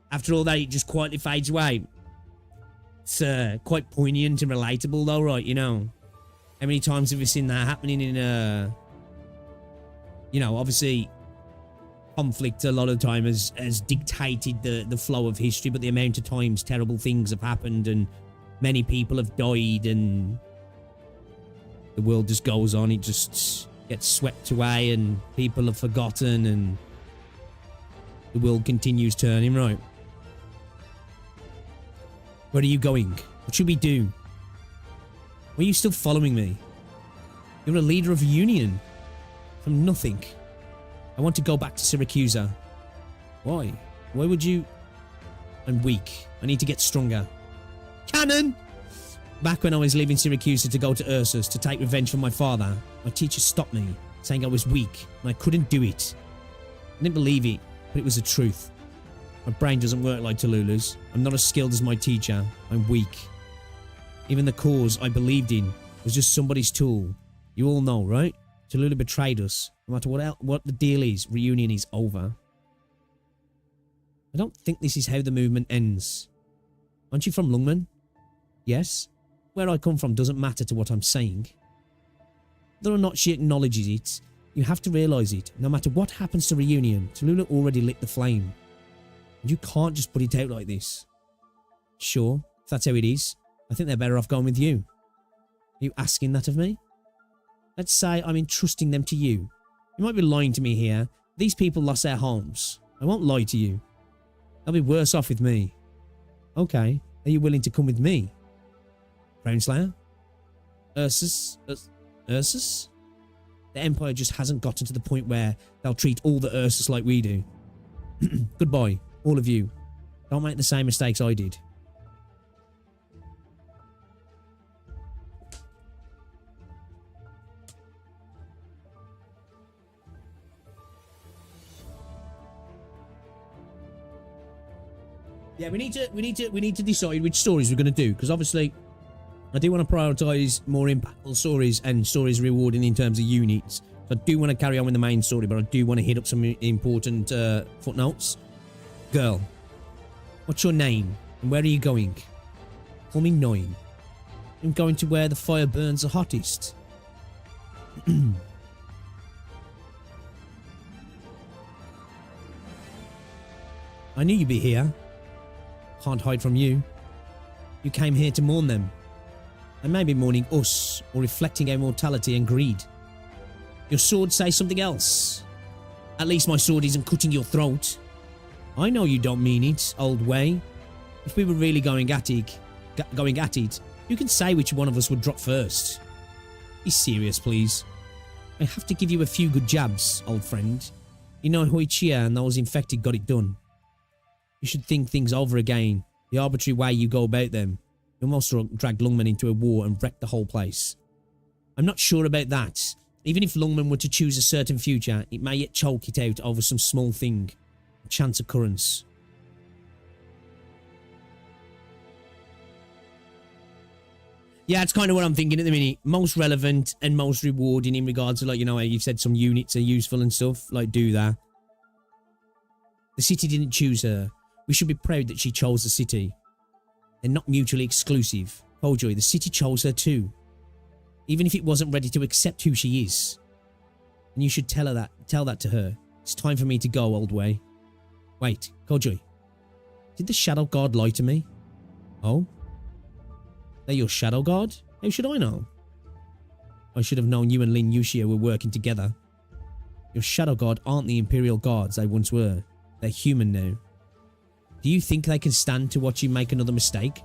After all that, it just quietly fades away. It's quite poignant and relatable, though, right? You know, how many times have we seen that happening in you know, obviously, conflict a lot of the time has dictated the flow of history, but the amount of times terrible things have happened and many people have died and the world just goes on. It just gets swept away and people are forgotten and the world continues turning, right? Where are you going? What should we do? Why are you still following me? You're a leader of a union. From nothing. I want to go back to Syracuse. Why? Why would you? I'm weak. I need to get stronger. Cannon! Back when I was leaving Syracuse to go to Ursus to take revenge for my father, my teacher stopped me, saying I was weak and I couldn't do it. I didn't believe it, but it was the truth. My brain doesn't work like Tallulah's. I'm not as skilled as my teacher. I'm weak. Even the cause I believed in was just somebody's tool. You all know, right? Tallulah betrayed us. No matter what the deal is, reunion is over. I don't think this is how the movement ends. Aren't you from Lungman? Yes. Where I come from doesn't matter to what I'm saying. Whether or not she acknowledges it, you have to realise it. No matter what happens to reunion, Tallulah already lit the flame. And you can't just put it out like this. Sure, if that's how it is, I think they're better off going with you. Are you asking that of me? Let's say I'm entrusting them to you. You might be lying to me here. These people lost their homes. I won't lie to you. They'll be worse off with me. Okay, are you willing to come with me? Crownslayer? Ursus? Ursus? The Empire just hasn't gotten to the point where they'll treat all the Ursus like we do. Goodbye, all of you. Don't make the same mistakes I did. Yeah, we need to decide which stories we're going to do, because obviously I do want to prioritize more impactful stories and stories rewarding in terms of units. So I do want to carry on with the main story, but I do want to hit up some important footnotes. Girl, what's your name and where are you going? Call me Nine. I'm going to where the fire burns the hottest. I knew you'd be here. Can't hide from you. You came here to mourn them. I may be mourning us, or reflecting our mortality and greed. Your sword says something else. At least my sword isn't cutting your throat. I know you don't mean it, old way. If we were really going at it, you can say which one of us would drop first. Be serious, please. I have to give you a few good jabs, old friend. You know Hoichia and those infected got it done. You should think things over again. The arbitrary way you go about them. You almost dragged Lungman into a war and wrecked the whole place. I'm not sure about that. Even if Lungman were to choose a certain future, it may yet choke it out over some small thing. A chance occurrence. Yeah, it's kind of what I'm thinking at the minute. Most relevant and most rewarding in regards to, like, you know, you've said some units are useful and stuff. Like, do that. The city didn't choose her. We should be proud that she chose the city. They're not mutually exclusive. Killjoy, the city chose her too. Even if it wasn't ready to accept who she is. And you should tell that to her. It's time for me to go, old way. Wait, Killjoy. Did the Shadow Guard lie to me? Oh? They're your Shadow Guard? How should I know? I should have known you and Lin Yushia were working together. Your Shadow Guard aren't the Imperial Guards they once were. They're human now. Do you think they can stand to watch you make another mistake?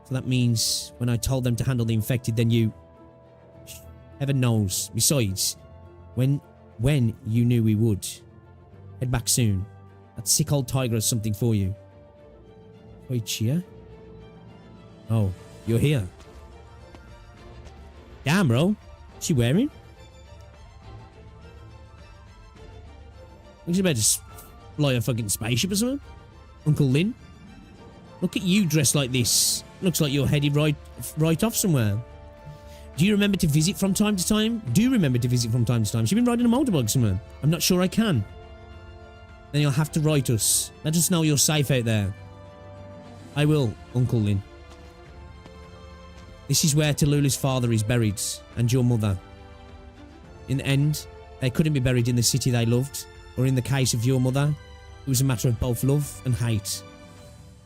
So that means when I told them to handle the infected, then you... Heaven knows. Besides, when you knew we would. Head back soon. That sick old tiger has something for you. Koichia? Oh, you're here. Damn, bro. What's she wearing? Looks about to fly a fucking spaceship or something. Uncle Lin? Look at you dressed like this. Looks like you're headed right off somewhere. Do you remember to visit from time to time? Do remember to visit from time to time. She's been riding a motorbike somewhere. I'm not sure I can. Then you'll have to write us. Let us know you're safe out there. I will, Uncle Lin. This is where Tallulah's father is buried, and your mother. In the end, they couldn't be buried in the city they loved, or in the case of your mother, it was a matter of both love and hate.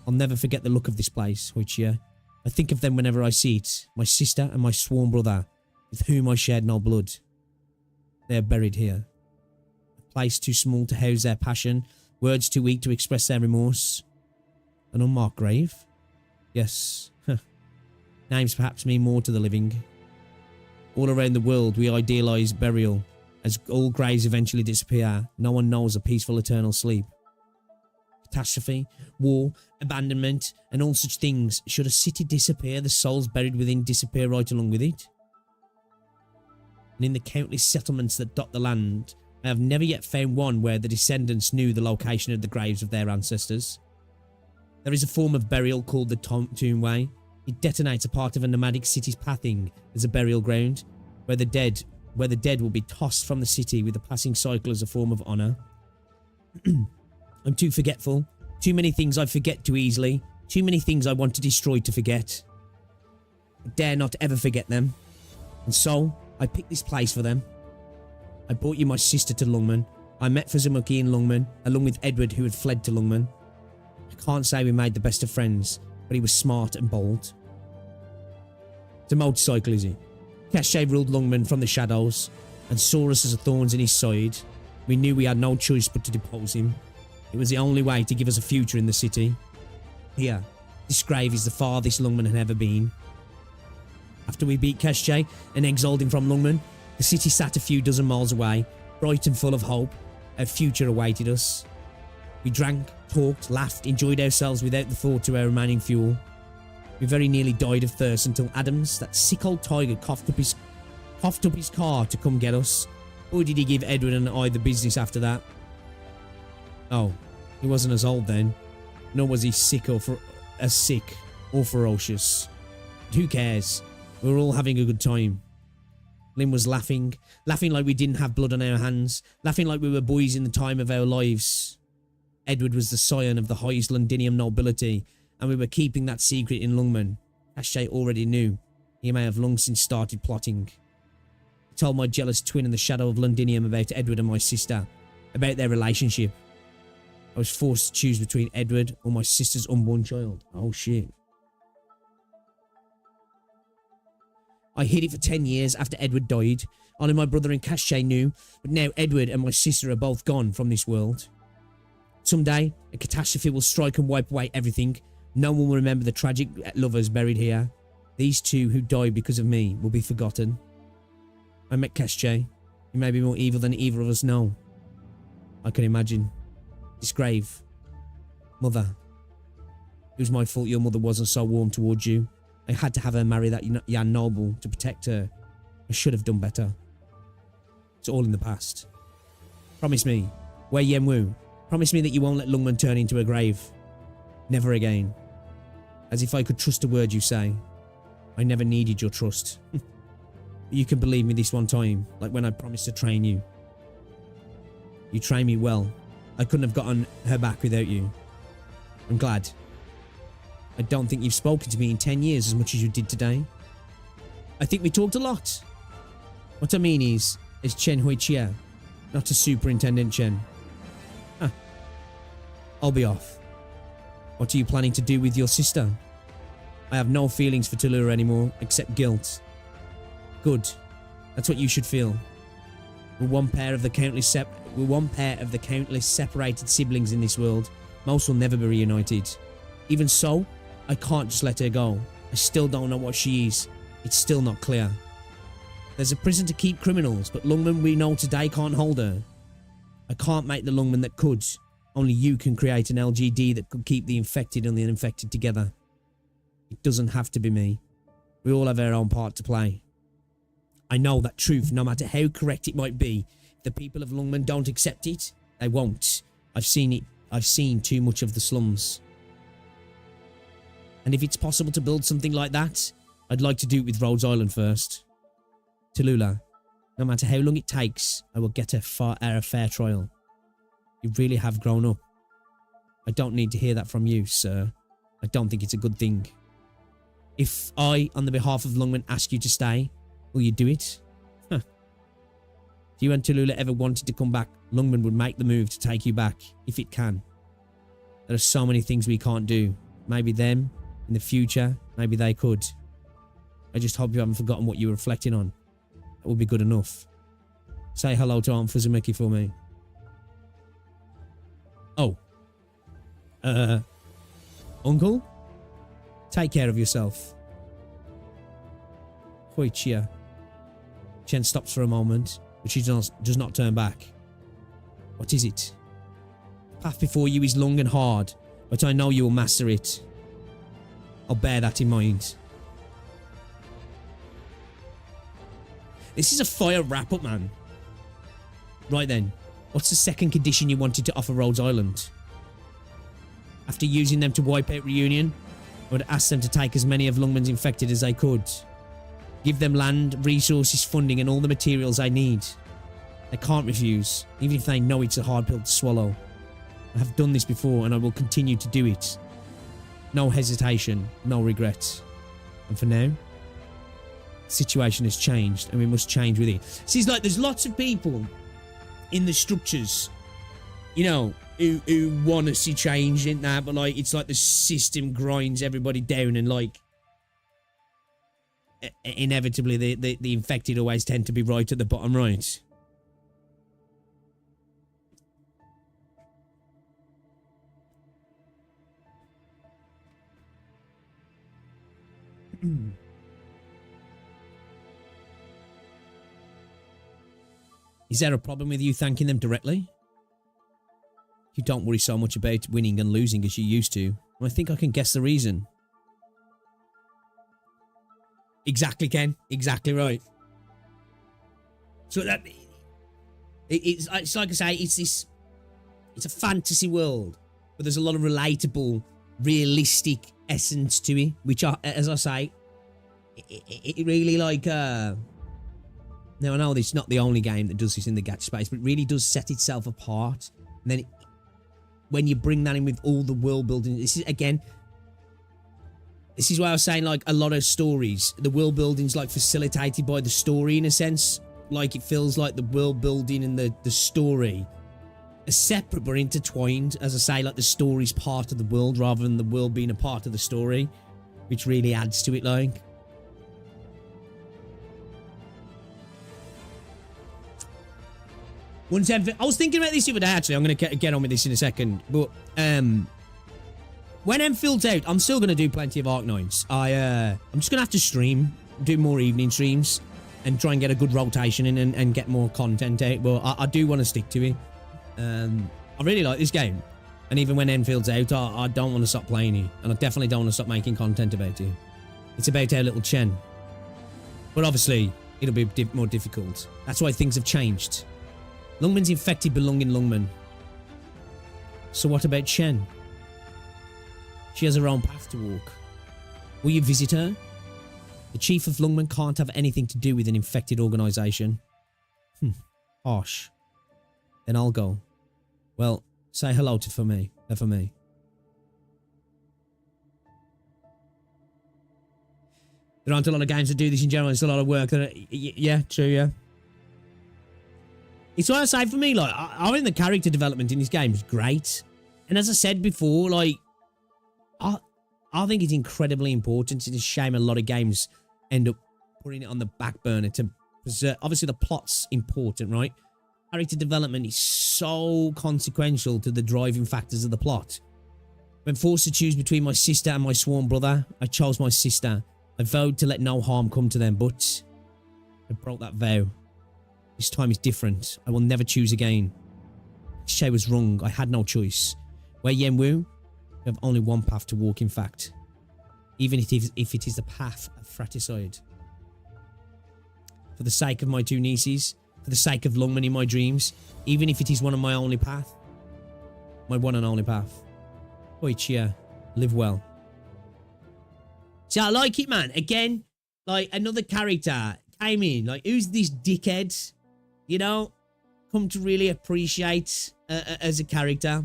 I'll never forget the look of this place, Hoichia. I think of them whenever I see it, my sister and my sworn brother, with whom I shared no blood. They are buried here. A place too small to house their passion, words too weak to express their remorse. An unmarked grave? Yes. Names perhaps mean more to the living. All around the world we idealise burial. As all graves eventually disappear, no one knows a peaceful eternal sleep. Catastrophe, war, abandonment, and all such things. Should a city disappear, the souls buried within disappear right along with it. And in the countless settlements that dot the land, I have never yet found one where the descendants knew the location of the graves of their ancestors. There is a form of burial called the Tomb Way. It detonates a part of a nomadic city's pathing as a burial ground, where the dead will be tossed from the city with the passing cycle as a form of honour. I'm too forgetful. Too many things I forget too easily. Too many things I want to destroy to forget. I dare not ever forget them. And so, I picked this place for them. I brought you my sister to Lungman. I met Fuzumuki in Lungman, along with Edward who had fled to Lungman. I can't say we made the best of friends, but he was smart and bold. It's a motorcycle, is he? Cache ruled Lungman from the shadows and saw us as thorns in his side. We knew we had no choice but to depose him. It was the only way to give us a future in the city. Here, this grave is the farthest Lungman had ever been. After we beat Cache and exiled him from Lungman, the city sat a few dozen miles away, bright and full of hope. Our future awaited us. We drank, talked, laughed, enjoyed ourselves without the thought to our remaining fuel. We very nearly died of thirst until Adams, that sick old tiger, coughed up his car to come get us. Boy, did he give Edward and I the business after that. Oh, he wasn't as old then, nor was he sick or ferocious. But who cares? We were all having a good time. Lynn was laughing like we didn't have blood on our hands, laughing like we were boys in the time of our lives. Edward was the scion of the highest Londinium nobility, and we were keeping that secret in Lungman. Cache already knew. He may have long since started plotting. I told my jealous twin in the shadow of Londinium about Edward and my sister, about their relationship. I was forced to choose between Edward or my sister's unborn child. Oh shit. I hid it for 10 years after Edward died. Only my brother and Cache knew, but now Edward and my sister are both gone from this world. Someday, a catastrophe will strike and wipe away everything. No one will remember the tragic lovers buried here. These two who died because of me will be forgotten. I met Keshe. He may be more evil than either of us know. I can imagine. This grave. Mother. It was my fault your mother wasn't so warm towards you. I had to have her marry that young noble to protect her. I should have done better. It's all in the past. Promise me, Wei Yenwu, promise me that you won't let Lungmen turn into a grave. Never again. As if I could trust a word you say. I never needed your trust. You can believe me this one time, like when I promised to train you. You trained me well. I couldn't have gotten her back without you. I'm glad. I don't think you've spoken to me in 10 years as much as you did today. I think we talked a lot. What I mean is Chen Huichia, not to Superintendent Chen. Huh. I'll be off. What are you planning to do with your sister? I have no feelings for Tallulah anymore, except guilt. Good. That's what you should feel. We're one pair of the countless separated siblings in this world. Most will never be reunited. Even so, I can't just let her go. I still don't know what she is. It's still not clear. There's a prison to keep criminals, but Lungmen we know today can't hold her. I can't make the Lungmen that could. Only you can create an LGD that could keep the infected and the uninfected together. It doesn't have to be me. We all have our own part to play. I know that truth, no matter how correct it might be. If the people of Lungmen don't accept it, they won't. I've seen it. I've seen too much of the slums. And if it's possible to build something like that, I'd like to do it with Rhodes Island first. Tallulah, no matter how long it takes, I will get a fair trial. You really have grown up. I don't need to hear that from you, sir. I don't think it's a good thing. If I, on the behalf of Lungmen, ask you to stay, will you do it? Huh. If you and Tallulah ever wanted to come back, Lungmen would make the move to take you back, if it can. There are so many things we can't do. Maybe them, in the future, maybe they could. I just hope you haven't forgotten what you were reflecting on. That would be good enough. Say hello to Aunt Fuzumiki for me. Oh. Uncle? Take care of yourself. Hui Chia. Chen stops for a moment, but she does not turn back. What is it? The path before you is long and hard, but I know you will master it. I'll bear that in mind. This is a fire wrap-up, man. Right then, what's the second condition you wanted to offer Rhodes Island? After using them to wipe out Reunion, I would ask them to take as many of Lungmen's infected as they could. Give them land, resources, funding, and all the materials they need. They can't refuse, even if they know it's a hard pill to swallow. I have done this before, and I will continue to do it. No hesitation, no regrets. And for now, the situation has changed, and we must change with it. See, it's like there's lots of people in the structures, you know, who want to see change in that, but like it's like the system grinds everybody down, and like inevitably the infected always tend to be right at the bottom right. Is there a problem with you thanking them directly? You don't worry so much about winning and losing as you used to. I think I can guess the reason. Exactly, Ken. Exactly right. So that it's like I say, it's a fantasy world, but there's a lot of relatable, realistic essence to it, which are, as I say, it really like now I know this is not the only game that does this in the gacha space, but it really does set itself apart. And then when you bring that in with all the world building, this is why I was saying, like, a lot of stories, the world building's like facilitated by the story in a sense. Like it feels like the world building and the story are separate but intertwined. As I say, like the story's part of the world rather than the world being a part of the story, which really adds to it, like. I was thinking about this the other day, actually. I'm going to get on with this in a second. But When Enfield's out, I'm still going to do plenty of Arknights. I'm just going to have to stream, do more evening streams, and try and get a good rotation in and get more content out. But I do want to stick to it. I really like this game. And even when Enfield's out, I don't want to stop playing it. And I definitely don't want to stop making content about it. It's about our little Chen. But obviously, it'll be more difficult. That's why things have changed. Lungman's infected belong in Lungman. So what about Chen? She has her own path to walk. Will you visit her? The chief of Lungman can't have anything to do with an infected organisation. Harsh. Then I'll go. Well, say hello to for me. There aren't a lot of games that do this in general. It's a lot of work. Yeah, true, yeah. It's what I say for me, like, I think the character development in this game is great. And as I said before, like, I think it's incredibly important. It's a shame a lot of games end up putting it on the back burner to preserve. Obviously, the plot's important, right? Character development is so consequential to the driving factors of the plot. When forced to choose between my sister and my sworn brother, I chose my sister. I vowed to let no harm come to them, but I broke that vow. This time is different. I will never choose again. Shay was wrong. I had no choice. Wei Yenwu, we have only one path to walk, in fact. Even if it is the path of fratricide. For the sake of my two nieces, for the sake of Lungman in my dreams, even if it is one of my only path. My one and only path. Oi, Chia. Live well. See, I like it, man. Again, like, another character came in. Like, who's this dickhead? You know? Come to really appreciate as a character.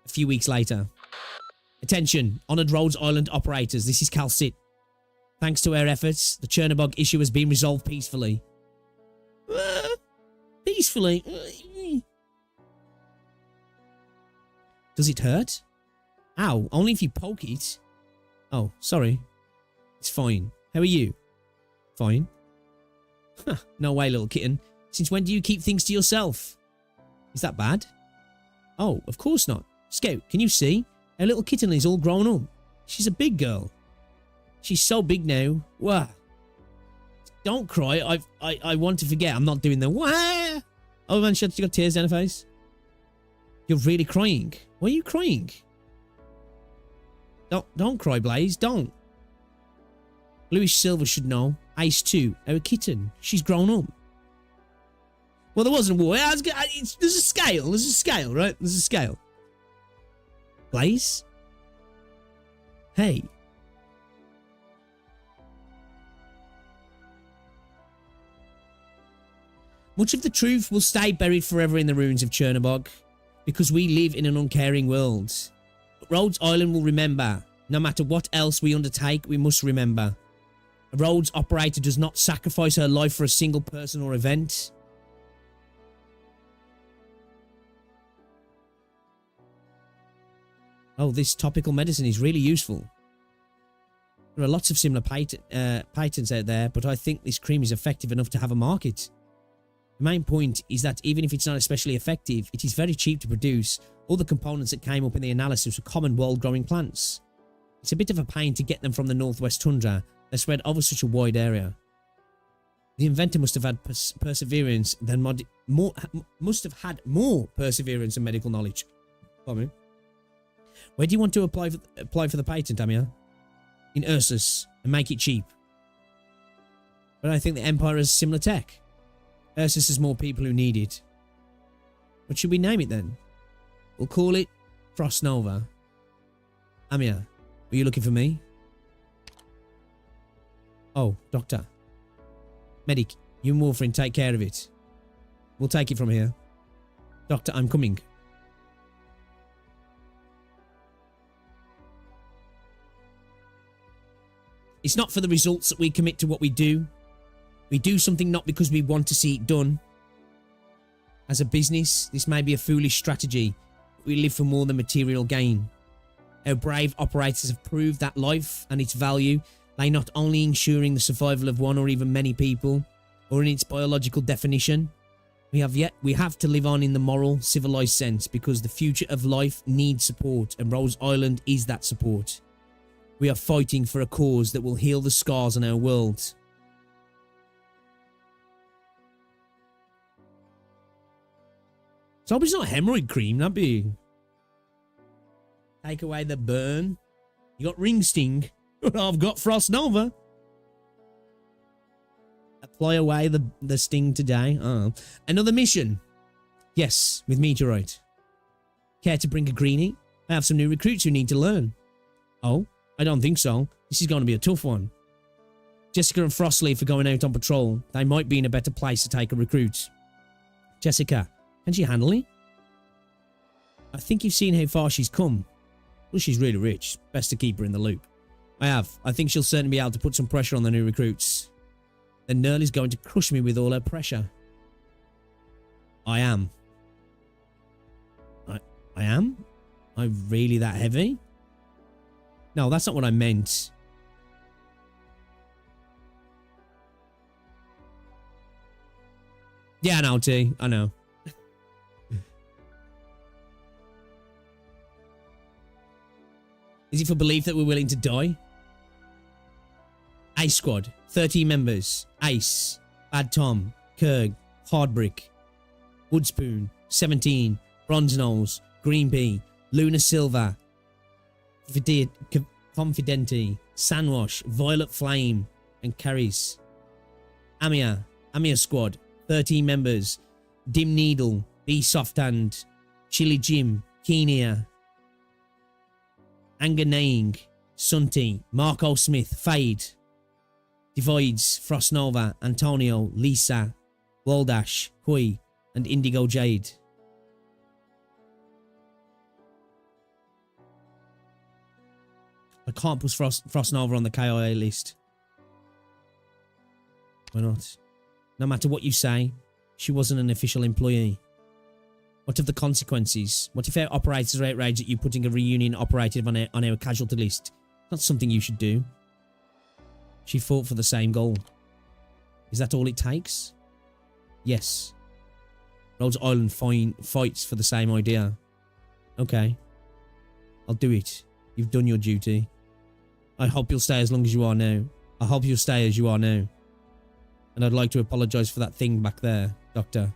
A few weeks later. Attention, honoured Rhodes Island operators. This is Calcit. Thanks to our efforts, the Chernobog issue has been resolved peacefully. Peacefully? Does it hurt? Ow, only if you poke it. Oh, sorry. It's fine. How are you? Fine. Huh, no way, little kitten. Since when do you keep things to yourself? Is that bad? Oh, of course not. Scout, can you see? Our little kitten is all grown up. She's a big girl. She's so big now. Wow. Don't cry. I want to forget. I'm not doing the wah. Oh man, she got tears down her face. You're really crying. Why are you crying? Don't cry, Blaze. Don't. Louis Silver should know. Ace 2, our kitten. She's grown up. Well, there wasn't a war. There's a scale. There's a scale, right? There's a scale. Blaze? Hey. Much of the truth will stay buried forever in the ruins of Chernobog, because we live in an uncaring world. But Rhodes Island will remember. No matter what else we undertake, we must remember. A Rhodes operator does not sacrifice her life for a single person or event. Oh, this topical medicine is really useful. There are lots of similar patents out there, but I think this cream is effective enough to have a market. The main point is that even if it's not especially effective, it is very cheap to produce. All the components that came up in the analysis were common world-growing plants. It's a bit of a pain to get them from the northwest tundra. They're spread over such a wide area. The inventor must have had perseverance than must have had more perseverance and medical knowledge. Pardon me. Where do you want to apply for the patent, Amir? In Ursus, and make it cheap. But I think the Empire has similar tech. Ursus has more people who need it. What should we name it then? We'll call it Frost Nova. Amir, were you looking for me? Oh, Doctor. Medic, you and Wolfrin take care of it. We'll take it from here. Doctor, I'm coming. It's not for the results that we commit to what we do. We do something not because we want to see it done. As a business, this may be a foolish strategy, but we live for more than material gain. Our brave operators have proved that life and its value lay not only in ensuring the survival of one or even many people, or in its biological definition, We have to live on in the moral, civilized sense because the future of life needs support and Rhodes Island is that support. We are fighting for a cause that will heal the scars on our world. So I hope it's not hemorrhoid cream, that'd be... Take away the burn. You got ring sting. I've got frost nova. Apply away the sting today. Another mission. Yes, with meteorite. Care to bring a greenie? I have some new recruits who need to learn. Oh, I don't think so. This is going to be a tough one. Jessica and Frostleaf are going out on patrol. They might be in a better place to take a recruit. Jessica, can she handle it? I think you've seen how far she's come. Well, she's really rich. Best to keep her in the loop. I have. I think she'll certainly be able to put some pressure on the new recruits. Then Nerl is going to crush me with all her pressure. I am. I am? Am I really that heavy? No, that's not what I meant. Yeah, I know, T. I know. Is it for belief that we're willing to die? Ace Squad, 13 members. Ace, Bad Tom, Kurg, Hardbrick, Woodspoon, 17, Bronze Nose, Green Bee, Luna Silver, Confidenti, Sandwash, Violet Flame, and Carries. Amia Squad, 13 members. Dim Needle, B Softhand, Chili Jim, Keen Ear, Anger Naying, Sunty, Marco Smith, Fade, Divides, Frostnova, Antonio, Lisa, Waldash, Hui, and Indigo Jade. I can't put Frostnova on the KIA list. Why not? No matter what you say, she wasn't an official employee. What of the consequences? What if our operators are outraged at you putting a reunion operative on our casualty list? Not something you should do. She fought for the same goal. Is that all it takes? Yes. Rhodes Island fights for the same idea. Okay. I'll do it. You've done your duty. I hope you'll stay as long as you are now. I hope you'll stay as you are now. And I'd like to apologise for that thing back there, Doctor.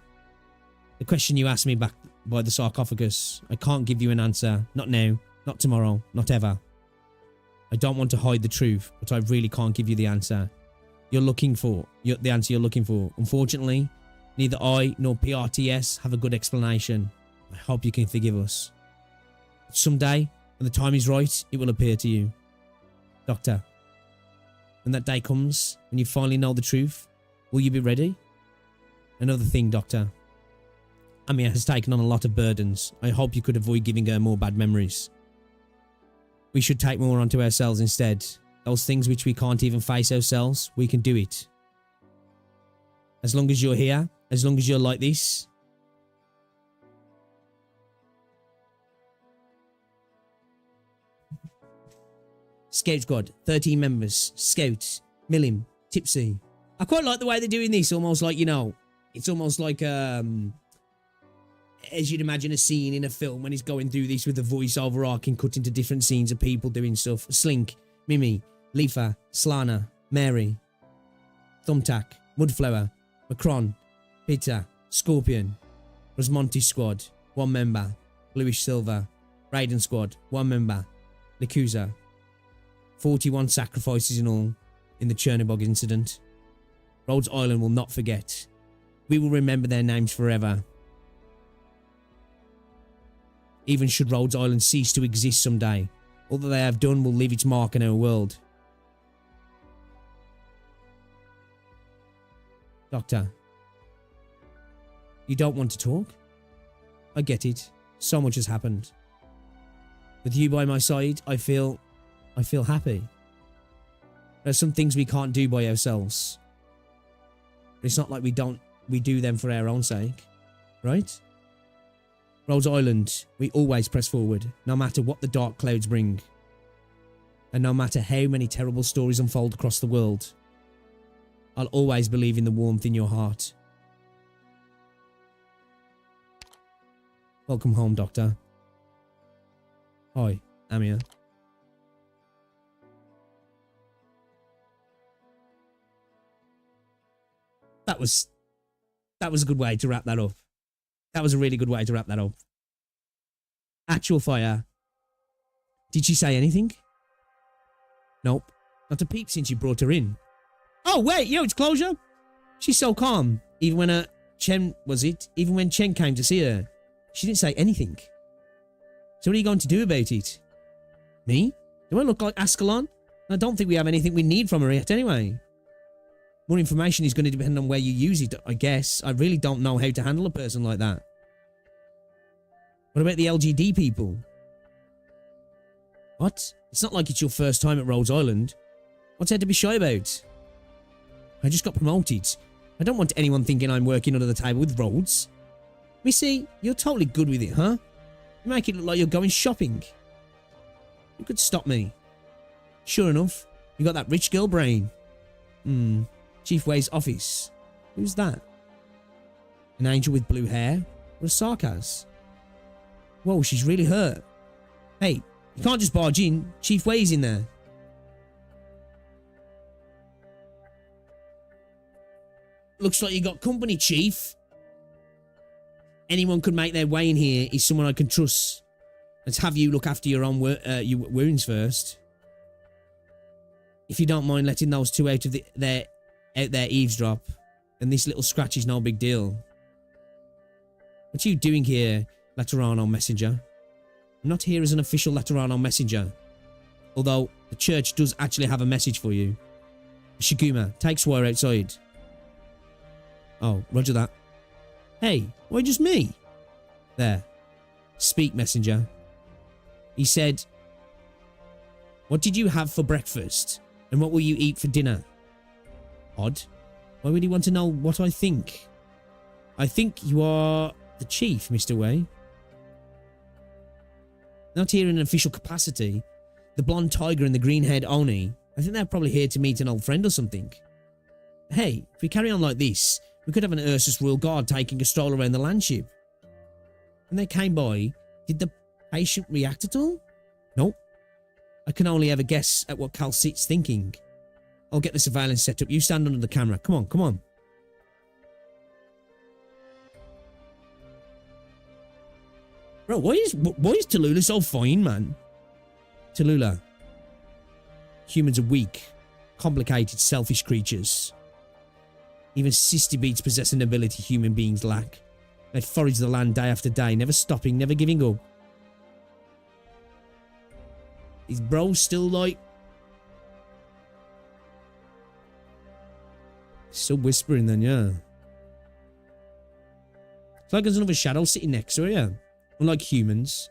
The question you asked me back by the sarcophagus, I can't give you an answer. Not now, not tomorrow, not ever. I don't want to hide the truth, but I really can't give you the answer the answer you're looking for. Unfortunately, neither I nor PRTS have a good explanation. I hope you can forgive us. But someday, when the time is right, it will appear to you. Doctor, when that day comes, when you finally know the truth, will you be ready? Another thing, Doctor. Amia has taken on a lot of burdens. I hope you could avoid giving her more bad memories. We should take more onto ourselves instead. Those things which we can't even face ourselves, we can do it. As long as you're here, as long as you're like this. Scout Squad, 13 members. Scout, Millim, Tipsy. I quite like the way they're doing this, almost like, you know, it's almost like, as you'd imagine a scene in a film when he's going through this with the voiceover arc and cut into different scenes of people doing stuff. Slink, Mimi, Leafa, Slana, Mary, Thumbtack, Mudflower, Macron, Peter, Scorpion, Rosmonti Squad, 1 member, Bluish Silver, Raiden Squad, 1 member, Likuza. 41 sacrifices in all in the Chernobog incident. Rhodes Island will not forget. We will remember their names forever. Even should Rhodes Island cease to exist someday, all that they have done will leave its mark in our world. Doctor, you don't want to talk? I get it. So much has happened. With you by my side, I feel happy. There are some things we can't do by ourselves. It's not like we do them for our own sake, right? Rhodes Island, we always press forward, no matter what the dark clouds bring. And no matter how many terrible stories unfold across the world, I'll always believe in the warmth in your heart. Welcome home, Doctor. Hi, I'm here. That was a good way to wrap that up. That was a really good way to wrap that up. Actual fire. Did she say anything? Nope. Not a peep since you brought her in. Oh, wait, yo, it's closure. She's so calm. Even when Even when Chen came to see her, she didn't say anything. So what are you going to do about it? Me? Do I look like Ascalon? I don't think we have anything we need from her yet anyway. More information is going to depend on where you use it, I guess. I really don't know how to handle a person like that. What about the LGD people? What? It's not like it's your first time at Rhodes Island. What's there to be shy about? I just got promoted. I don't want anyone thinking I'm working under the table with Rhodes. Missy, you're totally good with it, huh? You make it look like you're going shopping. You could stop me. Sure enough, you got that rich girl brain. Chief Wei's office. Who's that? An angel with blue hair? Or a sarcas? Whoa, she's really hurt. Hey, you can't just barge in. Chief Wei's in there. Looks like you got company, Chief. Anyone could make their way in here is someone I can trust. Let's have you look after your own wounds first. If you don't mind letting those two out there eavesdrop, then this little scratch is no big deal. What are you doing here, Laterano Messenger? I'm not here as an official Laterano Messenger. Although, the church does actually have a message for you. Shiguma, take Swire outside. Oh, roger that. Hey, why just me? There. Speak, messenger. He said, what did you have for breakfast? And what will you eat for dinner? Odd. Why would he want to know what I think? I think you are the chief, Mr. Wei. Not here in an official capacity. The blonde tiger and the green-haired Oni. I think they're probably here to meet an old friend or something. Hey, if we carry on like this, we could have an Ursus Royal Guard taking a stroll around the landship. When they came by, did the patient react at all? Nope. I can only ever guess at what Calcit's thinking. I'll get the surveillance set up. You stand under the camera. Come on, come on. Bro, why is Tallulah so fine, man? Tallulah. Humans are weak, complicated, selfish creatures. Even cysty beats possess an ability human beings lack. They forage the land day after day, never stopping, never giving up. Is bro still like... Still whispering then, yeah. It's like there's another shadow sitting next to her, yeah. Unlike humans.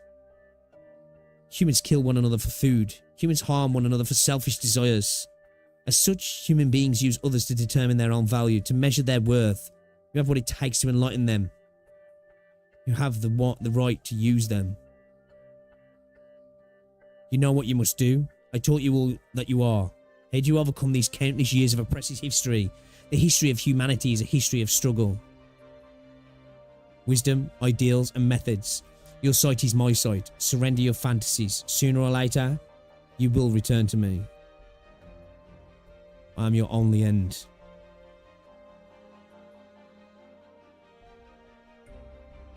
Humans kill one another for food. Humans harm one another for selfish desires. As such, human beings use others to determine their own value, to measure their worth. You have what it takes to enlighten them. You have the right to use them. You know what you must do. I taught you all that you are. How do you overcome these countless years of oppressive history? The history of humanity is a history of struggle. Wisdom, ideals, and methods. Your sight is my sight. Surrender your fantasies. Sooner or later, you will return to me. I am your only end.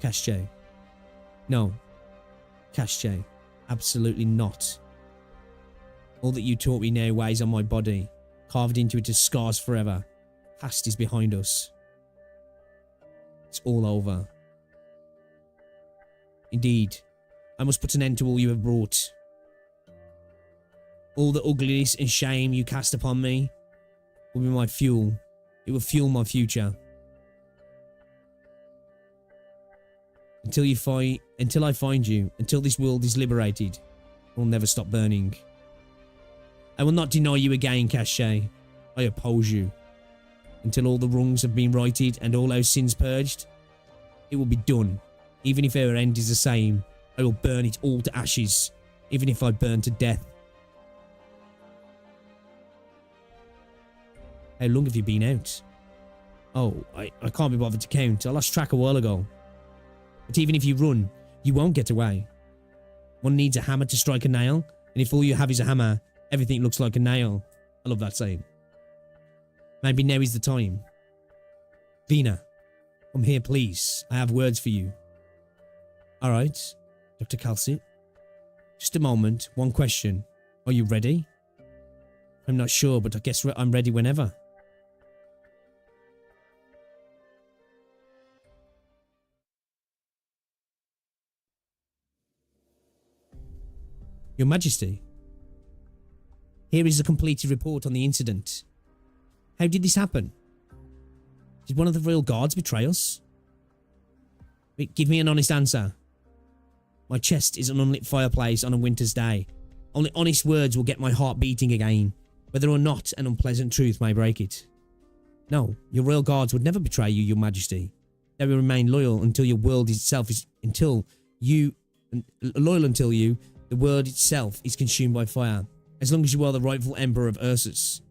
Casche. No. Casche. Absolutely not. All that you taught me now weighs on my body, carved into it as scars forever. Past is behind us. It's all over. Indeed, I must put an end to all you have brought. All the ugliness and shame you cast upon me will be my fuel. It will fuel my future. Until I find you, until this world is liberated, it will never stop burning. I will not deny you again, Casche. I oppose you. Until all the wrongs have been righted and all our sins purged, it will be done. Even if our end is the same, I will burn it all to ashes, even if I burn to death. How long have you been out? Oh, I can't be bothered to count. I lost track a while ago. But even if you run, You won't get away. One needs a hammer to strike a nail, and if all you have is a hammer, everything looks like a nail. I love that saying. Maybe now is the time. Vina, come here, please. I have words for you. All right, Dr. Calcit. Just a moment. One question. Are you ready? I'm not sure, but I guess I'm ready whenever. Your Majesty, here is a completed report on the incident. How did this happen? Did one of the royal guards betray us? Wait, give me an honest answer. My chest is an unlit fireplace on a winter's day. Only honest words will get my heart beating again, whether or not an unpleasant truth may break it. No, your royal guards would never betray you, Your Majesty. They will remain loyal until your world itself is the world itself is consumed by fire, as long as you are the rightful Emperor of Ursus.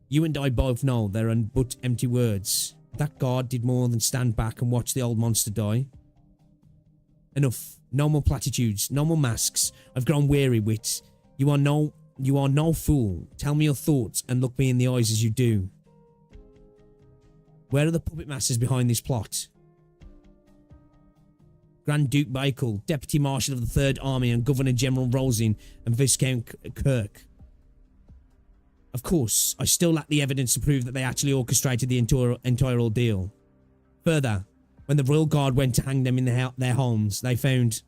You and I both know there are but empty words. That guard did more than stand back and watch the old monster die. Enough. No more platitudes. No more masks. I've grown weary, Wit. You are no fool. Tell me your thoughts and look me in the eyes as you do. Where are the puppet masters behind this plot? Grand Duke Bakel, Deputy Marshal of the Third Army, and Governor General Rosin and Viscount Kirk. Of course, I still lack the evidence to prove that they actually orchestrated the entire ordeal. Further, when the Royal Guard went to hang them in their homes, they found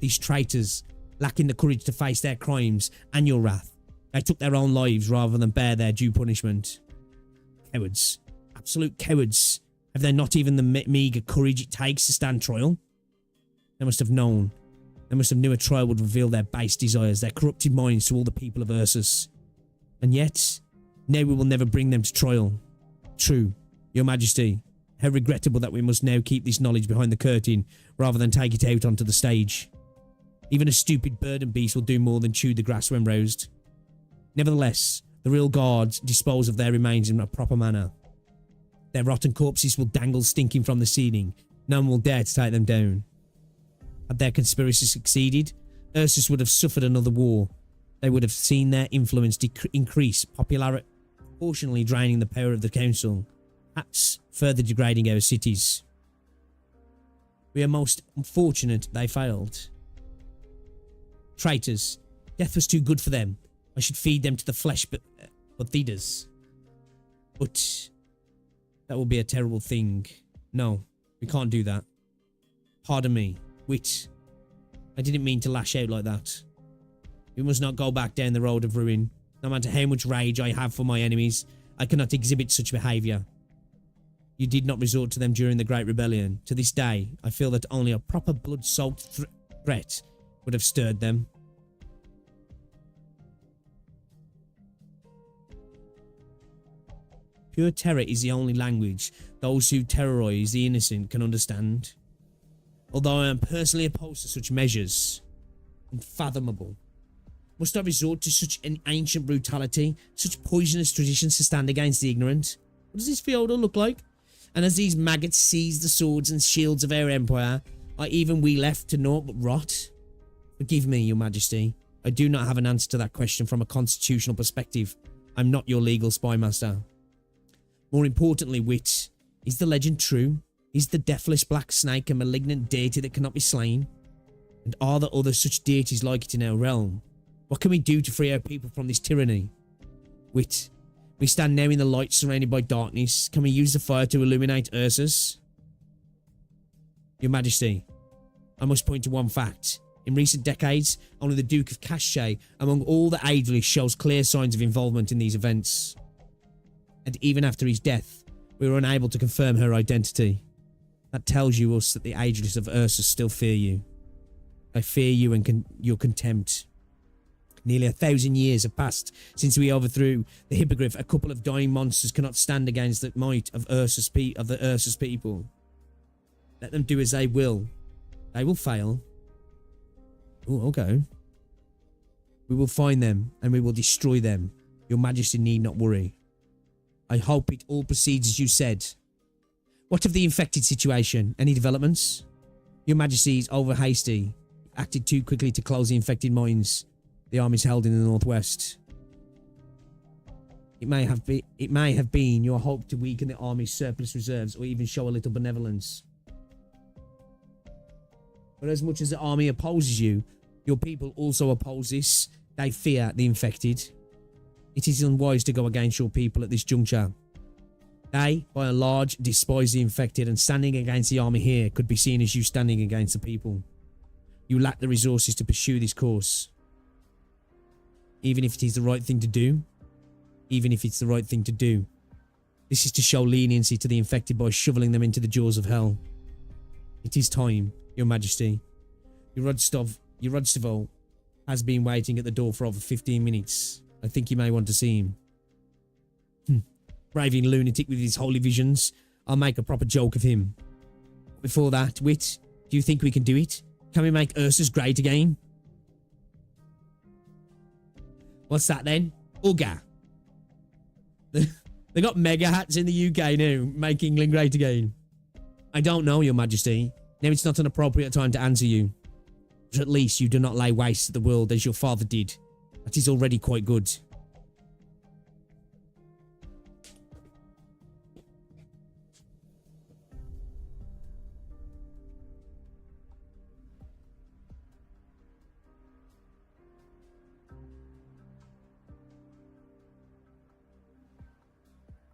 these traitors lacking the courage to face their crimes and your wrath. They took their own lives rather than bear their due punishment. Cowards. Absolute cowards. Have they not even the meagre courage it takes to stand trial? They must have known. They must have knew a trial would reveal their base desires, their corrupted minds to all the people of Ursus. And yet, now we will never bring them to trial. True, Your Majesty. How regrettable that we must now keep this knowledge behind the curtain rather than take it out onto the stage. Even a stupid bird and beast will do more than chew the grass when roast. Nevertheless, the real guards dispose of their remains in a proper manner. Their rotten corpses will dangle stinking from the ceiling. None will dare to take them down. Had their conspiracy succeeded, Ursus would have suffered another war. They would have seen their influence increase, proportionally draining the power of the council, perhaps further degrading our cities. We are most unfortunate they failed. Traitors. Death was too good for them. I should feed them to the flesh, but theaters. But that will be a terrible thing. No, we can't do that. Pardon me, Wit. I didn't mean to lash out like that. We must not go back down the road of ruin. No matter how much rage I have for my enemies, I cannot exhibit such behaviour. You did not resort to them during the Great Rebellion. To this day, I feel that only a proper blood-soaked threat would have stirred them. Pure terror is the only language those who terrorise the innocent can understand. Although I am personally opposed to such measures, unfathomable. Must I resort to such an ancient brutality, such poisonous traditions to stand against the ignorant? What does this Fyodor look like? And as these maggots seize the swords and shields of our empire, are even we left to naught but rot? Forgive me, Your Majesty. I do not have an answer to that question from a constitutional perspective. I'm not your legal spy master. More importantly, Wit, is the legend true? Is the deathless black snake a malignant deity that cannot be slain? And are there other such deities like it in our realm? What can we do to free our people from this tyranny? Wit, we stand now in the light surrounded by darkness. Can we use the fire to illuminate Ursus? Your Majesty, I must point to one fact. In recent decades, only the Duke of Cachet, among all the ageless, shows clear signs of involvement in these events. And even after his death, we were unable to confirm her identity. That tells you us that the ageless of Ursus still fear you. They fear you and your contempt. Nearly 1,000 years have passed since we overthrew the Hippogriff. A couple of dying monsters cannot stand against the might of the Ursus people. Let them do as they will. They will fail. Oh, okay. We will find them and we will destroy them. Your Majesty need not worry. I hope it all proceeds as you said. What of the infected situation? Any developments? Your Majesty is over hasty. Acted too quickly to close the infected mines the armies held in the northwest. It may have been your hope to weaken the army's surplus reserves or even show a little benevolence. But as much as the army opposes you, your people also oppose this. They fear the infected. It is unwise to go against your people at this juncture. They, by and large, despise the infected, and standing against the army here could be seen as you standing against the people. You lack the resources to pursue this course. Even if it is the right thing to do. Even if it's the right thing to do. This is to show leniency to the infected by shoveling them into the jaws of hell. It is time, Your Majesty. Your Rudstovo has been waiting at the door for over 15 minutes. I think you may want to see him. Raving lunatic with his holy visions. I'll make a proper joke of him. Before that, Wit, do you think we can do it? Can we make Ursus great again? What's that then? Uga. They got mega hats in the UK now, make England great again. I don't know, Your Majesty. Now it's not an appropriate time to answer you. But at least you do not lay waste to the world as your father did. That is already quite good.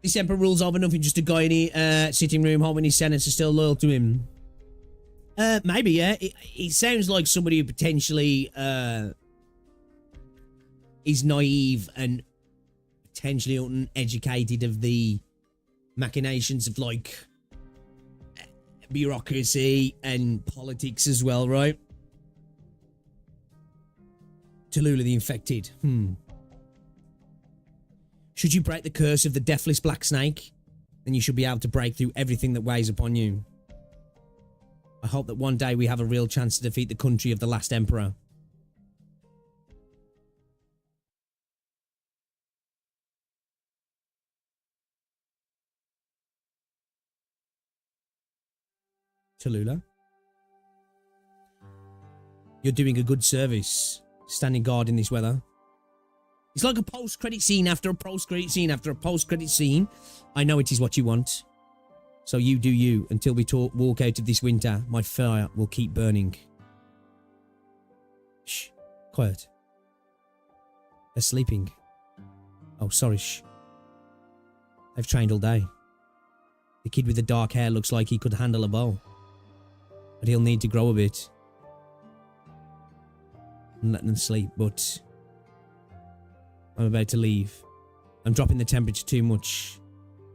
This emperor rules over nothing, just a guy in the sitting room hoping his senates are still loyal to him. Maybe, yeah. It sounds like somebody who potentially is naive and potentially uneducated of the machinations of, like, bureaucracy and politics as well, right? Tallulah the Infected. Should you break the curse of the deathless black snake, then you should be able to break through everything that weighs upon you. I hope that one day we have a real chance to defeat the country of the last emperor. Tallulah? You're doing a good service, standing guard in this weather. It's like a post-credit scene after a post-credit scene after a post-credit scene. I know it is what you want. So you do you until we walk out of this winter. My fire will keep burning. Shh. Quiet. They're sleeping. Oh, sorry, shh. They've trained all day. The kid with the dark hair looks like he could handle a bow. But he'll need to grow a bit. I'm letting them sleep, but I'm about to leave. I'm dropping the temperature too much.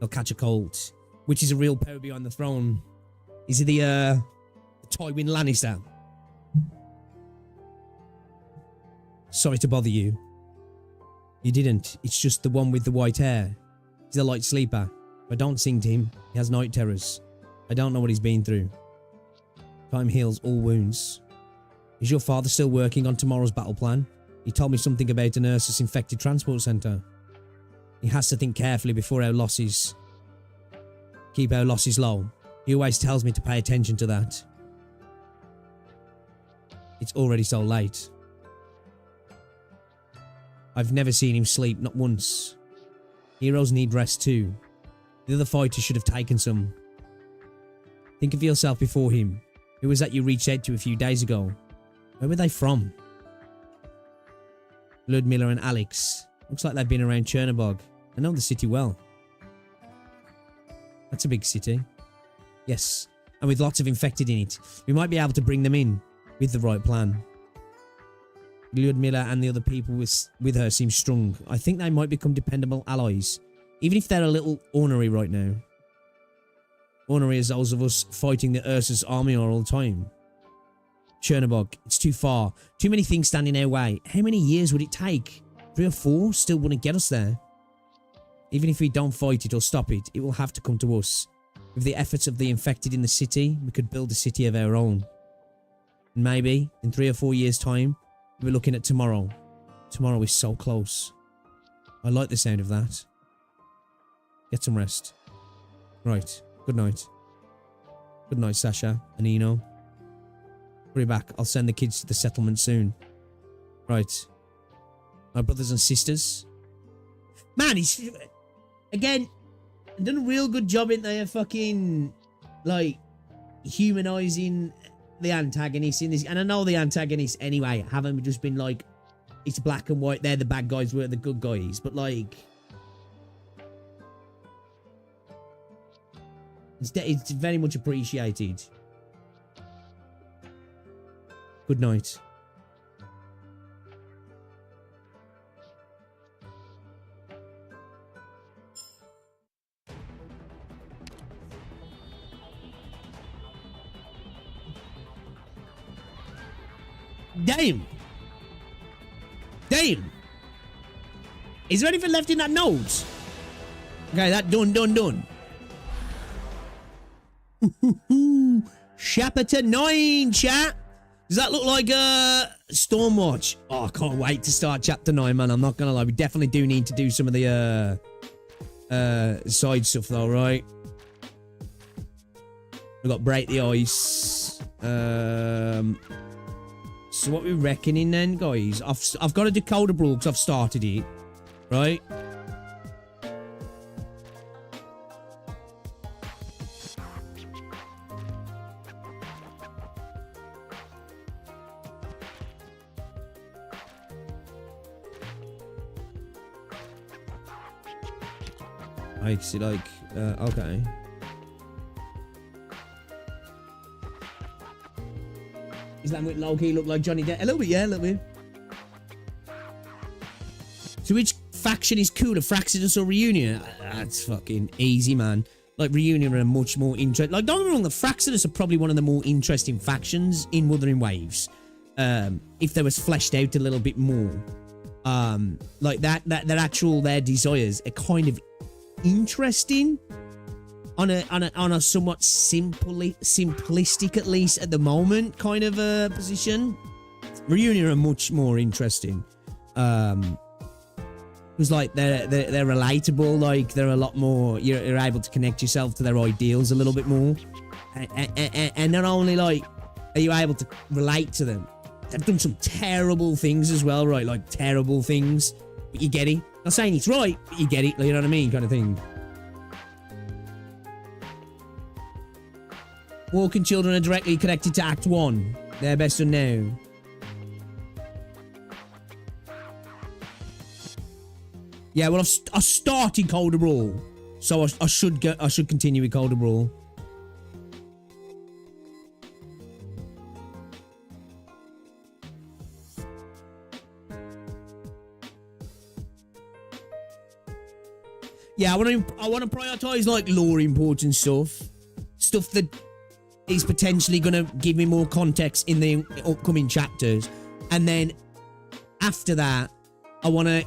They'll catch a cold. Which is a real power behind the throne? Is it the Tywin Lannister? Sorry to bother you. You didn't. It's just the one with the white hair. He's a light sleeper. I don't sing to him. He has night terrors. I don't know what he's been through. Time heals all wounds. Is your father still working on tomorrow's battle plan? He told me something about an Ursus infected transport center. He has to think carefully before our losses. Keep our losses low. He always tells me to pay attention to that. It's already so late. I've never seen him sleep, not once. Heroes need rest too. The other fighters should have taken some. Think of yourself before him. Who was that you reached out to a few days ago? Where were they from? Ludmilla and Alex. Looks like they've been around Chernobog. I know the city well. That's a big city. Yes, and with lots of infected in it. We might be able to bring them in with the right plan. Ludmilla and the other people with her seem strong. I think they might become dependable allies. Even if they're a little ornery right now. Ornery as those of us fighting the Ursus army are all the time. Chernobog, it's too far. Too many things stand in our way. How many years would it take? 3 or 4 still wouldn't get us there. Even if we don't fight it or stop it, it will have to come to us. With the efforts of the infected in the city, we could build a city of our own. And maybe, in 3 or 4 years' time, we're looking at tomorrow. Tomorrow is so close. I like the sound of that. Get some rest. Right. Good night. Good night, Sasha and Eno. Put it back. I'll send the kids to the settlement soon. Right. My brothers and sisters. Man, he's... Again, done a real good job in there fucking... Like, humanizing the antagonists in this. And I know the antagonists anyway haven't just been like... It's black and white. They're the bad guys. We're the good guys. But like... It's very much appreciated. Good night. Damn. Damn. Is there anything left in that note? Okay, that done. Chapter 9, chat. Does that look like Stormwatch? Oh, I can't wait to start chapter 9, man. I'm not gonna lie. We definitely do need to do some of the side stuff though, right? We've got Break the Ice. So what we reckoning then, guys? I've got to do Code of Brawl because I've started it, right? I see, like, okay. Is that what low-key look like Johnny Depp? A little bit, yeah, a little bit. So which faction is cooler, Fraxidus or Reunion? That's fucking easy, man. Like, Reunion are much more interesting. Like, don't get me wrong, the Fraxidus are probably one of the more interesting factions in Wuthering Waves. If they was fleshed out a little bit more. Like, their desires are kind of interesting on a somewhat simplistic, at least at the moment, kind of a position. Reunion are much more interesting. Because like they're relatable, like they're a lot more. You're able to connect yourself to their ideals a little bit more, and not only like are you able to relate to them, they've done some terrible things as well, right? Like terrible things, but you get it. Not saying it's right, but you get it. You know what I mean, kind of thing. Walking children are directly connected to Act 1. They're best unknown. Yeah, well, I started Code of Brawl, so I should continue with Code of Brawl. Yeah, I want to prioritize like lore important stuff that is potentially going to give me more context in the upcoming chapters, and then after that, I want to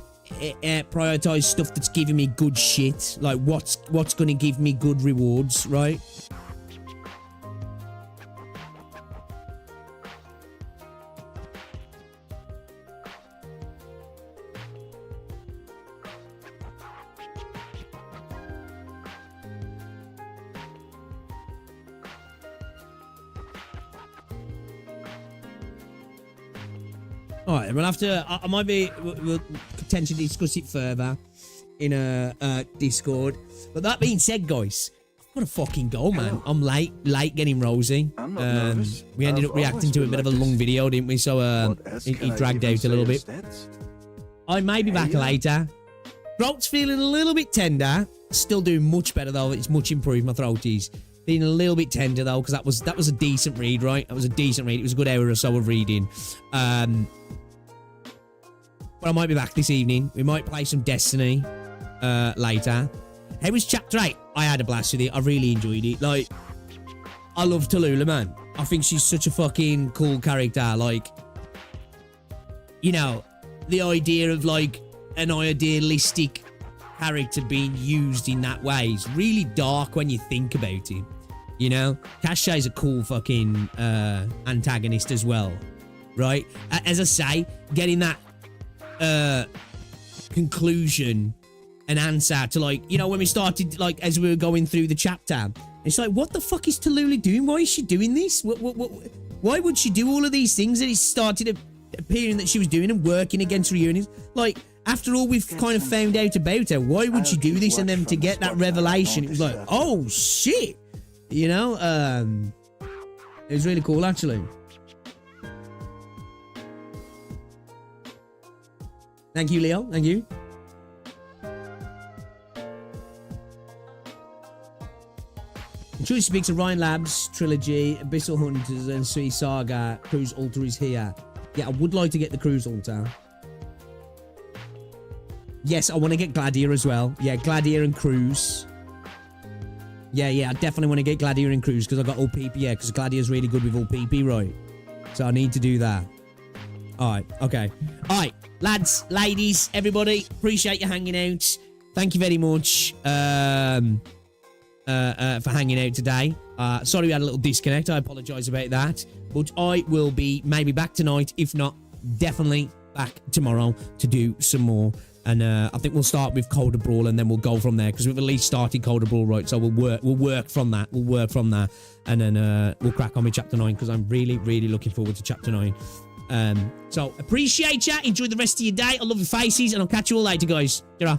prioritize stuff that's giving me good shit, like what's going to give me good rewards, right? Alright, we'll have to... I might be... We'll potentially discuss it further in a Discord. But that being said, guys, I've got to fucking go, man. I'm late getting Rosie. I'm not nervous. We ended up reacting to a bit of a long video, didn't we? So it dragged out a little bit. I may be back later. Throat's feeling a little bit tender. Still doing much better, though. It's much improved, my throat is. Feeling a little bit tender, though, because that was a decent read, right? That was a decent read. It was a good hour or so of reading. But I might be back this evening. We might play some Destiny later. How was Chapter 8? I had a blast with it. I really enjoyed it. Like, I love Tallulah, man. I think she's such a fucking cool character. Like, you know, the idea of, like, an idealistic character being used in that way is really dark when you think about it. You know? Cashay's a cool fucking antagonist as well. Right? As I say, getting that conclusion and answer to, like, you know, when we started, like, as we were going through the chapter and It's like, what the fuck is Tallulah doing? Why is she doing this? Why would she do all of these things that it started appearing that she was doing and working against reunions? Like, after all we've kind of found out about her, why would she do this? And then to get that revelation, it was like, oh shit, you know. It was really cool, actually. Thank you, Leo. Thank you. Truly speaks of Ryan Labs trilogy, Abyssal Hunters, and Sui Saga. Cruise Altar is here. Yeah, I would like to get the Cruise Altar. Yes, I want to get Gladiator as well. Yeah, Gladiator and Cruise. Yeah, I definitely want to get Gladiator and Cruise because I got all PP. Yeah, because Gladiator's really good with all PP, right? So I need to do that. Alright, okay. Alright, lads, ladies, everybody, appreciate you hanging out. Thank you very much for hanging out today. Sorry we had a little disconnect. I apologise about that. But I will be maybe back tonight. If not, definitely back tomorrow to do some more. And I think we'll start with Code of Brawl and then we'll go from there. Because we've at least started Code of Brawl, right? So we'll work from that. We'll work from that. And then we'll crack on with Chapter 9. Because I'm really, really looking forward to Chapter 9. So appreciate ya. Enjoy the rest of your day. I love your faces. And I'll catch you all later, guys. Ta-ra.